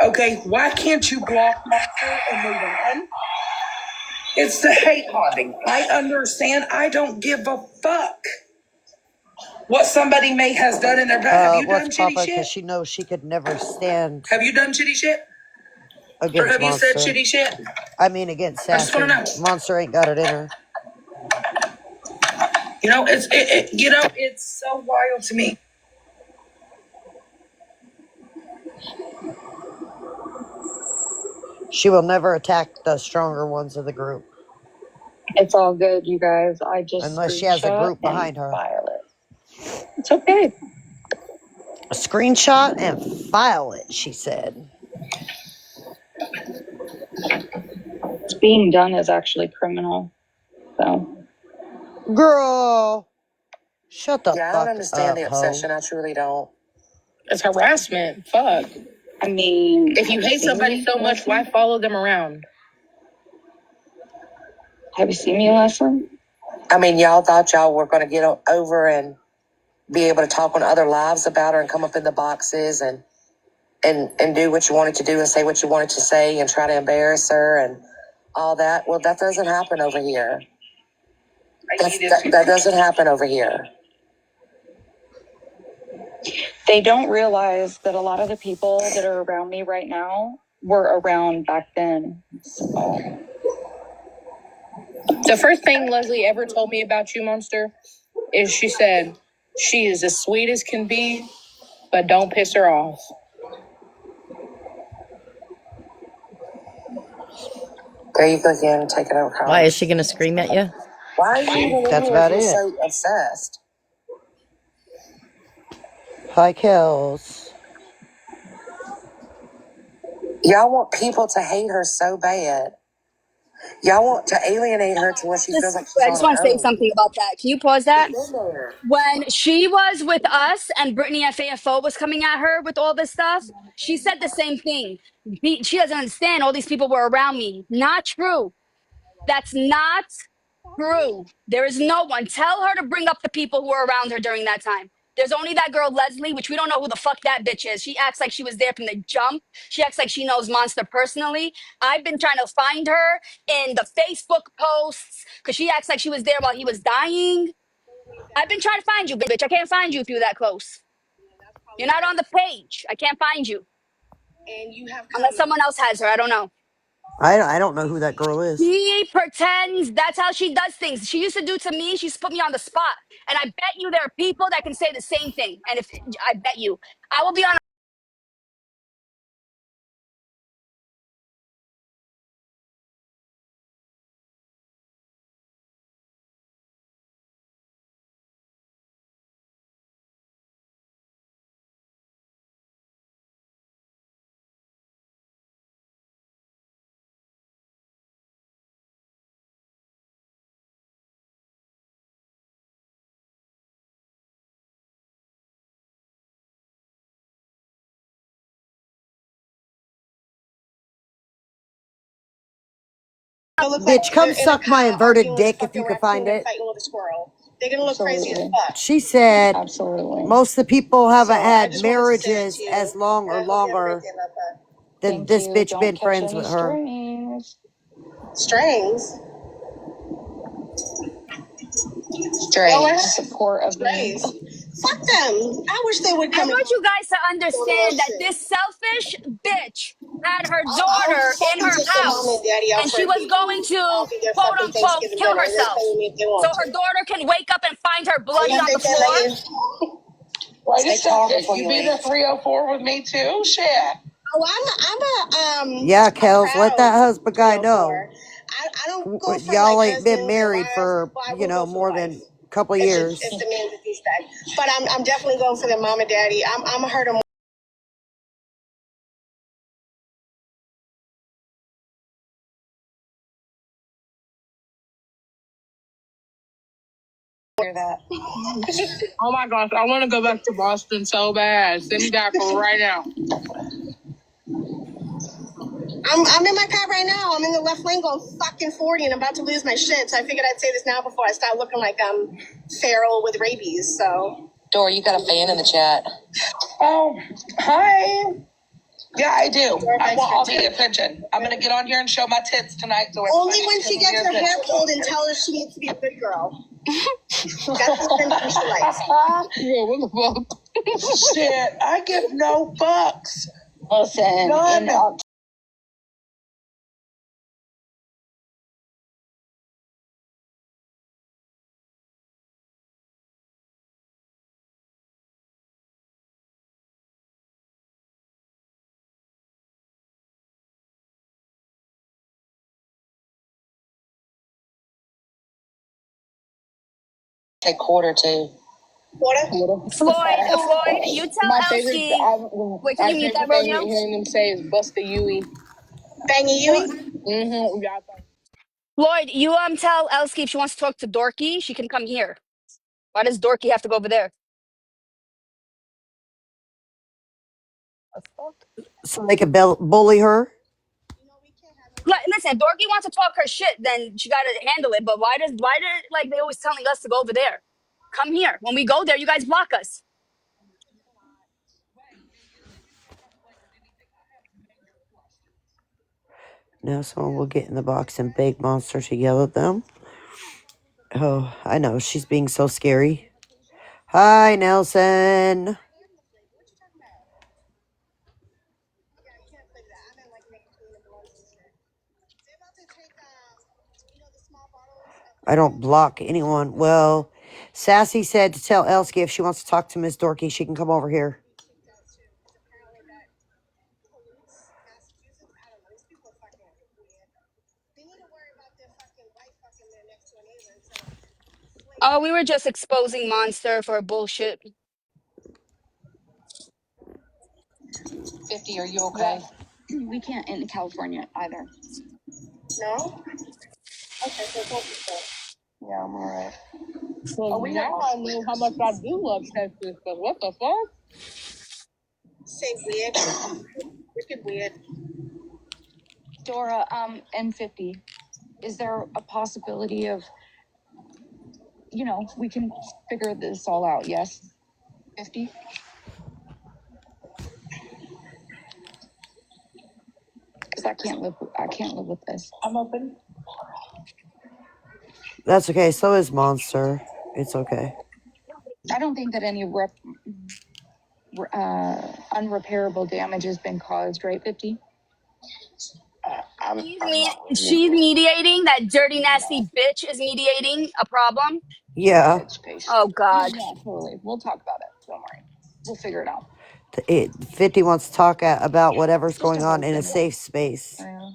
Okay, why can't you block Monster and move on? It's the hate bonding. I understand. I don't give a fuck what somebody may has done in their past. Have you done What's shitty Papa? Because shit? she knows she could never stand Have you done shitty shit? Or against have you said Monster. shitty shit? I mean, against I just Sassy. want to know. Monster ain't got it in her. It's so wild to me. She will never attack the stronger ones of the group. It's all good, you guys. I just unless she has a screenshot group and behind her. file it. It's okay. A screenshot and file it, she said. What's being done is actually criminal. So, girl, shut the Yeah, I fuck don't understand up, the ho. obsession. I truly don't. It's harassment. Fuck. I mean, If you hate somebody so much, why follow them around? Have you seen me, Leslie? I mean, y'all thought y'all were going to get over and be able to talk on other lives about her and come up in the boxes and do what you wanted to do and say what you wanted to say and try to embarrass her and all that. Well, that doesn't happen over here. That doesn't happen over here. They don't realize that a lot of the people that are around me right now were around back then. So. The first thing Leslie ever told me about you, Monster, is she said, she is as sweet as can be, but don't piss her off. There you go again, take it over. Why is she gonna scream at you? Why are you even That's in here if about you're it. so obsessed? Hi, Kels. Y'all want people to hate her so bad. Y'all want to alienate her to where she feels like she's I on just want to her say own. something about that. Can you pause that? She's been there. When she was with us and Brittany FAFO was coming at her with all this stuff, she said the same thing. She doesn't understand all these people were around me. Not true. That's not true. There is no one. Tell her to bring up the people who were around her during that time. There's only that girl, Leslie, which we don't know who the fuck that bitch is. She acts like she was there from the jump. She acts like she knows Monster personally. I've been trying to find her in the Facebook posts because she acts like she was there while he was dying. I've been trying to find you, bitch. I can't find you if you're that close. You're not on the page. I can't find you. Unless someone else has her. I don't know. I don't know who that girl is. She pretends that's how she does things. She used to do to me. She's put me on the spot. And I bet you there are people that can say the same thing. And if I bet you, I will be on. Bitch, come suck my inverted dick if you can find it. They're gonna look crazy as fuck. She said Absolutely. most of the people haven't had marriages as long or longer than Thank this you. bitch Don't been catch friends any with her. strings. Strings. Support of Strays. the. Fuck them. I wish they would I come and want you guys to go to understand that shit. this selfish bitch had her I'll daughter in fucking her take their mom and house daddy out and for she a was pizza. going to I'll be their quote fucking unquote Thanksgiving kill dinner, and they'll herself. play with me if they So want to. her daughter can wake up and find her I bloody don't on the think they'll floor. let you. Well, you be the 304 with me too? Shit. Oh, I'm Yeah, a Kels, let proud that husband guy know. 304. I don't go for like Y'all ain't been husbands or married wives, for, but I will go for the more wife. than a couple If years. the man's a douchebag. But I'm definitely going for the mom and daddy. I'm a hurt him. Hear that? Oh my gosh, I want to go back to Boston so bad. Send me back right now. I'm in my car right now. I'm in the left lane going fucking 40 and I'm about to lose my shit. So I figured I'd say this now before I start looking like I'm feral with rabies. So. Dora, you got a fan in the chat. Oh, hi. Yeah, I do. I want all the attention. I'm going to get on here and show my tits tonight. So only when she gets her hair pulled and tell her she needs to be a good girl. That's the attention she likes. Yeah, what the fuck? Shit, I give no fucks. Listen, None. Take quarter too. Quarter. Floyd, you tell My favorite. Elsky. Wait, can you mute that, Rodeo? Hearing them say is Busta Yui. Banging you. Mm-hmm. Floyd, you tell Elsky if she wants to talk to Dorky, she can come here. Why does Dorky have to go over there? So they could bully her. Listen, if Dorky wants to talk her shit, then she got to handle it. But why did like they always telling us to go over there? Come here. When we go there, you guys block us. Now someone will get in the box and beg Monster to yell at them. Oh, I know. She's being so scary. Hi, Nelson. I don't block anyone. Well, Sassy said to tell Elsky if she wants to talk to Miss Dorky, she can come over here. Oh, we were just exposing Monster for bullshit. 50, are you okay? We can't in California either. No. Okay, so talk to yourself. Yeah, I'm alright. So now I know how much I do love Texas, but what the fuck? Say weird. Wicked weird. Dora, N50. Is there a possibility of, we can figure this all out? Yes. 50. Because I can't live with this. I'm open. That's okay. So is Monster. It's okay. I don't think that any unrepairable damage has been caused, right? 50. She's mediating. That dirty, nasty bitch is mediating a problem. Yeah. Oh God. Yeah, totally. We'll talk about it. Don't worry. We'll figure it out. 50 wants to talk about whatever's Just going a on in a husband. safe space. Yeah.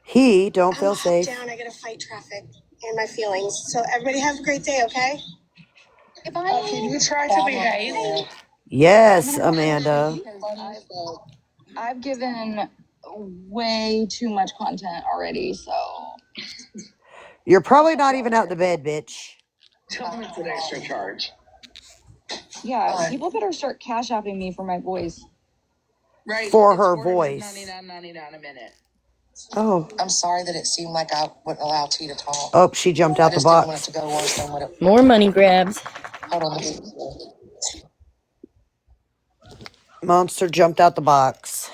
He don't feel I'm safe. down. I gotta fight traffic and my feelings. So everybody have a great day, okay? Can you try to behave? Yes, Amanda. I've given way too much content already, so You're probably not even out to bed, bitch. Tell them it's an extra charge. yeah, people better start cash apping me for my voice. Right. For it's her voice. $499.99 a minute. Oh. I'm sorry that it seemed like I wouldn't allow T to talk. Oh, she jumped out the Didn't want it box. to go worse than what it. More money grabs. Hold on. Monster jumped out the box.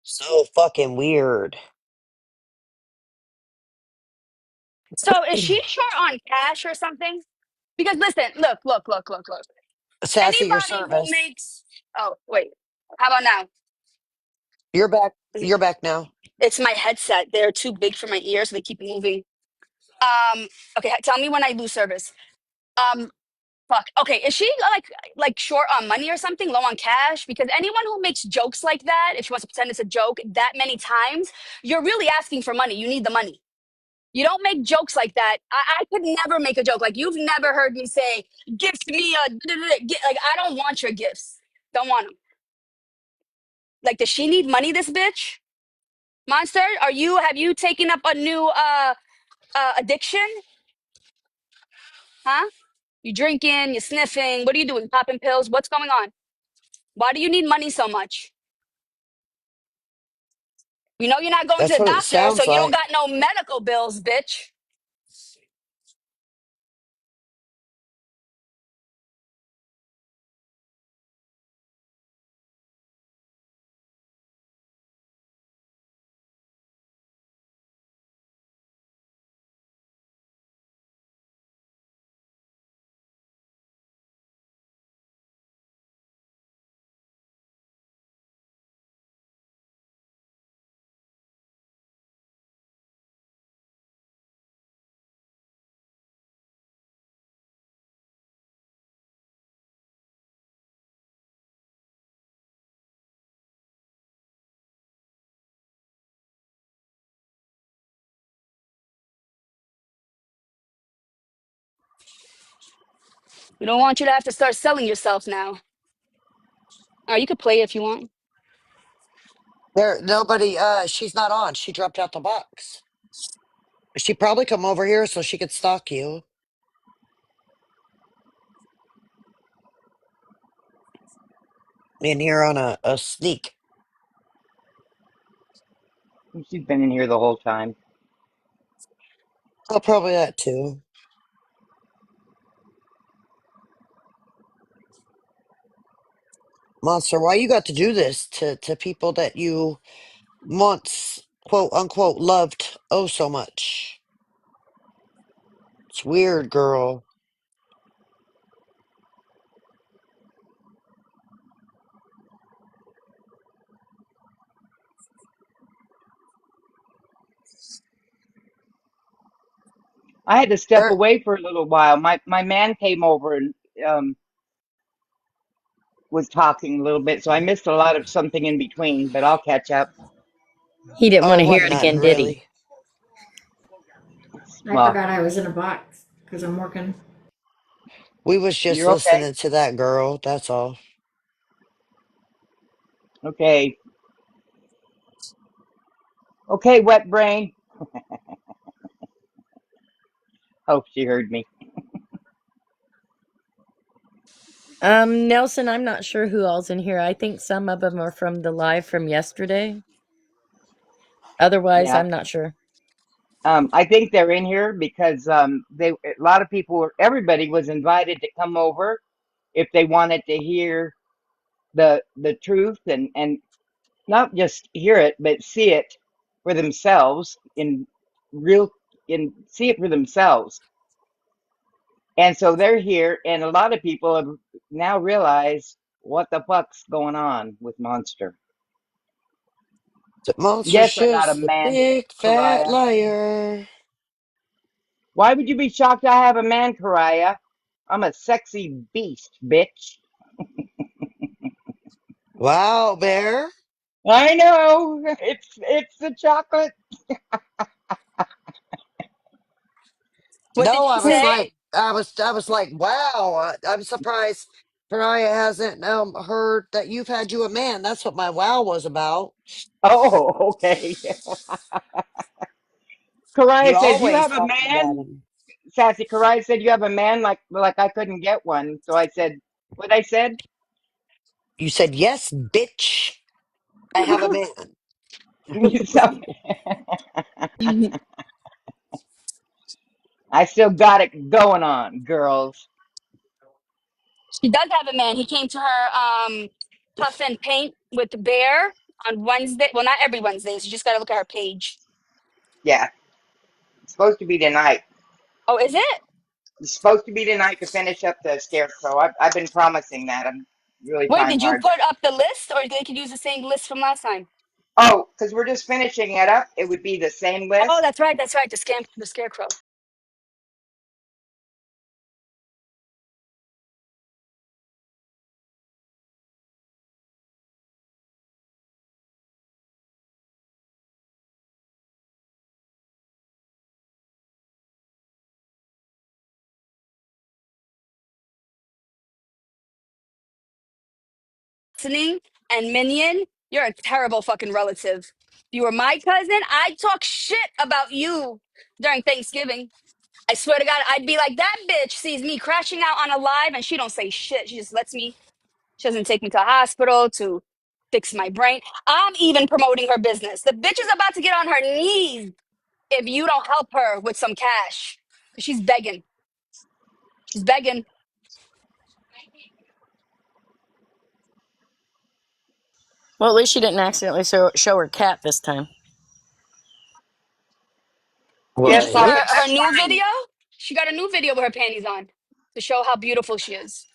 So fucking weird. So is she short on cash or something? Because listen, look. Sassy, your Anybody who service. makes wait, how about now? You're back. You're back now. It's my headset. They're too big for my ears, so they keep moving. Okay, tell me when I lose service. Um, fuck. Okay, is she like short on money or something, low on cash? Because anyone who makes jokes like that, if she wants to pretend it's a joke that many times, you're really asking for money. You need the money. You don't make jokes like that. I could never make a joke. Like you've never heard me say, "Gift me a," like I don't want your gifts. Don't want them. Like, does she need money? This bitch, Monster. Have you taken up a new addiction? Huh? You drinking? You sniffing? What are you doing? Popping pills? What's going on? Why do you need money so much? You know you're not going to That's the what it doctor, so sounds you don't like. got no medical bills, bitch. We don't want you to have to start selling yourself now. Or you could play if you want. There, nobody. She's not on. She dropped out the box. She probably come over here so she could stalk you. In here on a sneak. She's been in here the whole time. Oh, probably that too. Monster, why you got to do this to people that you once, quote unquote, loved oh so much? It's weird, girl. I had to step There, away for a little while. My man came over and was talking a little bit, so I missed a lot of something in between, but I'll catch up. He didn't oh, want it to hear wasn't it nothing again, did he? really. I Well, forgot I was in a box because I'm working. We was just you're okay. listening to that girl, that's all. Okay. Okay, wet brain. Hope she heard me. Nelson, I'm not sure who all's in here. I think some of them are from the live from yesterday. Otherwise, Yeah. I'm not sure. I think they're in here because a lot of people everybody was invited to come over if they wanted to hear the truth and not just hear it but see it for themselves real in see it for themselves. And so they're here, and a lot of people have now realized what the fuck's going on with Monster. The monster's Yes, I'm not a just a man, big fat Pariah. liar. Why would you be shocked I have a man, Pariah? I'm a sexy beast, bitch. Wow, Bear. I know. It's the chocolate. What did No, she say? I was like, wow. I'm surprised Pariah hasn't heard that you've had you a man. That's what my wow was about. Oh, okay. Pariah You're says you always have a talking about man. him. Sassy Pariah said you have a man like I couldn't get one. So I said what I said. You said yes, bitch. I have a man. So I still got it going on, girls. She does have a man. He came to her puff and paint with the bear on Wednesday. Well, not every Wednesday. So you just got to look at her page. Yeah, it's supposed to be tonight. Oh, is it? It's supposed to be tonight to finish up the scarecrow. I've been promising that. I'm really Wait, trying did you hard. put up the list or they could use the same list from last time? Oh, because we're just finishing it up. It would be the same Oh, list. that's right. That's right. The scarecrow. Listening and Minion, you're a terrible fucking relative. If you were my cousin, I'd talk shit about you during Thanksgiving. I swear to God, I'd be like, that bitch sees me crashing out on a live and she don't say shit. She just lets me. She doesn't take me to a hospital to fix my brain. I'm even promoting her business. The bitch is about to get on her knees if you don't help her with some cash. She's begging. She's begging. Well, at least she didn't accidentally show her cat this time. Did Yes, you see Right. Poppy, her that's new fine. video? She got a new video with her panties on to show how beautiful she is.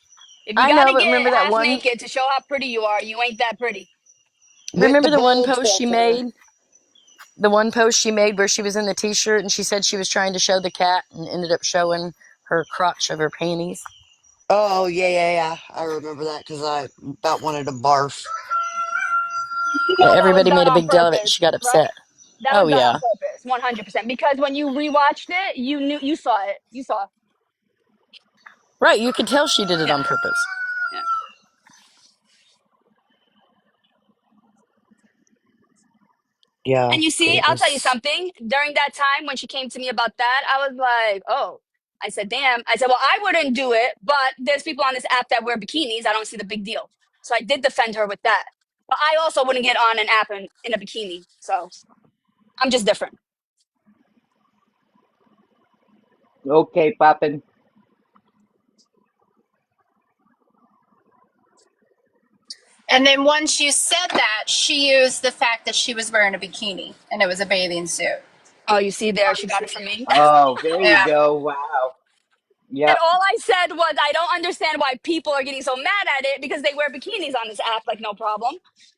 If you I know, gotta but get remember that half one? naked to show how pretty you are, you ain't that pretty. With the Remember the one bold post she filter. made? The one post she made where she was in the t-shirt and she said she was trying to show the cat and ended up showing her crotch of her panties. Oh, yeah. I remember that because I about wanted to barf. You know that was Everybody done made a on big deal of it. purpose, She got right? upset. That Oh, was done on yeah. purpose, 100%. Because when you rewatched it, you saw it. You saw. Right, you could tell she did it Yeah. on purpose. Yeah. Yeah, And you see, it I'll tell you was. something. During that time when she came to me about that, I was like, oh, I said, damn. I said, well, I wouldn't do it, but there's people on this app that wear bikinis. I don't see the big deal. So I did defend her with that. But I also wouldn't get on an app in a bikini. So I'm just different. Okay, Poppin. And then once you said that, she used the fact that she was wearing a bikini and it was a bathing suit. Oh, you see there, she got it from me. Oh, there you Yeah. go. Wow. And Yep. all I said was, I don't understand why people are getting so mad at it because they wear bikinis on this app, like no problem.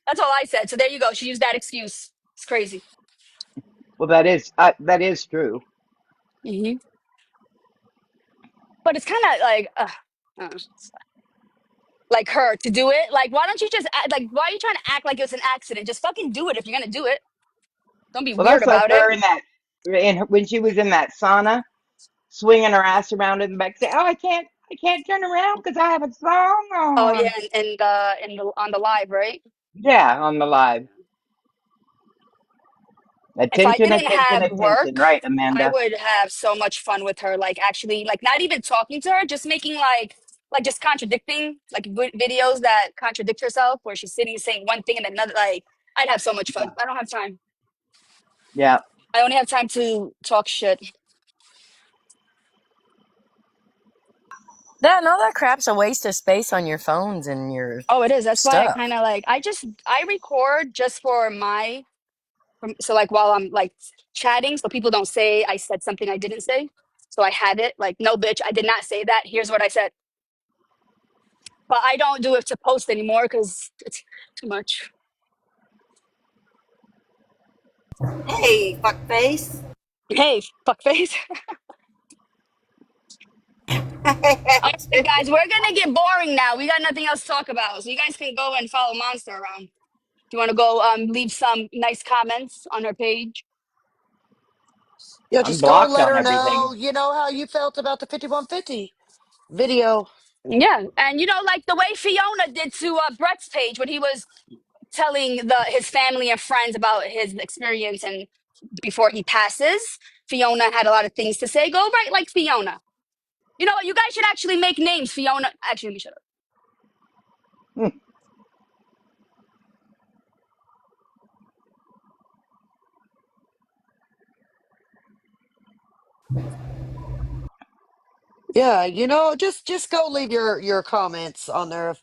That's all I said. So there you go. She used that excuse. It's crazy. Well, that is true. Hmm. But it's kind of like, uh, like her to do it. Like, why don't you just act, like? Why are you trying to act like it's an accident? Just fucking do it if you're gonna do it. Don't be Well, weird that's like about it. her in that when she was in that sauna, swinging her ass around in the back, say, "Oh, I can't turn around because I have a song Oh on." yeah, and the on the live, right? Yeah, on the live. If I Attention, didn't attention, have attention. work, Right, I Amanda? would have so much fun with her. Like actually, like not even talking to her, just making like just contradicting, like videos that contradict herself, where she's sitting saying one thing and another. Like I'd have so much fun. I don't have time. Yeah. I only have time to talk shit. That and all that crap's a waste of space on your phones and your Oh, it is. That's why I stuff. kind of like I record just for my so like while I'm like chatting, so people don't say I said something I didn't say. So I had it like, no, bitch, I did not say that. Here's what I said. But I don't do it to post anymore because it's too much. Hey, fuckface. Hey, fuckface. All right, guys, we're gonna get boring now. We got nothing else to talk about, so you guys can go and follow Monster around. Do you want to go leave some nice comments on her page? Yeah, I'm just go blocked let on her everything. know, how you felt about the 5150 video. Yeah, and like the way Fiona did to Brett's page when he was telling his family and friends about his experience and before he passes. Fiona had a lot of things to say. Go right like Fiona. You know what? You guys should actually make names. Fiona. Actually, let me shut up. Hmm. Yeah, just go leave your comments on there of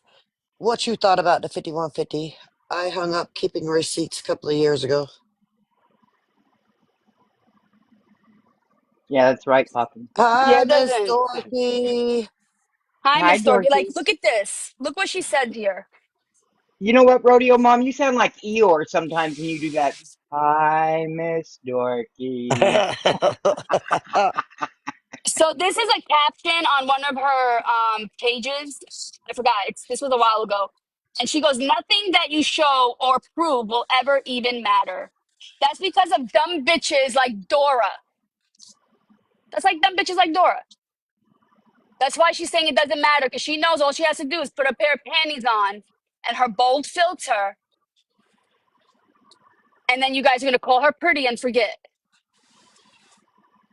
what you thought about the 5150. I hung up keeping receipts a couple of years ago. Yeah, that's right, Poppin. Yeah, Hi, it Miss doesn't. Dorothy. Hi, Hi, Miss Dorky. Like, Dorothy. look at this. Look what she said here. You know what, Rodeo Mom? You sound like Eeyore sometimes when you do that. Hi, Miss Dorky. So this is a caption on one of her pages. I forgot. This was a while ago. And she goes, nothing that you show or prove will ever even matter. That's because of dumb bitches like Dora. That's like dumb bitches like Dora. That's why she's saying it doesn't matter, because she knows all she has to do is put a pair of panties on and her bold filter, and then you guys are gonna call her pretty and forget.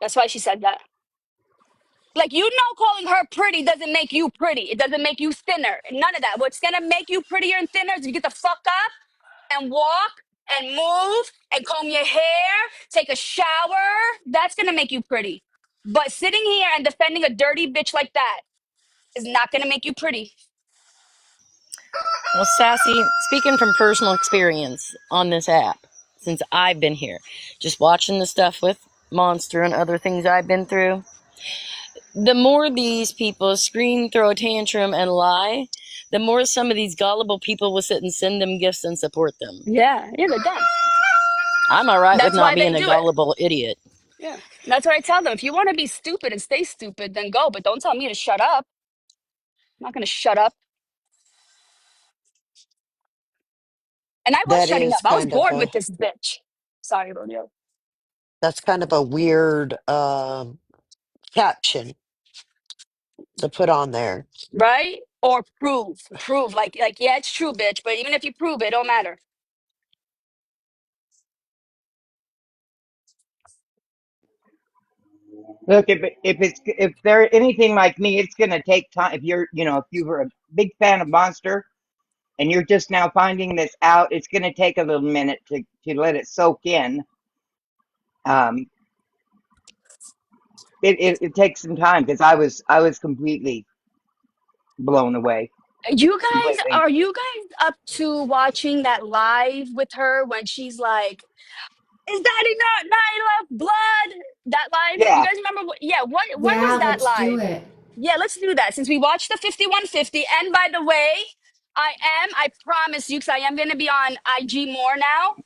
That's why she said that. Like, calling her pretty doesn't make you pretty. It doesn't make you thinner. None of that. What's gonna make you prettier and thinner is if you get the fuck up and walk and move and comb your hair, take a shower. That's gonna make you pretty. But sitting here and defending a dirty bitch like that is not gonna make you pretty. Well, Sassy, speaking from personal experience on this app, since I've been here, just watching the stuff with Monster and other things I've been through, the more these people scream, throw a tantrum, and lie, the more some of these gullible people will sit and send them gifts and support them. Yeah, they're dumb. I'm all right with That's not why they being a do it. gullible idiot. Yeah. That's what I tell them. If you want to be stupid and stay stupid, then go. But don't tell me to shut up. I'm not going to shut up. And I was That shutting up. is I was kind of bored a with this bitch. Sorry, Rodeo. that's kind of a weird caption. to put on there. right? Or prove like yeah, it's true, bitch. But even if you prove it, don't matter. Look, if they're anything like me, it's going to take time. If you're, if you were a big fan of Monster and you're just now finding this out, it's going to take a little minute to let it soak in. Um, it takes some time because I was completely blown away. You guys, Completely. are you guys up to watching that live with her when she's like, "Is that enough night of blood?" That live, you Yeah. guys remember? Yeah, what? When was Yeah, that let's do live? it. Yeah, let's do that since we watched the 5150. And by the way, I promise you, because I am going to be on IG more now.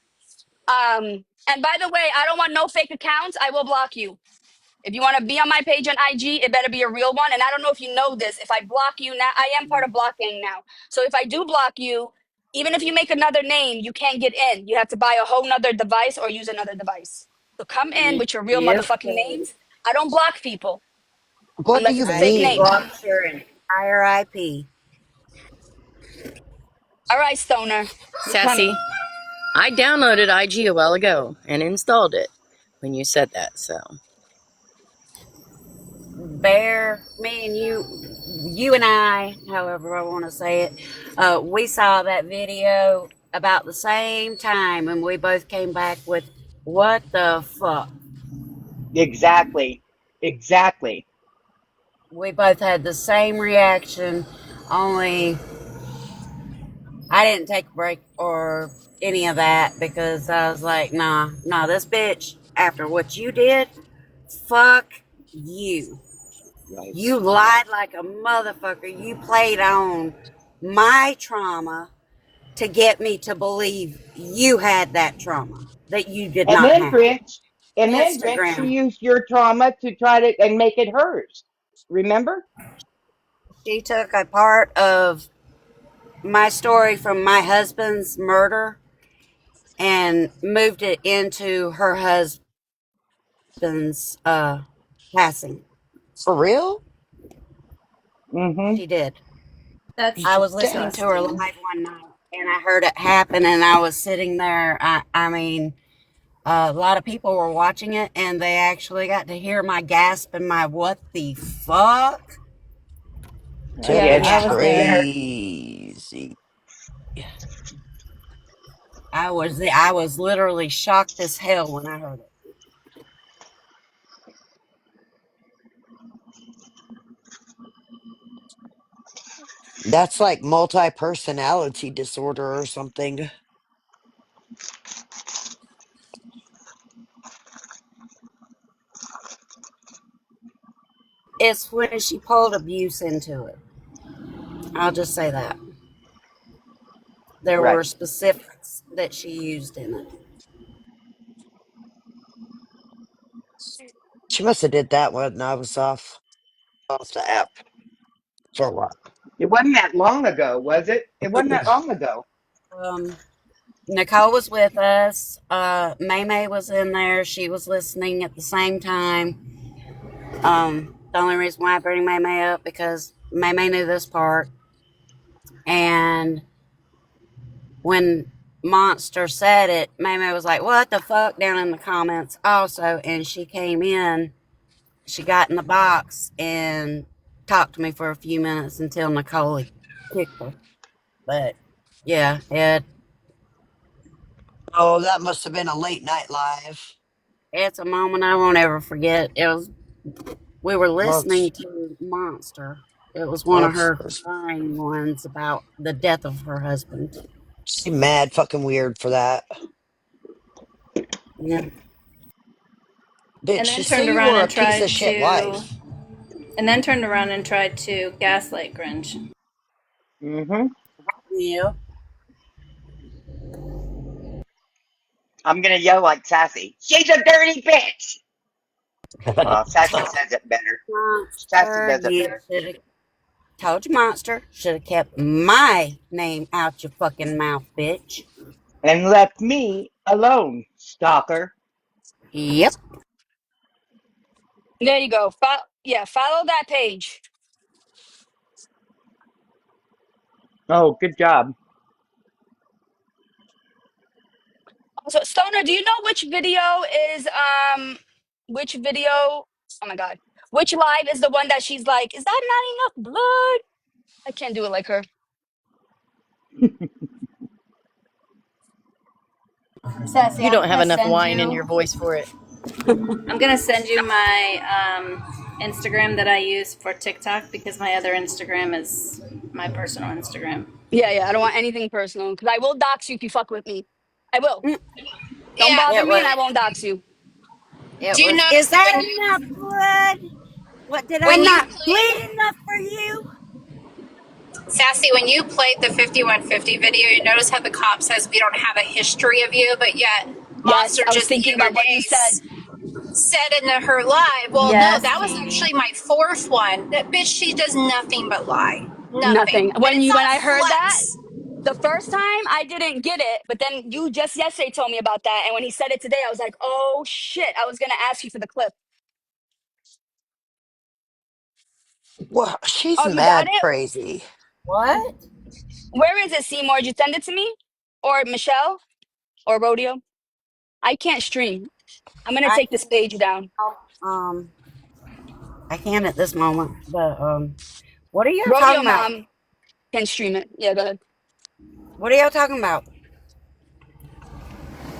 And by the way, I don't want no fake accounts. I will block you. If you want to be on my page on IG, it better be a real one. And I don't know if you know this. If I block you now, I am part of blocking now. So if I do block you, even if you make another name, you can't get in. You have to buy a whole nother device or use another device. So come in with your real Yes, motherfucking names. I don't block people What do unless you it's a I fake mean? name. blocked your entire IP. All right, Stoner. Sassy. I downloaded IG a while ago and installed it when you said that, so. Bear, me and you and I, however I want to say it, we saw that video about the same time, and we both came back with, "What the fuck?" Exactly. Exactly. We both had the same reaction, only I didn't take a break or any of that because I was like, nah, this bitch, after what you did, fuck you. Right. You lied like a motherfucker. You played on my trauma to get me to believe you had that trauma that you did And not then have. Grinch, she Instagram. used your trauma to try to and make it hers. Remember? She took a part of my story from my husband's murder and moved it into her husband's passing. For real? Mm-hmm. She did. That's I was listening to her live disgusting. one night and I heard it happen and I was sitting there. I mean, a lot of people were watching it and they actually got to hear my gasp and my what the fuck. I Yep, did. That's I Yeah, was there. crazy. I was literally shocked as hell when I heard it. That's like multi-personality disorder or something. It's when she pulled abuse into it. I'll just say that. There Right. were specifics that she used in it. She must have did that when I was off the app for a while. It wasn't that long ago, was it? It wasn't that long ago. Um, Nicole was with us. May May was in there. She was listening at the same time. The only reason why I bring May May up because May May knew this part. And when Monster said it, May May was like, "What the fuck?" down in the comments also. And she came in. She got in the box and talked to me for a few minutes until Nicole kicked her. But yeah, Oh, that must have been a late night live. it's a moment I won't ever forget. We were Well, listening to Monster. It was one of that's her crying ones about the death of her husband. she mad fucking weird for that. Yeah. And Bitch, then just say turned you around were a and piece of tried shit to wife. gaslight Grinch. Mm-hmm. Yeah. I'm gonna yell like Sassy. She's a dirty bitch. Well, Sassy says it better. Sassy Monster, does it you better. should have told you, Monster. Should have kept my name out your fucking mouth, bitch. And left me alone, stalker. Yep. There you go. Yeah, follow that page. Oh, good job. So Stoner, do you know which video is which video? Oh my god, which live is the one that she's like, is that not enough blood? I can't do it like her. Sassy, You I'm don't have gonna enough send wine in you. your voice for it. I'm gonna send you my Instagram that I use for TikTok because my other Instagram is my personal Instagram. Yeah, yeah. I don't want anything personal because I will dox you if you fuck with me. I will. Mm, Don't Yeah. bother It me, and was. I won't dox you. Do you know Is that when you enough blood? What did I when you not played bleed enough for you? Sassy, when you played the 5150 video, you notice how the cop says we don't have a history of you, but yet Yes, Monster I was just the thinking other about what you day said. said in her live, well, no, Yes, that was Gigi. actually my fourth one. That bitch, she does nothing but lie. Nothing. Nothing. And it's When all I heard that flex. the first time, I didn't get it, but then you just yesterday told me about that, and when he said it today, I was like, oh shit! I was gonna ask you for the clip. Well, she's Oh, you got mad it? crazy. What? Where is it, Seymour? Did you send it to me, or Michelle, or Rodeo? I can't stream. I'm gonna I take this can. page down. Um, I can at this moment. But what are y'all Rodeo talking about? mom can stream it. Yeah, go ahead. What are y'all talking about?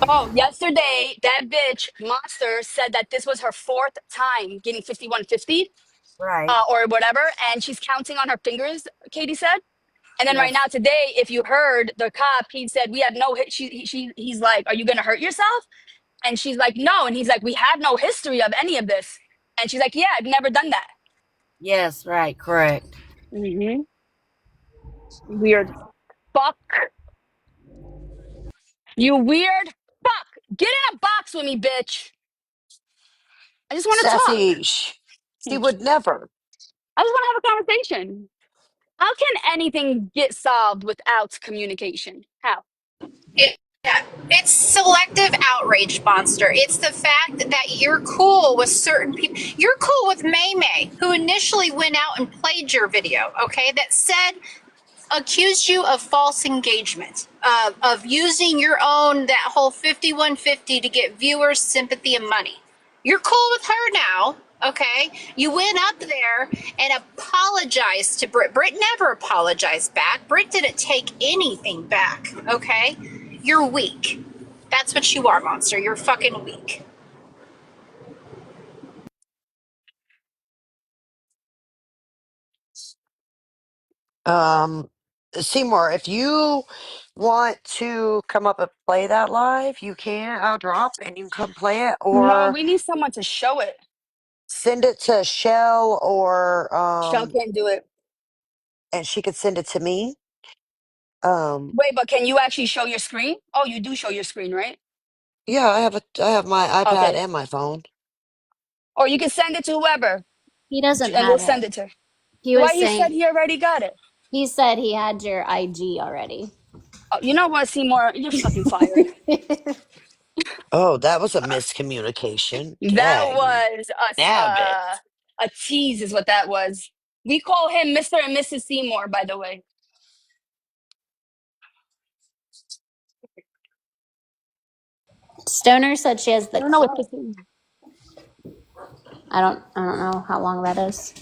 Oh, yesterday that bitch Monster said that this was her fourth time getting 5150, Right. or whatever, and she's counting on her fingers. Katie said, and then right Yes. now today, if you heard the cop, he said we have no. He's like, are you gonna hurt yourself? And she's like, no, and he's like, we have no history of any of this, and she's like, yeah, I've never done that. Yes. Right. Correct. Hmm. Weird fuck, you weird fuck. Get in a box with me, bitch. I just want to talk. Sassy, she would never. I just want to have a conversation. How can anything get solved without communication? How? Yeah, it's selective outrage, Monster. It's the fact that you're cool with certain people. You're cool with May May, who initially went out and played your video, okay, that said, accused you of false engagement, of using your own, that whole 5150 to get viewers, sympathy, and money. You're cool with her now, okay? You went up there and apologized to Britt. Britt never apologized back. Britt didn't take anything back, okay? You're weak. That's what you are, Monster. You're fucking weak. Um, Seymour, if you want to come up and play that live, you can. I'll drop and you can come play it, No, or we need someone to show it. send it to Shell, or Shell can't do it. and she could send it to me. Um, Wait, but can you actually show your screen? Oh, you do show your screen, right? yeah, I have my iPad Okay. and my phone. Or you can send it to whoever, He doesn't and we'll have send it. it to her. He Why was he said saying he already got it? he said he had your IG already. Oh, you know what, Seymour? You're fucking fired. Oh, that was a miscommunication. That Dang, was damn it. a tease, is what that was. We call him Mr. and Mrs. Seymour, by the way. Stoner said she has I the don't know what clip. this is. I don't know how long that is.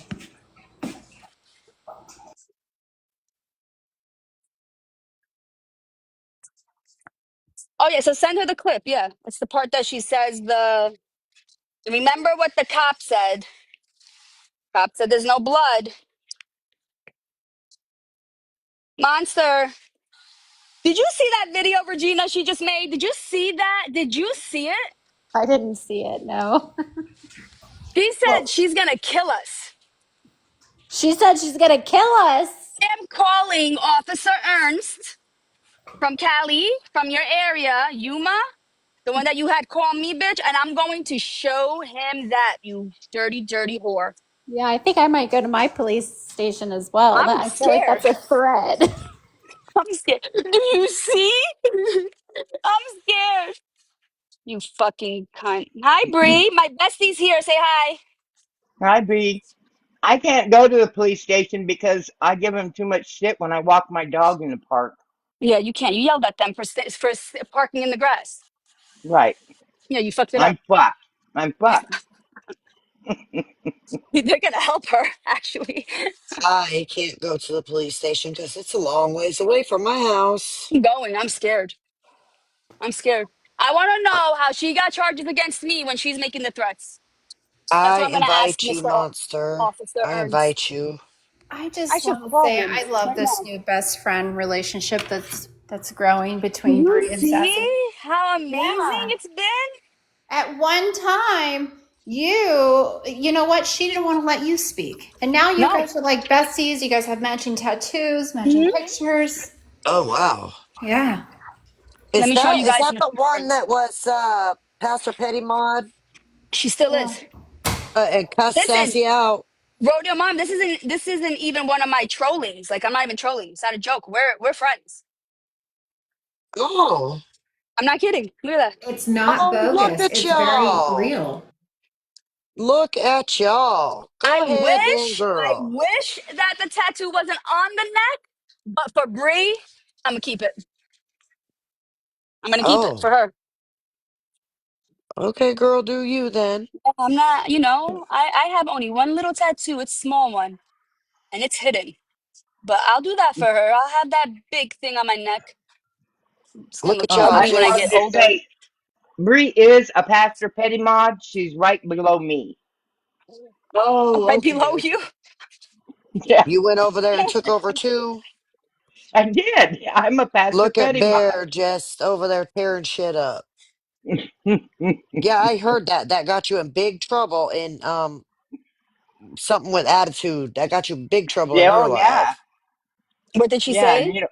Oh yeah, so send her the clip. Yeah, it's the part that she says the. Remember what the cop said. Cop said there's no blood. Monster. Did you see that video, Regina, she just made? Did you see that? Did you see it? I didn't see it, no. She Well, said she's gonna kill us. she said she's gonna kill us. I'm calling Officer Ernst from Cali, from your area, Yuma, the one that you had called me, bitch, and I'm going to show him that, you dirty, dirty whore. Yeah, I think I might go to my police station as well. I'm I feel like scared. that's a threat. I'm scared. Do you see? I'm scared. You fucking cunt. Hi, Bree. My bestie's here. Say hi. Hi, Bree. I can't go to the police station because I give them too much shit when I walk my dog in the park. Yeah, you can't. You yelled at them for parking in the grass. Right. Yeah, you fucked it up. I'm fucked. I'm fucked. They're gonna help her, actually. I can't go to the police station because it's a long ways away from my house. I'm going. I'm scared. I'm scared. I want to know how she got charges against me when she's making the threats. That's what I I'm gonna ask invite you, Mr. monster. Officer I Ernst. invite you. I I just should want to call say him I love right this now. new best friend relationship that's growing Do between you Brie and Sassy. see how amazing Yeah. it's been? At one time, you know what? She didn't want to let you speak. And now you No. guys are like besties. You guys have matching tattoos, matching Mhm. pictures. Oh wow. Yeah. Let Is me show that you is guys that some the one pictures. that was Pastor Petty Mod She still Yeah. is. and cussed Listen, Sassy out? Rodeo Mom, this isn't even one of my trollings. Like I'm not even trolling. It's not a joke. We're friends. Oh. I'm not kidding. Look at that. It's not Oh, look bogus. at It's very y'all. real. Look at y'all. Go ahead then, I girl. wish that the tattoo wasn't on the neck, but for Brie, I'm gonna keep it. I'm gonna keep it Oh, for her. okay, girl, do you then. I'm not, I have only one little tattoo. It's a small one, and it's hidden. But I'll do that for her. I'll have that big thing on my neck. It's gonna Look look at y'all I ugly when just I wanted get to just older. say Bree is a Pastor Petty mod. She's right below me. Oh, Right below okay. you. Yeah, You went over there and took over too. I did. I'm a Pastor Look at Petty mod. Bear just over there tearing shit up. Yeah, I heard that. That got you in big trouble in something with attitude. That got you in big trouble in Yeah, your oh yeah. life. What did she Yeah, and say? you know,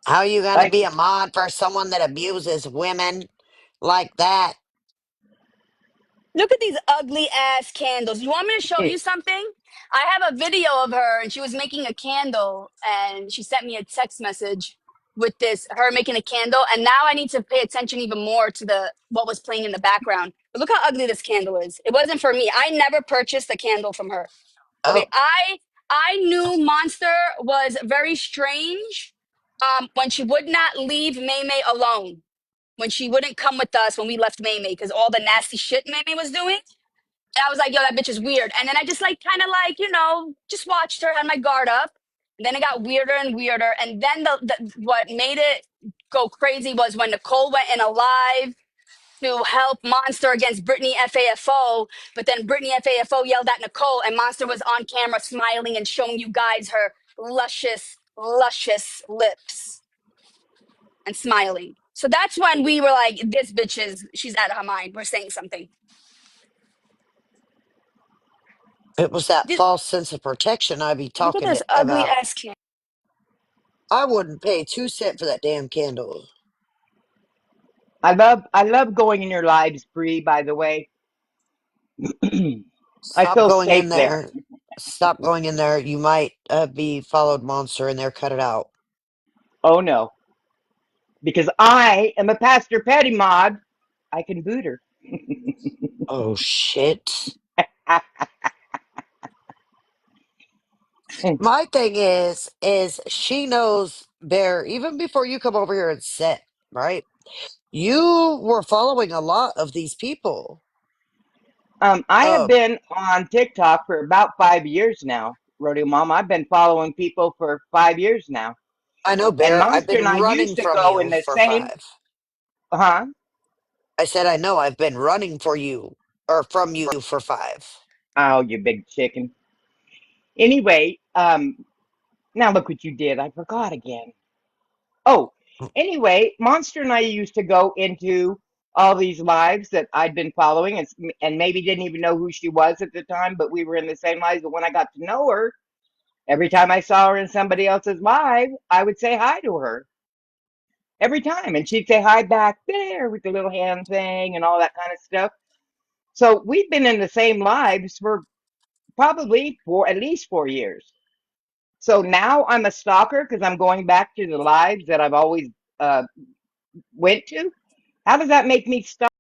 How you gonna like be a mod for someone that abuses women like that? Look at these ugly ass candles. You want me to show you something? I have a video of her and she was making a candle and she sent me a text message with this her making a candle and now I need to pay attention even more to the what was playing in the background. But look how ugly this candle is. It wasn't for me. I never purchased a candle from her. Okay, Oh, I knew Monster was very strange when she would not leave Maymay alone. When she wouldn't come with us when we left Maymay because all the nasty shit Maymay was doing. And I was like, yo, that bitch is weird. And then I just like kind of like, just watched her, had my guard up. And then it got weirder and weirder. And then what made it go crazy was when Nicole went in a live to help Monster against Brittany FAFO. But then Brittany FAFO yelled at Nicole, and Monster was on camera smiling and showing you guys her luscious, luscious lips and smiling. So that's when we were like, this bitch she's out of her mind. We're saying something. it was that This, false sense of protection I be look at talking this ugly about. ass can. I wouldn't pay 2 cents for that damn candle. I love going in your lives, Bree, by the way. I Stop feel going safe in there. there. Stop going in there. You might be followed monster in there. Cut it out. Oh no. Because I am a Pastor Petty mod. I can boot her. Oh shit. My thing is she knows Bear even before you come over here and sit, right? You were following a lot of these people. I have Um, been on TikTok for about 5 years now, Rodeo Mom. I've been following people for 5 years now. I know And Bear. I've Monster been and I running used to from go in you the for same, 5. huh? I said I know I've been running for you or from you for 5. Oh, you big chicken. Anyway, now look what you did. I forgot again. Oh, anyway, Monster and I used to go into all these lives that I'd been following and maybe didn't even know who she was at the time, but we were in the same lives. But when I got to know her, every time I saw her in somebody else's live, I would say hi to her every time. And she'd say hi back there with the little hand thing and all that kind of stuff. So we've been in the same lives for probably for at least 4 years. So now I'm a stalker because I'm going back to the lives that I've always uh, went to. How does that make me stalk?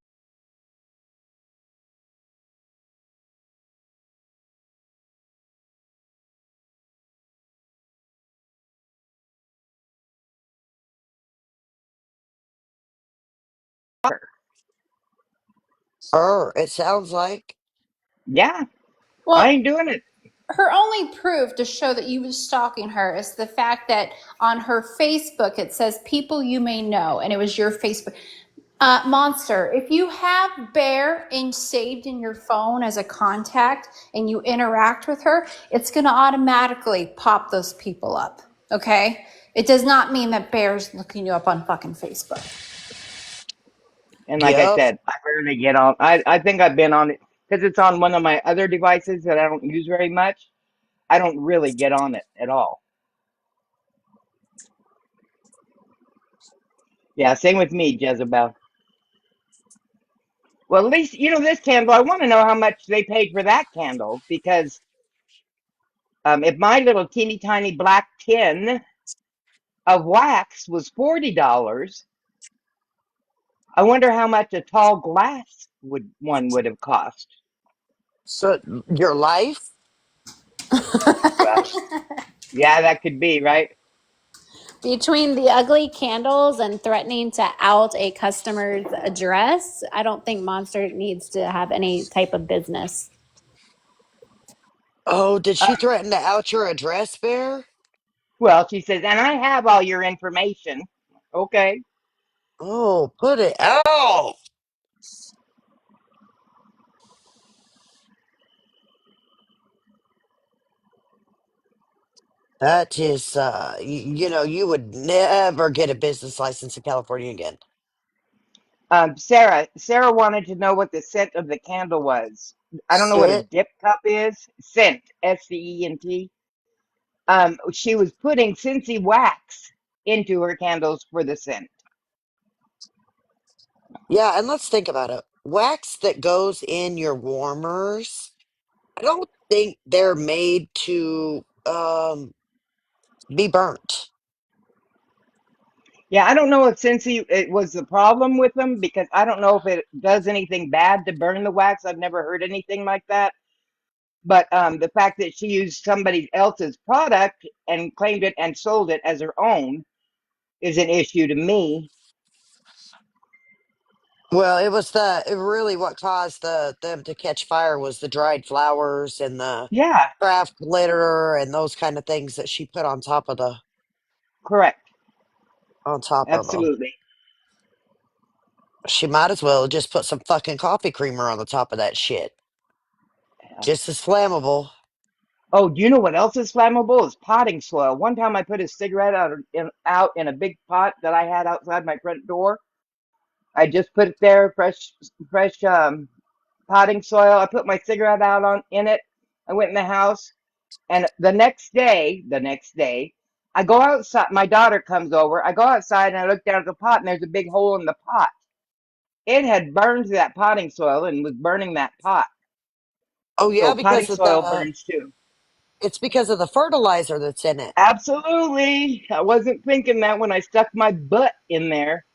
It sounds like. Yeah, I Well, ain't doing it. her only proof to show that you was stalking her is the fact that on her Facebook it says people you may know, and it was your Facebook. Monster, if you have Bear saved in your phone as a contact and you interact with her, it's going to automatically pop those people up. Okay? It does not mean that Bear's looking you up on fucking Facebook. And like I Yep. said, I rarely get on. I think I've been on it because it's on one of my other devices that I don't use very much. I don't really get on it at all. Yeah, same with me, Jezebel. Well, at least, this candle, I want to know how much they paid for that candle because if my little teeny tiny black tin of wax was $40, I wonder how much a tall glass would have cost. So your life? Well, yeah, that could be, right? Between the ugly candles and threatening to out a customer's address, I don't think Monster needs to have any type of business. Oh, did Uh, she threaten to out your address, Bear? well, she says, and I have all your information. Okay. Oh, put it out. That is, you would never get a business license in California again. Sarah wanted to know what the scent of the candle was. I don't know what a Sit. dip cup is. Scent, SCENT. She was putting Scentsy wax into her candles for the scent. Yeah, and let's think about it. Wax that goes in your warmers, I don't think they're made to be burnt. Yeah, I don't know if Scentsy it was the problem with them because I don't know if it does anything bad to burn the wax. I've never heard anything like that. But the fact that she used somebody else's product and claimed it and sold it as her own is an issue to me. Well, it really what caused them to catch fire was the dried flowers and the Yeah, craft glitter and those kind of things that she put correct. on top of them. Absolutely. She might as well just put some fucking coffee creamer on the top of that shit. Yeah. Just as flammable. Oh, do you know what else is flammable? Is potting soil. One time I put a cigarette out in a big pot that I had outside my front door. I just put it there, fresh potting soil. I put my cigarette out in it. I went in the house, and the next day, I go outside. My daughter comes over. I go outside and I look down at the pot, and there's a big hole in the pot. It had burned that potting soil and was burning that pot. Oh So yeah, potting soil burns too. it's because of the fertilizer that's in it. Absolutely. I wasn't thinking that when I stuck my butt in there.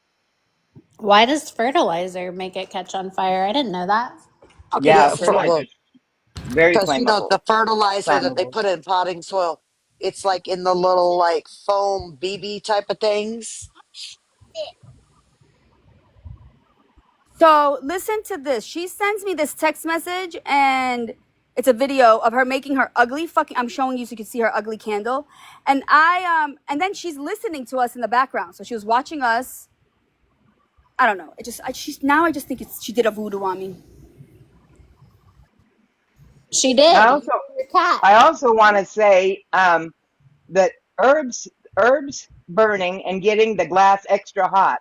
Why does fertilizer make it catch on fire? I didn't know that. Yeah, Yeah, fertilizer is very because flammable. the fertilizer that they Flammable. put in potting soil, it's like in the little like foam BB type of things. So listen to this. She sends me this text message and it's a video of her making her ugly fucking I'm showing you so you can see her ugly candle. And and then she's listening to us in the background. So she was watching us. I don't know. I just think she did a voodoo on me. She I did. also Your cat. I also want to say that herbs burning and getting the glass extra hot.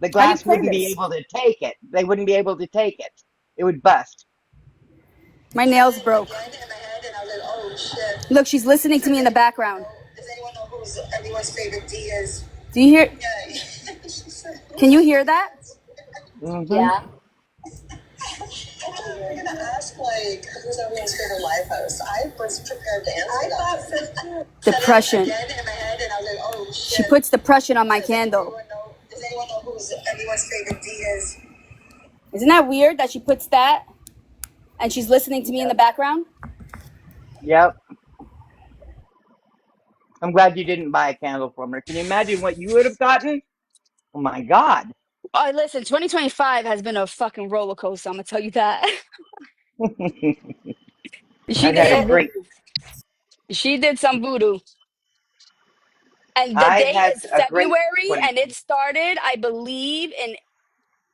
The How do you glass play wouldn't be this? able to take it. They wouldn't be able to take it. It would bust. My nails broke. Look, she's listening to me in the background. Does anyone know who's everyone's favorite D is? Do you hear? Can you hear that? Mm-hmm. Yeah. You're gonna ask like who's everyone's favorite live host. I was prepared to answer that. Depression. She puts depression on my candle. Does anyone know who's everyone's favorite D is? Isn't that weird that she puts that and she's listening to me in the background? Yep. I'm glad you didn't buy a candle from her. Can you imagine what you would have gotten? Oh my God. Oh, listen, 2025 has been a fucking roller coaster. I'm gonna tell you that. She I've did had a some It great. voodoo. She did some voodoo. And the I've day had is a great February, and it 2020. started, I believe,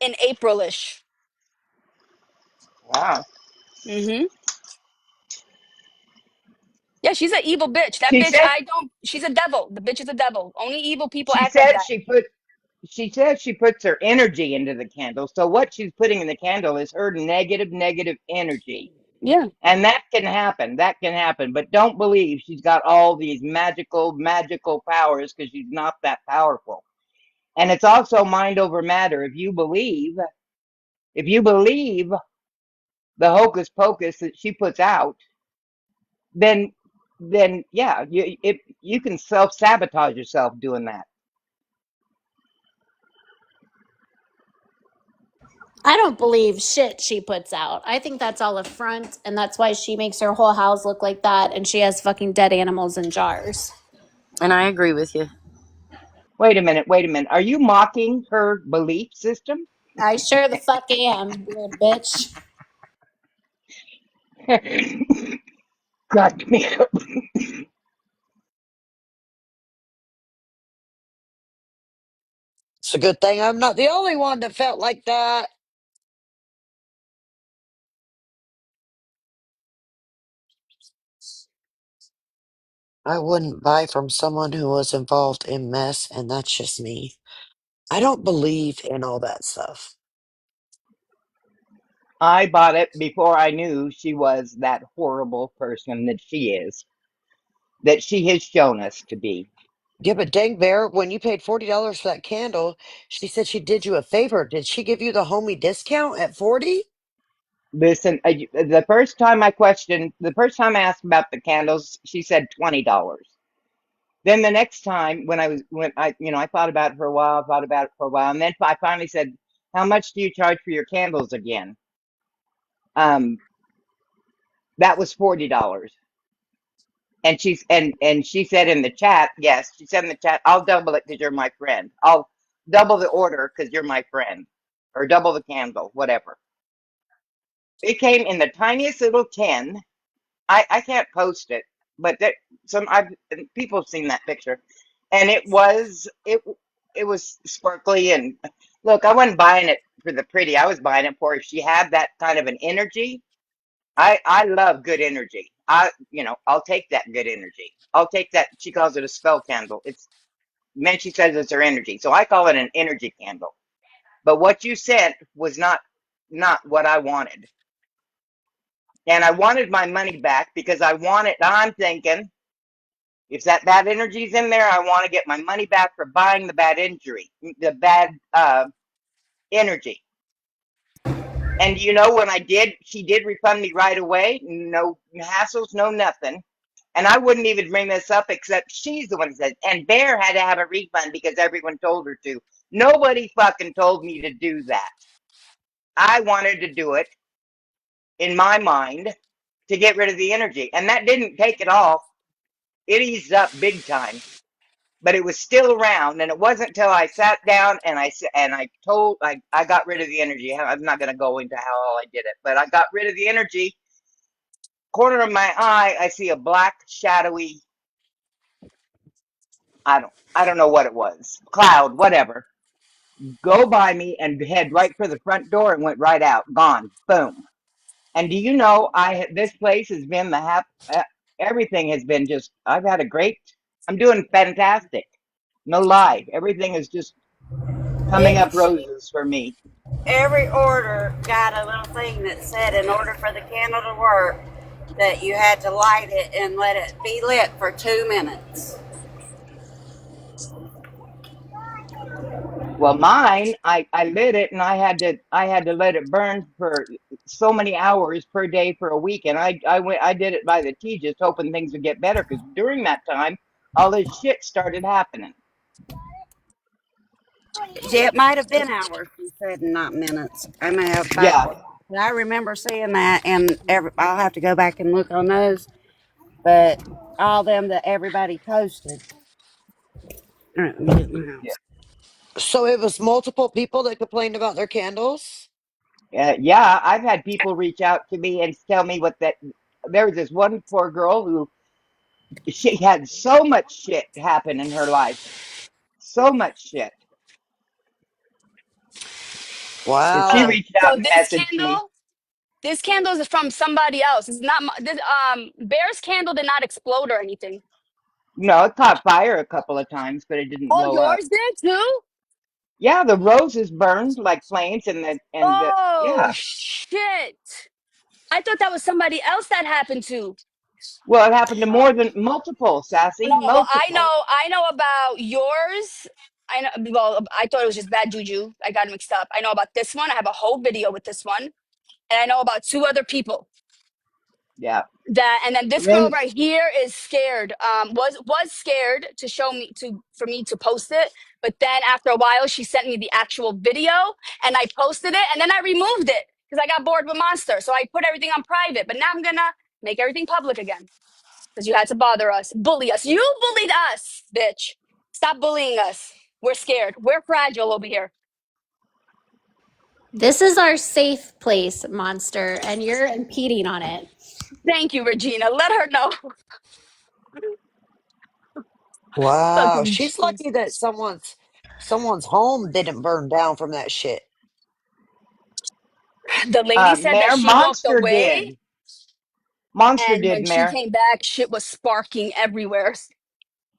in Aprilish. Wow. Mm-hmm. Yeah, she's an evil bitch. That She bitch, said. I don't. She's a devil. The bitch is a devil. Only evil people She act like said that. she put. She said she puts her energy into the candle. So what she's putting in the candle is her negative energy. Yeah. And that can happen. That can happen. But don't believe she's got all these magical powers, because she's not that powerful. And it's also mind over matter. If you believe the hocus pocus that she puts out, then yeah, you can self sabotage yourself doing that. I don't believe shit she puts out. I think that's all a front, and that's why she makes her whole house look like that, and she has fucking dead animals in jars. And I agree with you. Wait a minute. Wait a minute. Are you mocking her belief system? I sure the fuck am, weird bitch. Got me. It's a good thing I'm not the only one that felt like that. I wouldn't buy from someone who was involved in mess, and that's just me. I don't believe in all that stuff. I bought it before I knew she was that horrible person that she has shown us to be. Yeah, but dang bear, when you paid $40 for that candle, she said she did you a favor. Did she give you the homie discount at 40? Listen, the first time I asked about the candles, she said $20. Then the next time when I thought about it for a while, and then I finally said, "How much do you charge for your candles again?" Um, that was $40. And she said in the chat, yes, she said in the chat, "I'll double it because you're my friend. I'll double the order because you're my friend, or double the candle, whatever." It came in the tiniest little tin. I can't post it, but people have seen that picture, and it was sparkly. And look, I wasn't buying it for the pretty. I was buying it for if she had that kind of an energy. I love good energy. I'll take that good energy. I'll take that. She calls it a spell candle. She says it's her energy, so I call it an energy candle. But what you sent was not what I wanted, and I wanted my money back because I'm thinking, if that bad energy's in there, I want to get my money back for buying the bad energy. And when I did, she did refund me right away. No hassles, no nothing. And I wouldn't even bring this up, except she's the one who said, and Bear had to have a refund because everyone told her to. Nobody fucking told me to do that. I wanted to do it in my mind to get rid of the energy. And that didn't take it off. It eased up big time. But it was still around, and it wasn't until I sat down and I got rid of the energy. I'm not going to go into how all I did it, but I got rid of the energy. Corner of my eye, I see a black shadowy, I don't know what it was, cloud, whatever, go by me and head right for the front door and went right out, gone, boom. And do you know, this place has been everything has been just, I'm doing fantastic. No lie, everything is just coming up it roses for me. every order got a little thing that said in order for the candle to work that you had to light it and let it be lit for 2 minutes. Well, mine, I lit it, and I had to let it burn for so many hours per day for a week, and I did it by the tea, just hoping things would get better, because during that time, all this shit started happening. Yeah, it might have been hours, she said, and not minutes. I may have Yeah. backwards. But I remember seeing that, and I'll have to go back and look on those. But all them that everybody posted. All right, let me get in my Yeah. house. So it was multiple people that complained about their candles? Yeah, I've had people reach out to me and tell me what that. There was this one poor girl who she had so much shit happen in her life, so much shit. So she Wow. reached out So and this messaged me. candle is from somebody else. It's not this. Bear's candle did not explode or anything. No, it caught fire a couple of times, but it didn't Oh, blow up. yours did too. Yeah, the roses burned like flames, and the Oh yeah. shit! I thought that was somebody else that happened to. Well, it happened to more than multiple, Sassy, No, well, multiple. I know about yours. I know. Well, I thought it was just bad juju. I got mixed up. I know about this one. I have a whole video with this one, and I know about two other people. Yeah. That and then this girl Then right here is scared. Was scared to show me for me to post it, but then after a while, she sent me the actual video, and I posted it, and then I removed it because I got bored with Monster. So I put everything on private, but now I'm gonna make everything public again. Because you had to bother us, bully us. You bullied us, bitch. Stop bullying us. We're scared. We're fragile over here. This is our safe place, Monster, and you're impeding on it. Thank you, Regina. Let her know. Wow. Fucking She's lucky that someone's home didn't burn down from that shit. the lady said that Mayor she walked Monster away, did. Monster and did, when she Mayor. came back, shit was sparking everywhere.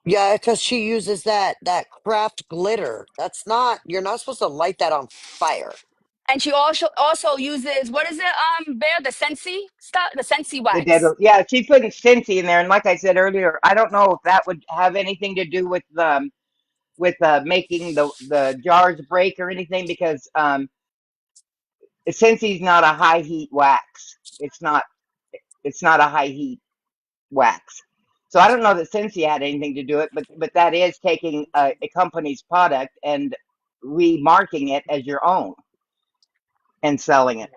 Yeah, because she uses that craft glitter. That's not you're not supposed to light that on fire. And she also uses what is it? Bear the Scentsy stuff, the Scentsy The dead. wax. Yeah, she put Cincy in there, and like I said earlier, I don't know if that would have anything to do with making the jars break or anything because Cincy's not a high heat wax. It's not a high heat wax. So I don't know that Cincy had anything to do it, but that is taking a company's product and remarking it as your own and selling it.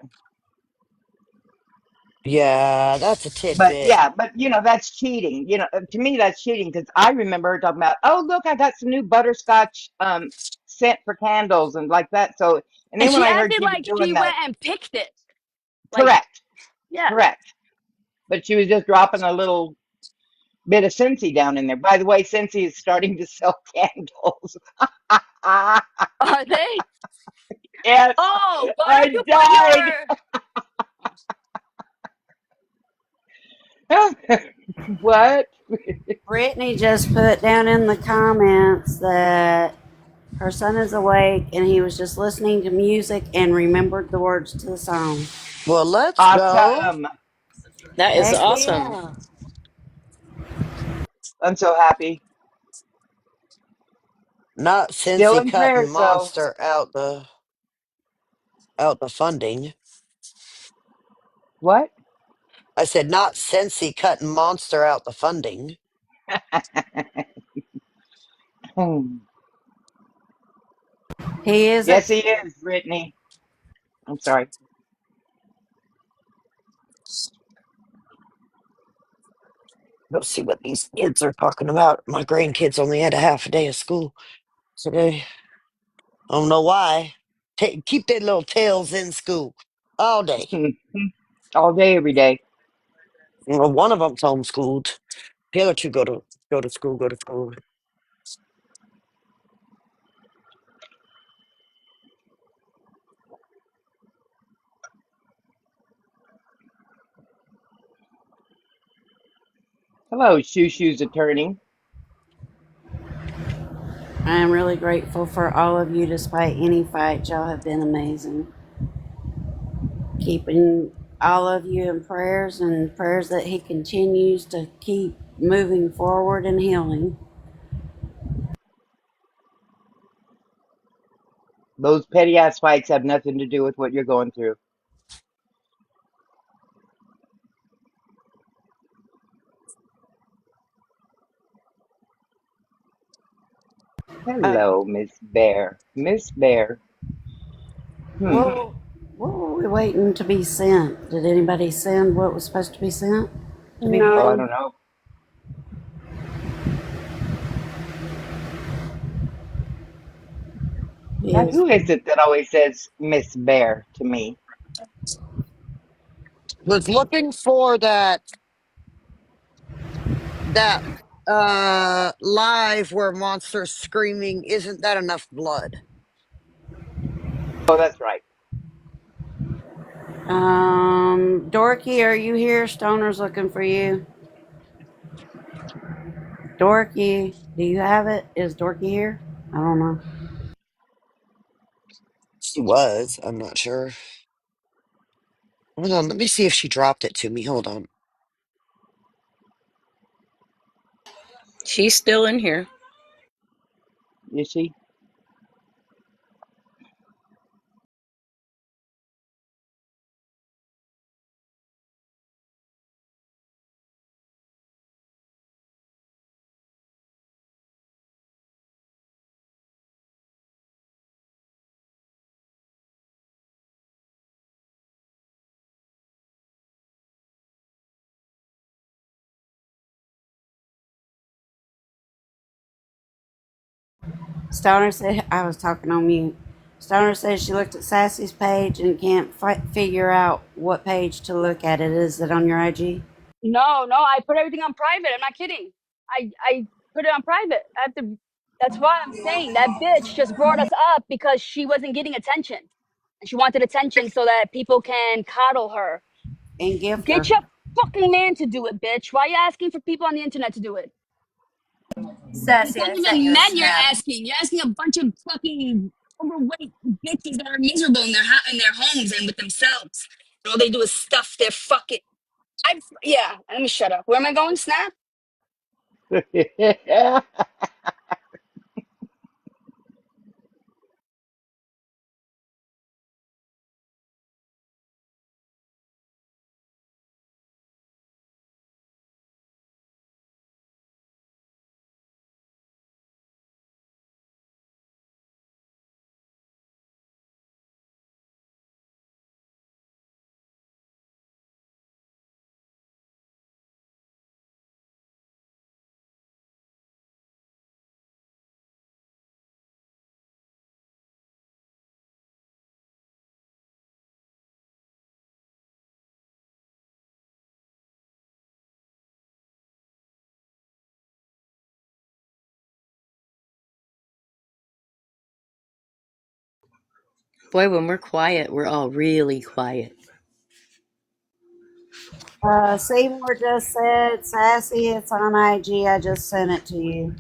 Yeah, that's a But tidbit. yeah, but that's cheating. To me that's cheating because I remember her talking about, oh look, I got some new butterscotch scent for candles and like that. So and And then when she I heard acted she was like doing she that, went and picked it. Like, correct, yeah. correct. But she was just dropping a little bit of Scentsy down in there. By the way, Scentsy is starting to sell candles. Are they? Yes, Oh, why don't I you put died. What? Brittany just put down in the comments that her son is awake and he was just listening to music and remembered the words to the song. Well, let's go. Awesome. That is Heck awesome. yeah. I'm so happy. Not Still Cincy in cutting prayers though. monster out the funding. What? I said not Cincy cutting monster out the funding. He is a Yes, he is, Brittany. I'm sorry. Go see what these kids are talking about. My grandkids only had a half a day of school today. I don't know why. Keep their little tails in school all day. All day, every day. Well, one of them's homeschooled. The other two go to school. Go to school. Hello, Shoo Shoo's attorney. I am really grateful for all of you despite any fight. Y'all have been amazing. Keeping all of you in prayers and prayers that he continues to keep moving forward and healing. Those petty ass fights have nothing to do with what you're going through. Uh, Hello, Miss Bear. Miss Bear. what, what were we waiting to be sent? Did anybody send what was supposed to be sent? To be Oh, I played? don't know. Now, who is it that always says Miss Bear to me? Was looking for that live where monsters screaming, isn't that enough blood? Oh, that's right. Dorky, are you here? Stoner's looking for you. Dorky, do you have it? Is Dorky here? I don't know. She was. I'm not sure. Hold on. Let me see if she dropped it to me. Hold on. She's still in here. Is she? Stoner said I was talking on mute. Stoner says she looked at Sassy's page and can't figure out what page to look at. Is it on your IG? No, I put everything on private. I'm not kidding. I put it on private. I have to. That's why I'm saying that bitch just brought us up because she wasn't getting attention, and she wanted attention so that people can coddle her. And gift Get her. your fucking man to do it, bitch. Why are you asking for people on the internet to do it? It's Sassy, not I sent even you a men you're snap. asking. You're asking a bunch of fucking overweight bitches that are miserable in in their homes and with themselves. And all they do is stuff their fucking. Yeah. Let me shut up. Where am I going? Snap. Boy, when we're quiet, we're all really quiet. Seymour just said, Sassy, it's on IG. I just sent it to you.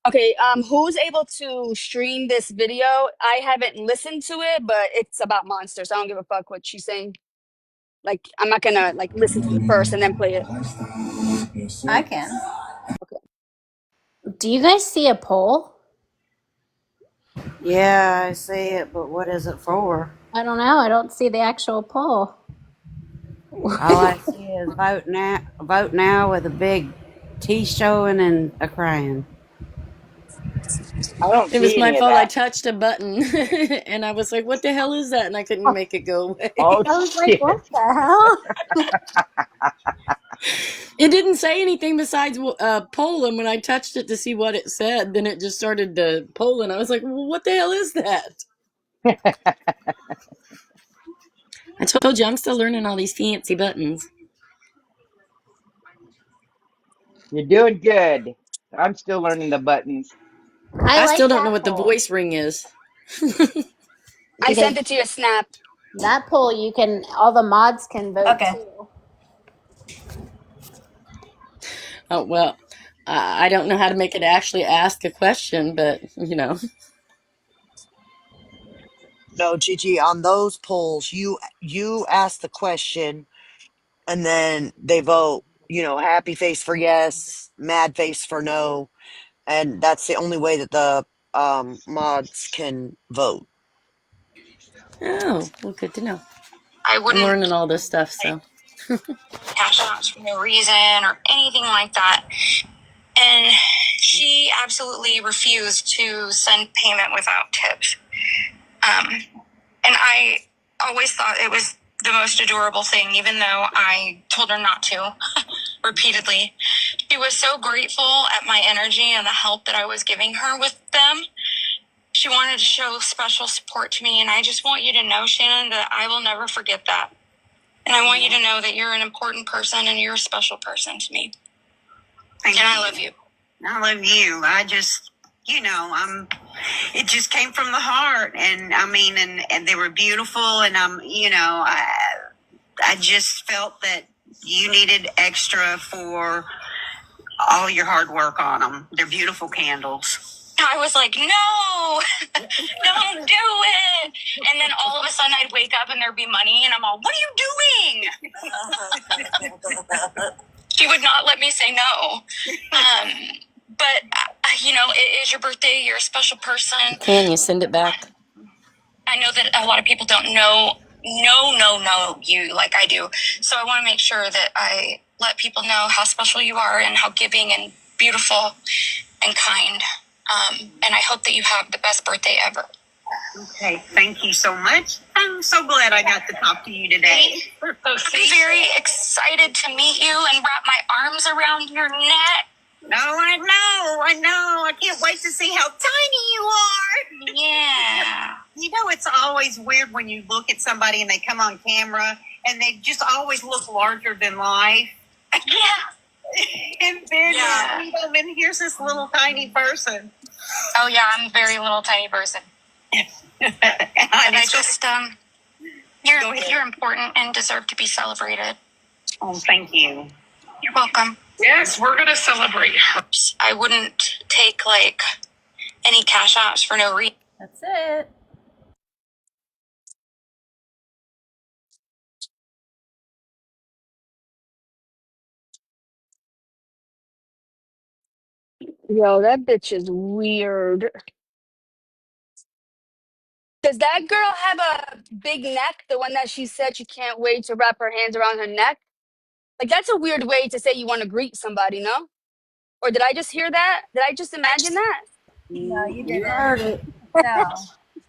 Okay. Who's able to stream this video? I haven't listened to it, but it's about monsters. I don't give a fuck what she's saying. Like, I'm not gonna like listen to it first and then play it. I can. Do you guys see a poll? Yeah, I see it, but what is it for? I don't know. I don't see the actual poll. All I see is vote now with a big T showing and a crying. I don't It was see my any of fault. I that. touched a button and I was like, what the hell is that? And I couldn't make it go away. Oh, I was like, shit. what the hell? It didn't say anything besides poll. And when I touched it to see what it said, then it just started to poll. And I was like, well, what the hell is that? I told you, I'm still learning all these fancy buttons. You're doing good. I'm still learning the buttons. I I like still don't know that what the poll voice ring is. I because sent it to your snap. that poll you can all the mods can vote Okay. too. Oh, well, I don't know how to make it actually ask a question, but, you know. No, Gigi, on those polls, you ask the question and then they vote, happy face for yes, mad face for no, and that's the only way that the mods can vote. Oh, well, good to know. I I'm wouldn't learning all this stuff, so. cash outs for no reason or anything like that. And she absolutely refused to send payment without tips. And I always thought it was the most adorable thing, even though I told her not to repeatedly. She was so grateful at my energy and the help that I was giving her with them. She wanted to show special support to me, and I just want you to know, Shannon, that I will never forget that. And I want you to know that you're an important person and you're a special person to me. Thank you. I love you. I love you. It just came from the heart. And I mean, and they were beautiful. And I just felt that you needed extra for all your hard work on them. They're beautiful candles. I was like, no, don't do it. And then all of a sudden I'd wake up and there'd be money and I'm all, what are you doing? She would not let me say no. But, it is your birthday. You're a special person. Can you send it back? I know that a lot of people don't know you like I do. So I want to make sure that I let people know how special you are and how giving and beautiful and kind. And I hope that you have the best birthday ever. Okay, thank you so much. I'm so glad I got to talk to you today. I'm very excited to meet you and wrap my arms around your neck. No, I know. I can't wait to see how tiny you are. Yeah. It's always weird when you look at somebody and they come on camera and they just always look larger than life. Yeah. And then here's this little tiny person. Oh yeah, I'm a very little tiny person. I just you're important and deserve to be celebrated. Oh, thank you. You're welcome. Yes, we're going to celebrate her. I wouldn't take any cash outs for no reason. That's it. Yo, that bitch is weird. Does that girl have a big neck? The one that she said she can't wait to wrap her hands around her neck? Like, that's a weird way to say you want to greet somebody, no? Or did I just hear that? Did I just imagine that? No, you You didn't. heard it. No.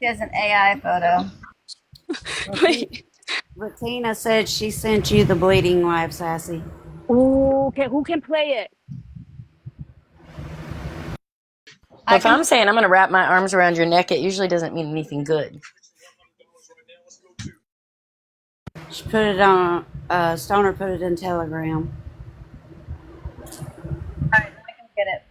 She has an AI photo. Bettina said she sent you the bleeding wife, Sassy. Ooh, okay, who can play it? Well, I if I'm can. saying I'm going to wrap my arms around your neck, it usually doesn't mean anything good. She put it on, Stoner put it in Telegram. All right, I can get it.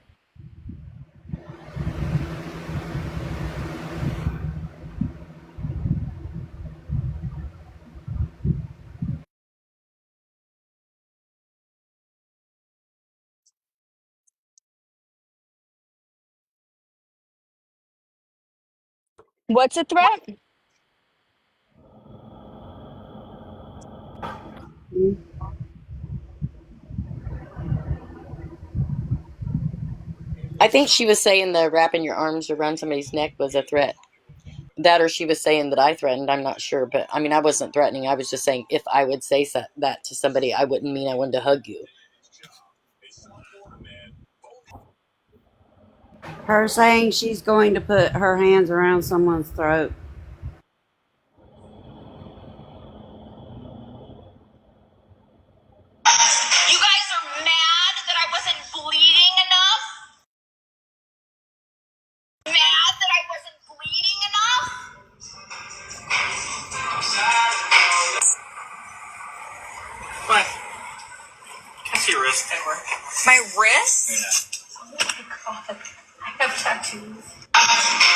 What's a threat? I think she was saying the wrapping your arms around somebody's neck was a threat. That or she was saying that I threatened. I'm not sure. But, I mean, I wasn't threatening. I was just saying if I would say that to somebody, I wouldn't mean I wanted to hug you. Her saying she's going to put her hands around someone's throat. You guys are mad that I wasn't bleeding enough? Mad that I wasn't bleeding enough? What? That's your wrist. My wrist? Yeah. Oh my God. I have tattoos.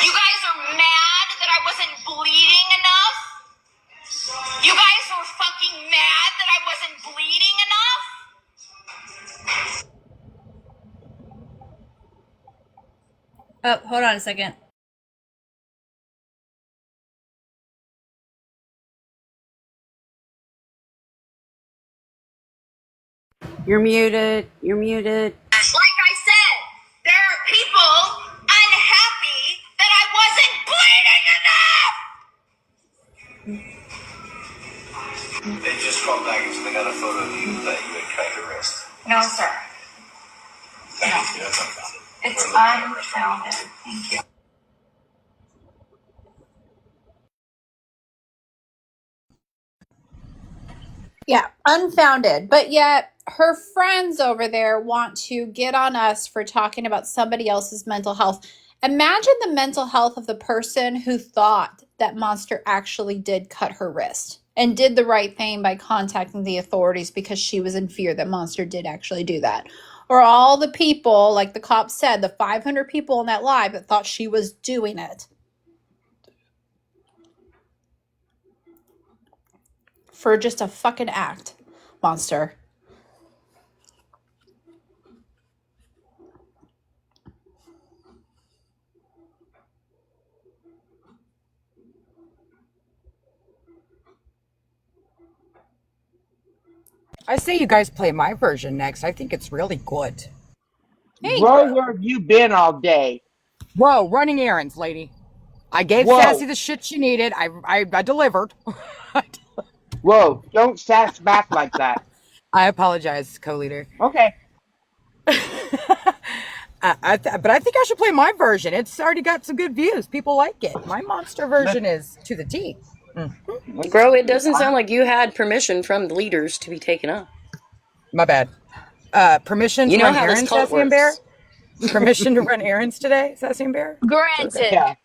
You guys are mad that I wasn't bleeding enough? You guys were fucking mad that I wasn't bleeding enough? Oh, hold on a second. You're muted. You're muted. Like I said, there are people unhappy that I wasn't bleeding enough. They just called back and said they got a photo of you that you had cut your wrist. No, sir. Thank you. That's unfounded. It's unfounded. Thank you. Yeah, unfounded. But yet her friends over there want to get on us for talking about somebody else's mental health. Imagine the mental health of the person who thought that Monster actually did cut her wrist and did the right thing by contacting the authorities because she was in fear that Monster did actually do that. Or all the people, like the cops said, the 500 people in that live that thought she was doing it. For just a fucking act, Monster. I say you guys play my version next. I think it's really good. Hey, Bro, where have you been all day? Whoa, running errands, lady. I gave Sassy Whoa, the shit she needed. I delivered. whoa, don't sass back like that. I apologize, co-leader. Okay. But I think I should play my version. It's already got some good views. People like it. My monster version is to the T. Bro, it doesn't sound like you had permission from the leaders to be taken up. My bad. Permission You to know run how this errands, cult Sassy and Bear? works. Permission to run errands today, Sassy and Bear? Okay. Granted.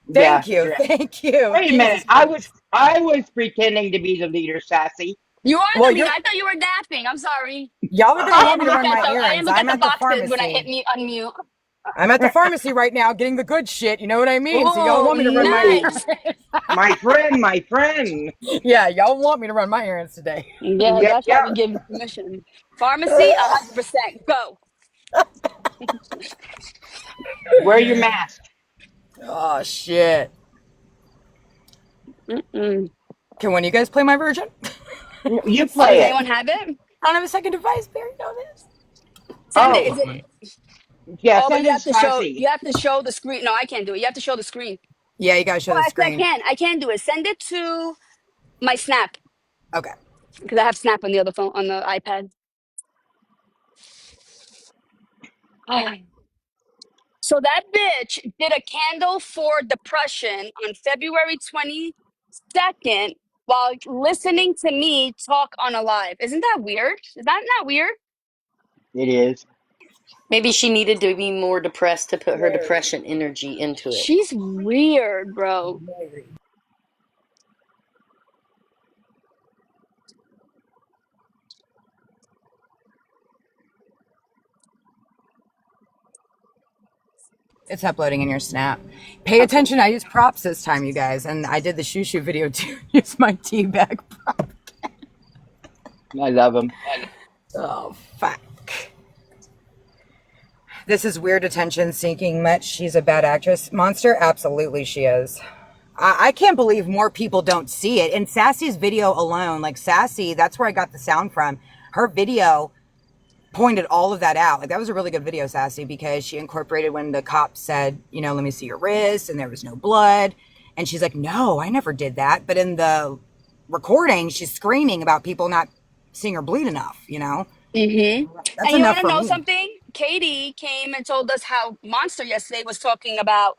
Yeah, Thank yeah, you. yeah. Thank you. Wait a minute. Jesus Christ. I was pretending to be the leader, Sassy. You are Well, the lead. you're I thought you were napping. I'm sorry. y'all are I gonna want didn't me to look run at my the I didn't errands. look at I'm the at the boxes when I hit pharmacy. mute unmute. I'm at the pharmacy right now getting the good shit. You know what I mean? So y'all Oh, want me to run my Ooh, nice. errands. my friend, my friend. Yeah, y'all want me to run my errands today. Yeah, Yep, that's why yep. we give you permission. Pharmacy, 100%. Go. Wear your mask. Oh shit. Mm-mm. Can one of you guys play my version? You Oh, play does it. anyone have it? I don't have a second device, Barry. Know this. Send it. Oh, Is it? yeah, Oh, but send you it have to to show. Sassy. You have to show the screen. No, I can't do it. You have to show the screen. Yeah, you gotta show Oh, the actually, I screen. can. I can do it. Send it to my Snap Okay. because I have Snap on the other phone on the iPad. So that bitch did a candle for depression on February 22nd while listening to me talk on a live. Isn't that weird? Is that not weird? It is. Maybe she needed to be more depressed to put her depression energy into it. She's weird, bro. It's uploading in your snap. Pay Okay. attention. I use props this time, you guys, and I did the shoo shoo video too. Use my tea bag prop. I love him. Oh fuck. This is weird attention seeking much. She's a bad actress. Monster? Absolutely she is. I can't believe more people don't see it. In Sassy's video alone, like Sassy, that's where I got the sound from. Her video pointed all of that out. Like that was a really good video, Sassy, because she incorporated when the cop said, you know, let me see your wrist, and there was no blood. And she's like, no, I never did that. But in the recording, she's screaming about people not seeing her bleed enough, you know? Mm-hmm. That's And you enough want to for know me. something? Katie came and told us how Monster yesterday was talking about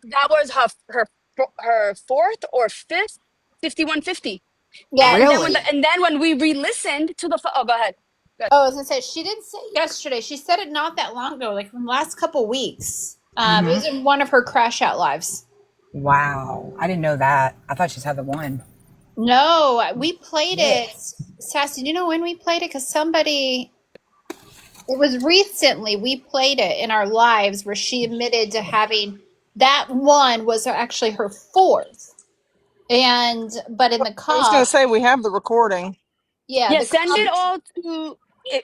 that was her fourth or fifth 5150. Yeah. Really? And then when we re-listened to the oh, go ahead. Good. Oh, I was gonna say she didn't say it yesterday. She said it not that long ago, like in the last couple weeks. It Mm-hmm. was in one of her crash out lives. Wow. I didn't know that. I thought she just had the one. No, we played Yeah. it. Sassy, do you know when we played it? Because somebody, it was recently we played it in our lives where she admitted to having that one was actually her fourth. But in the I was going to cop, say we have the recording. yeah, Yeah, the send cop, it all to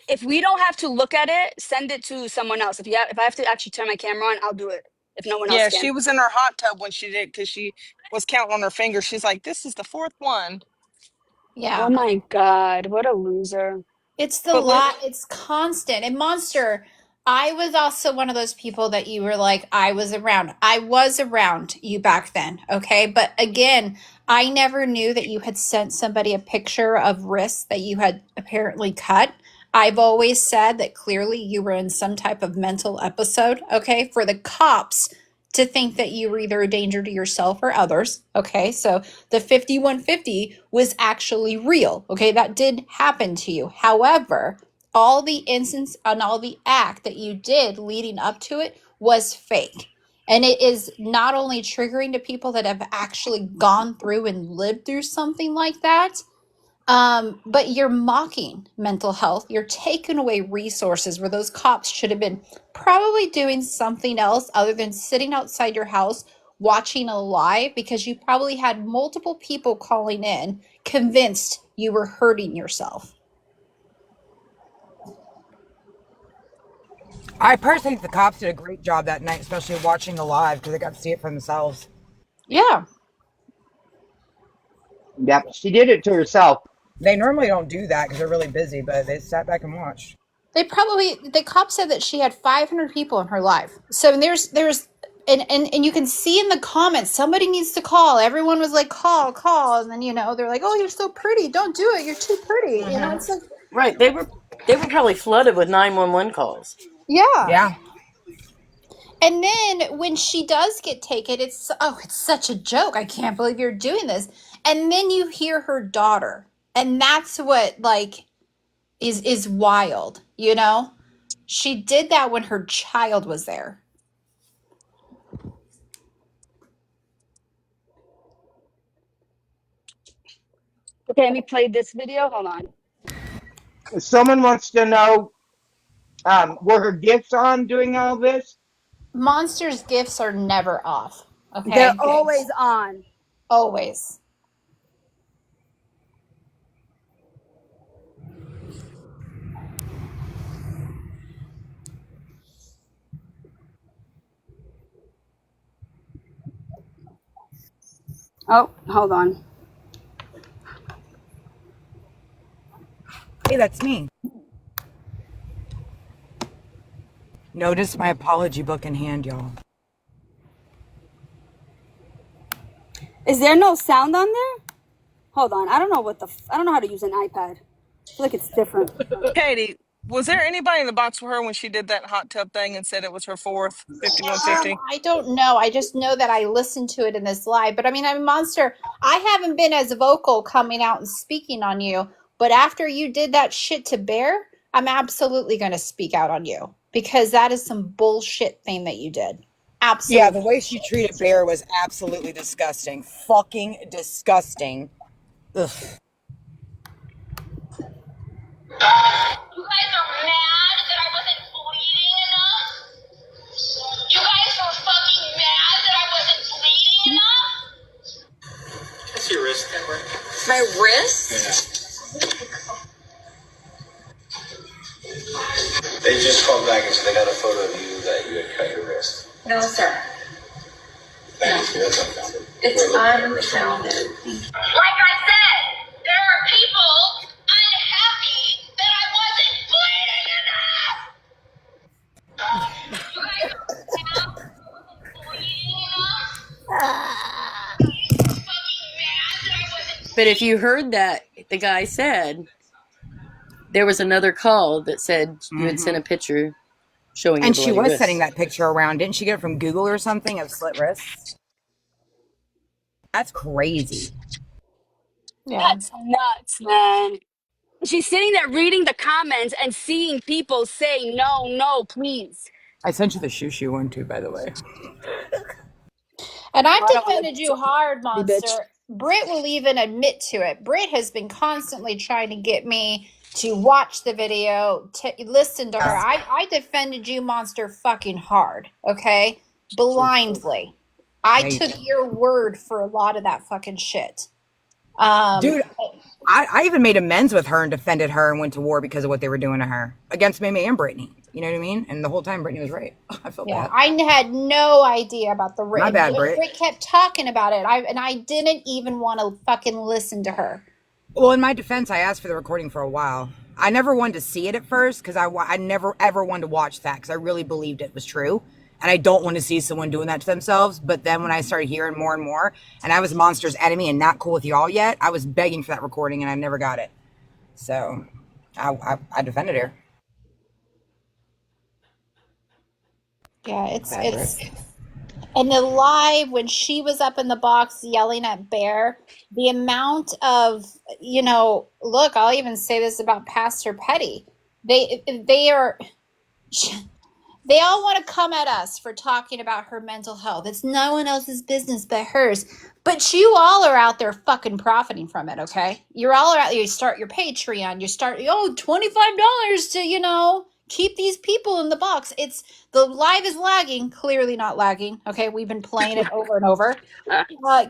if we don't have to look at it, send it to someone else. If I have to actually turn my camera on, I'll do it. If no one else Yeah, can. she was in her hot tub when she did because she was counting on her fingers. She's like, "This is the fourth one." Oh yeah. my God, what a loser. It's the But lot. It's constant. And Monster, I was also one of those people that you were like, I was around. I was around you back then. Okay. But again, I never knew that you had sent somebody a picture of wrists that you had apparently cut. I've always said that clearly you were in some type of mental episode. Okay. For the cops to think that you were either a danger to yourself or others. Okay. So the 5150 was actually real. Okay. That did happen to you. However, all the instance and all the act that you did leading up to it was fake. And it is not only triggering to people that have actually gone through and lived through something like that, but you're mocking mental health. You're taking away resources where those cops should have been probably doing something else other than sitting outside your house watching a live, because you probably had multiple people calling in convinced you were hurting yourself. I personally think the cops did a great job that night, especially watching the live because they got to see it for themselves. Yeah. Yep, she did it to herself. They normally don't do that because they're really busy, but they sat back and watched. The cops said that she had 500 people in her live. So there's and you can see in the comments, somebody needs to call. Everyone was like, call. And then, they're like, oh, you're so pretty. Don't do it. You're too pretty. It's like, Right. They were probably flooded with 911 calls. yeah. Yeah. And then when she does get taken, it's such a joke. I can't believe you're doing this. And then you hear her daughter. And that's what is wild, She did that when her child was there. Okay, let me play this video. Hold on. Someone wants to know, were her gifts on doing all this? Monster's gifts are never off. Okay. They're always on. Always. Oh, hold on. Hey, that's me. Notice my apology book in hand, y'all. Is there no sound on there? Hold on. I don't know I don't know how to use an iPad. I feel like it's different. Katie, was there anybody in the box with her when she did that hot tub thing and said it was her fourth 5150? I don't know. I just know that I listened to it in this live. But I'm Monster. I haven't been as vocal coming out and speaking on you. But after you did that shit to Bear, I'm absolutely going to speak out on you, because that is some bullshit thing that you did. Absolutely. Yeah, the way she treated Bear was absolutely disgusting. Fucking disgusting. Ugh. You guys are mad that I wasn't bleeding enough? You guys are fucking mad that I wasn't bleeding enough? That's your wrist, Amber. My wrist? Yeah. They just called back and said they got a photo of you that you had cut your wrist. No, sir. Thank you. That's unfounded. It's unfounded. Like I said, there are people unhappy that I wasn't bleeding enough! You guys are mad that I wasn't bleeding enough? Fucking mad that I wasn't. But if you heard that, the guy said there was another call that said you had sent a picture showing your And she bloody was wrists. sending that picture around. Didn't she get it from Google or something of slit wrists? That's crazy. Yeah. That's nuts, man. She's sitting there reading the comments and seeing people say, no, please. I sent you the shoo one too, by the way. And I've I don't want defended you hard, to be bitch. Monster. Britt will even admit to it. Britt has been constantly trying to get me to watch the video, to listen to her. I defended you, Monster, fucking hard, okay? Blindly. I took your word for a lot of that fucking shit. Dude, I even made amends with her and defended her and went to war because of what they were doing to her. Against Mimi and Brittany. You know what I mean? And the whole time Brittany was right. I felt bad. I had no idea about the writ. My bad, Britt. Britt kept talking about it. I didn't even want to fucking listen to her. Well, in my defense, I asked for the recording for a while. I never wanted to see it at first because I never ever wanted to watch that because I really believed it was true. And I don't want to see someone doing that to themselves. But then when I started hearing more and more, and I was Monster's enemy and not cool with y'all yet, I was begging for that recording and I never got it. So I defended her. Yeah, Fabric. it's and the live when she was up in the box yelling at Bear, the amount of, look, I'll even say this about Pastor Petty. They are they all want to come at us for talking about her mental health. It's no one else's business but hers. But you all are out there fucking profiting from it, okay? You're all out there. You start your Patreon. You start, $25 to, keep these people in the box. It's the live is lagging, clearly not lagging. Okay, we've been playing it over and over.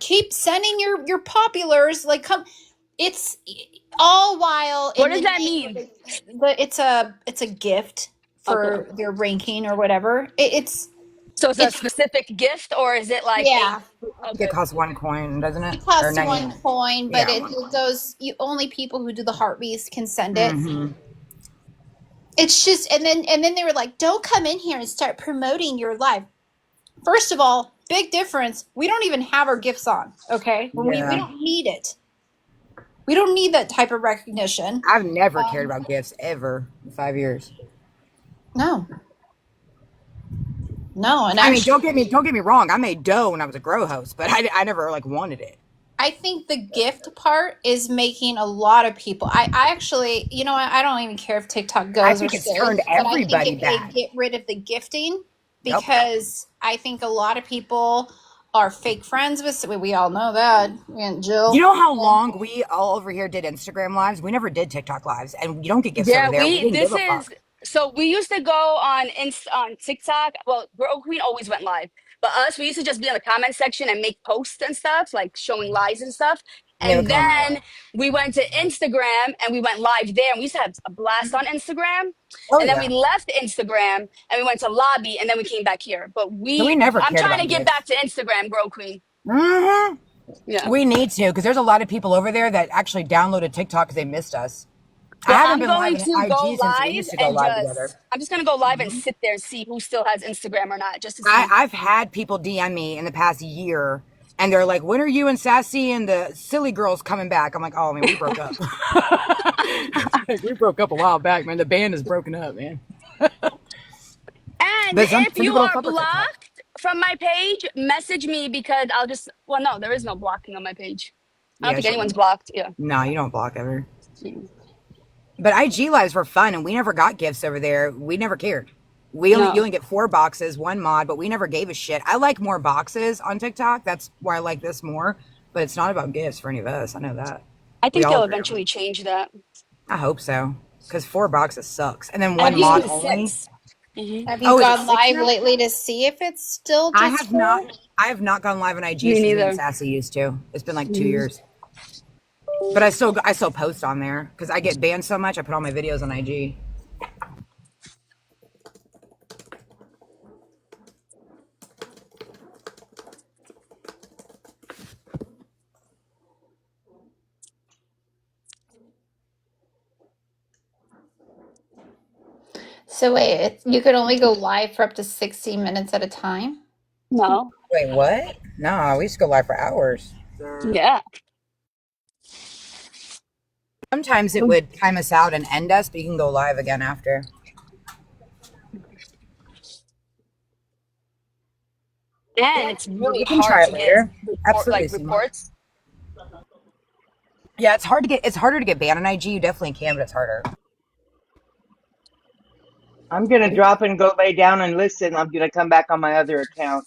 Keep sending your populars, like come. It's all while What in does the that name mean? it's a gift Okay. for their ranking or whatever. So it's a It's specific gift, or is it like a? yeah. I think it Okay. costs 1 coin, doesn't it? It Or costs 99. 1 coin, but Yeah, it 1 coin. goes. You only people who do the heartbeats can send it. Mm-hmm. It's just, and then they were like, "Don't come in here and start promoting your live." First of all, big difference. We don't even have our gifts on. Okay, when we Yeah. don't need it. We don't need that type of recognition. I've never cared about gifts ever in 5 years. No. No, and I mean, actually, don't get me wrong. I made dough when I was a grow host, but I never like wanted it. I think the gift part is making a lot of people. I actually, I don't even care if TikTok I goes or think it's stays, turned but I think everybody if they bad. get rid of the gifting, Yep. because I think a lot of people are fake friends with. We all know that. And Jill. You know how long we all over here did Instagram lives? We never did TikTok lives, and you don't get gifts Yeah, over there. We didn't give a fuck. we used to go on TikTok. Well, Girl Queen always went live, but us, we used to just be in the comment section and make posts and stuff, like showing lies and stuff. Yeah, we And call them then we went to Instagram and we went live there, and we used to have a blast on Instagram. Oh And then we yeah. left Instagram and we went to lobby, and then we came back here. But So we never I'm cared trying to about get gifts. back to Instagram, Girl Queen. Mm-hmm. Yeah. We need to, because there's a lot of people over there that actually downloaded TikTok because they missed us. I Well, haven't I'm been live going in to go IG since we live used to go and live together. I'm just gonna go live and sit there and see who still has Instagram or not, just to see. I've had people DM me in the past year, and they're like, "When are you and Sassy and the silly girls coming back?" I'm like, "Oh man, we broke up. We broke up a while back, man. The band is broken up, man." And But some if you people don't are fuck with TikTok. blocked from my page, message me because well, no, there is no blocking on my page. I don't Yeah, think she. anyone's blocked. Yeah. No, you don't block ever. Mm. But IG lives were fun, and we never got gifts over there. We never cared. You No, only get 4 boxes, 1 mod, but we never gave a shit. I like more boxes on TikTok. That's why I like this more. But it's not about gifts for any of us. I know that. I We think all they'll agree on that. eventually change that. I hope so. Because 4 boxes sucks. And then And 1 it used to mod be only. 6. Hmm. Have you Oh, is it gone 6 live now? lately to see if it's still I just have not. four? I have not gone live on IG Me since me and neither. Sassy used to. It's been like 2 Hmm. years. But I still post on there because I get banned so much. I put all my videos on IG. So wait, you could only go live for up to 60 minutes at a time? No. Wait, what? No, we used to go live for hours. Yeah. Sometimes it would time us out and end us, but you can go live again after. And it's really We can hard try it to get later. Absolutely, Simone. reports. Yeah, it's hard to get. It's harder to get banned on IG. You definitely can, but it's harder. I'm gonna drop and go lay down and listen. I'm gonna come back on my other account.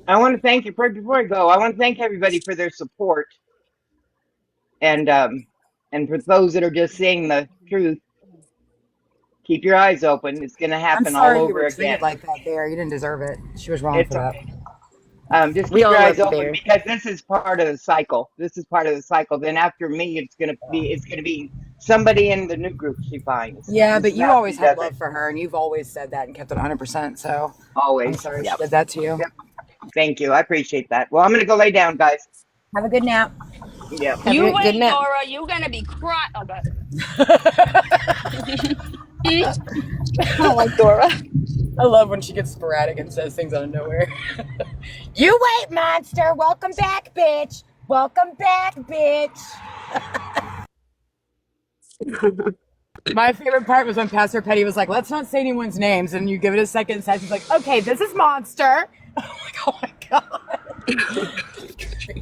I want to thank you before I go. I want to thank everybody for their support and for those that are just saying the truth. Keep your eyes open. It's gonna I'm happen all sorry you over were again. treated like that there. You didn't deserve it. She was wrong It's for that. just We keep all your eyes love open Bear. because this is part of the cycle. This is part of the cycle. Then after me, it's gonna be somebody in the new group she finds. Yeah, This but is you how always she had does it. love for her, and you've always said that and kept it 100%. So I'm Always. sorry she Yep. did that to you. Yep. Thank you. I appreciate that. Well, I'm gonna go lay down, guys. Have a good nap. Yep. Have You a good wait, nap. Dora. You're gonna be crying. Oh, God. I don't like Dora. I love when she gets sporadic and says things out of nowhere. You wait, monster. Welcome back, bitch. Welcome back, bitch. My favorite part was when Pastor Petty was like, let's not say anyone's names. And you give it a second and he's like, okay, this is Monster. I'm like, oh my God.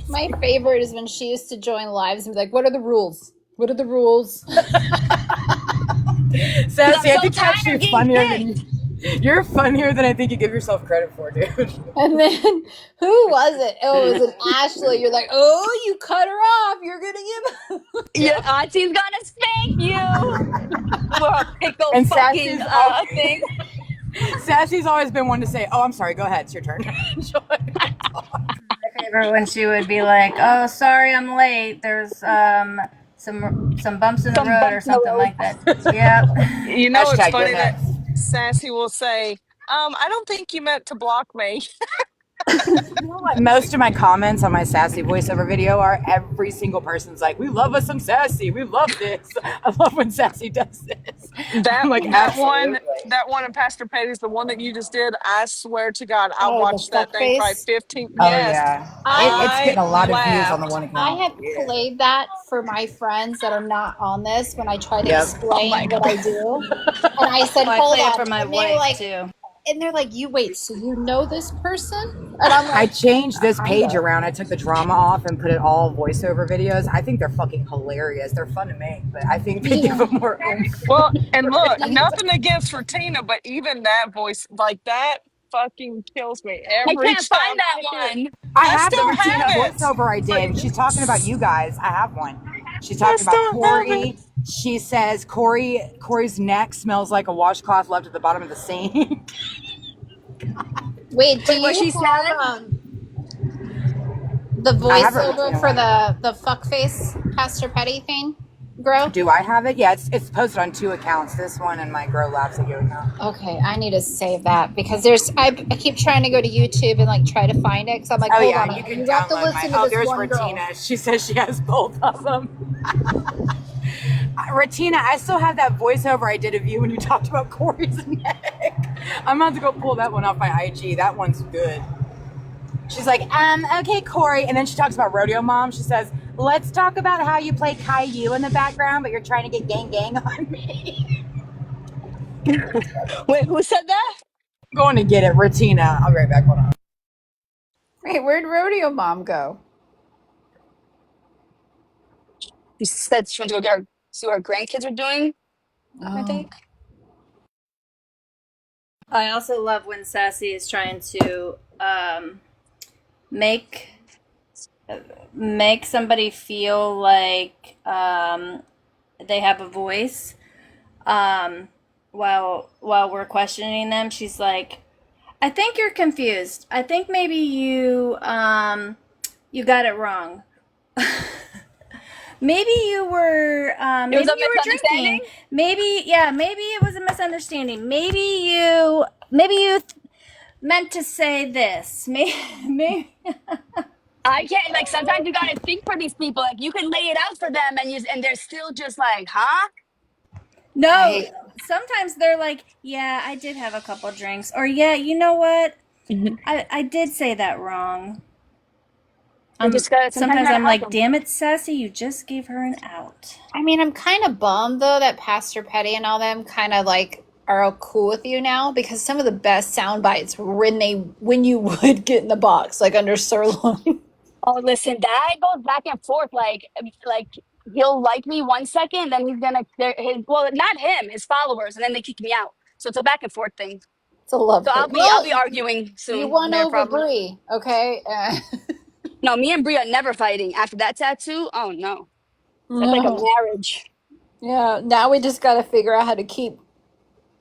My favorite is when she used to join lives and be like, what are the rules? What are the rules? Sassy, I I'm so think you're tired actually of getting funnier hit. than you're funnier than I think you give yourself credit for, dude. And then, who was it? Oh, it was an Ashley. You're like, oh, you cut her off. You're going to give. Your auntie's gonna spank you for a pickle And fucking thing. Sassy's always been one to say, oh, I'm sorry, go ahead, it's your turn. My favorite when she would be like, "Oh, sorry, I'm late. There's some bumps in the Some road or bumps in the something road. like that." Yep. You know, it's Hashtag you're funny that next. Sassy will say, I don't think you meant to block me. You know what? Most of my comments on my Sassy voiceover video are every single person's like, we love us some Sassy. We love this. I love when Sassy does this. That I'm like, that one absolutely. that one in Pastor Petty's the one that you just did. I swear to God, I Oh, the watched that fuck thing probably face. 15. Oh, Yes, yeah. It's I I getting a lot of views on the laughed. one I account. have Yeah. played that for my friends that are not on this when I try to Yep. Oh my explain what God. I do. And I said, Well, I hold play it on. for my And they're wife like, too. you wait, so you know this person? And I'm I like, changed this page kinda. around. I took the drama off and put it all voiceover videos. I think they're fucking hilarious. They're fun to make, but I think they give Yeah. them more oomph. Well, and look, nothing against Ratina, but even that voice like that fucking kills me I every can't find time that I hear it. one. I I have the still Regina have it. voiceover I did. She's talking about you guys. I have one. She's I talking about still have it. Corey. She says Corey's neck smells like a washcloth left at the bottom of the sink. Wait, do Wait, what you she said? have the I have a voiceover Regina for one. the fuckface Pastor Petty thing, Grow? Do I have it? Yeah, it's posted on 2 accounts. This one and my Grow Labs at You account. Okay, I need to save that because I keep trying to go to YouTube and like try to find it because I'm like, Oh hold yeah, on, you can you have to download my. listen to Oh, this there's one girl. Regina. She says she has both of them. Regina, I still have that voiceover I did of you when you talked about Corey's neck. I'm about to go pull that one off my IG. That one's good. She's like, okay, Corey. And then she talks about Rodeo Mom. She says, let's talk about how you play Caillou in the background, but you're trying to get gang on me. Wait, who said that? I'm going to get it. Regina. I'll be right back. Hold on. Wait, where'd Rodeo Mom go? She said she went to go get see what her grandkids are doing, I Oh. think. I also love when Sassy is trying to make make somebody feel like they have a voice while we're questioning them. She's like, I think you're confused. I think maybe you got it wrong. Maybe you were It was maybe a you were misunderstanding. drinking. Maybe it was a misunderstanding. Maybe you meant to say this. Maybe I can't like sometimes you gotta think for these people. Like you can lay it out for them and they're still just like, huh? I No, hate. sometimes they're like, yeah, I did have a couple drinks. Or yeah, you know what? Mhm. I did say that wrong. Sometimes you Sometimes gotta I'm help like, them. damn it, Sassy, you just gave her an out. I mean, I'm kind of bummed though that Pastor Petty and all them kind of like are all cool with you now because some of the best sound bites were when you would get in the box like under sirloin. Oh, listen, that goes back and forth. Like he'll like me 1 second, then he's gonna his well, not him, his followers, and then they kick me out. So it's a back and forth thing. It's a love So thing. I'll Well, be arguing you soon. won No over problem. Brie, okay? No, me and Brie are never fighting after that tattoo. Oh no, that's like a No. marriage. Yeah, now we just got to figure out how to keep.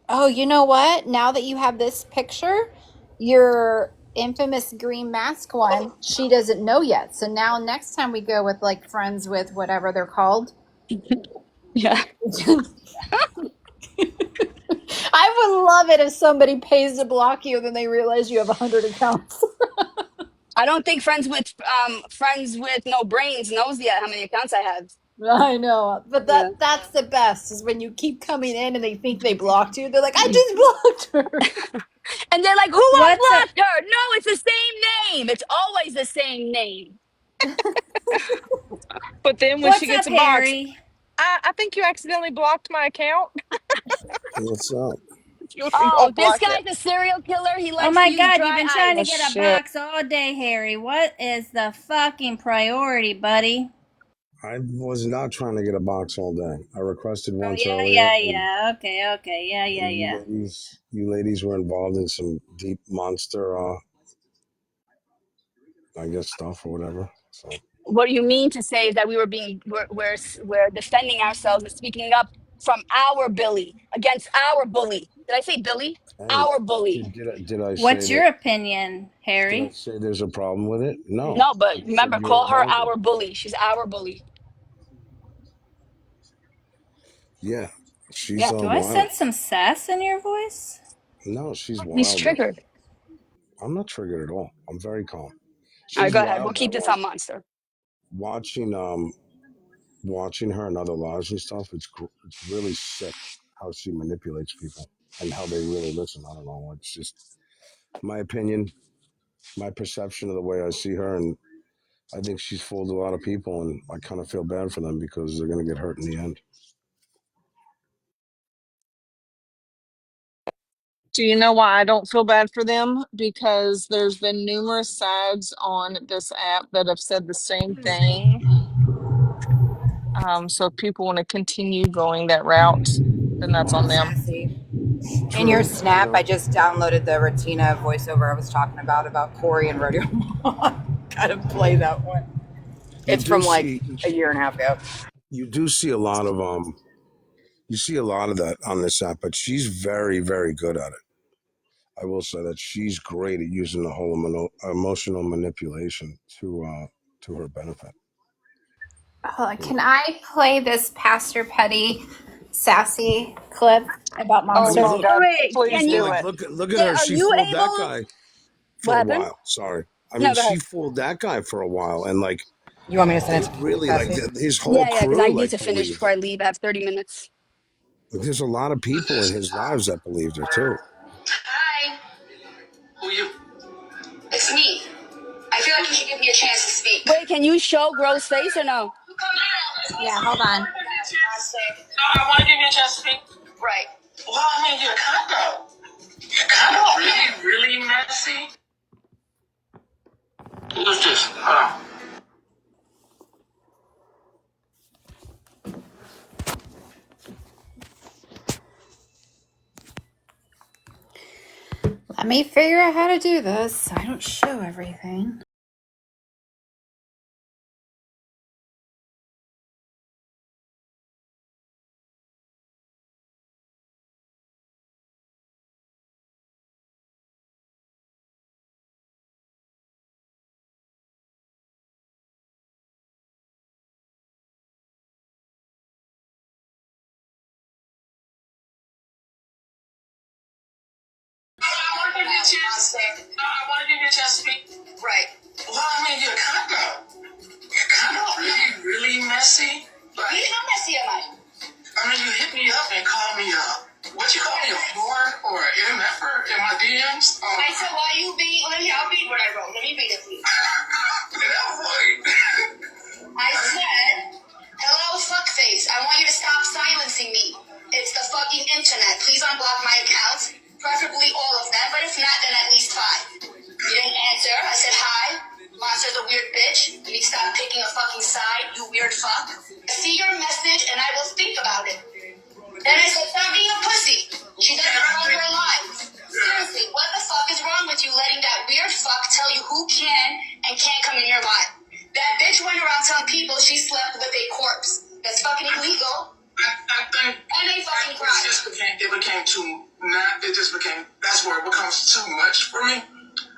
Oh, you know what? Now that you have this picture, your infamous green mask one, she doesn't know yet. So now next time we go with like friends with whatever they're called. Yeah. I would love it if somebody pays to block you and then they realize you have 100 accounts. I don't think friends with no brains knows yet how many accounts I have. I know, but Yeah. that's the best is when you keep coming in and they think they blocked you. They're like, I just blocked her. And they're like, who What's up? unblocked her? No, it's the same name. It's always the same name. But then when she What's gets up, a box, Harry? I think you accidentally blocked my account. What's up? You Oh, this unblock it. guy's a serial killer. He Oh likes to my use god, you've dry been trying to Oh ice. get a shit. box all day, Harry. What is the fucking priority, buddy? I was not trying to get a box all day. I requested Oh once yeah, earlier, yeah, and, yeah. Okay, okay, yeah, yeah, and yeah. you ladies were involved in some deep monster, I guess stuff or whatever. So What do you mean to say that we're defending ourselves and speaking up from our Billy against our bully? Did I say Billy? hey, Our bully. did I say What's that? your opinion, Did I Harry? say there's a problem with it? No, No, I but just said remember, you're call her involved in it. our bully. She's our bully. Yeah, she's Yeah, Do I wild. sense some sass in your voice? No, she's he's wild though. triggered. I'm not triggered at all. I'm very calm. All right, She's go ahead. We'll wild keep that this way. on Monster. Watching watching her in other lives and stuff, it's really sick how she manipulates people and how they really listen. I don't know. It's just my opinion, my perception of the way I see her, and I think she's fooled a lot of people, and I kind of feel bad for them because they're going to get hurt in the end. Do you know why I don't feel bad for them? Because there's been numerous sides on this app that have said the same thing. So if people want to continue going that route, then that's on them. Sassy. In your True, snap, I true. just downloaded the Retina voiceover I was talking about Corey and Rodeo Mom. Gotta play that one. You It's do from like see, a year and a half ago. you do see a lot of you see a lot of that on this app, but she's very, very good at it. I will say that she's great at using the whole emotional manipulation to her benefit. Can I play this Pastor Petty sassy clip about I Oh mean, Monster? my look, God, Wait, please can well, you? do like it. look at Yeah, her. are She you fooled that able? guy What for a happened? while. Sorry, I mean No, go she ahead. fooled that guy for a while, and like You want me to send they it to you, really like Sassy? his whole Yeah, because I crew need like to finish believed before her. I leave. I have 30 minutes. There's a lot of people in his lives that believed her too. Hi. Who you? It's me. I feel like you should give me a chance to speak. Wait, can you show Gro's face or no? Yeah, hold on. No, I want to give you a chance to speak. Right. Well, I mean, you're really messy. Who's this? Hold on. Let me figure out how to do this so I don't show everything. I want to give you a chance. I want to give you a chance to speak. Right. Well, I mean, you're really messy. Like, how messy am I? I mean, you hit me up and call me what you call me, a whore or an MFer in my DMs? I said, why you beat? I'll read what I wrote. Let me read it, please. I said, hello, fuckface. I want you to stop silencing me. It's the fucking internet. Please unblock my accounts, preferably all of them, but if not, then at least 5. You didn't answer. I said, hi. Monster's a weird bitch. You need to stop picking a fucking side, you weird fuck. See your message, and I will think about it. Then I said, stop being a pussy. She doesn't run her life. Seriously, what the fuck is wrong with you letting that weird fuck tell you who can and can't come in your life? That bitch went around telling people she slept with a corpse. That's fucking illegal. I think. And they fucking cried. That's where it becomes too much for me.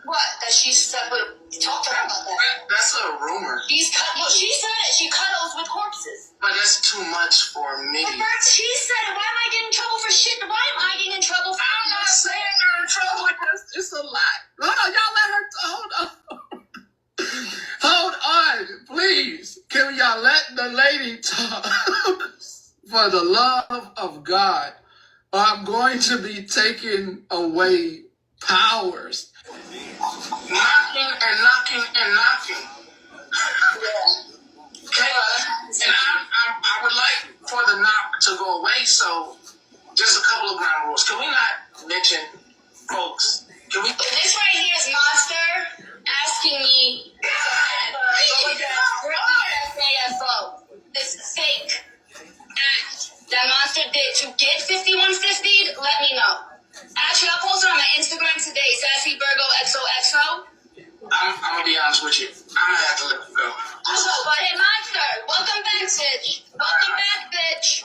What? That she slept with. Talk to her about that. That's a rumor. She said it. She cuddles with corpses. But that's too much for me. But she said it. Why am I getting in trouble for shit? Why am I getting in trouble for? I'm not saying you're in trouble. It's a lot. Hold on, y'all let her. Hold on. let the lady talk. For the love of God, I'm going to be taking away powers. Knocking and knocking and knocking. Okay? And I would like for the knock to go away, so just a couple of ground rules. Can we not mention folks? Can we? This right here is Monster asking me this fake act that Monster did to get 5150'd. Let me know. Actually, I'll post it on my Instagram today, Sassy Virgo XOXO. I'm gonna be honest with you. I'm gonna have to let it go. But hey, Monster, welcome back, bitch. Welcome back, bitch.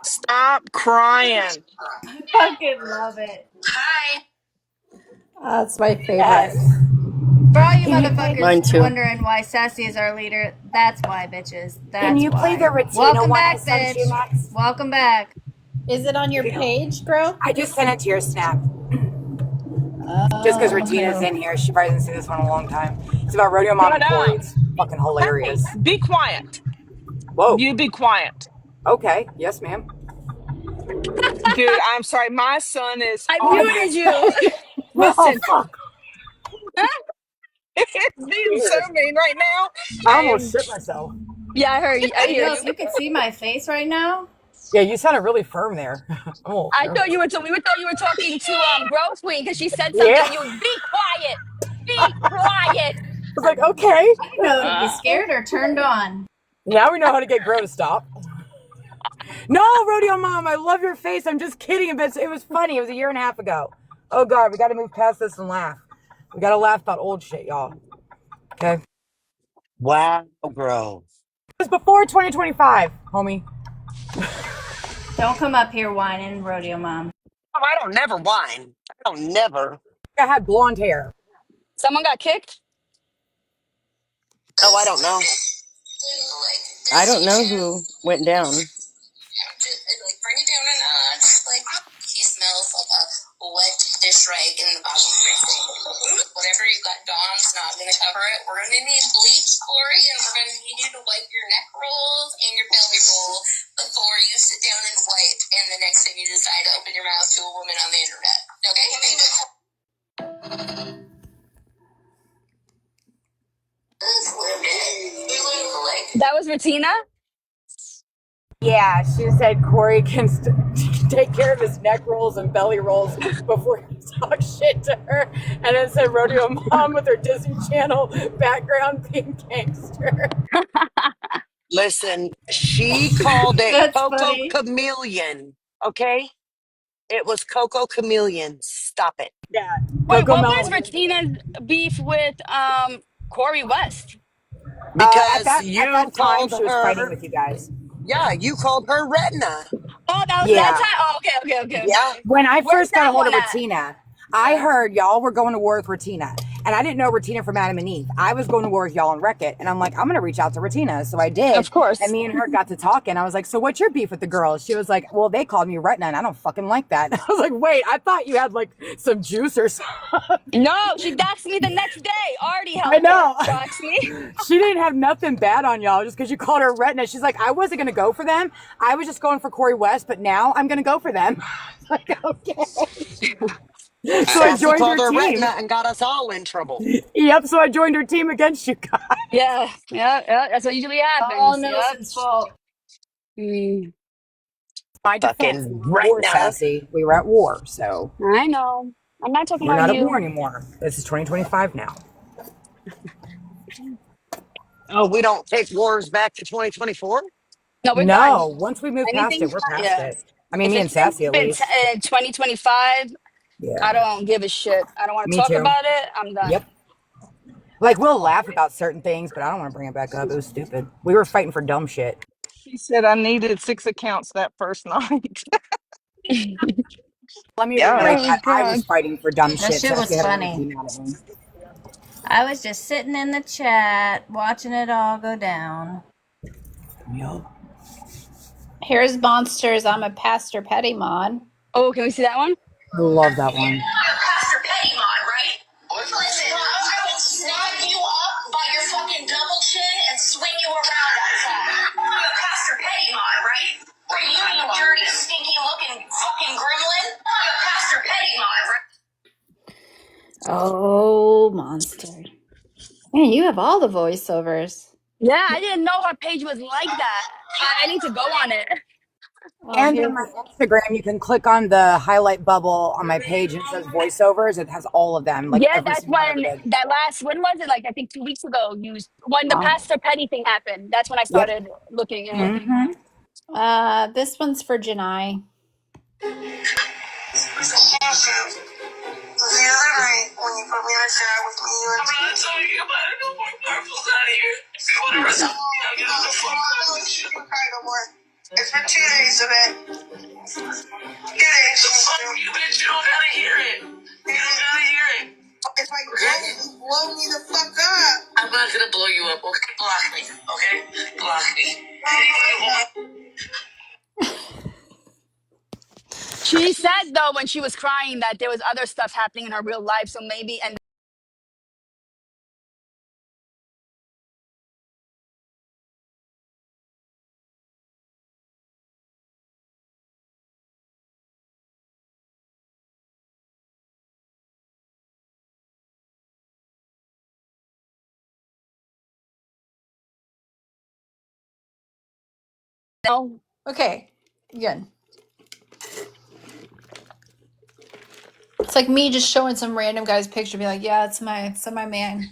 Stop crying. I fucking love it. Hi. That's my favorite. Yes. For all you Can you play? Mine motherfuckers too. wondering why Sassy is our leader, that's why, bitches. Can That's you play the why. Ratina Welcome one I back, sent you, bitch. Max? Welcome back. Is it on your page, bro? I just sent it to your snap. Just because Retina's in here, she probably hasn't seen this one in a long time. It's about Rodeo Mom and Shut Corey. up. It's fucking Hey, hilarious. be quiet. Whoa. You be quiet. Okay. Yes, ma'am. Dude, I'm sorry. My son is I Oh on muted my. this. you. Oh Listen, fuck. it's being so Weird. mean right now. I I almost am. shit myself. Yeah, I heard you. I You hear know, you. if you could see my face right now. Yeah, you sounded really firm there. I'm almost I thought you nervous. were. We thought you were talking to Growth Queen because she said something, Yeah. and you would be quiet. Be quiet. I was like, okay. I didn't know to be scared or turned on. Now we know how to get Grow to stop. No, Rodeo Mom, I love your face. I'm just kidding. But it was funny. It was a year and a half ago. Oh God, we got to move past this and laugh. We got to laugh about old shit, y'all. Okay. It Wow, bro. was before 2025, homie. Don't come up here whining, Rodeo Mom. Oh, I don't never whine. I don't never. I had blonde hair. Someone got kicked. Oh, I don't know. I don't know who went down. Bring it down a notch. He smells like a wet dish rag in the bottom of your sink. Whatever you got, Dawn's not going to cover it. We're going to need bleach, Corey, and we're going to need you to wipe your neck rolls and your belly roll before you sit down and wipe. And the next time you decide to open your mouth to a woman on the internet. Okay? That was Martina. Yeah, she said Corey can take care of his neck rolls and belly rolls before he talks shit to her. And then said Rodeo Mom with her Disney Channel background being gangster. Listen, she called it That's Coco funny. Chameleon. Okay? It was Coco Chameleon. Stop it. Yeah, Wait, Coco what was Melon. Martina's beef with Corey West? At Because that you time, called she was fighting her, with you guys. yeah, you called her Retina. Oh, that was that Yeah. time. Oh, Yeah. okay. When I Where's first got a that hold of one at? Retina, I heard y'all were going to war with Retina. And I didn't know Retina from Adam and Eve. I was going to war with y'all and Wreck It. And I'm like, I'm going to reach out to Retina. So I did. Of course. And me and her got to talking. I was like, so what's your beef with the girls? She was like, well, they called me Retina and I don't fucking like that. I was like, wait, I thought you had like some juice or something. No, she doxed me the next day. Already I helped her know. dox me. She didn't have nothing bad on y'all just because you called her Retina. She's like, I wasn't going to go for them. I was just going for Corey West, but now I'm going to go for them. Like, okay. So I Sassy joined called her her team. Retina and got us all in trouble. Yep, so I joined her team against you guys. Yeah. That's what usually All happens. Yep. Nelson's fault. Mm, My defense, we Fucking were at war, Retina. Sassy. We were at war, so I know. I'm not talking we're about not at war you. anymore. This is 2025 now. Oh, we don't take wars back to 2024? No, we're done. No, once we move past Anything? it, we're past Yeah. it. I mean, If me it's and Sassy at been least. 2025, I Yeah, don't give a shit. I don't want to me talk too. about it. I'm done. Yep. Like, we'll laugh about certain things, but I don't want to bring it back up. It was stupid. We were fighting for dumb shit. She said I needed 6 accounts that first night. Let me Yeah. reiterate Oh, that. I was God. fighting for dumb That shit. shit Sassy was had a right to funny. be mad at me. I was just sitting in the chat, watching it all go down. Yup. Here's Monsters. I'm a Pastor Petty Mod. Oh, can we see that one? I love that one. You're Pastor Petty Mod, right? Listen, I will snap you up by your fucking double chin and swing you around Man, you have all the voiceovers. Yeah, I didn't know her page was like that. I need to go on it. Oh, And here. on my Instagram, you can click on the highlight bubble on my page and it says voiceovers. It has all of them, like Yeah, every that's single one I ever when did. that last, when was it? Like, I think 2 weeks ago, when the Oh, Pastor Petty thing happened. That's when I yep. started looking at it. Mm-hmm. This one's for Janai. The other night when you put me in a chat with me, you and I'm not talking about it no more. Purple's out of here. You want to wrestle? I'll get on the phone. You can cry no more. It's been 2 days of it. 2 days. Fuck you, bitch. You don't gotta hear it. You don't gotta hear it. If I don't, you blow me the fuck up. I'm not gonna blow you up. Okay, block me. Okay, block me. She said, though, when she was crying, that there was other stuff happening in her real life. So maybe, and no. Okay, good. It's like me just showing some random guy's picture, be like, yeah, it's my man.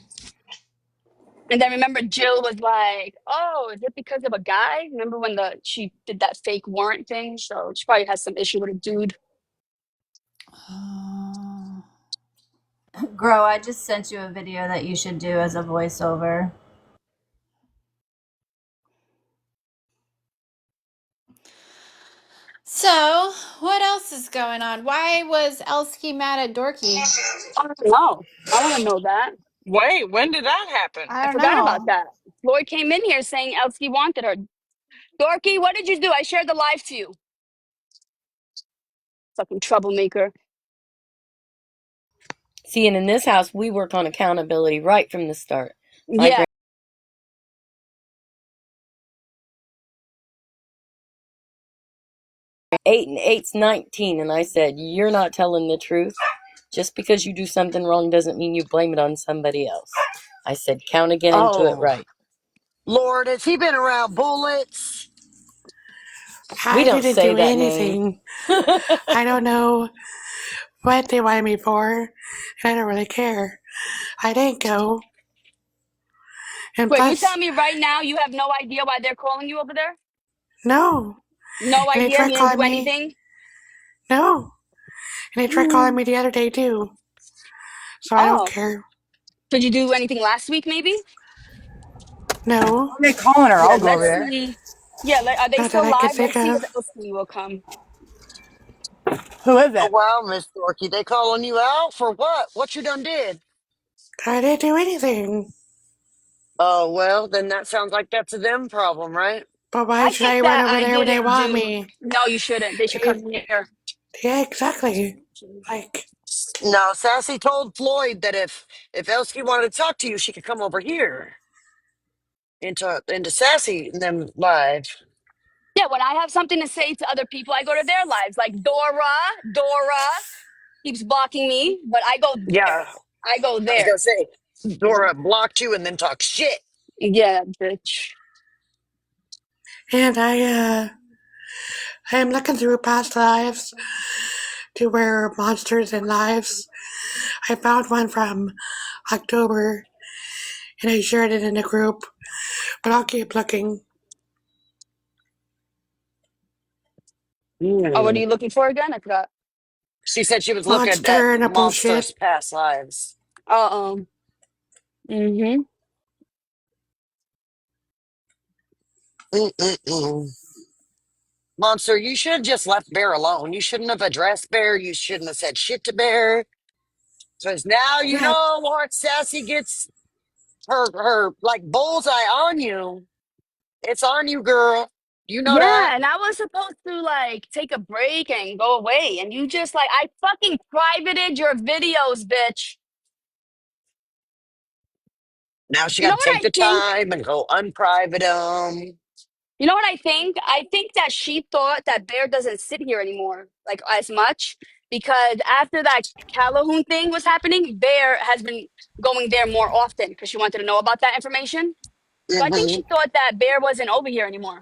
And then remember, Jill was like, "Oh, is it because of a guy?" Remember when she did that fake warrant thing? So she probably has some issue with a dude. Grow, I just sent you a video that you should do as a voiceover. So, what else is going on? Why was Elsky mad at Dorky? I don't know. I want to know that. Wait, when did that happen? I I don't forgot about know. that. Floyd came in here saying Elsky wanted her. Dorky, what did you do? I shared the live to you. Fucking troublemaker. See, and in this house, we work on accountability right from the start. My Yeah. 8 and 8's 19, and I said, "You're not telling the truth. Just because you do something wrong doesn't mean you blame it on somebody else." I said, "Count again and do it Oh, right." Lord, has he been around bullets? We I don't didn't say do that name. anything. I don't know what they wanted me for, and I don't really care. I didn't go. And Wait, you plus, tell me right now you have no idea why they're calling you over there? no. No And they idea? tried You didn't calling do me. anything? No. And they tried calling Mm. me the other day, too. So I don't Oh. care. Did you do anything last week, maybe? No. When they calling her, Yeah, I'll go over let's there. see. Yeah, are they Not that still I could live? think Let's see if of. Elsie will come. Who is Oh, it? wow, Miss Dorky, they calling you out for what? What you done did? I didn't do anything. Oh, well, then that sounds like that's a them problem, right? But why I should think I run that over I there when they didn't want do. me? No, you shouldn't. They should come here. Yeah, exactly. Like, No, Sassy told Floyd that if Elsie wanted to talk to you, she could come over here into Sassy and them live. Yeah, when I have something to say to other people, I go to their lives. Like Dora keeps blocking me, but I go there. Yeah, I go I was there. gonna say Dora blocked you and then talk shit. Yeah, bitch. and I am looking through past lives to where monsters in lives. I found one from October and I shared it in the group, but I'll keep looking. Oh, what are Mm. you looking for again? I forgot. She said she was looking at Monster and a bullshit. monsters' past lives. Uh-oh. Mm-hmm. Mm-mm-mm. Monster, you should have just left Bear alone. You shouldn't have addressed Bear. You shouldn't have said shit to Bear. Because now you Yeah, know what Sassy gets her like bullseye on you. It's on you, girl. You know that. Yeah, and I was supposed to like take a break and go away, and you just like I fucking privated your videos, bitch. Now she You know got to what take I the think? time and go unprivate them. You know what I think? I think that she thought that Bear doesn't sit here anymore, like as much, because after that Calhoun thing was happening, Bear has been going there more often because she wanted to know about that information. So I think Hmm. she thought that Bear wasn't over here anymore.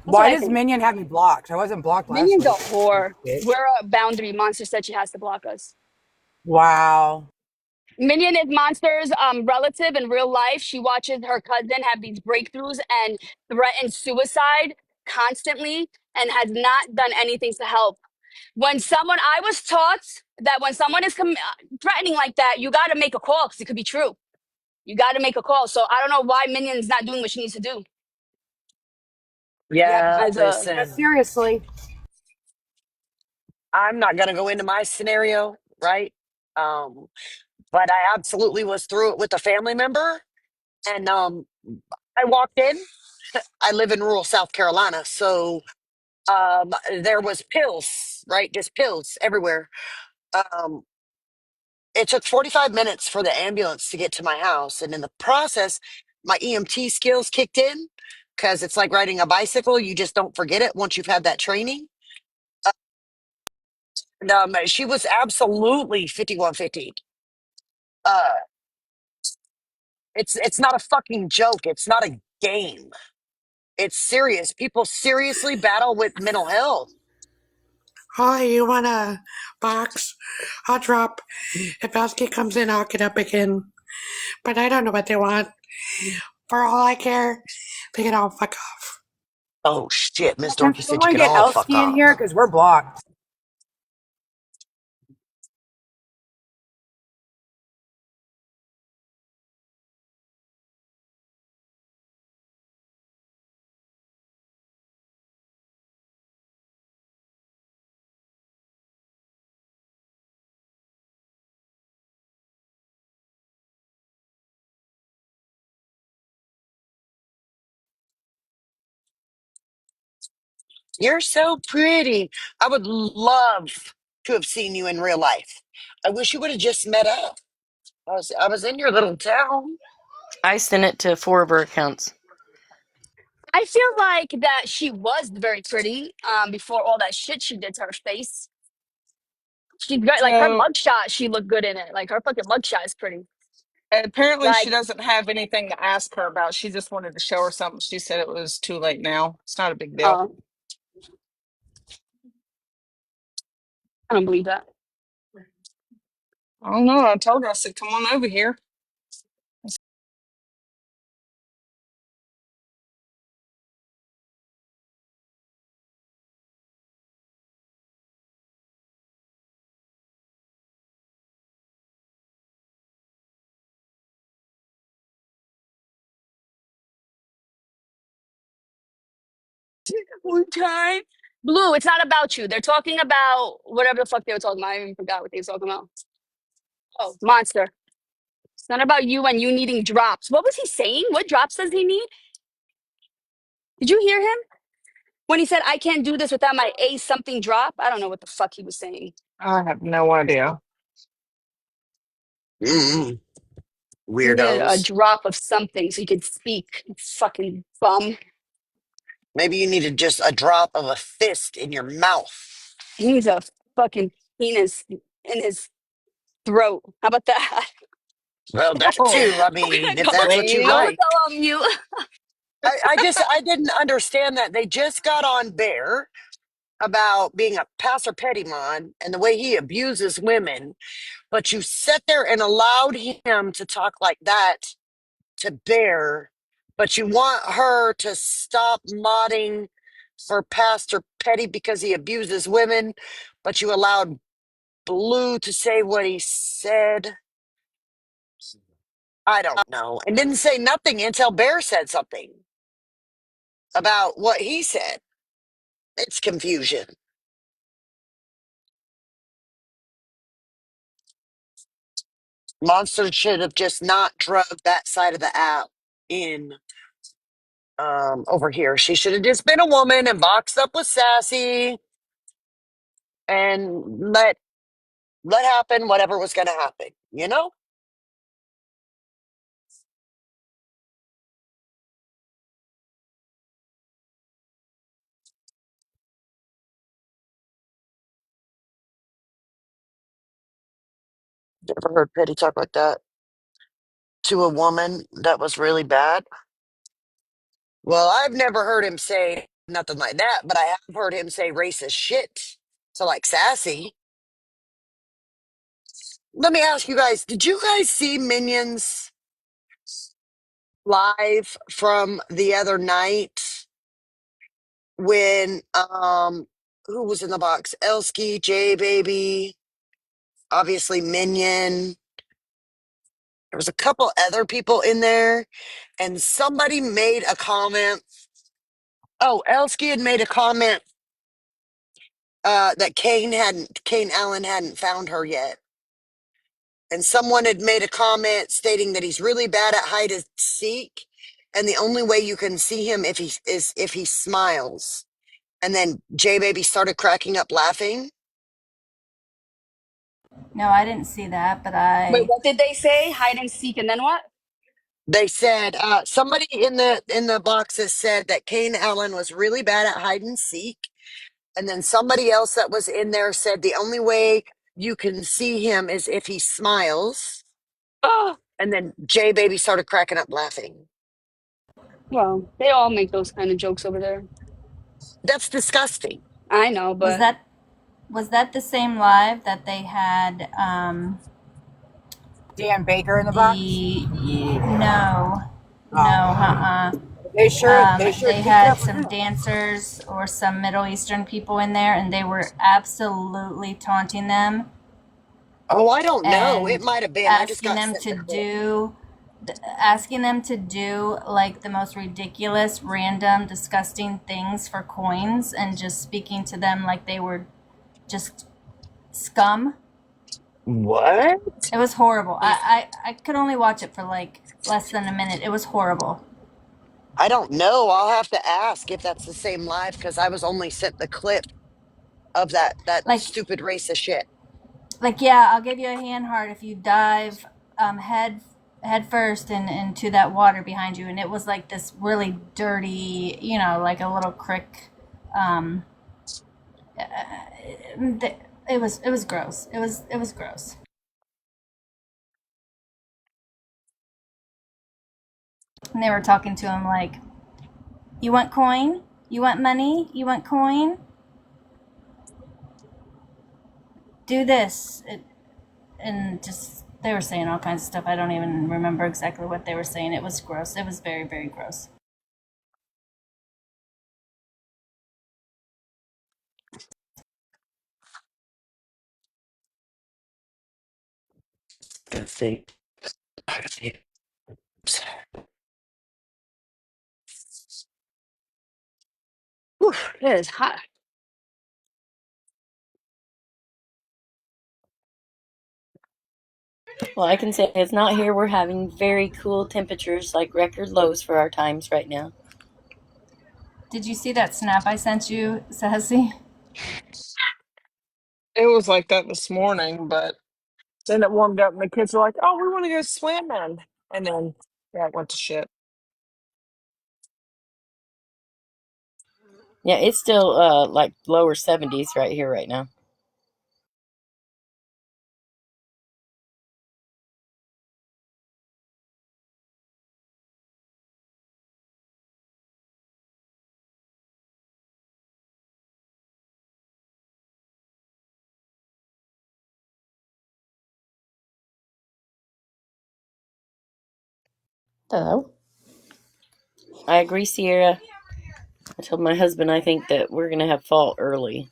That's what Why I does think. Minion have me blocked? I wasn't blocked last Minion's a week. whore. Bitch. We're a boundary. Monster said she has to block us. Wow. Minion is Monster's relative in real life. She watches her cousin have these breakthroughs and threaten suicide constantly and has not done anything to help. When someone, I was taught that when someone is threatening like that, you got to make a call because it could be true. You got to make a call. So I don't know why Minion's not doing what she needs to do. Yeah, Yeah, As a, listen, seriously. I'm not going to go into my scenario, right? Um, but I absolutely was through it with a family member. And I walked in. I live in rural South Carolina. So there was pills, right? Just pills everywhere. Um, it took 45 minutes for the ambulance to get to my house. And in the process, my EMT skills kicked in because it's like riding a bicycle. You just don't forget it once you've had that training. And she was absolutely 5150. Uh, it's not a fucking joke. It's not a game. It's serious. People seriously battle with mental health. Oh, you want a box? I'll drop. If Elsky comes in, I'll get up again. But I don't know what they want. For all I care, they can all fuck off. Oh shit, Miss Can Dorky said you someone can get all fuck Elsky in here? off. Because we're blocked. You're so pretty. I would love to have seen you in real life. I wish you would have just met up. I was in your little town. I sent it to 4 of her accounts. I feel like that she was very pretty before all that shit she did to her face. She's great. Like her So mugshot, she looked good in it. Like her fucking mugshot is pretty. apparently she Like, doesn't have anything to ask her about. She just wanted to show her something. She said it was too late now. It's not a big deal. I don't believe that. I don't know. I told her, I said, come on over here. One time. Blue, it's not about you. They're talking about whatever the fuck they were talking about. I even forgot what they were talking about. Oh, monster. It's not about you and you needing drops. What was he saying? What drops does he need? Did you hear him? When he said, I can't do this without my A something drop? I don't know what the fuck he was saying. I have no idea. Mm, He needed a weirdos. drop of something so he could speak. Fucking bum. Maybe you needed just a drop of a fist in your mouth. He needs a fucking penis in his throat. How about that? Well, that Oh, too. I I'm mean, gonna if go. that's what you lady. I'm gonna like. go on mute. I didn't understand that. They just got on Bear about being a passer Pettymon and the way he abuses women, but you sat there and allowed him to talk like that to Bear, but you want her to stop modding for Pastor Petty because he abuses women, but you allowed Blue to say what he said. I don't know. And didn't say nothing until Bear said something about what he said. It's confusion. Monster should have just not drugged that side of the app in over here. She should have just been a woman and boxed up with Sassy and let happen whatever was gonna happen, you know? Never heard Petty talk like that to a woman that was really bad. Well, I've never heard him say nothing like that, but I have heard him say racist shit. So, like, sassy. Let me ask you guys, did you guys see Minions live from the other night when, who was in the box? Elsky, J Baby, obviously Minion. There was a couple other people in there, and somebody made a comment. Oh, Elsky had made a comment that Kane Allen hadn't found her yet. And someone had made a comment stating that he's really bad at hide and seek, and the only way you can see him if he smiles. And then J Baby started cracking up laughing. No, I didn't see that, but Wait, what did they say? Hide and seek, and then what? They said somebody in the boxes said that Kane Allen was really bad at hide and seek, and then somebody else that was in there said the only way you can see him is if he smiles. Oh, And then J Baby started cracking up laughing. well, they all make those kind of jokes over there. That's disgusting. I know, was but that the same live that they had Dan Baker in the box. the Yeah. no no Oh. They sure they be had careful some now. dancers or some Middle Eastern people in there, and they were absolutely taunting them Oh, I don't know. It and might have been. I just asking got them sent to the clip. do like the most ridiculous, random, disgusting things for coins, and just speaking to them like they were just scum. What? It was horrible. I could only watch it for like less than a minute. It was horrible. I don't know. I'll have to ask if that's the same live because I was only sent the clip of that Like stupid racist shit. yeah, I'll give you a hand heart if you dive head first into that water behind you, and it was like this really dirty, like a little creek. Um, it was gross. It was gross. And they were talking to him like, "You want coin? You want money? You want coin? Do this." And just they were saying all kinds of stuff. I don't even remember exactly what they were saying. It was gross. It was very, very gross. Let's see. whew, it is hot. Well, I can say it's not here. We're having very cool temperatures, like record lows for our times right now. Did you see that snap I sent you, Sassy? It was like that this morning, but then it warmed up and the kids were like, "Oh, we want to go swimming," and then yeah, it went to shit. Yeah, it's still like lower 70s right here right now. Hello. I agree, Sierra. I told my husband I think that we're gonna have fall early.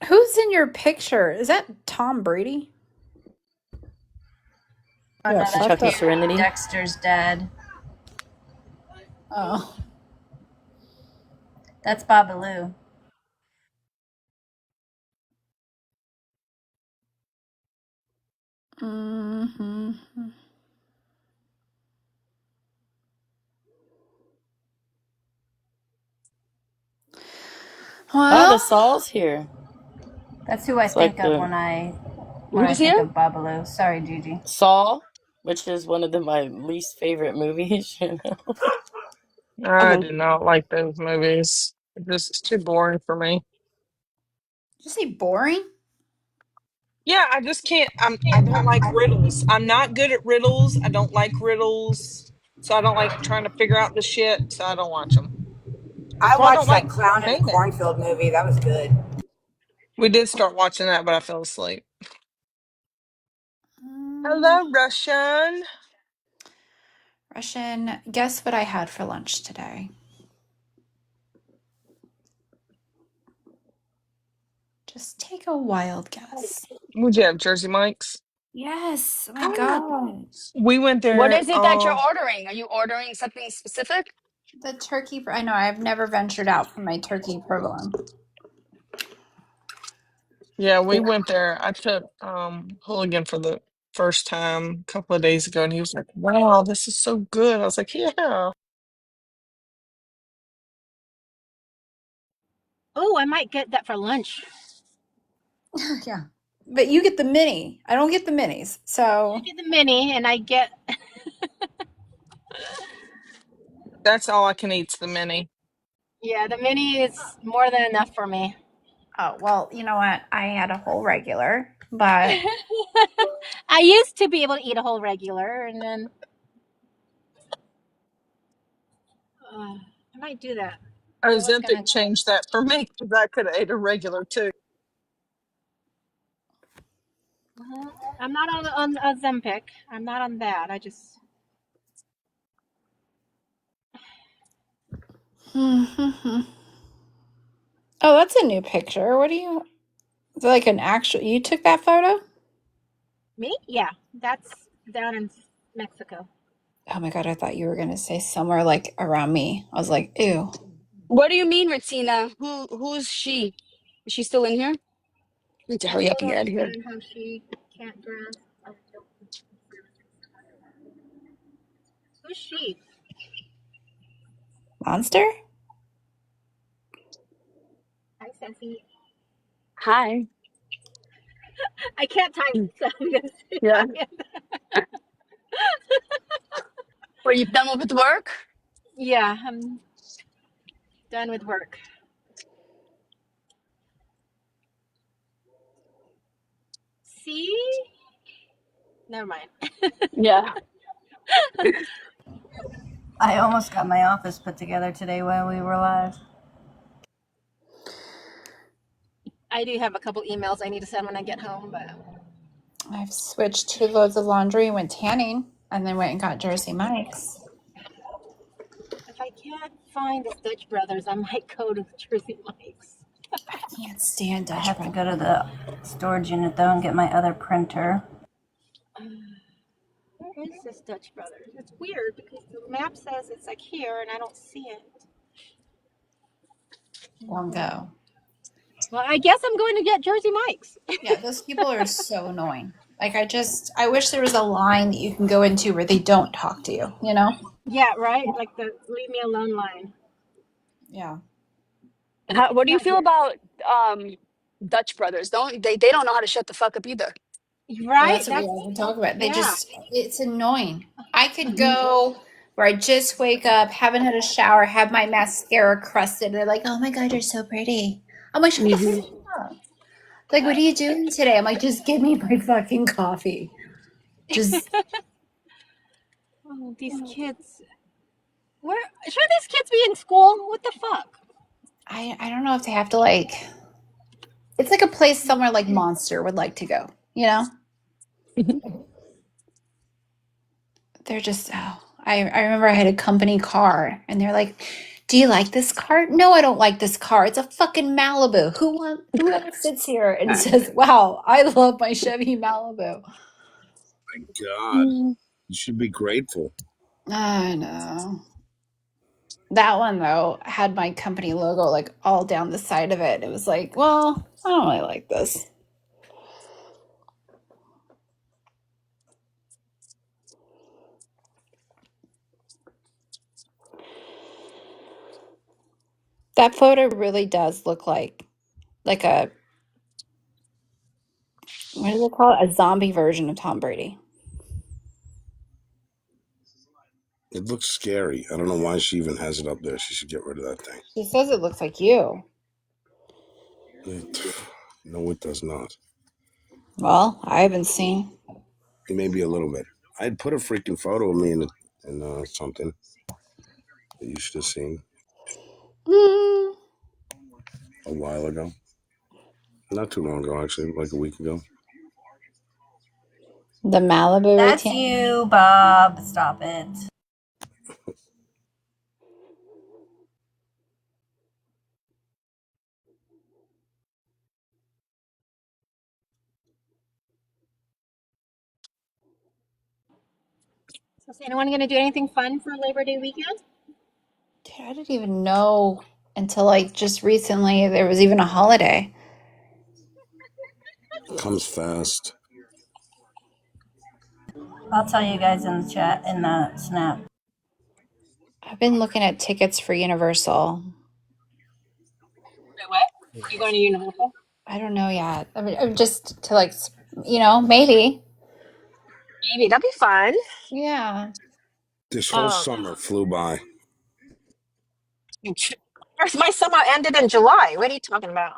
Who's in your picture? Is that Tom Brady? Oh no, Yeah, that's Kentucky Serenity. Dexter's dad. Oh. That's Babaloo. Mm-hmm. The Well, Saul's here. That's who I It's like think of the when I Who's think here? of Babaloo. Sorry, Gigi. Saul, which is one of my least favorite movies. I Oh, do not like those movies. It's too boring for me. did you say boring? Yeah, I just can't. I don't like riddles. I'm not good at riddles. I don't like riddles. So I don't like trying to figure out the shit. So I don't watch them. I Well, I don't watched like that clown in the naming. cornfield movie. That was good. We did start watching that, but I fell asleep. Mm, Hello, Russian. Russian, guess what I had for lunch today? Just take a wild guess. Would you have Jersey Mike's? Yes. Oh my God. We went What there. is it that you're ordering? Are you ordering something specific? The turkey. I know I've never ventured out from my turkey provolone. Yeah, we went there. I took Hooligan for the first time a couple of days ago, and he was like, "Wow, this is so good." I was like, "Yeah." Oh, I might get that for lunch. Yeah. But you get the mini. I don't get the minis. I So get the mini, and I get. That's all I can eat's the mini. Yeah, the mini is more than enough for me. oh well, you know what? I had a whole regular, but I used to be able to eat a whole regular, and then I might do that. I was Ozempic gonna. changed that for me because I could have ate a regular too. I'm not on Ozempic. I'm not on that. I just. oh, that's a new picture. What do you is it like an actual you took that photo? Me? Yeah, that's down in Mexico. Oh my God, I thought you were gonna say somewhere like around me. I was like, ew. What do you mean, Ratina? Who's she? Is she still in here? Need to I hurry up don't and get out of here. understand how she can't grasp. Who's she? Monster? Hi, Sassy. Hi. I can't type, so I'm gonna say Yeah. hi. Were you done with work? Yeah, I'm done with work. See? Never mind. Yeah. I almost got my office put together today while we were live. I do have a couple emails I need to send when I get home, but I've switched 2 loads of laundry, went tanning, and then went and got Jersey Mike's. if I can't find the Dutch Brothers, I might go to Jersey Mike's. I can't stand I Dutch have to Bros. go to the storage unit though and get my other printer. Where is this Dutch Brothers? It's weird because the map says it's like here and I don't see it. Don't go. Well, I guess I'm going to get Jersey Mike's. Yeah, those people are so annoying. Like I wish there was a line that you can go into where they don't talk to you, you know? Yeah, right? Like the leave me alone line. Yeah. What do you Not feel here. about Dutch brothers? They don't know how to shut the fuck up either. Well, Right? that's what we That's, all been talking about. yeah. It's annoying. I could go where I just wake up, haven't had a shower, have my mascara crusted. They're like, oh my God, you're so pretty. I'm like, shut the Hmm. fuck up. Like, what are you doing today? I'm like, just give me my fucking coffee. Just, Oh, these kids. Where should these kids be in school? What the fuck? I don't know if they have to like, it's like a place somewhere like Monster would like to go, you know? They're just oh I remember I had a company car and they're like, do you like this car? No, I don't like this car. It's a fucking Malibu. Who ever sits here and says, wow, I love my Chevy Malibu? God, you should be grateful. I know. That one though had my company logo like all down the side of it. It was like, well, I don't really like this. That photo really does look like a what do they call it? A zombie version of Tom Brady. It looks scary. I don't know why she even has it up there. She should get rid of that thing. She says it looks like you. No, it does not. Well, I haven't seen. Maybe a little bit. I'd put a freaking photo of me in something that you should have seen Mm, a while ago. Not too long ago, actually, like a week ago. the Malibu That's routine. you, Bob. Stop it. So is anyone going to do anything fun for Labor Day weekend? Dude, I didn't even know until like just recently there was even a holiday. It comes fast. I'll tell you guys in the chat, in the snap. I've been looking at tickets for Universal. Wait, what? You going to Universal? I don't know yet. I mean, just to like, maybe. Maybe that'd be fun. Yeah. This whole Um, summer flew by. First, my summer ended in July. What are you talking about?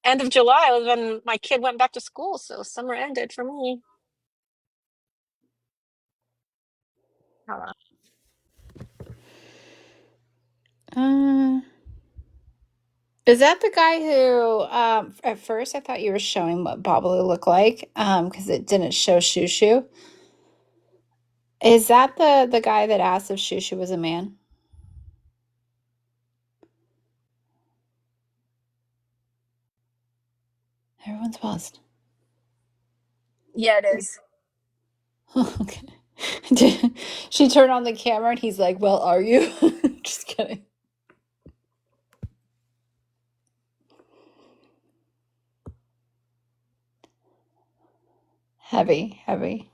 End of July was when my kid went back to school, so summer ended for me. Hold on. Is that the guy who, at first I thought you were showing what Babalu looked like, because it didn't show Shushu. Is that the guy that asked if Shushu was a man? Everyone's paused. Yeah, it is. Okay. She turned on the camera and he's like, "Well, are you?" Just kidding. Heavy, heavy.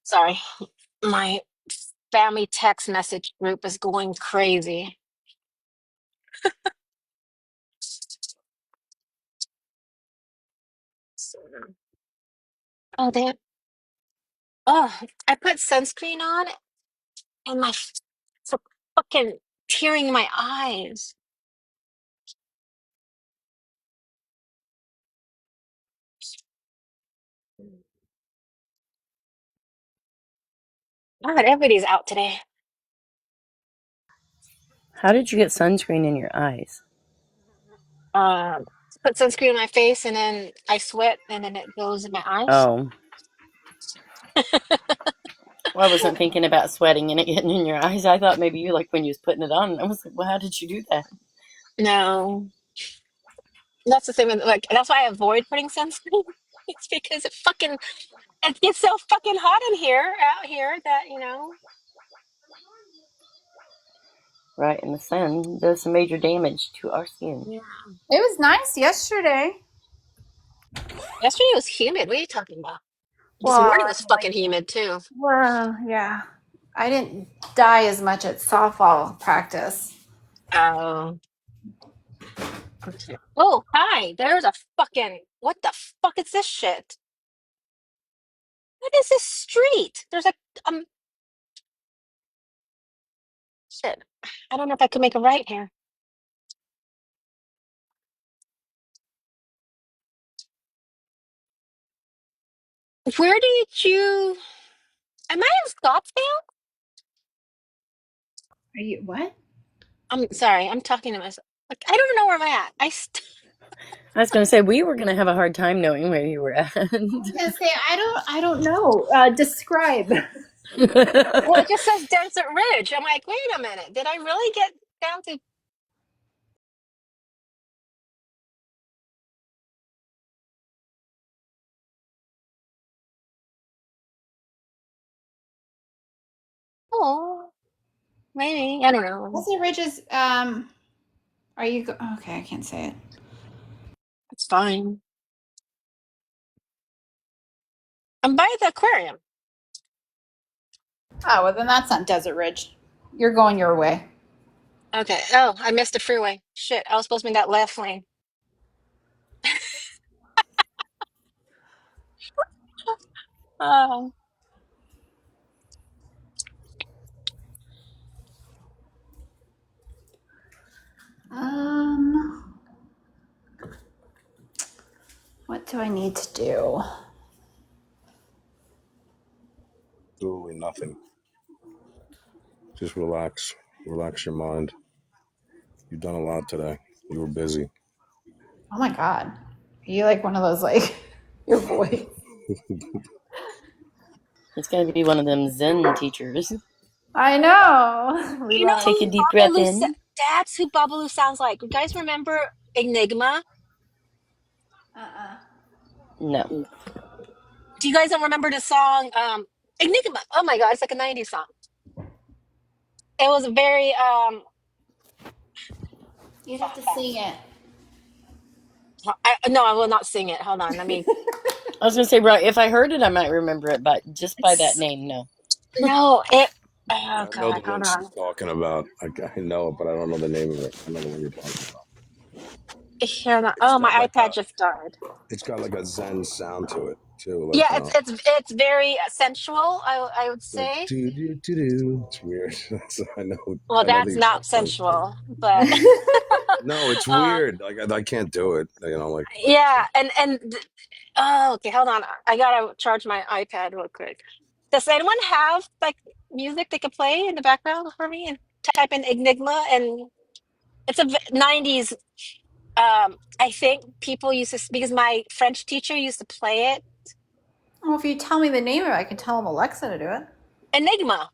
Sorry, my family text message group is going crazy. Oh, damn. Oh, I put sunscreen on and it's fucking tearing my eyes. God, everybody's out today. How did you get sunscreen in your eyes? Um, put sunscreen on my face and then I sweat and then it goes in my eyes. Oh, well, I wasn't thinking about sweating and it getting in your eyes. I thought maybe you like when you was putting it on. I was like, well, how did you do that? No, that's the thing with like that's why I avoid putting sunscreen. It's because it gets so fucking hot in here out here that Right, and the sun does some major damage to our skin. Yeah. It was nice yesterday. Yesterday was humid. What are you talking about? This Well, morning was fucking humid too. yeah. I didn't die as much at softball practice. Oh. Okay. Oh, hi. There's a fucking what the fuck is this shit? What is this street? There's a um shit. I don't know if I could make a right here. Where did you am I in Scottsdale? Are you what? I'm sorry, I'm talking to myself. Like I don't know where am I at. I was going to say, we were going to have a hard time knowing where you were at. I was gonna say I don't know. Describe. Well, it just says Desert Ridge. I'm like, wait a minute. Did I really get down to oh maybe. I don't know. Leslie Ridges. Are you okay? I can't say it. It's fine. I'm by the aquarium. Oh well, then that's not Desert Ridge. You're going your way. Okay. Oh, I missed the freeway. Shit, I was supposed to be in that left lane. Oh. What do I need to do? Absolutely nothing. Just relax. Relax your mind. You've done a lot today. You were busy. Oh my God. Are you like one of those, like, your voice? It's going to be one of them Zen teachers. I know. You know Take Relax. a who deep breath Babalu? in. That's who Babalu sounds like. You guys remember Enigma? No. Do you guys don't remember the song Enigma? Oh my God, it's like a '90s song. It was very You'd have to sing it. no, I will not sing it. Hold on, let me. I was going to say, right, if I heard it, I might remember it, but just by that It's name, no. no, it. Oh I know the God, hold one she's on. talking about. I know it, but I don't know the name of it. I know the one you're talking about. Hold on. It's Oh, my got like iPad just died. it's got like a Zen sound to it too. Yeah, Like it's very sensual. I would like say. do do do do. It's weird. So Well, I know the that's not exact words to it. sensual, but No, it's uh, weird. Like I can't do it. Like yeah, oh, okay, hold on. I gotta charge my iPad real quick. Does anyone have like music they could play in the background for me and type in Enigma and it's a 90s. I think people used to because my French teacher used to play it. Well, if you tell me the name of it, I can tell Alexa to do it. Enigma.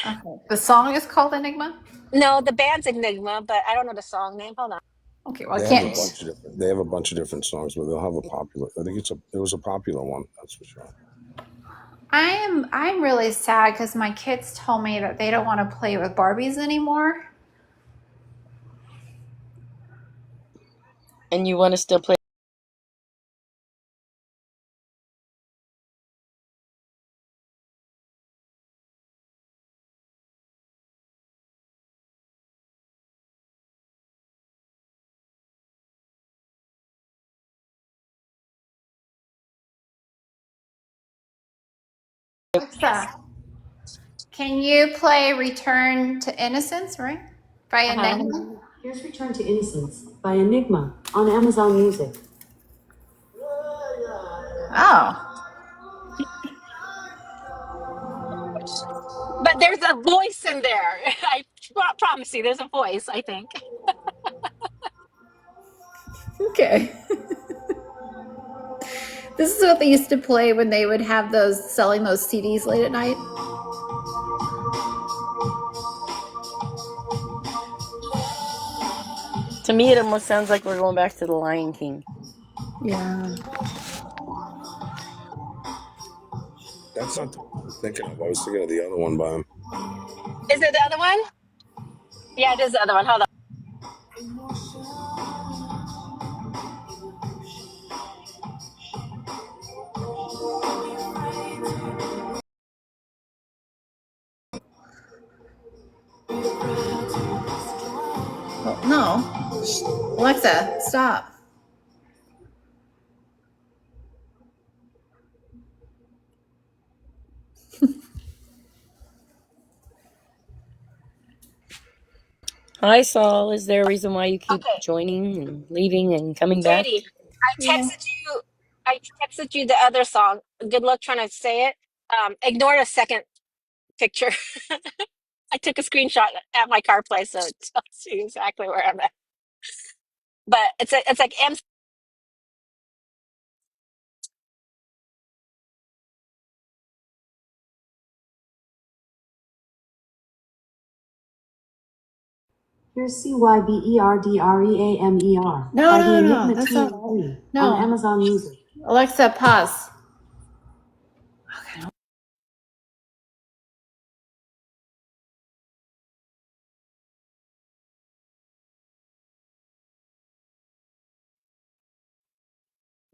Okay. The song is called Enigma? No, the band's Enigma, but I don't know the song name. Hold on. Okay, well, I they have a can't. bunch of different. They have a bunch of different songs, but they'll have a popular. I think it was a popular one. That's for sure. I'm really sad because my kids told me that they don't want to play with Barbies anymore. And you want to still play? Alexa, can you play Return to Innocence, right? By Uh-huh. Enigma? Here's Return to Innocence by Enigma on Amazon Music. Oh. But there's a voice in there. I promise you, there's a voice, I think. Okay. This is what they used to play when they would have those selling those CDs late at night. To me, it almost sounds like we're going back to the Lion King. Yeah. That's not the one I was thinking of. I was thinking of the other one by him. Is it the other one? Yeah, it is the other one. Hold on. Well, no. Alexa, stop. Hi, Saul. Is there a reason why you keep Okay, joining and leaving and coming back? Sadie, Yeah. I texted you the other song. Good luck trying to say it. Ignore the second picture. I took a screenshot at my car place, so it tells you exactly where I'm at. But it's like M. Here's CYBERDREAMER No, by the no, no. Enigma That's Team not. of Three on No. Amazon Music. Alexa, pause.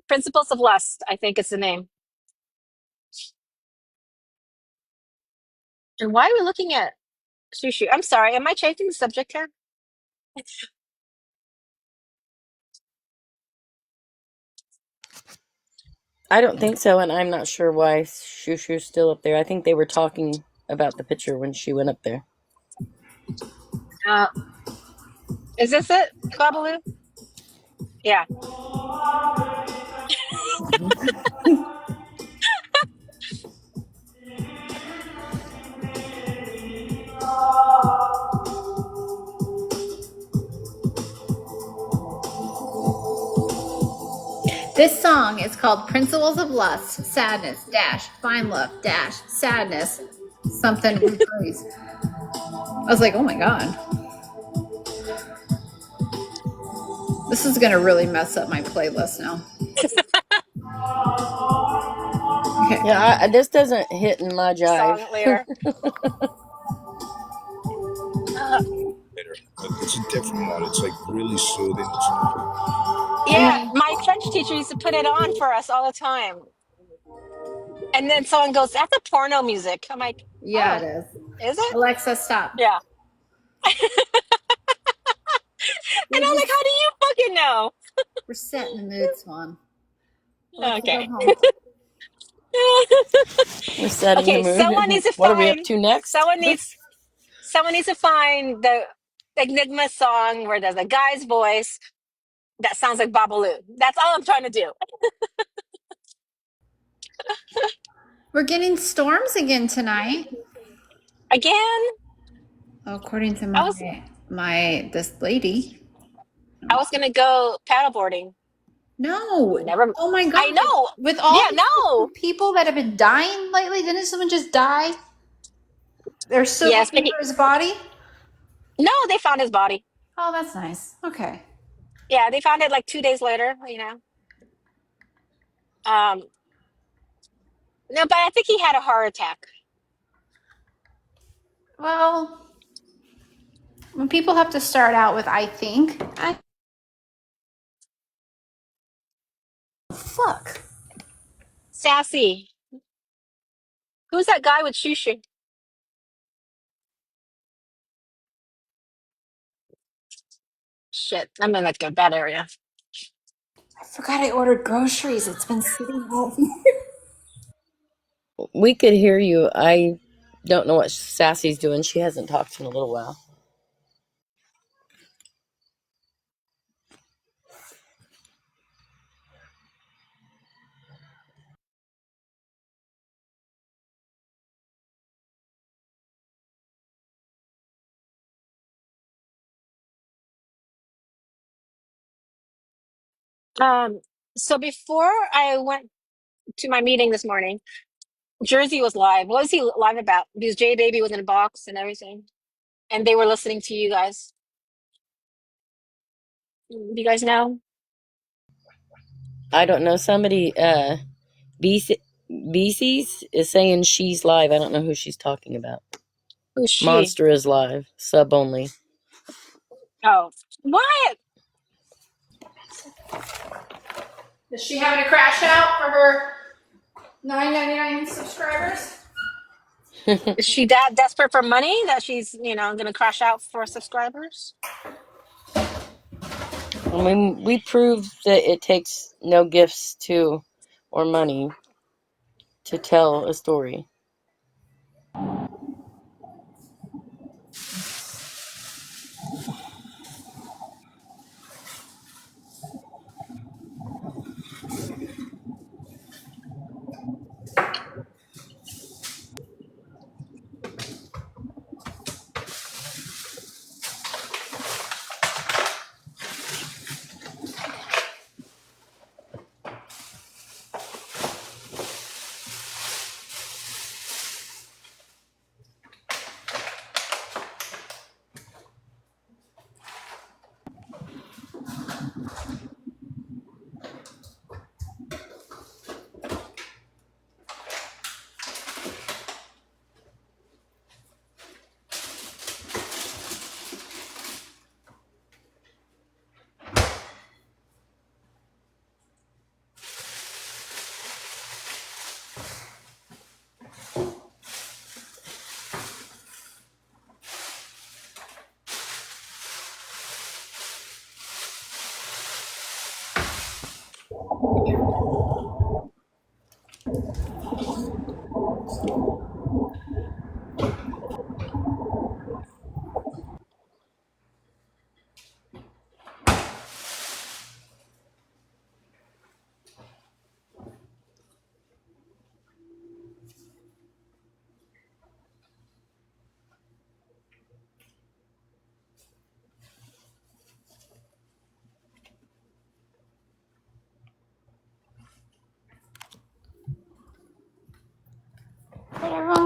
Principles of Lust, I think is the name. And why are we looking at Shushu? I'm sorry. Am I changing the subject here? I don't think so, and I'm not sure why Shushu's still up there. I think they were talking about the picture when she went up there. Uh, is this it, Babalu? Yeah. This song is called Principles of Lust, Sadness, Dash, Find Love, Dash, Sadness, something reprise. I was like, oh my God. This is going to really mess up my playlist now. Okay. Yeah, this doesn't hit in my jive. Song later. It's a different one. It's like really soothing. It's nice. Yeah, my French teacher used to put it on for us all the time. And then someone goes, "That's a porno music." I'm like, Yeah, "Oh, it is. is it?" Alexa, stop. Yeah. And We're I'm just like, "How do you fucking know?" we're setting the mood, Swan. Alexa, go Okay. home. We're setting the Okay, someone mood. needs to What are we up find to next? someone needs to find the Enigma song where there's a guy's voice that sounds like Babalu. That's all I'm trying to do. We're getting storms again tonight. Again, According to I was this lady. I was gonna go paddleboarding. No. Never. Oh my I God. know. With all Yeah, these no. people that have been dying lately, didn't someone just die? They're still Yes, but looking for his body? no, they found his body. Oh, that's nice. Okay. Yeah, they found it like 2 days later. Um, no, but I think he had a heart attack. Well, when people have to start out with I think, fuck. Sassy. Who's that guy with Shushu? Shit, I'm in like a bad area. I forgot I ordered groceries. It's been sitting out. We could hear you. I don't know what Sassy's doing. She hasn't talked in a little while. So before I went to my meeting this morning, Jersey was live. What was he live about? Because J Baby was in a box and everything, and they were listening to you guys. Do you guys know? I don't know. Somebody, BC's is saying she's live. I don't know who she's talking about. Who's she? Monster is live. Sub only. Oh, what? Is she having a crash out for her $9.99 subscribers? Is she that desperate for money that she's, gonna crash out for subscribers? I mean, we proved that it takes no gifts to or money to tell a story.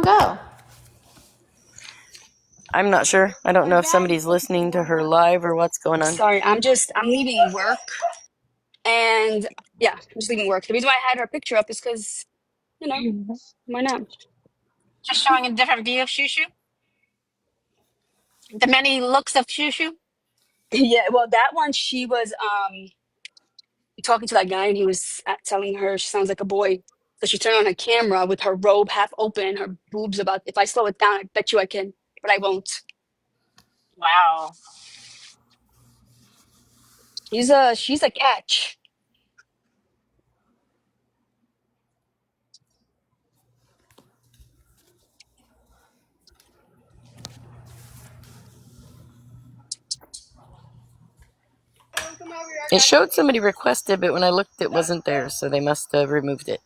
don't go? I'm not sure. I don't know if somebody's listening to her live or what's going on. Sorry, I'm leaving work, and yeah, I'm just leaving work. The reason why I had her picture up is because, why not? Just showing a different view of Shushu. The many looks of Shushu. Yeah, well, that one, she was talking to that guy, and he was telling her she sounds like a boy. So she turned on her camera with her robe half open, her boobs about. If I slow it down, I bet you I can, but I won't. Wow. She's a catch. It showed somebody requested, but when I looked, it wasn't there, so they must have removed it.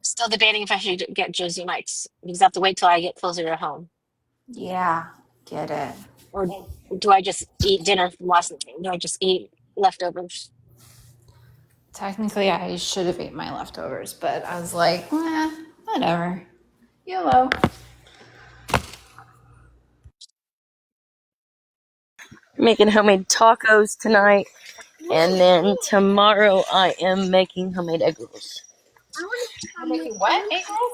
Still debating if I should get Josie mics because I have to wait till I get closer to home. Yeah, get it. Or do I just eat dinner from last night? Do I just eat leftovers? Technically, I should have ate my leftovers, but I was like, whatever. YOLO. Making homemade tacos tonight, and then tomorrow I am making homemade egg rolls. You're making what? Egg rolls?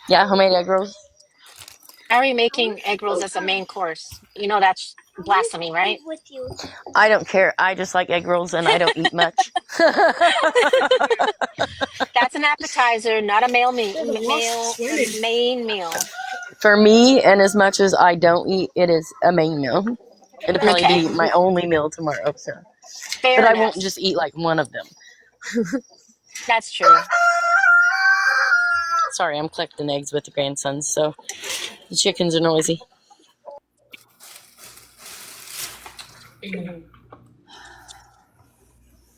Yeah, homemade egg rolls. How are you making egg rolls as a main course? You know that's blasphemy, right? I don't care. I just like egg rolls, and I don't eat much. That's an appetizer, not a main meal. For me, and as much as I don't eat, it is a main meal. It'll probably Okay, be my only meal tomorrow. So, fair but I enough. won't just eat like one of them. That's true. Sorry, I'm collecting eggs with the grandsons, so the chickens are noisy.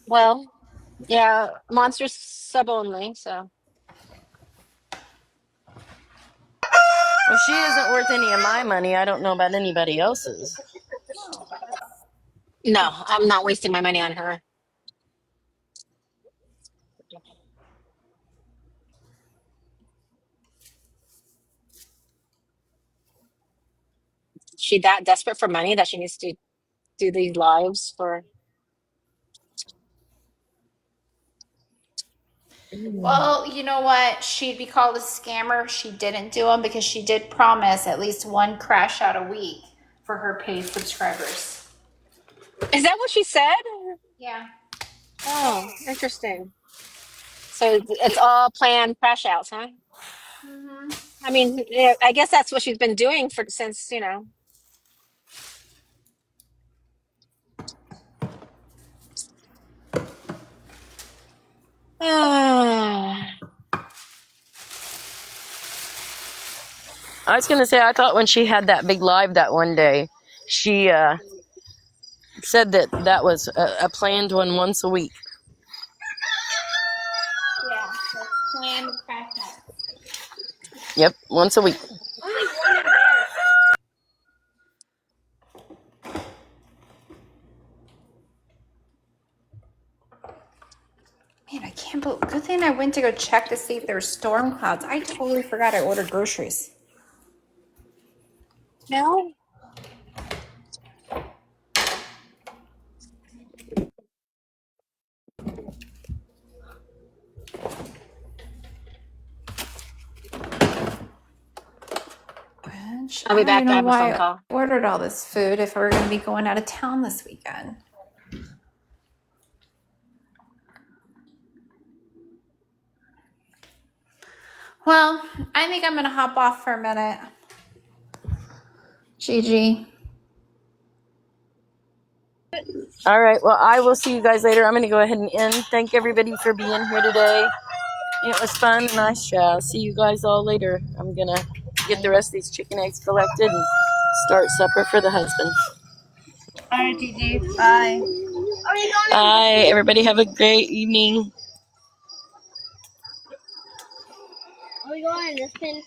Well, yeah, monsters sub only, so. Well, she isn't worth any of my money. I don't know about anybody else's. No, I'm not wasting my money on her. She that desperate for money that she needs to do these lives for. Well, you know what? She'd be called a scammer if she didn't do them because she did promise at least one crash out a week for her paid subscribers. Is that what she said? Yeah. Oh, interesting. So it's all planned crash outs, huh? Mm-hmm. I mean, yeah, I guess that's what she's been doing for since, Ah, I was going to say, I thought when she had that big live that one day, she said that was a planned one once a week. Yeah, so planned crash out. Yep, once a week. Only one in there. Man, I can't believe. Good thing I went to go check to see if there were storm clouds. I totally forgot I ordered groceries. no. Bitch, I'll I be don't even back. I know have a phone why call. I ordered all this food if we're going to be going out of town this weekend. Well, I think I'm going to hop off for a minute. Gigi. All right, well, I will see you guys later. I'm going to go ahead and end. Thank everybody for being here today. It was fun, and I shall see you guys all later. I'm going to get the rest of these chicken eggs collected and start supper for the husband. All right, Gigi. Bye. Bye. Everybody have a great evening. Are we going to this pin?